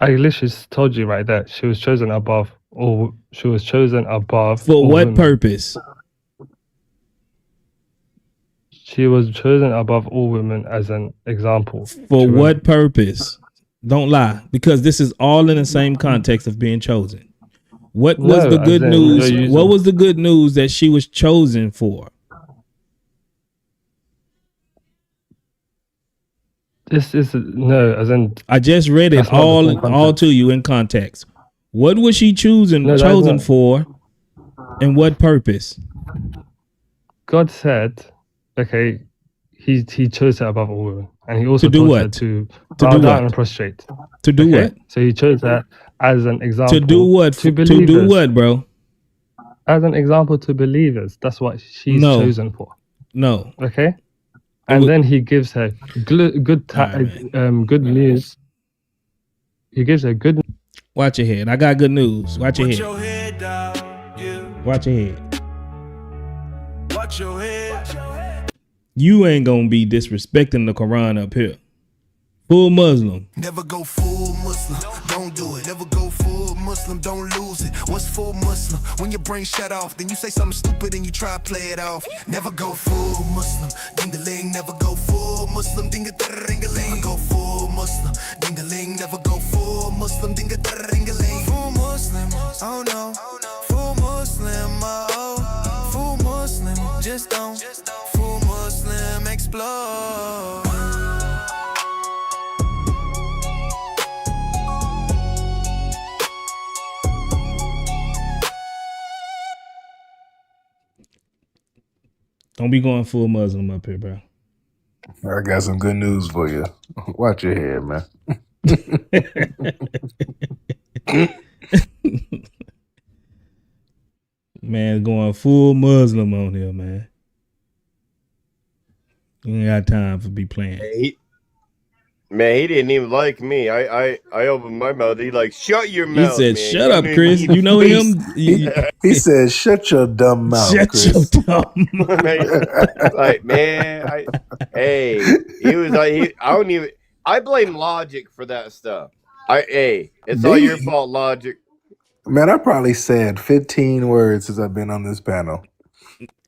[SPEAKER 17] I literally told you right there. She was chosen above all. She was chosen above.
[SPEAKER 3] For
[SPEAKER 17] all
[SPEAKER 3] what
[SPEAKER 17] women.
[SPEAKER 3] purpose?
[SPEAKER 17] She was chosen above all women as an example.
[SPEAKER 3] For
[SPEAKER 17] to
[SPEAKER 3] what
[SPEAKER 17] women.
[SPEAKER 3] purpose? Don't lie, because this is all in the same context of being chosen. What was the
[SPEAKER 17] as
[SPEAKER 3] good
[SPEAKER 17] in
[SPEAKER 3] news?
[SPEAKER 17] you're
[SPEAKER 3] What
[SPEAKER 17] using
[SPEAKER 3] was the good news that she was chosen for?
[SPEAKER 17] this is no, as in
[SPEAKER 3] I just read it
[SPEAKER 17] that's not the full
[SPEAKER 3] all to
[SPEAKER 17] context.
[SPEAKER 3] you in context. What was she
[SPEAKER 17] No, that is
[SPEAKER 3] chosen
[SPEAKER 17] not.
[SPEAKER 3] for, and what purpose?
[SPEAKER 17] God said, okay, he chose her above all women, and he also
[SPEAKER 3] To do
[SPEAKER 17] taught her
[SPEAKER 3] what?
[SPEAKER 17] to
[SPEAKER 3] To
[SPEAKER 17] bow
[SPEAKER 3] do
[SPEAKER 17] down
[SPEAKER 3] what?
[SPEAKER 17] and prostrate.
[SPEAKER 3] To do
[SPEAKER 17] Okay,
[SPEAKER 3] what?
[SPEAKER 17] so he chose her as an
[SPEAKER 3] To
[SPEAKER 17] example
[SPEAKER 3] do what?
[SPEAKER 17] to
[SPEAKER 3] To do
[SPEAKER 17] believers.
[SPEAKER 3] what, bro?
[SPEAKER 17] As an example to believers. That's what she's
[SPEAKER 3] No,
[SPEAKER 17] chosen for.
[SPEAKER 3] no.
[SPEAKER 17] Okay, and then he gives her good news. He gives her good.
[SPEAKER 3] Watch your head. I got good news. Watch your
[SPEAKER 1] Watch
[SPEAKER 3] head.
[SPEAKER 1] your head down, yeah.
[SPEAKER 3] Watch your head.
[SPEAKER 1] Watch your head.
[SPEAKER 3] You ain't gonna be disrespecting the Quran up here. Full Muslim.
[SPEAKER 8] Never go full Muslim, don't do it. Never go full Muslim, don't lose it. What's full Muslim? When your brain shut off, then you say something stupid and you try to play it off. Never go full Muslim, ding-a-ling. Never go full Muslim, ding-a-ding-a-ling. Never go full Muslim, ding-a-ling. Never go full Muslim, ding-a-ding-a-ling. Full Muslim, oh no. Full Muslim, oh. Full Muslim, just don't. Full Muslim, explode.
[SPEAKER 3] Don't be going full Muslim up here, bro.
[SPEAKER 14] I got some good news for you. Watch your head, man.
[SPEAKER 3] Man, going full Muslim on here, man. You ain't got time for be playing.
[SPEAKER 9] Man, he didn't even like me. I opened my mouth. He like, shut your
[SPEAKER 3] He
[SPEAKER 9] mouth,
[SPEAKER 3] said,
[SPEAKER 9] man.
[SPEAKER 3] "Shut
[SPEAKER 9] You
[SPEAKER 3] up,
[SPEAKER 9] don't
[SPEAKER 3] Chris."
[SPEAKER 9] even-
[SPEAKER 3] You know him.
[SPEAKER 14] He said, "Shut your dumb mouth,
[SPEAKER 3] Shut
[SPEAKER 14] Chris."
[SPEAKER 3] your dumb mouth.
[SPEAKER 9] Like, man, he was like, I blame Logic for that stuff. It's all your fault, Logic.
[SPEAKER 14] Man, I probably said 15 words since I've been on this panel.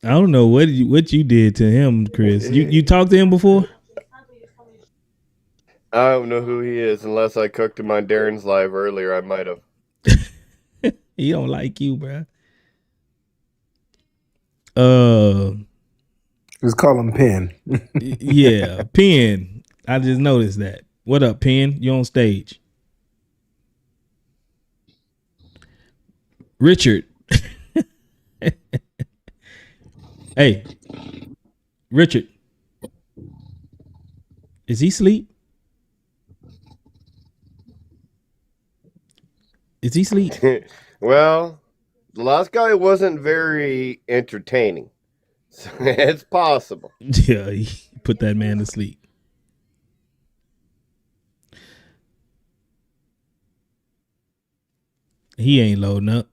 [SPEAKER 3] I don't know what you did to him, Chris. You talked to him before?
[SPEAKER 9] I don't know who he is unless I cooked him on Darren's live earlier. I might have.
[SPEAKER 3] He don't like you, bro.
[SPEAKER 14] Just call him Penn.
[SPEAKER 3] Yeah, Penn. I just noticed that. What up, Penn? You on stage? Richard. Hey, Richard. Is he asleep? Is he asleep?
[SPEAKER 9] Well, the last guy wasn't very entertaining. So it's possible.
[SPEAKER 3] Yeah, he put that man to sleep. He ain't loading up.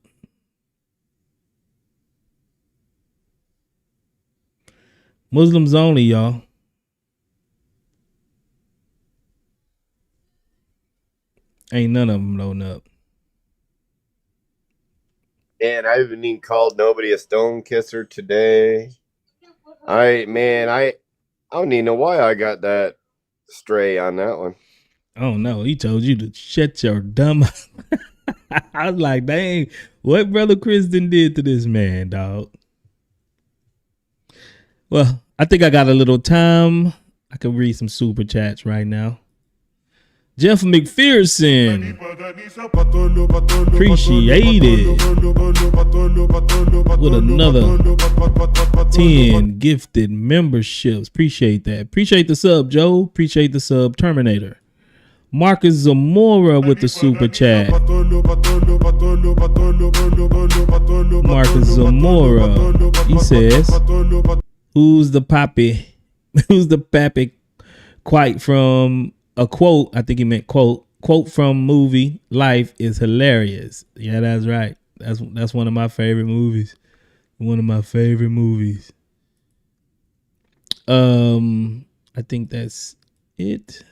[SPEAKER 3] Muslims only, y'all. Ain't none of them loading up.
[SPEAKER 9] And I haven't even called nobody a stone kisser today. I don't even know why I got that stray on that one.
[SPEAKER 3] Oh no, he told you to shut your dumb. I was like, dang, what brother Kristen did to this man, dog? Well, I think I got a little time. I can read some super chats right now. Jeff McPherson, appreciate it. With another 10 gifted memberships. Appreciate that. Appreciate the sub, Joe. Appreciate the sub, Terminator. Marcus Zamora with the super chat. Marcus Zamora. He says, who's the pappy? Who's the pappy? Quite from a quote. I think he meant quote. Quote from movie Life is hilarious. Yeah, that's right. That's one of my favorite movies. One of my favorite movies. I think that's it.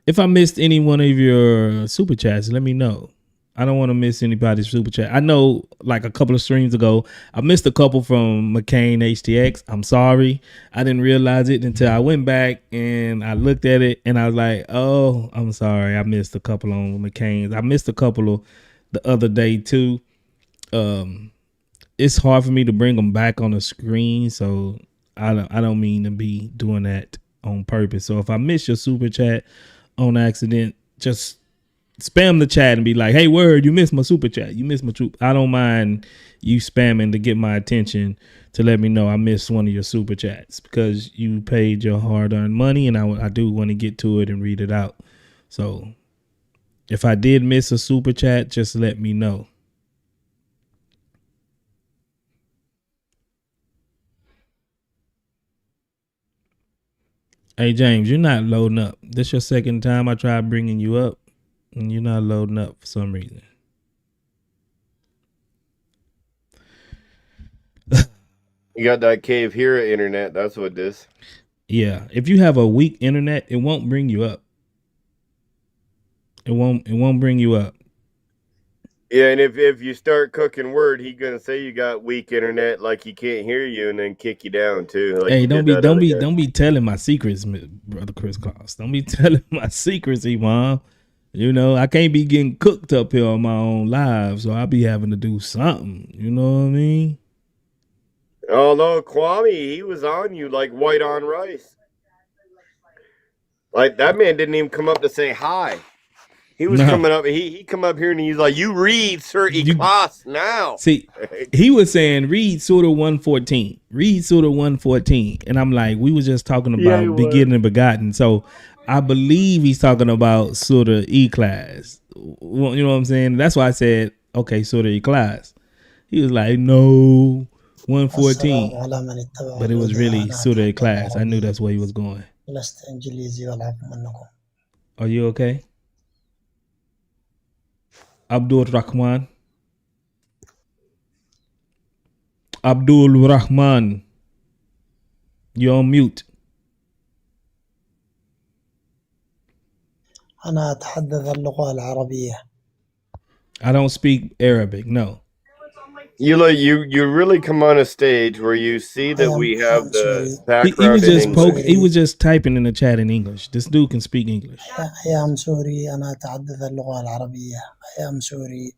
[SPEAKER 3] If I missed any one of your super chats, let me know. I don't want to miss anybody's super chat. I know like a couple of streams ago, I missed a couple from McCain HTX. I'm sorry. I didn't realize it until I went back and I looked at it and I was like, oh, I'm sorry. I missed a couple on McCain's. I missed a couple of the other day too. It's hard for me to bring them back on the screen, so I don't mean to be doing that on purpose. So if I miss your super chat on accident, just spam the chat and be like, "Hey, word, you missed my super chat. You missed my troop." I don't mind you spamming to get my attention to let me know I missed one of your super chats because you paid your hard-earned money, and I do want to get to it and read it out. So if I did miss a super chat, just let me know. Hey, James, you're not loading up. This your second time I tried bringing you up, and you're not loading up for some reason.
[SPEAKER 9] You got that cave here internet. That's what it is.
[SPEAKER 3] Yeah, if you have a weak internet, it won't bring you up. It won't bring you up.
[SPEAKER 9] Yeah, and if you start cooking word, he gonna say you got weak internet, like he can't hear you, and then kick you down too. Like
[SPEAKER 3] Hey, don't be telling my secrets, brother Chris Cross. Don't be telling my secrets, Imam. You know, I can't be getting cooked up here on my own live, so I'll be having to do something. You know what I mean?
[SPEAKER 9] Oh no, Kwame, he was on you like white on rice. Like that man didn't even come up to say hi. He was coming up. He come up here and he's like, "You read certain class now."
[SPEAKER 3] See, he was saying read Surah 114. Read Surah 114, and I'm like, we was just talking about begetting and begotten. So I believe he's talking about Surah E-Class. You know what I'm saying? That's why I said, okay, Surah E-Class. He was like, no, 114, but it was really Surah E-Class. I knew that's where he was going. Are you okay? Abdul Rahman. Abdul Rahman. You're on mute.
[SPEAKER 10] أنا أتحدث اللغة العربية.
[SPEAKER 3] I don't speak Arabic, no.
[SPEAKER 9] You really come on a stage where you see that we have the background
[SPEAKER 3] he was just
[SPEAKER 9] in English.
[SPEAKER 3] he was just typing in the chat in English. This dude can speak English.
[SPEAKER 10] I am سوري أنا أتحدث اللغة العربية. I am سوري.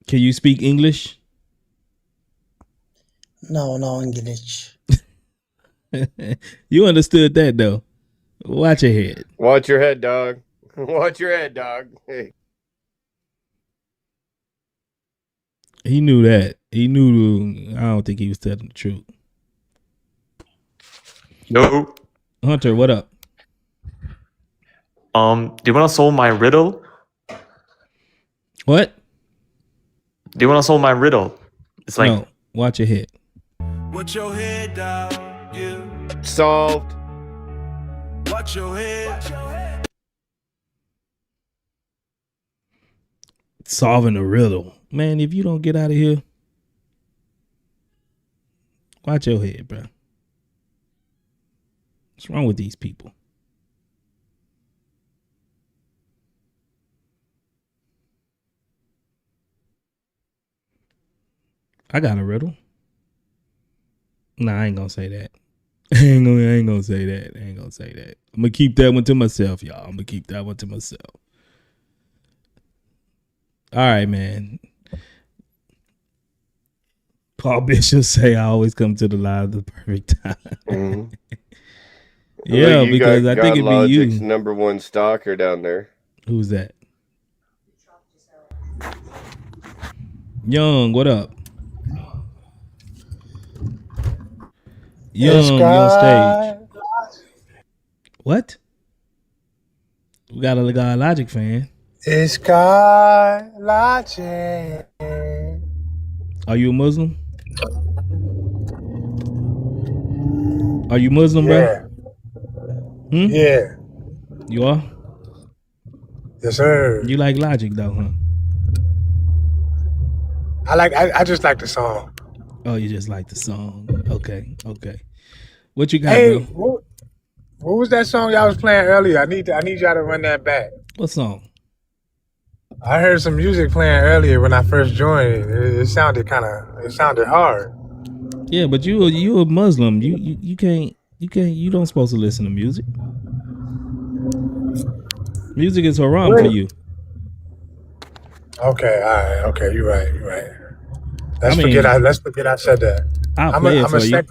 [SPEAKER 3] Can you speak English?
[SPEAKER 10] No English.
[SPEAKER 3] You understood that though. Watch your head.
[SPEAKER 9] Watch your head, dog. Watch your head, dog. Hey.
[SPEAKER 3] He knew that. He knew. I don't think he was telling the truth.
[SPEAKER 22] No.
[SPEAKER 3] Hunter, what up?
[SPEAKER 22] Do you want to solve my riddle?
[SPEAKER 3] What?
[SPEAKER 22] Do you want to solve my riddle? It's like
[SPEAKER 3] no. Watch your head.
[SPEAKER 1] Watch your head, dog. Yeah.
[SPEAKER 9] Solved.
[SPEAKER 1] Watch your head.
[SPEAKER 3] Solving a riddle. Man, if you don't get out of here, watch your head, bro. What's wrong with these people? I got a riddle. Nah, I ain't gonna say that. I ain't gonna say that. I'm gonna keep that one to myself, y'all. I'm gonna keep that one to myself. All right, man. Paul Bishop say I always come to the live at the perfect time.
[SPEAKER 9] Mm-hmm.
[SPEAKER 3] Yeah, because I think it'd be you.
[SPEAKER 9] #1 stalker down there.
[SPEAKER 3] Who's that? Young, what up? Young, you on stage. What? We got a Logic fan.
[SPEAKER 14] It's God Logic.
[SPEAKER 3] Are you a Muslim? Are you Muslim, bro?
[SPEAKER 14] Yeah.
[SPEAKER 3] You are?
[SPEAKER 14] Yes, sir.
[SPEAKER 3] You like Logic though, huh?
[SPEAKER 14] I just like the song.
[SPEAKER 3] Oh, you just like the song. Okay. What you got,
[SPEAKER 14] Hey,
[SPEAKER 3] bro?
[SPEAKER 14] what was that song y'all was playing earlier? I need y'all to run that back.
[SPEAKER 3] What song?
[SPEAKER 14] I heard some music playing earlier when I first joined. It sounded hard.
[SPEAKER 3] Yeah, but you a Muslim. You can't you don't supposed to listen to music. Music is haram for you.
[SPEAKER 14] Okay, all right. Okay, you're right. You're right.
[SPEAKER 3] I mean,
[SPEAKER 14] Let's forget I said that.
[SPEAKER 3] I'll play it
[SPEAKER 14] I'm a
[SPEAKER 3] for you.
[SPEAKER 14] sec.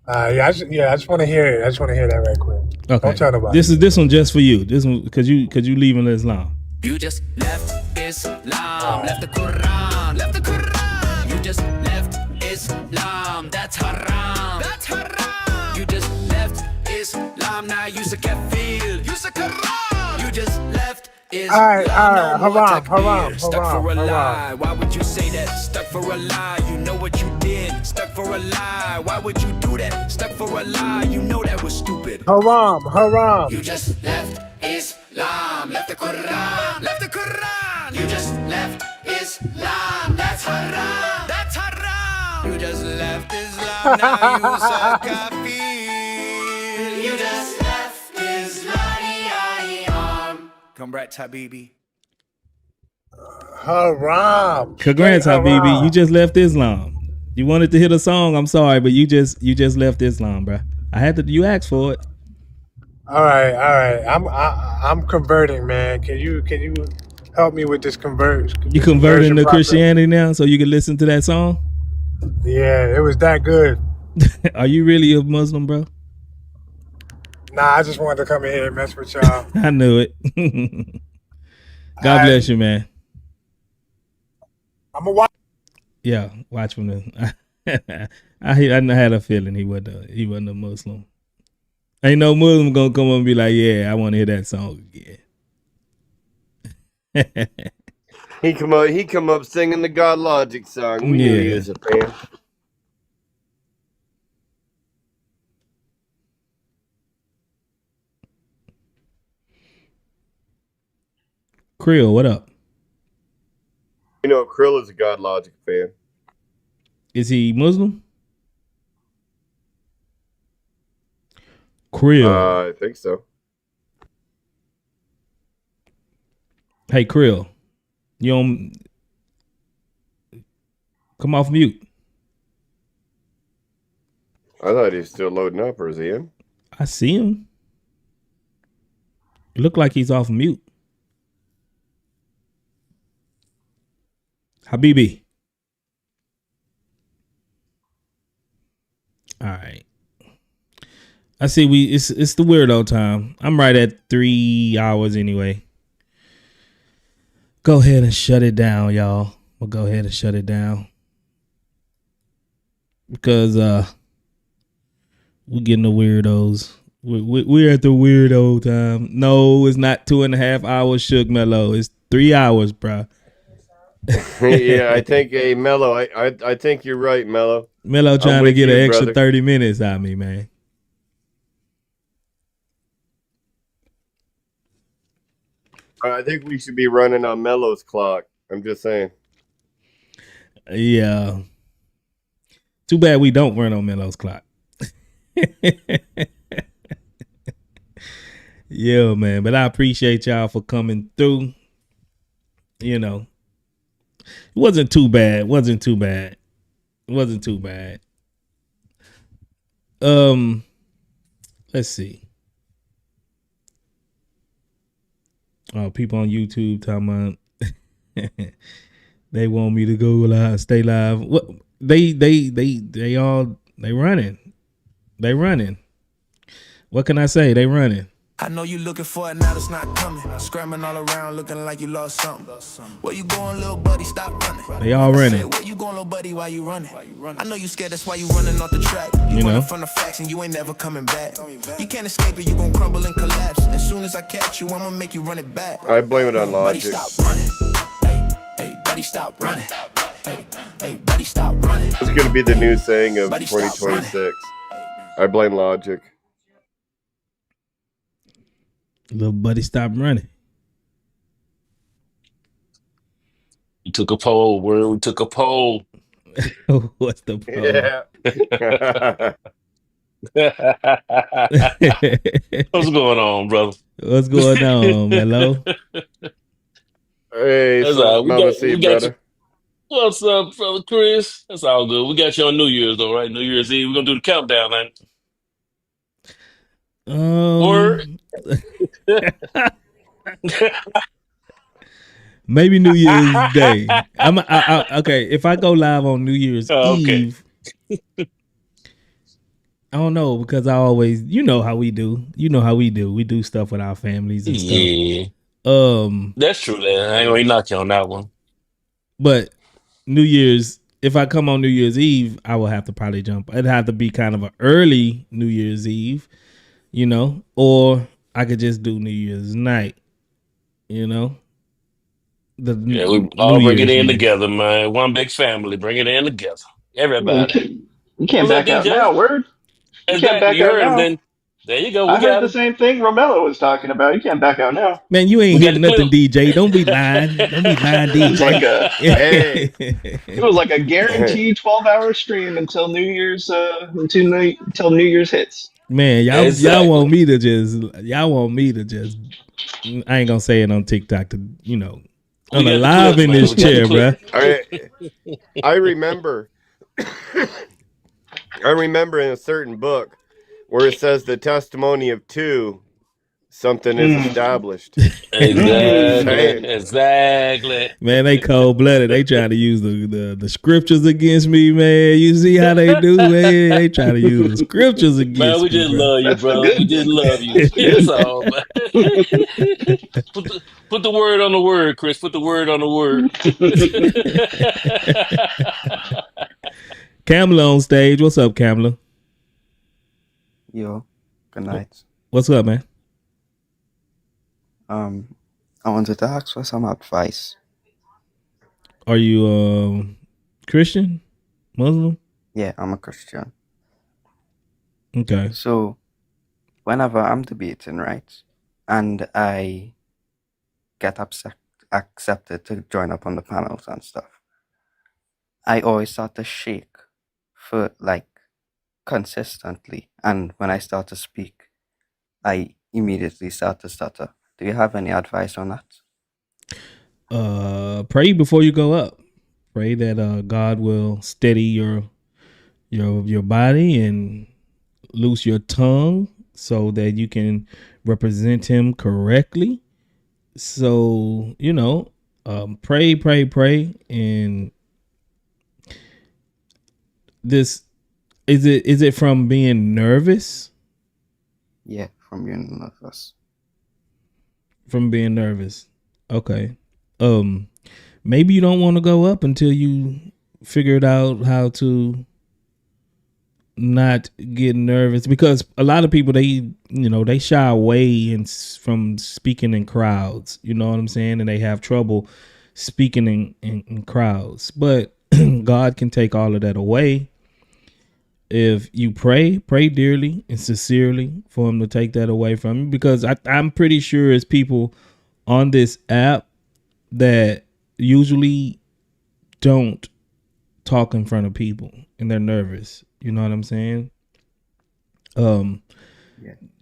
[SPEAKER 14] Yeah, I just want to hear it. I just want to hear that right quick.
[SPEAKER 3] Okay.
[SPEAKER 14] Don't tell nobody.
[SPEAKER 3] This one just for you. This one because you leaving Islam.
[SPEAKER 2] You just left Islam, left the Qur'an, left the Qur'an. You just left Islam, that's haram, that's haram. You just left Islam, now you a kafir, you a Qur'an. You just left Islam,
[SPEAKER 14] All right, haram.
[SPEAKER 2] stuck for a lie. Why would you say that? Stuck for a lie, you know what you did. Stuck for a lie, why would you do that? Stuck for a lie, you know that was stupid.
[SPEAKER 14] Haram.
[SPEAKER 2] You just left Islam, left the Qur'an, left the Qur'an. You just left Islam, that's haram, that's haram. You just left Islam, now you a kafir. You just left Islam. Congrats, Habibi.
[SPEAKER 14] Haram.
[SPEAKER 3] Congrats, Habibi. You just left Islam. You wanted to hear the song. I'm sorry, but you just left Islam, bro. I had to. You asked for it.
[SPEAKER 14] All right. I'm converting, man. Can you help me with this conversion?
[SPEAKER 3] You converting to Christianity now, so you can listen to that song.
[SPEAKER 14] Yeah, it was that good.
[SPEAKER 3] Are you really a Muslim, bro?
[SPEAKER 14] Nah, I just wanted to come in here and mess with y'all.
[SPEAKER 3] I knew it. God bless you, man.
[SPEAKER 14] I'm a watch.
[SPEAKER 3] Yeah, watch from the. I had a feeling he wasn't a Muslim. Ain't no Muslim gonna come up and be like, yeah, I want to hear that song again.
[SPEAKER 9] He come up singing the God Logic song. We knew he was a fan.
[SPEAKER 3] Krill, what up?
[SPEAKER 9] You know, Krill is a God Logic fan.
[SPEAKER 3] Is he Muslim? Krill.
[SPEAKER 9] I think so.
[SPEAKER 3] Hey, Krill, you don't come off mute.
[SPEAKER 9] I thought he was still loading up, or is he in?
[SPEAKER 3] I see him. It looked like he's off mute. Habibi. All right. I see it's the weirdo time. I'm right at 3 hours anyway. Go ahead and shut it down, y'all. We'll go ahead and shut it down. Because we're getting the weirdos. We're at the weirdo time. No, it's not 2.5 hours, Suge Mellow. It's 3 hours, bro.
[SPEAKER 9] Yeah, I think Mello. I think you're right, Mello.
[SPEAKER 3] Mello trying to get an extra 30 minutes out of me, man.
[SPEAKER 9] I think we should be running on Mello's clock. I'm just saying.
[SPEAKER 3] Yeah. Too bad we don't run on Mello's clock. Yeah, man. But I appreciate y'all for coming through. You know, it wasn't too bad. Let's see. Oh, people on YouTube talking about they want me to go live, stay live. What they running. They running. What can I say? They running.
[SPEAKER 4] I know you looking for it, now it's not coming. Scrambling all around, looking like you lost something. Where you going, little buddy? Stop running.
[SPEAKER 3] They all running.
[SPEAKER 4] Where you going, little buddy? Why you running? I know you scared, that's why you running off the track.
[SPEAKER 3] You know,
[SPEAKER 4] running from the facts and you ain't never coming back. You can't escape it, you gon' crumble and collapse. As soon as I catch you, I'ma make you run it back.
[SPEAKER 9] I blame it on Logic.
[SPEAKER 4] Buddy, stop running. Hey, buddy, stop running. Hey, buddy, stop running.
[SPEAKER 9] It's going to be the new saying of 2026. I blame Logic.
[SPEAKER 3] Little buddy, stop running.
[SPEAKER 7] We took a poll. We took a poll.
[SPEAKER 3] What's the poll?
[SPEAKER 7] Yeah. What's going on, brother?
[SPEAKER 3] What's going on, Mello?
[SPEAKER 9] Hey,
[SPEAKER 7] that's all.
[SPEAKER 9] we got you.
[SPEAKER 7] What's up, brother Chris? That's all good. We got you on New Year's, though, right? New Year's Eve. We're gonna do the countdown, man.
[SPEAKER 3] Maybe New Year's Day. Okay. If I go live on New Year's
[SPEAKER 7] Okay.
[SPEAKER 3] Eve, I don't know because I always, you know how we do. You know how we do. We do stuff with our families and stuff.
[SPEAKER 7] Yeah, that's true. Then I ain't gonna knock you on that one.
[SPEAKER 3] But New Year's, if I come on New Year's Eve, I will have to probably jump. It'd have to be kind of an early New Year's Eve, you know, or I could just do New Year's night, you know.
[SPEAKER 7] Yeah, we
[SPEAKER 3] New
[SPEAKER 7] all bring it
[SPEAKER 3] Year's
[SPEAKER 7] in
[SPEAKER 3] Eve.
[SPEAKER 7] together, man. One big family. Bring it in together.
[SPEAKER 11] Yeah,
[SPEAKER 7] Everybody.
[SPEAKER 11] you can't
[SPEAKER 7] What's up,
[SPEAKER 11] back out
[SPEAKER 7] DJ?
[SPEAKER 11] now. Word. You can't
[SPEAKER 7] Exactly.
[SPEAKER 11] back
[SPEAKER 7] You
[SPEAKER 11] out
[SPEAKER 7] heard him.
[SPEAKER 11] now.
[SPEAKER 7] Then there you go. We
[SPEAKER 11] I heard
[SPEAKER 7] got
[SPEAKER 11] the
[SPEAKER 7] him.
[SPEAKER 11] same thing Romello was talking about. You can't back out now.
[SPEAKER 3] Man, you
[SPEAKER 7] We
[SPEAKER 3] ain't
[SPEAKER 7] got
[SPEAKER 3] hitting
[SPEAKER 7] the clip.
[SPEAKER 3] nothing, DJ. Don't be lying. Don't be lying,
[SPEAKER 11] It was like
[SPEAKER 3] DJ.
[SPEAKER 11] a
[SPEAKER 9] Hey,
[SPEAKER 11] it was like a guaranteed 12-hour stream until New Year's until New Year's hits.
[SPEAKER 3] Man, y'all want
[SPEAKER 7] Exactly.
[SPEAKER 3] me to just I ain't gonna say it on TikTok to
[SPEAKER 7] We
[SPEAKER 3] on a
[SPEAKER 7] got the
[SPEAKER 3] live
[SPEAKER 7] clips,
[SPEAKER 3] in
[SPEAKER 7] man.
[SPEAKER 3] this
[SPEAKER 7] We got the
[SPEAKER 3] chair, bruh.
[SPEAKER 7] clip.
[SPEAKER 9] I remember. I remember in a certain book where it says the testimony of two, something is
[SPEAKER 11] Mm.
[SPEAKER 9] established. Just
[SPEAKER 7] Exactly.
[SPEAKER 9] saying.
[SPEAKER 7] Exactly.
[SPEAKER 3] Man, they cold blooded. They trying to use the scriptures against me, man. You see how they do, man? They trying to use the scriptures
[SPEAKER 7] Man, we
[SPEAKER 3] against me,
[SPEAKER 7] just
[SPEAKER 3] bro.
[SPEAKER 7] love you,
[SPEAKER 11] That's the
[SPEAKER 7] bro. We
[SPEAKER 11] good
[SPEAKER 7] just
[SPEAKER 11] news.
[SPEAKER 7] love you.
[SPEAKER 11] That's the
[SPEAKER 7] That's
[SPEAKER 11] good
[SPEAKER 7] all, man. Put the word on the word, Chris. Put the word on the word.
[SPEAKER 11] news.
[SPEAKER 3] Kamala on stage. What's up, Kamala?
[SPEAKER 13] Yo, good night.
[SPEAKER 3] What's up, man?
[SPEAKER 13] I wanted to ask for some advice.
[SPEAKER 3] Are you Christian? Muslim?
[SPEAKER 13] Yeah, I'm a Christian.
[SPEAKER 3] Okay.
[SPEAKER 13] So, whenever I'm debating, right, and I get accepted to join up on the panels and stuff, I always start to shake for like consistently, and when I start to speak, I immediately start to stutter. Do you have any advice on that?
[SPEAKER 3] Pray before you go up. Pray that God will steady your body and loose your tongue so that you can represent him correctly. So, pray and this is it from being nervous?
[SPEAKER 13] Yeah, from being nervous.
[SPEAKER 3] From being nervous. Okay. Maybe you don't want to go up until you figured out how to not get nervous, because a lot of people they shy away from speaking in crowds, you know what I'm saying, and they have trouble speaking in crowds. But God can take all of that away if you pray dearly and sincerely for him to take that away from you, because I'm pretty sure it's people on this app that usually don't talk in front of people and they're nervous. You know what I'm saying?
[SPEAKER 13] Yeah.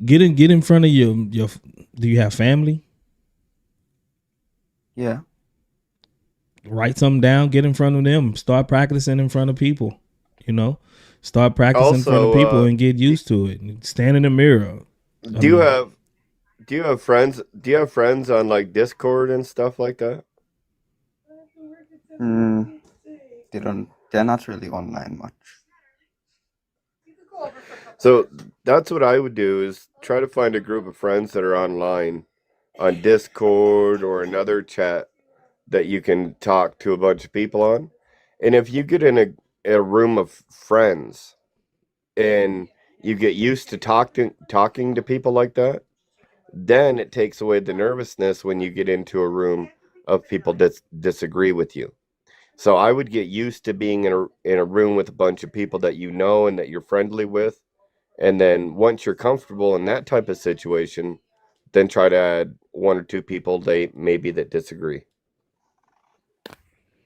[SPEAKER 3] Get in front of your do you have family?
[SPEAKER 13] Yeah.
[SPEAKER 3] Write something down, get in front of them, start practicing in front of people, start practicing in front of people and get used to it. Stand in the mirror.
[SPEAKER 9] Do you have friends on like Discord and stuff like that?
[SPEAKER 13] They're not really online much.
[SPEAKER 9] So that's what I would do, is try to find a group of friends that are online on Discord or another chat that you can talk to a bunch of people on. And if you get in a room of friends and you get used to talking to people like that, then it takes away the nervousness when you get into a room of people that disagree with you. So I would get used to being in a room with a bunch of people that you know and that you're friendly with. And then once you're comfortable in that type of situation, then try to add one or two people that disagree.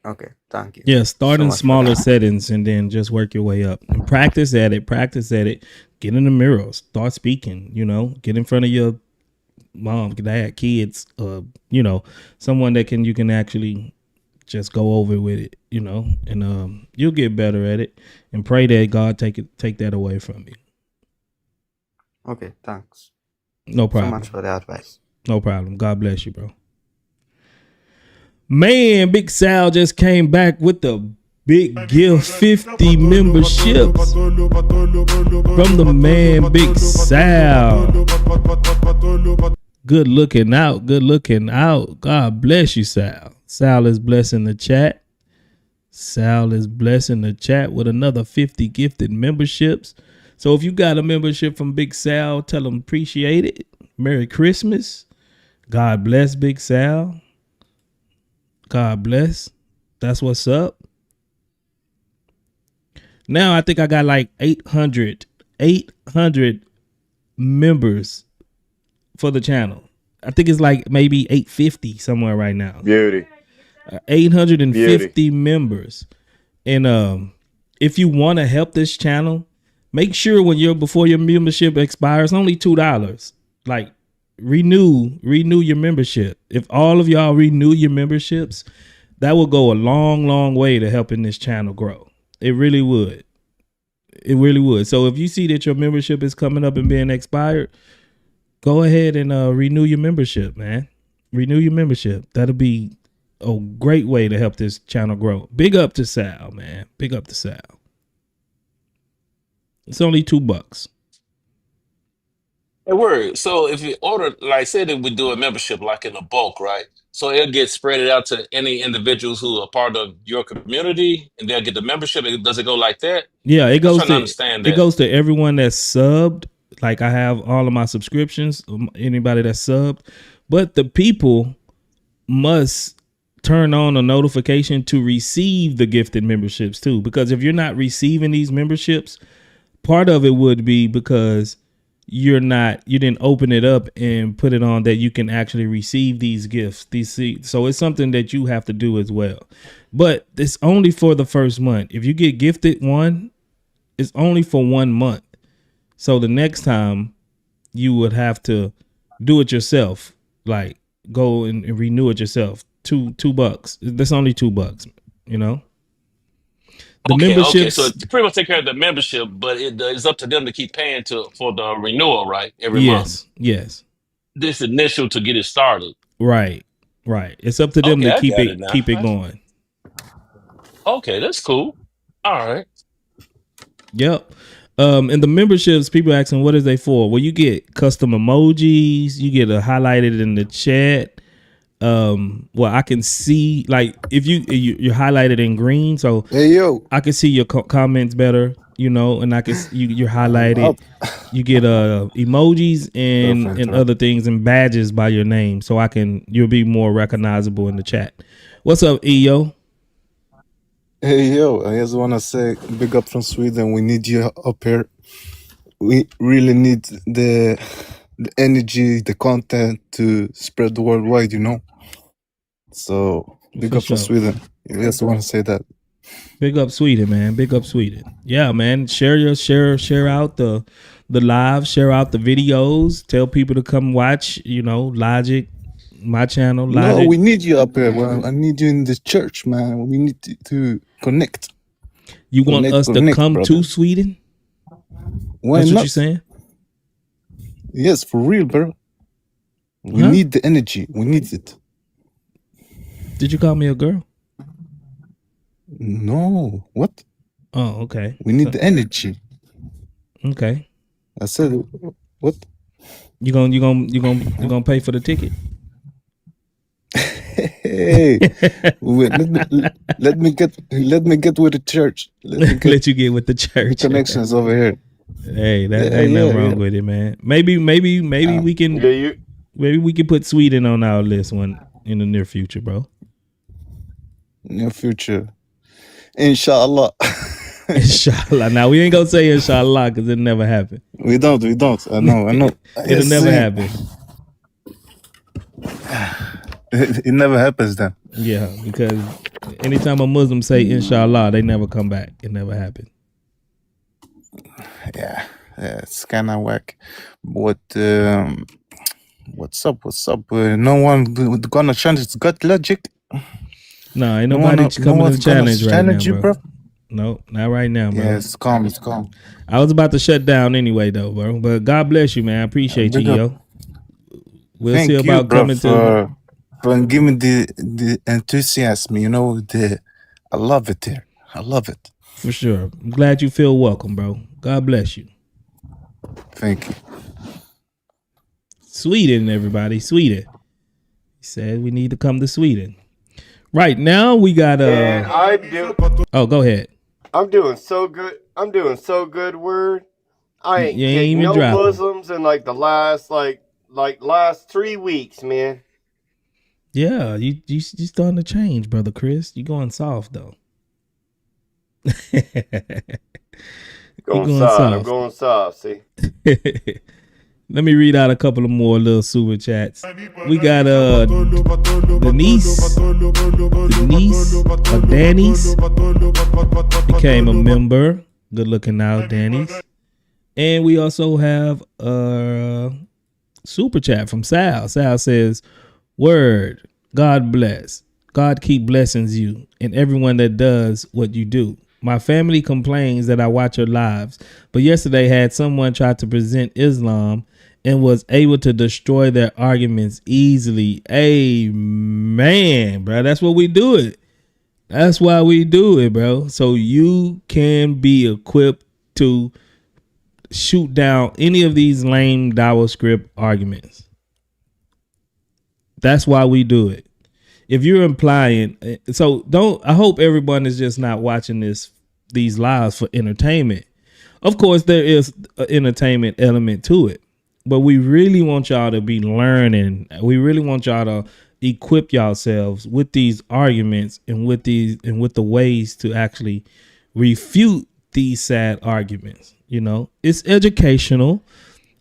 [SPEAKER 13] Okay, thank you.
[SPEAKER 3] Yeah, start
[SPEAKER 13] so
[SPEAKER 3] in
[SPEAKER 13] much for
[SPEAKER 3] smaller
[SPEAKER 13] that.
[SPEAKER 3] settings and then just work your way up. And practice at it. Get in the mirror. Start speaking, get in front of your mom, dad, kids, someone that you can actually just go over with it, and you'll get better at it, and pray that God take that away from you.
[SPEAKER 13] Okay, thanks.
[SPEAKER 3] No problem.
[SPEAKER 13] So much for the advice.
[SPEAKER 3] No problem. God bless you, bro. Man, Big Sal just came back with the big gift, 50 memberships from the man Big Sal. Good looking out. Good looking out. God bless you, Sal. Sal is blessing the chat. Sal is blessing the chat with another 50 gifted memberships. So if you got a membership from Big Sal, tell them appreciate it. Merry Christmas. God bless Big Sal. God bless. That's what's up. Now I think I got like 800 members for the channel. I think it's like maybe 850 somewhere right now.
[SPEAKER 9] Beauty.
[SPEAKER 3] 850 members. And if you want to help this channel, make sure before your membership expires, only $2. Like renew your membership. If all of y'all renew your memberships, that will go a long way to helping this channel grow. It really would. It really would. So if you see that your membership is coming up and being expired, go ahead and renew your membership, man. Renew your membership. That'll be a great way to help this channel grow. Big up to Sal, man. Big up to Sal. It's only $2.
[SPEAKER 7] Hey, word. So if you order, like, say that we do a membership like in a bulk, right? So it'll get spread out to any individuals who are part of your community, and they'll get the membership. Does it go like that?
[SPEAKER 3] Yeah, it
[SPEAKER 7] I'm
[SPEAKER 3] goes
[SPEAKER 7] trying to
[SPEAKER 3] to
[SPEAKER 7] understand
[SPEAKER 3] it
[SPEAKER 7] that.
[SPEAKER 3] goes to everyone that's subbed. Like I have all of my subscriptions, anybody that's subbed, but the people must turn on a notification to receive the gifted memberships too. Because if you're not receiving these memberships, part of it would be because you didn't open it up and put it on that you can actually receive these gifts. So it's something that you have to do as well. But it's only for the first month. If you get gifted one, it's only for 1 month. So the next time you would have to do it yourself, like go and renew it yourself. $2. That's only $2, you know. The
[SPEAKER 7] Okay,
[SPEAKER 3] memberships,
[SPEAKER 7] so it pretty much take care of the membership, but it's up to them to keep paying for the renewal, right? Every month.
[SPEAKER 3] yes,
[SPEAKER 7] This initial to get it started.
[SPEAKER 3] right. It's up to them
[SPEAKER 7] Okay,
[SPEAKER 3] to
[SPEAKER 7] I
[SPEAKER 3] keep
[SPEAKER 7] got it now.
[SPEAKER 3] it going.
[SPEAKER 7] Okay, that's cool. All right.
[SPEAKER 3] Yep. And the memberships, people asking what is they for? Well, you get custom emojis, you get a highlighted in the chat. Well, I can see like if you're highlighted in green, so
[SPEAKER 14] Hey yo,
[SPEAKER 3] I can see your comments better, you know, and I can you're highlighted. You get emojis and other things and badges by your name, so you'll be more recognizable in the chat. What's up, EO?
[SPEAKER 14] hey yo, I just wanna say big up from Sweden. We need you up here. We really need the energy, the content to spread worldwide, you know. So big
[SPEAKER 3] For
[SPEAKER 14] up from
[SPEAKER 3] sure.
[SPEAKER 14] Sweden. I just wanna say that.
[SPEAKER 3] Big up Sweden, man. Big up Sweden. Yeah, man. Share out the live, share out the videos. Tell people to come watch, you know, Logic, my channel, Logic.
[SPEAKER 14] No, we need you up here. Well, I need you in the church, man. We need to connect.
[SPEAKER 3] You want us to come
[SPEAKER 14] brother.
[SPEAKER 3] to Sweden?
[SPEAKER 14] Why
[SPEAKER 3] That's
[SPEAKER 14] not?
[SPEAKER 3] what you're saying?
[SPEAKER 14] Yes, for real, bro. We
[SPEAKER 3] Huh?
[SPEAKER 14] need the energy. We need it.
[SPEAKER 3] Did you call me a girl?
[SPEAKER 14] No. What?
[SPEAKER 3] Oh, okay.
[SPEAKER 14] We need the energy.
[SPEAKER 3] Okay.
[SPEAKER 14] I said what?
[SPEAKER 3] You gonna pay for the ticket?
[SPEAKER 14] Hey, wait, let me get with the church.
[SPEAKER 3] Let you get with the church.
[SPEAKER 14] Connections over here.
[SPEAKER 3] Hey, that ain't nothing wrong with it, man. Maybe we can maybe we can put Sweden on our list one in the near future, bro.
[SPEAKER 14] Near future. Inshallah.
[SPEAKER 3] Inshallah. Now we ain't gonna say inshallah because it never happened.
[SPEAKER 14] We don't. I know.
[SPEAKER 3] It'll never happen.
[SPEAKER 14] It never happens then.
[SPEAKER 3] Yeah, because anytime a Muslim say inshallah, they never come back. It never happened.
[SPEAKER 14] Yeah, it's kind of whack. But what's up? No one gonna challenge. It's got logic.
[SPEAKER 3] No, ain't nobody coming to challenge right now,
[SPEAKER 14] you,
[SPEAKER 3] bro. No, not right now, bro.
[SPEAKER 14] Yeah, it's calm.
[SPEAKER 3] I was about to shut down anyway, though, bro. But God bless you, man. I appreciate you, yo. We'll
[SPEAKER 14] Thank
[SPEAKER 3] see
[SPEAKER 14] you,
[SPEAKER 3] about
[SPEAKER 14] bro,
[SPEAKER 3] coming to
[SPEAKER 14] but give me the enthusiasm. You know, I love it there. I love it.
[SPEAKER 3] For sure. I'm glad you feel welcome, bro. God bless you.
[SPEAKER 14] Thank you.
[SPEAKER 3] Sweden, everybody. Sweden. He said we need to come to Sweden. Right now we got
[SPEAKER 9] And I do.
[SPEAKER 3] Oh, go ahead.
[SPEAKER 9] I'm doing so good. I'm doing so good. Word. I ain't
[SPEAKER 3] You ain't
[SPEAKER 9] kicked
[SPEAKER 3] even
[SPEAKER 9] no
[SPEAKER 3] dropping.
[SPEAKER 9] Muslims in like the last last 3 weeks, man.
[SPEAKER 3] Yeah, you starting to change, brother Chris. You going soft though.
[SPEAKER 9] Going soft. I'm going soft. See.
[SPEAKER 3] Let me read out a couple of more little super chats. We got Denise became a member. Good looking out, Danny's. And we also have a super chat from Sal. Sal says, "Word, God bless. God keep blessings you and everyone that does what you do. My family complains that I watch your lives, but yesterday had someone try to present Islam and was able to destroy their arguments easily." Amen, bro. That's what we do it. That's why we do it, bro. So you can be equipped to shoot down any of these lame Dawa script arguments. That's why we do it. If you're implying, so don't. I hope everyone is just not watching these lives for entertainment. Of course, there is an entertainment element to it, but we really want y'all to be learning. We really want y'all to equip yourselves with these arguments and with the ways to actually refute these sad arguments. You know, it's educational,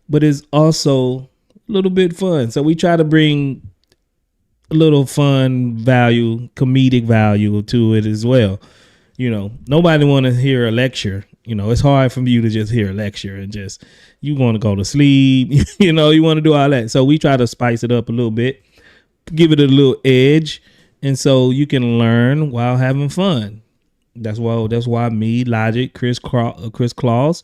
[SPEAKER 3] but it's also a little bit fun. So we try to bring a little fun value, comedic value to it as well. You know, nobody want to hear a lecture. You know, it's hard for you to just hear a lecture and just, you want to go to sleep. You know, you want to do all that. So we try to spice it up a little bit, give it a little edge. And so you can learn while having fun. That's why me, Logic, Chris Claus,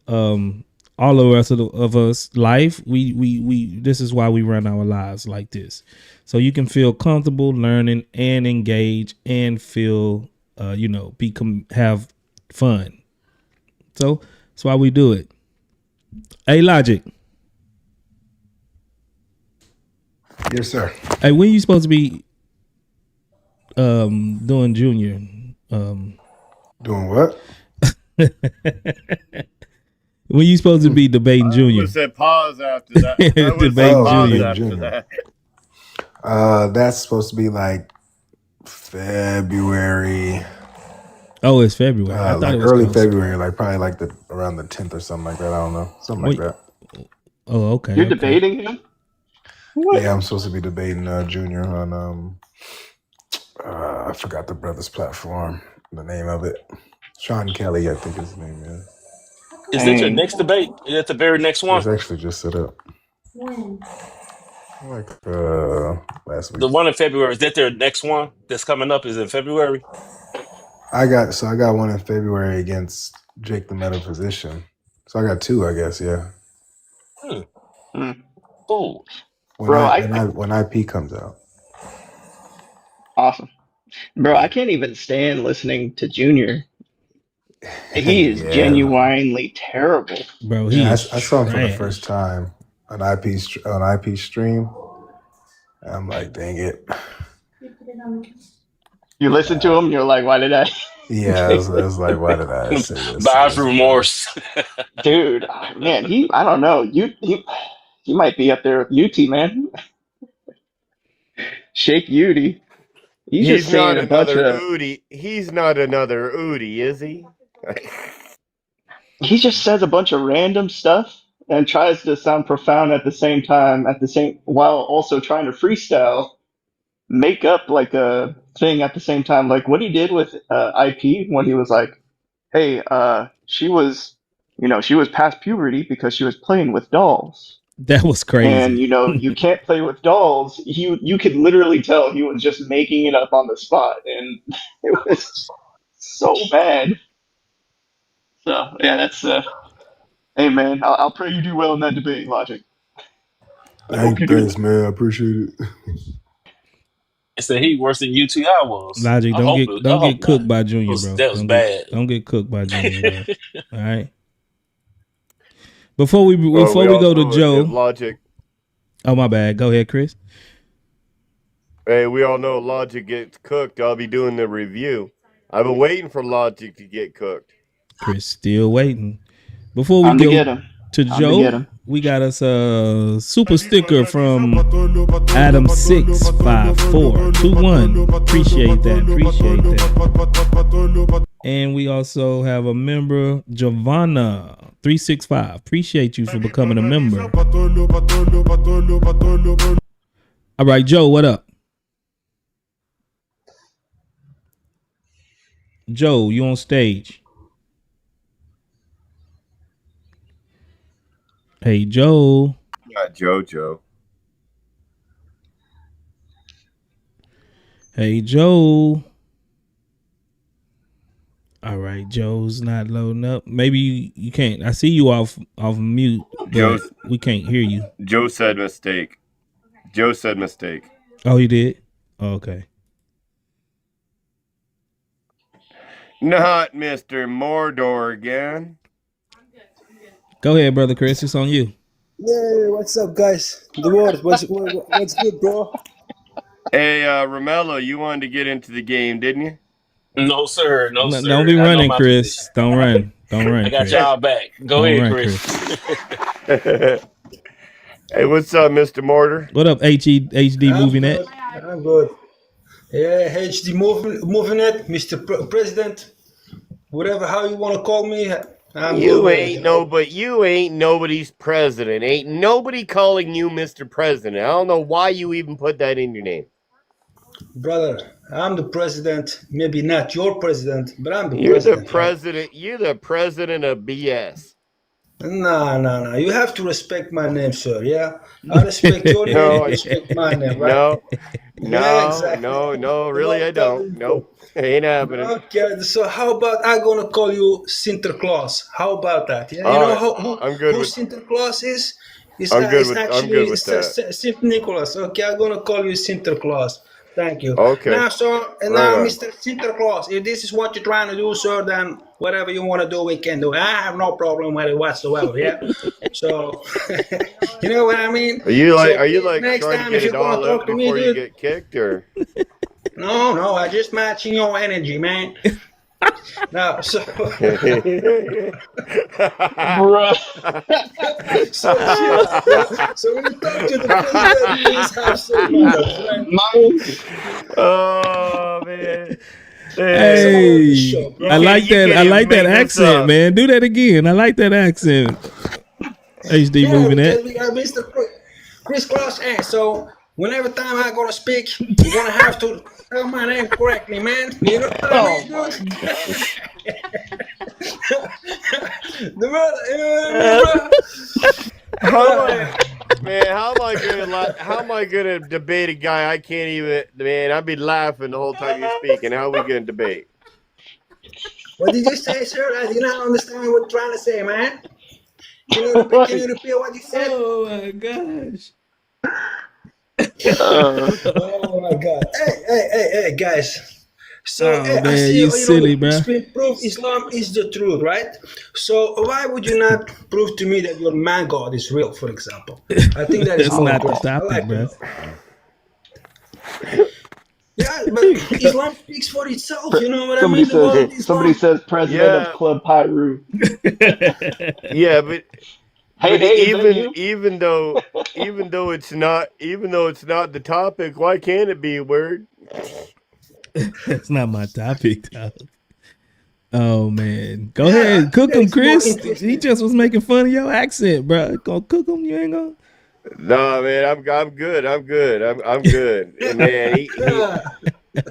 [SPEAKER 3] all the rest of us life, we this is why we run our lives like this. So you can feel comfortable learning and engage and feel have fun. So that's why we do it. Hey, Logic.
[SPEAKER 14] Yes, sir.
[SPEAKER 3] Hey, when you supposed to be doing junior?
[SPEAKER 14] Doing what?
[SPEAKER 3] When you supposed to be debating junior?
[SPEAKER 9] I would have said pause after that. I would have said
[SPEAKER 3] Debating
[SPEAKER 9] pause
[SPEAKER 3] junior.
[SPEAKER 9] after that.
[SPEAKER 14] That's supposed to be like February.
[SPEAKER 3] Oh, it's February. I thought
[SPEAKER 14] Like
[SPEAKER 3] it was
[SPEAKER 14] early
[SPEAKER 3] close.
[SPEAKER 14] February, like probably like around the 10th or something like that. I don't know, something like that.
[SPEAKER 3] Oh, okay.
[SPEAKER 11] You're
[SPEAKER 3] okay.
[SPEAKER 11] debating him? What?
[SPEAKER 14] Yeah, I'm supposed to be debating Junior on I forgot the brother's platform, the name of it. Sean Kelly, I think his name is.
[SPEAKER 7] Is that your next debate? Is that the very next one?
[SPEAKER 14] It's actually just set up.
[SPEAKER 16] When?
[SPEAKER 14] Like last week.
[SPEAKER 7] The one in February, is that their next one that's coming up? Is in February?
[SPEAKER 14] I got one in February against Jake the Metaphysician. So I got two, I guess, yeah.
[SPEAKER 7] Cool.
[SPEAKER 14] When IP comes out.
[SPEAKER 11] Awesome. Bro, I can't even stand listening to Junior. He is genuinely terrible.
[SPEAKER 3] Bro,
[SPEAKER 14] I saw him for the first time on IP stream. And I'm like, dang it.
[SPEAKER 11] You listen to him, you're like, why did I?
[SPEAKER 14] Yeah, it was like, why did I say this?
[SPEAKER 7] Buyer's remorse.
[SPEAKER 11] Dude, man, I don't know. He might be up there with UT, man. Shake UT. He's just saying a bunch of.
[SPEAKER 9] Udi. He's not another Udi, is he?
[SPEAKER 11] He just says a bunch of random stuff and tries to sound profound at the same time, while also trying to freestyle, make up like a thing at the same time. Like what he did with IP when he was like, "Hey, she was past puberty because she was playing with dolls."
[SPEAKER 3] That was crazy.
[SPEAKER 11] And you can't play with dolls. You could literally tell he was just making it up on the spot, and it was so bad. So yeah, that's hey man, I'll pray you do well in that debate, Logic.
[SPEAKER 14] Thanks, man. I appreciate it.
[SPEAKER 7] It said he worse than UTI was.
[SPEAKER 3] Logic,
[SPEAKER 7] I
[SPEAKER 3] don't
[SPEAKER 7] hope
[SPEAKER 3] get
[SPEAKER 7] it. I
[SPEAKER 3] don't
[SPEAKER 7] hope
[SPEAKER 3] get
[SPEAKER 7] not.
[SPEAKER 3] cooked by Junior, bro.
[SPEAKER 7] That was bad.
[SPEAKER 3] Don't get cooked by Junior, bro. All right. Before we
[SPEAKER 9] Well,
[SPEAKER 3] go to
[SPEAKER 9] know
[SPEAKER 3] Joe.
[SPEAKER 9] Logic.
[SPEAKER 3] Oh, my bad. Go ahead, Chris.
[SPEAKER 9] Hey, we all know Logic gets cooked. I'll be doing the review. I've been waiting for Logic to get cooked.
[SPEAKER 3] Chris still waiting. Before we
[SPEAKER 11] Time to
[SPEAKER 3] go
[SPEAKER 11] get him.
[SPEAKER 3] to
[SPEAKER 11] Time to get
[SPEAKER 3] Joe,
[SPEAKER 11] him.
[SPEAKER 3] we got us a super sticker from Adam65421. Appreciate that. And we also have a member, Giovanna365. Appreciate you for becoming a member. All right, Joe, what up? Joe, you on stage? Hey, Joe.
[SPEAKER 9] Not JoJo.
[SPEAKER 3] Hey, Joe. All right, Joe's not loading up. Maybe you can't. I see you off mute, but we can't hear you.
[SPEAKER 9] Joe said mistake.
[SPEAKER 3] Oh, you did? Oh, okay.
[SPEAKER 9] Not Mr. Mordor again.
[SPEAKER 3] Go ahead, brother Chris. It's on you.
[SPEAKER 15] Yeah, what's up, guys? The world, what's good, bro?
[SPEAKER 9] Hey, Romello, you wanted to get into the game, didn't you?
[SPEAKER 7] No, sir. No, sir.
[SPEAKER 3] Don't be running, Chris. Don't run. Don't run.
[SPEAKER 7] I got
[SPEAKER 3] Chris.
[SPEAKER 7] y'all back. Go
[SPEAKER 3] Don't
[SPEAKER 7] ahead,
[SPEAKER 3] run,
[SPEAKER 7] Chris.
[SPEAKER 9] Hey, what's up, Mr. Mortar?
[SPEAKER 3] What up, HD Movie Net?
[SPEAKER 15] I'm good. Yeah, HD Movie Net, Mr. President, whatever, how you want to call me.
[SPEAKER 9] You ain't nobody's president. Ain't nobody calling you Mr. President. I don't know why you even put that in your name.
[SPEAKER 15] Brother, I'm the president. Maybe not your president, but I'm the
[SPEAKER 9] You're
[SPEAKER 15] president.
[SPEAKER 9] the president. You're the president of BS.
[SPEAKER 15] No. You have to respect my name, sir. Yeah, I respect your name.
[SPEAKER 9] No,
[SPEAKER 15] You respect my name, right?
[SPEAKER 9] No. Really, I don't. Nope, ain't happening.
[SPEAKER 15] Okay, so how about I gonna call you Santa Claus? How about that? Yeah, you know who Santa Claus is?
[SPEAKER 9] I'm good with that.
[SPEAKER 15] Saint Nicholas. Okay, I'm gonna call you Santa Claus. Thank you.
[SPEAKER 9] Okay.
[SPEAKER 15] Now,
[SPEAKER 9] Right on.
[SPEAKER 15] Mr. Santa Claus, if this is what you're trying to do, sir, then whatever you want to do, we can do. I have no problem with it whatsoever. Yeah. So, you know what I mean?
[SPEAKER 9] Are you like
[SPEAKER 15] next
[SPEAKER 9] trying
[SPEAKER 15] time
[SPEAKER 9] to
[SPEAKER 15] if
[SPEAKER 9] get
[SPEAKER 15] you're
[SPEAKER 9] it all
[SPEAKER 15] gonna
[SPEAKER 9] out
[SPEAKER 15] talk to me,
[SPEAKER 9] before you
[SPEAKER 15] dude?
[SPEAKER 9] get kicked, or?
[SPEAKER 15] No, I just matching your energy, man. No, so
[SPEAKER 7] Bruh.
[SPEAKER 15] so when you talk to the president, you always have some manners, right?
[SPEAKER 9] Oh man.
[SPEAKER 3] Hey, I like that accent, man. Do that again. I like that accent. HD Movie Net.
[SPEAKER 15] We got Mr. Chris Cross. Hey, so whenever time I'm gonna speak, you're gonna have to spell my name correctly, man. You know what I mean, dude?
[SPEAKER 9] How am I gonna debate a guy I can't even? Man, I'd be laughing the whole time you're speaking. How are we gonna debate?
[SPEAKER 15] What did you say, sir? I did not understand what you're trying to say, man. Can you repeat what you said?
[SPEAKER 3] Oh my gosh.
[SPEAKER 15] Oh my God. Hey, guys. So
[SPEAKER 3] man,
[SPEAKER 15] I see
[SPEAKER 3] you silly, bro.
[SPEAKER 15] Prove Islam is the truth, right? So why would you not prove to me that your man God is real, for example? I think that is
[SPEAKER 3] That's not the topic, bro.
[SPEAKER 15] Yeah, but Islam speaks for itself. You know what
[SPEAKER 11] Somebody
[SPEAKER 15] I mean?
[SPEAKER 11] Somebody says president of Club Pyru.
[SPEAKER 9] Yeah, but
[SPEAKER 11] Hey,
[SPEAKER 9] even though it's not the topic, why can't it be a word?
[SPEAKER 3] That's not my topic, though. Oh man, go ahead, cook him, Chris. He just was making fun of your accent, bro. Go cook him. You ain't gonna.
[SPEAKER 9] No, man, I'm good. I'm good. And man,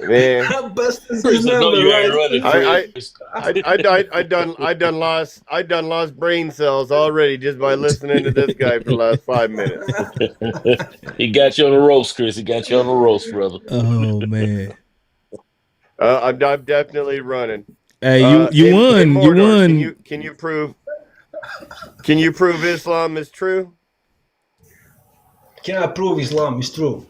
[SPEAKER 9] man. I done lost brain cells already just by listening to this guy for the last 5 minutes.
[SPEAKER 7] He got you on the roast, Chris. He got you on the roast, brother.
[SPEAKER 3] Oh man.
[SPEAKER 9] I'm definitely running.
[SPEAKER 3] Hey, you won.
[SPEAKER 9] Mordor,
[SPEAKER 3] you won.
[SPEAKER 9] Can you prove Islam is true?
[SPEAKER 15] Can I prove Islam is true?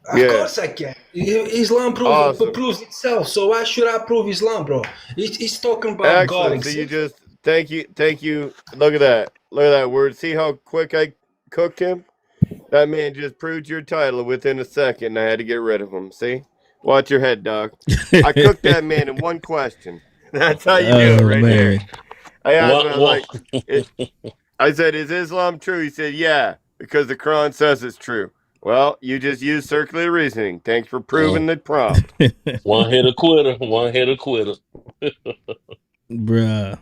[SPEAKER 15] Of course I can. Islam proves itself. So why should I prove Islam, bro? He's talking about God
[SPEAKER 9] Excellent. So you
[SPEAKER 15] exists.
[SPEAKER 9] just thank you. Look at that. Look at that word. See how quick I cooked him? That man just proved your title within a second. I had to get rid of him. See? Watch your head, dog. I cooked that man in one question. That's how you do it,
[SPEAKER 3] Oh
[SPEAKER 9] right there.
[SPEAKER 3] man.
[SPEAKER 9] I asked him, I was
[SPEAKER 7] What?
[SPEAKER 9] like, I said, "Is Islam true?" He said, "Yeah, because the Quran says it's true." Well, you just used circular reasoning. Thanks for proving the prompt.
[SPEAKER 7] One hit a quitter. One hit a quitter.
[SPEAKER 3] Bruh.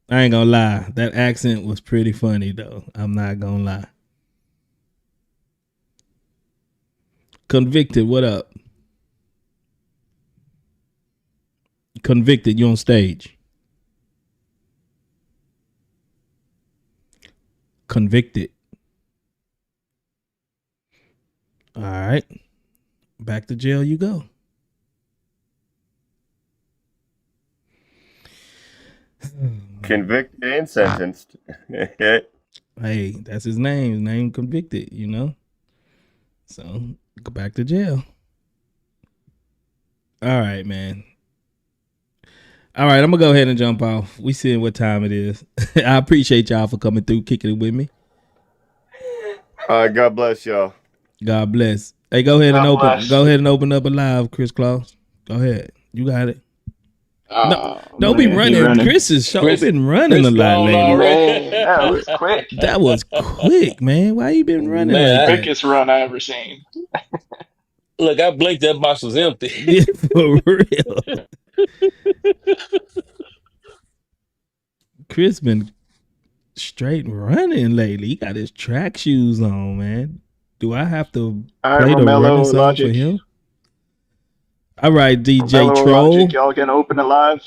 [SPEAKER 3] I ain't gonna lie. That accent was pretty funny though. I'm not gonna lie. Convicted, what up? Convicted, you on stage. Convicted. All right. Back to jail you go.
[SPEAKER 9] Convicted and sentenced.
[SPEAKER 3] Hey, that's his name. His name Convicted, you know? So go back to jail. All right, man. All right, I'm gonna go ahead and jump off. We seeing what time it is. I appreciate y'all for coming through, kicking it with me.
[SPEAKER 9] God bless y'all.
[SPEAKER 3] God bless. Hey, go ahead and
[SPEAKER 11] God
[SPEAKER 3] open.
[SPEAKER 11] bless.
[SPEAKER 3] Go ahead and open up a live, Chris Claus. Go ahead. You got it. No, don't be
[SPEAKER 11] Man, he
[SPEAKER 3] running.
[SPEAKER 11] running.
[SPEAKER 3] Chris's show
[SPEAKER 7] Chris-
[SPEAKER 3] been running
[SPEAKER 7] Chris
[SPEAKER 3] a lot
[SPEAKER 7] gone
[SPEAKER 3] lately.
[SPEAKER 7] already.
[SPEAKER 11] Man, that was quick.
[SPEAKER 3] That was quick, man. Why you been running
[SPEAKER 7] Man,
[SPEAKER 3] like that?
[SPEAKER 11] Quickest run I ever seen.
[SPEAKER 7] Look, I blinked, that box was empty.
[SPEAKER 3] Yeah, for real. Chris been straight running lately. He got his track shoes on, man. Do I have to
[SPEAKER 11] All right,
[SPEAKER 3] play the
[SPEAKER 11] Romello
[SPEAKER 3] running song
[SPEAKER 11] Logic.
[SPEAKER 3] for him? All right, DJ
[SPEAKER 11] Romello
[SPEAKER 3] Troll.
[SPEAKER 11] Logic, y'all gonna open it live?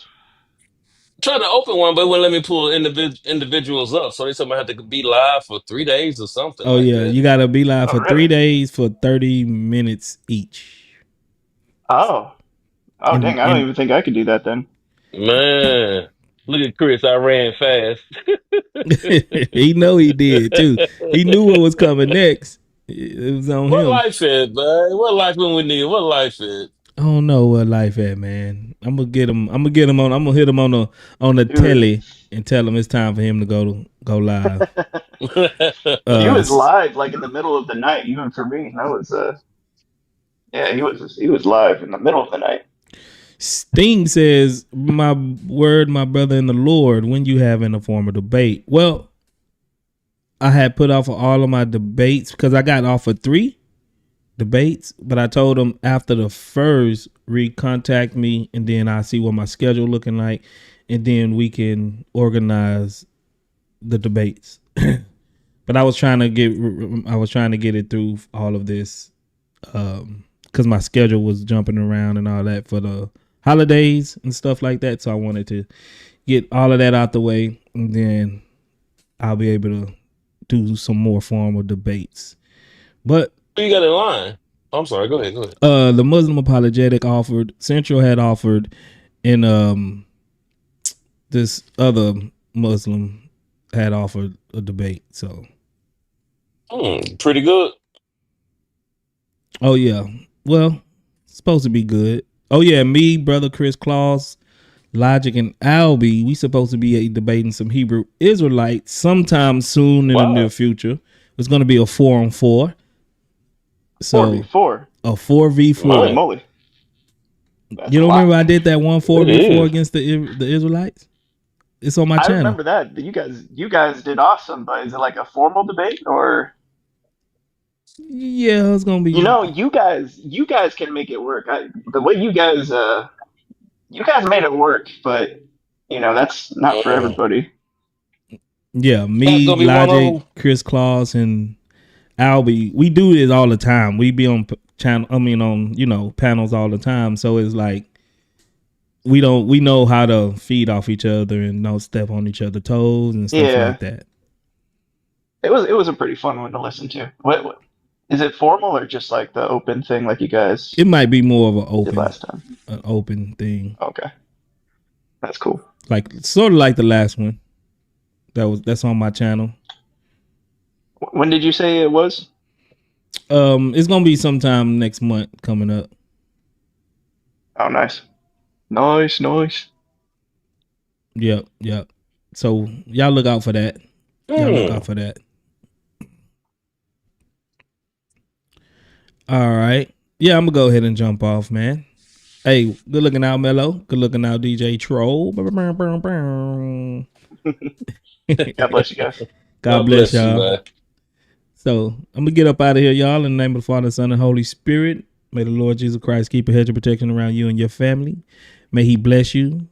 [SPEAKER 7] Tried to open one, but it wouldn't let me pull individuals up. So they told me I had to be live for 3 days or something
[SPEAKER 3] Oh
[SPEAKER 7] like
[SPEAKER 3] yeah,
[SPEAKER 7] that.
[SPEAKER 3] you gotta be live
[SPEAKER 11] Oh,
[SPEAKER 3] for 3
[SPEAKER 11] really?
[SPEAKER 3] days for 30 minutes each.
[SPEAKER 11] Oh,
[SPEAKER 3] And-
[SPEAKER 11] dang! I don't
[SPEAKER 3] and-
[SPEAKER 11] even think I could do that then.
[SPEAKER 7] Man, look at Chris. I ran fast.
[SPEAKER 3] he know he did too. He knew what was coming next. It was on
[SPEAKER 7] What
[SPEAKER 3] him.
[SPEAKER 7] life is, man? What life when we need? What life is?
[SPEAKER 3] I don't know what life at, man. I'm gonna get him. I'm gonna hit him on the
[SPEAKER 11] Dude.
[SPEAKER 3] telly and tell him it's time for him to go live.
[SPEAKER 11] He was live like in the middle of the night, even for me. That was yeah, he was live in the middle of the night.
[SPEAKER 3] Sting says, "My word, my brother in the Lord, when you having a formal debate?" Well, I had put off all of my debates because I got offered 3 debates, but I told him after the first, recontact me, and then I see what my schedule looking like, and then we can organize the debates. But I was trying to get it through all of this because my schedule was jumping around and all that for the holidays and stuff like that. So I wanted to get all of that out the way, and then I'll be able to do some more formal debates. But
[SPEAKER 7] Who you got in line? I'm sorry. Go ahead.
[SPEAKER 3] the Muslim Apologetic offered, Central had offered, and this other Muslim had offered a debate. So
[SPEAKER 7] Pretty good.
[SPEAKER 3] oh yeah, well, it's supposed to be good. Oh yeah, me, brother Chris Claus, Logic, and Albie, we supposed to be debating some Hebrew Israelites sometime soon in the near future. It's going to be a 4-on-4. So
[SPEAKER 11] 4v4.
[SPEAKER 3] a 4v4.
[SPEAKER 11] Holy moly!
[SPEAKER 3] You don't remember I did that one 4v4
[SPEAKER 11] is.
[SPEAKER 3] against the Israelites? It's on my
[SPEAKER 11] I
[SPEAKER 3] channel.
[SPEAKER 11] remember that. You guys did awesome, but is it like a formal debate or?
[SPEAKER 3] Yeah, it's gonna be.
[SPEAKER 11] You know, you guys can make it work. The way you guys made it work, but you know that's not for everybody.
[SPEAKER 3] Yeah, me,
[SPEAKER 7] gonna be one of
[SPEAKER 3] Logic,
[SPEAKER 7] them.
[SPEAKER 3] Chris Claus, and Albie. We do this all the time. We be on channel. I mean, on panels all the time. So it's like we know how to feed off each other and not step on each other's toes and stuff like that.
[SPEAKER 11] It was a pretty fun one to listen to. What is it formal or just like the open thing like you guys?
[SPEAKER 3] It might be more of
[SPEAKER 11] did last time.
[SPEAKER 3] an open thing.
[SPEAKER 11] Okay, that's cool.
[SPEAKER 3] Like sort of like the last one. That's on my channel.
[SPEAKER 11] When did you say it was?
[SPEAKER 3] It's gonna be sometime next month coming up.
[SPEAKER 11] Oh, nice. Nice.
[SPEAKER 3] Yep. So y'all look out for that. Y'all look out for that. All right. Yeah, I'm gonna go ahead and jump off, man. Hey, good looking out, Mello. Good looking out, DJ Troll.
[SPEAKER 11] God bless you guys.
[SPEAKER 3] God bless y'all. So I'm gonna get up out of here, y'all. In the name of the Father, Son, and Holy Spirit. May the Lord Jesus Christ keep a hedge of protection around you and your family. May He bless you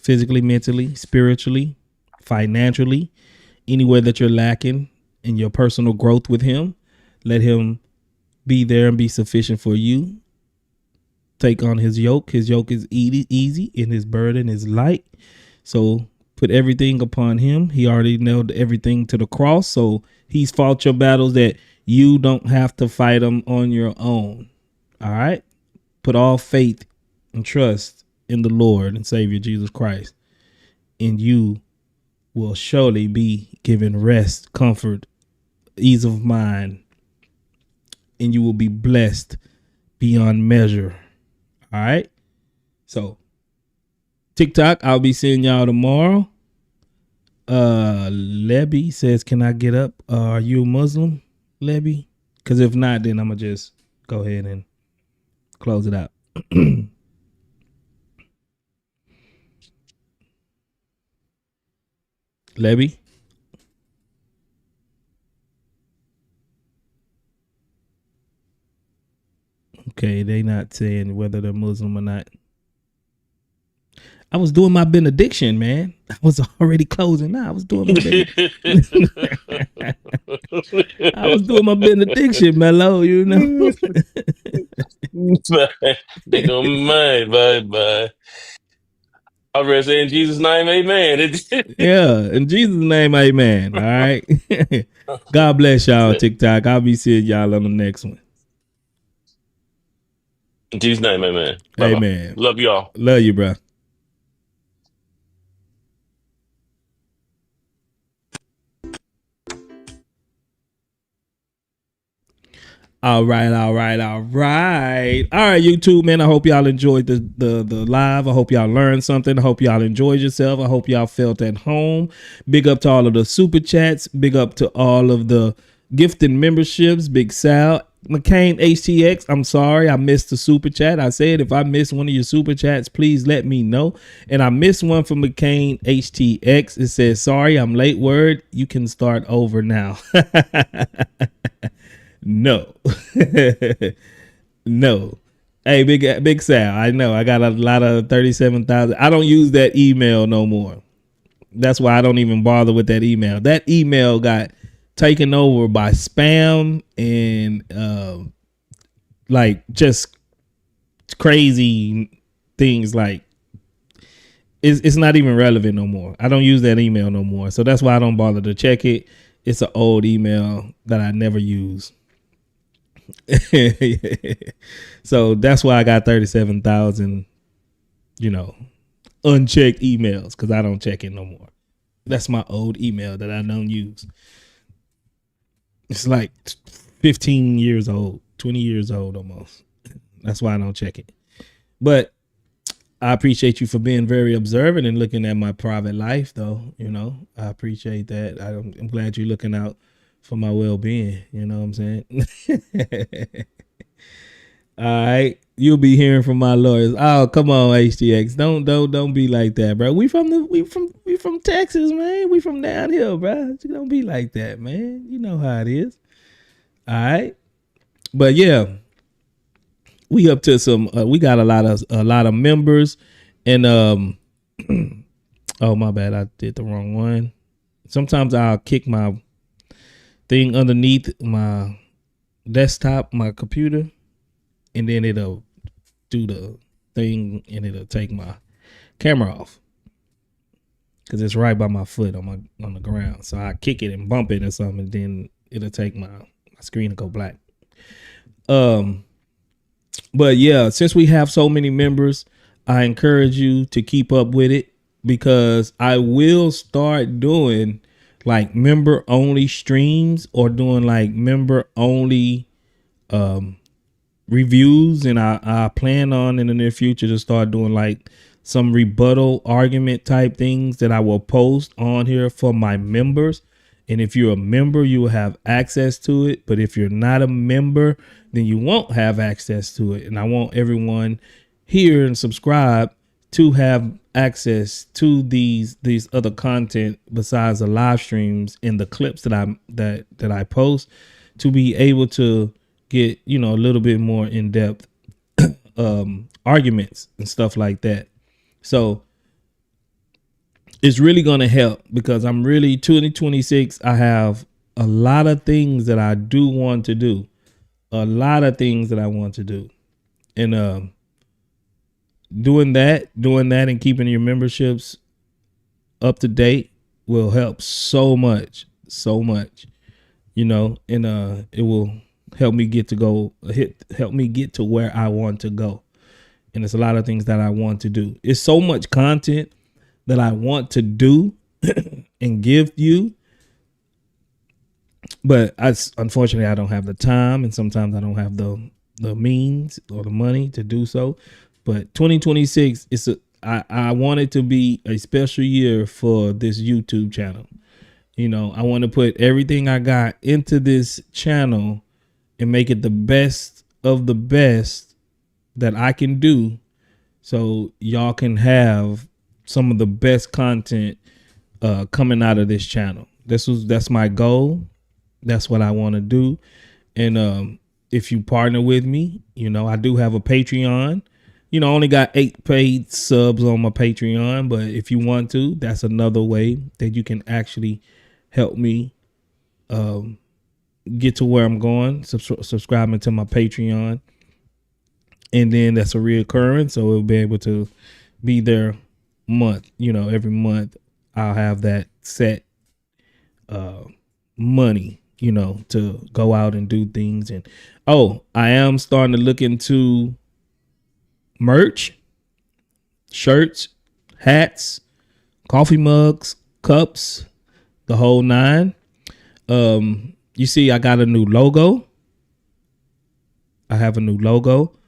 [SPEAKER 3] physically, mentally, spiritually, financially, anywhere that you're lacking in your personal growth with Him. Let Him be there and be sufficient for you. Take on His yoke. His yoke is easy and His burden is light. So put everything upon Him. He already nailed everything to the cross. So He's fought your battles that you don't have to fight them on your own. All right. Put all faith and trust in the Lord and Savior Jesus Christ, and you will surely be given rest, comfort, ease of mind, and you will be blessed beyond measure. All right. So TikTok, I'll be seeing y'all tomorrow. Lebby says, can I get up? Are you a Muslim, Lebby? Because if not, then I'm gonna just go ahead and close it out. Lebby? Okay, they not saying whether they're Muslim or not. I was doing my benediction, man. I was already closing out. I was doing my benediction. I was doing my benediction, Mello, you know.
[SPEAKER 7] They gonna mind, bye. I was say in Jesus' name, amen.
[SPEAKER 3] Yeah, in Jesus' name, amen. All right. God bless y'all, TikTok. I'll be seeing y'all on the next one.
[SPEAKER 7] In Jesus' name, amen. Bye-bye.
[SPEAKER 3] Amen.
[SPEAKER 7] Love y'all.
[SPEAKER 3] Love you, bro. All right, YouTube, man. I hope y'all enjoyed the live. I hope y'all learned something. I hope y'all enjoyed yourself. I hope y'all felt at home. Big up to all of the super chats. Big up to all of the gifted memberships. Big Sal. McCain HTX, I'm sorry I missed the super chat. I said if I missed one of your super chats, please let me know. And I missed one from McCain HTX. It says, sorry, I'm late word. You can start over now. No. No. Hey, Big Sal, I know I got a lot of 37,000. I don't use that email no more. That's why I don't even bother with that email. That email got taken over by spam and like just crazy things. Like it's not even relevant no more. I don't use that email no more. So that's why I don't bother to check it. It's an old email that I never use. So that's why I got 37,000, unchecked emails, because I don't check it no more. That's my old email that I don't use. It's like 15 years old, 20 years old almost. That's why I don't check it. But I appreciate you for being very observant and looking at my private life, though. I appreciate that. I'm glad you're looking out for my well-being. You know what I'm saying? All right, you'll be hearing from my lawyers. Oh, come on, HTX, don't be like that, bro. We from Texas, man. We from down here, bro. Don't be like that, man. You know how it is. All right, but yeah, we up to some. We got a lot of members, and oh my bad, I did the wrong one. Sometimes I'll kick my thing underneath my desktop, my computer, and then it'll do the thing and it'll take my camera off because it's right by my foot on the ground. So I kick it and bump it or something, and then it'll take my screen to go black. But yeah, since we have so many members, I encourage you to keep up with it, because I will start doing like member only streams or doing like member only reviews, and I plan on in the near future to start doing like some rebuttal argument type things that I will post on here for my members. And if you're a member, you will have access to it. But if you're not a member, then you won't have access to it. And I want everyone here and subscribe to have access to these other content besides the live streams and the clips that I post, to be able to get, a little bit more in depth arguments and stuff like that. So it's really going to help, because I'm really 2026. I have a lot of things that I do want to do, and doing that and keeping your memberships up to date will help so much, and it will help me get to where I want to go. And it's a lot of things that I want to do. It's so much content that I want to do and give you, but unfortunately I don't have the time, and sometimes I don't have the means or the money to do so. But 2026 I want it to be a special year for this YouTube channel. I want to put everything I got into this channel and make it the best of the best that I can do, so y'all can have some of the best content coming out of this channel. That's my goal. That's what I want to do. And if you partner with me, I do have a Patreon. I only got 8 paid subs on my Patreon, but if you want to, that's another way that you can actually help me get to where I'm going, subscribing to my Patreon. And then that's a reoccurring, so we'll be able to be there month. Every month I'll have that set money, to go out and do things. And I am starting to look into merch, shirts, hats, coffee mugs, cups, the whole nine. You see, I got a new logo. I have a new logo.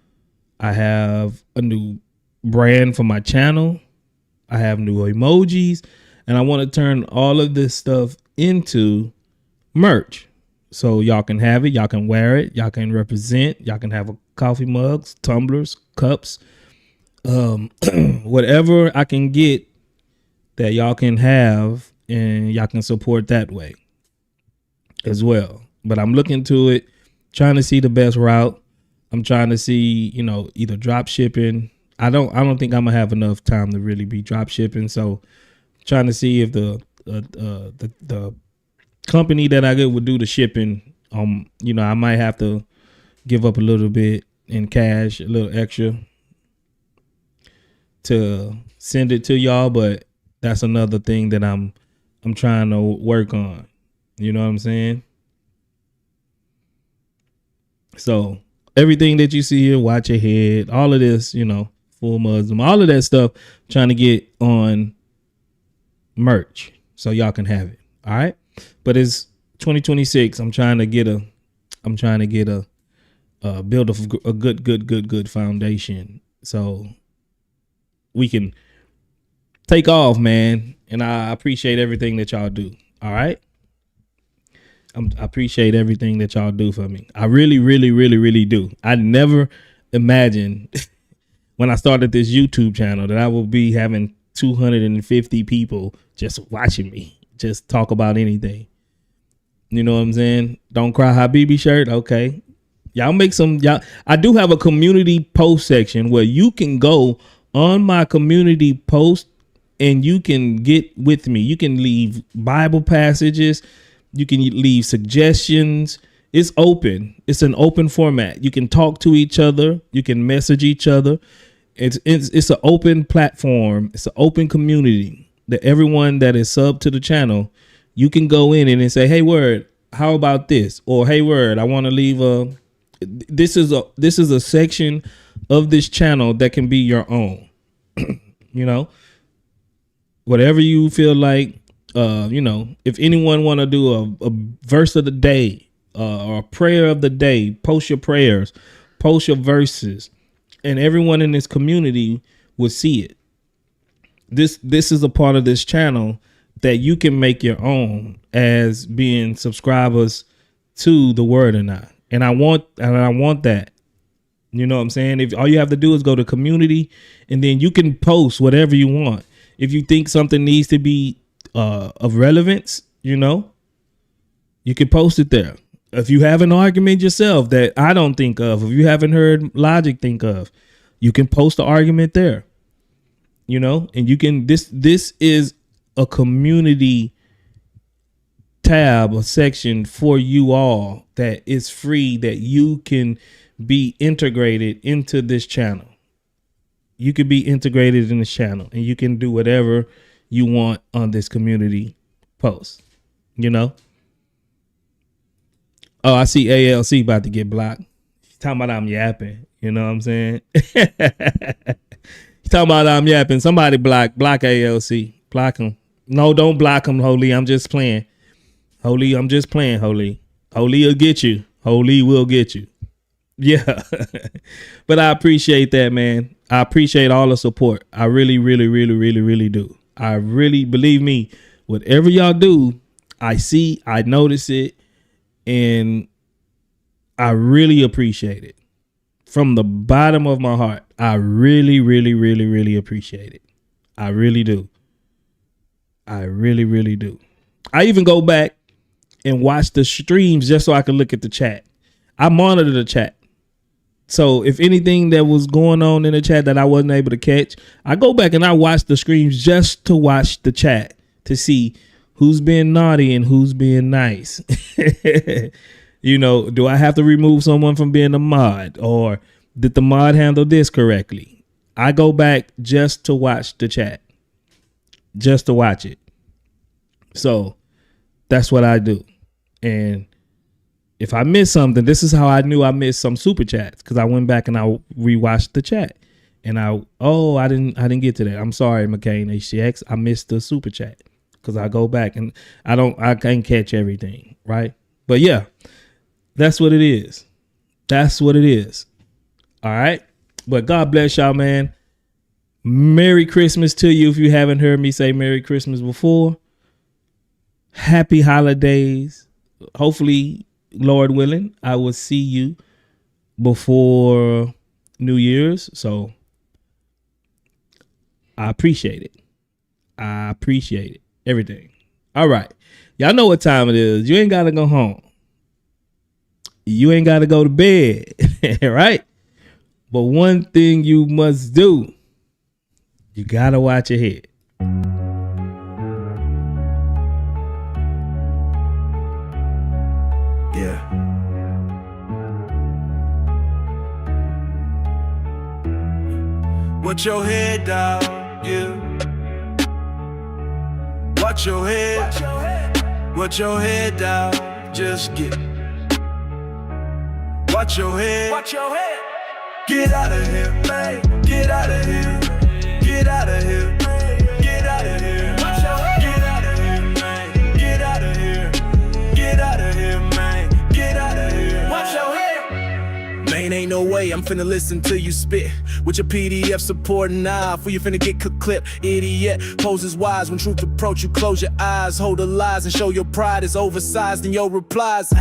[SPEAKER 3] I have a new brand for my channel. I have new emojis, and I want to turn all of this stuff into merch. So y'all can have it, y'all can wear it, y'all can represent, y'all can have coffee mugs, tumblers, cups, whatever I can get that y'all can have, and y'all can support that way as well. But I'm looking to it, trying to see the best route. I'm trying to see, either drop shipping. I don't think I'm gonna have enough time to really be drop shipping. So trying to see if the company that I get would do the shipping. I might have to give up a little bit in cash, a little extra to send it to y'all, but that's another thing that I'm trying to work on. You know what I'm saying? So everything that you see here, watch your head, all of this, full Muslim, all of that stuff, trying to get on merch so y'all can have it. All right. But it's 2026. I'm trying to build a good foundation so we can take off, man. And I appreciate everything that y'all do. All right. I appreciate everything that y'all do for me. I really, really, really, really do. I never imagined when I started this YouTube channel that I will be having 250 people just watching me, just talk about anything. You know what I'm saying? Don't Cry Habibi shirt. Okay. Y'all make some, I do have a community post section where you can go on my community post and you can get with me. You can leave Bible passages. You can leave suggestions. It's open. It's an open format. You can talk to each other. You can message each other. It's an open platform. It's an open community that everyone that is sub to the channel, you can go in and say, hey, Word, how about this? Or hey, Word, I want to leave this is a section of this channel that can be your own. Whatever you feel like. If anyone want to do a verse of the day, or a prayer of the day. Post your prayers, post your verses, and everyone in this community will see it. This is a part of this channel that you can make your own as being subscribers to the Word or Not. And I want that. You know what I'm saying? If all you have to do is go to community, and then you can post whatever you want. If you think something needs to be of relevance, you know, you can post it there. If you have an argument yourself that I don't think of, if you haven't heard Logic think of, you can post the argument there. You know, and you can, this is a community tab, a section for you all that is free, that you can be integrated into this channel. You could be integrated in this channel, and you can do whatever you want on this community post, you know? Oh, I see ALC about to get blocked. He's talking about I'm yapping. You know what I'm saying? He's talking about I'm yapping. Somebody block ALC. Block him. No, don't block him, Holy. I'm just playing. Holy, I'm just playing, Holy. Holy will get you. Holy will get you. Yeah. But I appreciate that, man. I appreciate all the support. I really, really, really, really, really do. I really, believe me, whatever y'all do, I see, I notice it, and I really appreciate it. From the bottom of my heart, I really, really, really, really appreciate it. I really do. I really, really do. I even go back and watch the streams just so I can look at the chat. I monitor the chat. So if anything that was going on in the chat that I wasn't able to catch, I go back and I watch the streams just to watch the chat to see who's being naughty and who's being nice. You know, do I have to remove someone from being a mod, or did the mod handle this correctly? I go back just to watch the chat, just to watch it. So that's what I do. And if I miss something, this is how I knew I missed some super chats, because I went back and I rewatched the chat, and I didn't get to that. I'm sorry, McCain HCX. I missed the super chat because I go back and I can't catch everything, right? But yeah, that's what it is. That's what it is. All right. But God bless y'all, man. Merry Christmas to you. If you haven't heard me say Merry Christmas before, happy holidays. Hopefully, Lord willing, I will see you before New Year's. So I appreciate it. I appreciate it. Everything. All right. Y'all know what time it is. You ain't got to go home. You ain't got to go to bed. Right? But one thing you must do, you got to watch your head.
[SPEAKER 1] Yeah. Watch your head down, yeah. Watch your head. Watch your head down. Just get. Watch your head. Watch your head. Get out of here, man. Get out of here. Get out of here. Get out of here. Watch your head. Get out of here, man. Get out of here. Get out of here, man. Get out of here. Watch your head. Man, ain't no way I'm finna listen to you spit with your PDF supporting eye for you finna get clipped. Idiot poses wise when truth approach you. Close your eyes, hold the lies, and show your pride is oversized in your replies.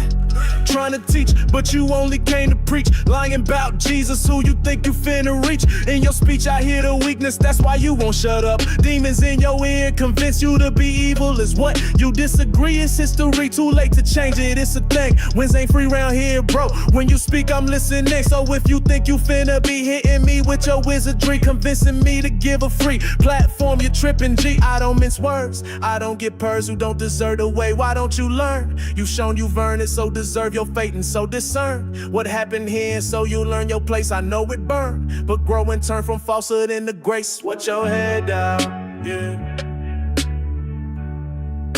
[SPEAKER 1] Trying to teach, but you only came to preach. Lying about Jesus, who you think you finna reach. In your speech, I hear the weakness, that's why you won't shut up. Demons in your ear convince you to be evil is what you disagree. It's history, too late to change it, it's a thing. Wins ain't free round here, bro. When you speak, I'm listening. So if you think you finna be hitting me with your wizardry, convincing me to give a free platform, you're tripping, G. I don't mince words, I don't get purrs who don't deserve the way. Why don't you learn? You shown you've earned it, so deserve your fate, and so discern what happened here, and so you learn your place. I know it burned, but grow and turn from falsehood into grace. Watch your head down, yeah.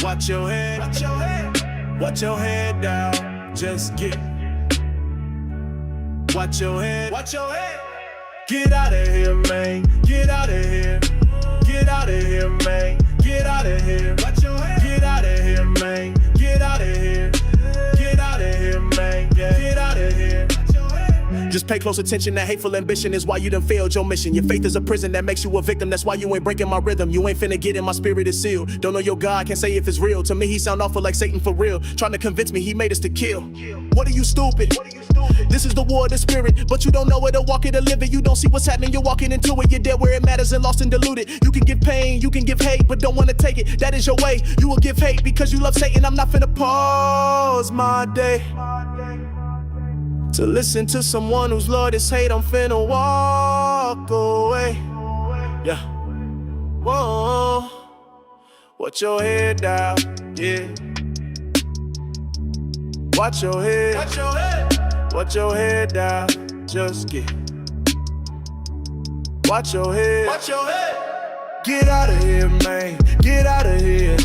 [SPEAKER 1] Watch your head. Watch your head. Watch your head down. Just get. Watch your head. Watch your head. Get out of here, man. Get out of here. Get out of here, man. Get out of here. Watch your head. Get out of here, man. Get out of here. Get out of here, man. Pay close attention, that hateful ambition is why you done failed your mission. Your faith is a prison that makes you a victim, that's why you ain't breaking my rhythm. You ain't finna get in, my spirit is sealed. Don't know your God, can't say if it's real. To me, he sound awful like Satan for real. Trying to convince me he made us to kill. What are you, stupid? This is the war of the spirit, but you don't know it or walk it or live it. You don't see what's happening, you're walking into it. You're dead where it matters and lost and diluted. You can give pain, you can give hate, but don't wanna take it. That is your way. You will give hate because you love Satan. I'm not finna pause my day to listen to someone whose Lord is hate. I'm finna walk away. Yeah. Whoa. Watch your head down, yeah. Watch your head. Watch your head. Watch your head down. Just get. Watch your head. Watch your head. Get out of here, man. Get out of here.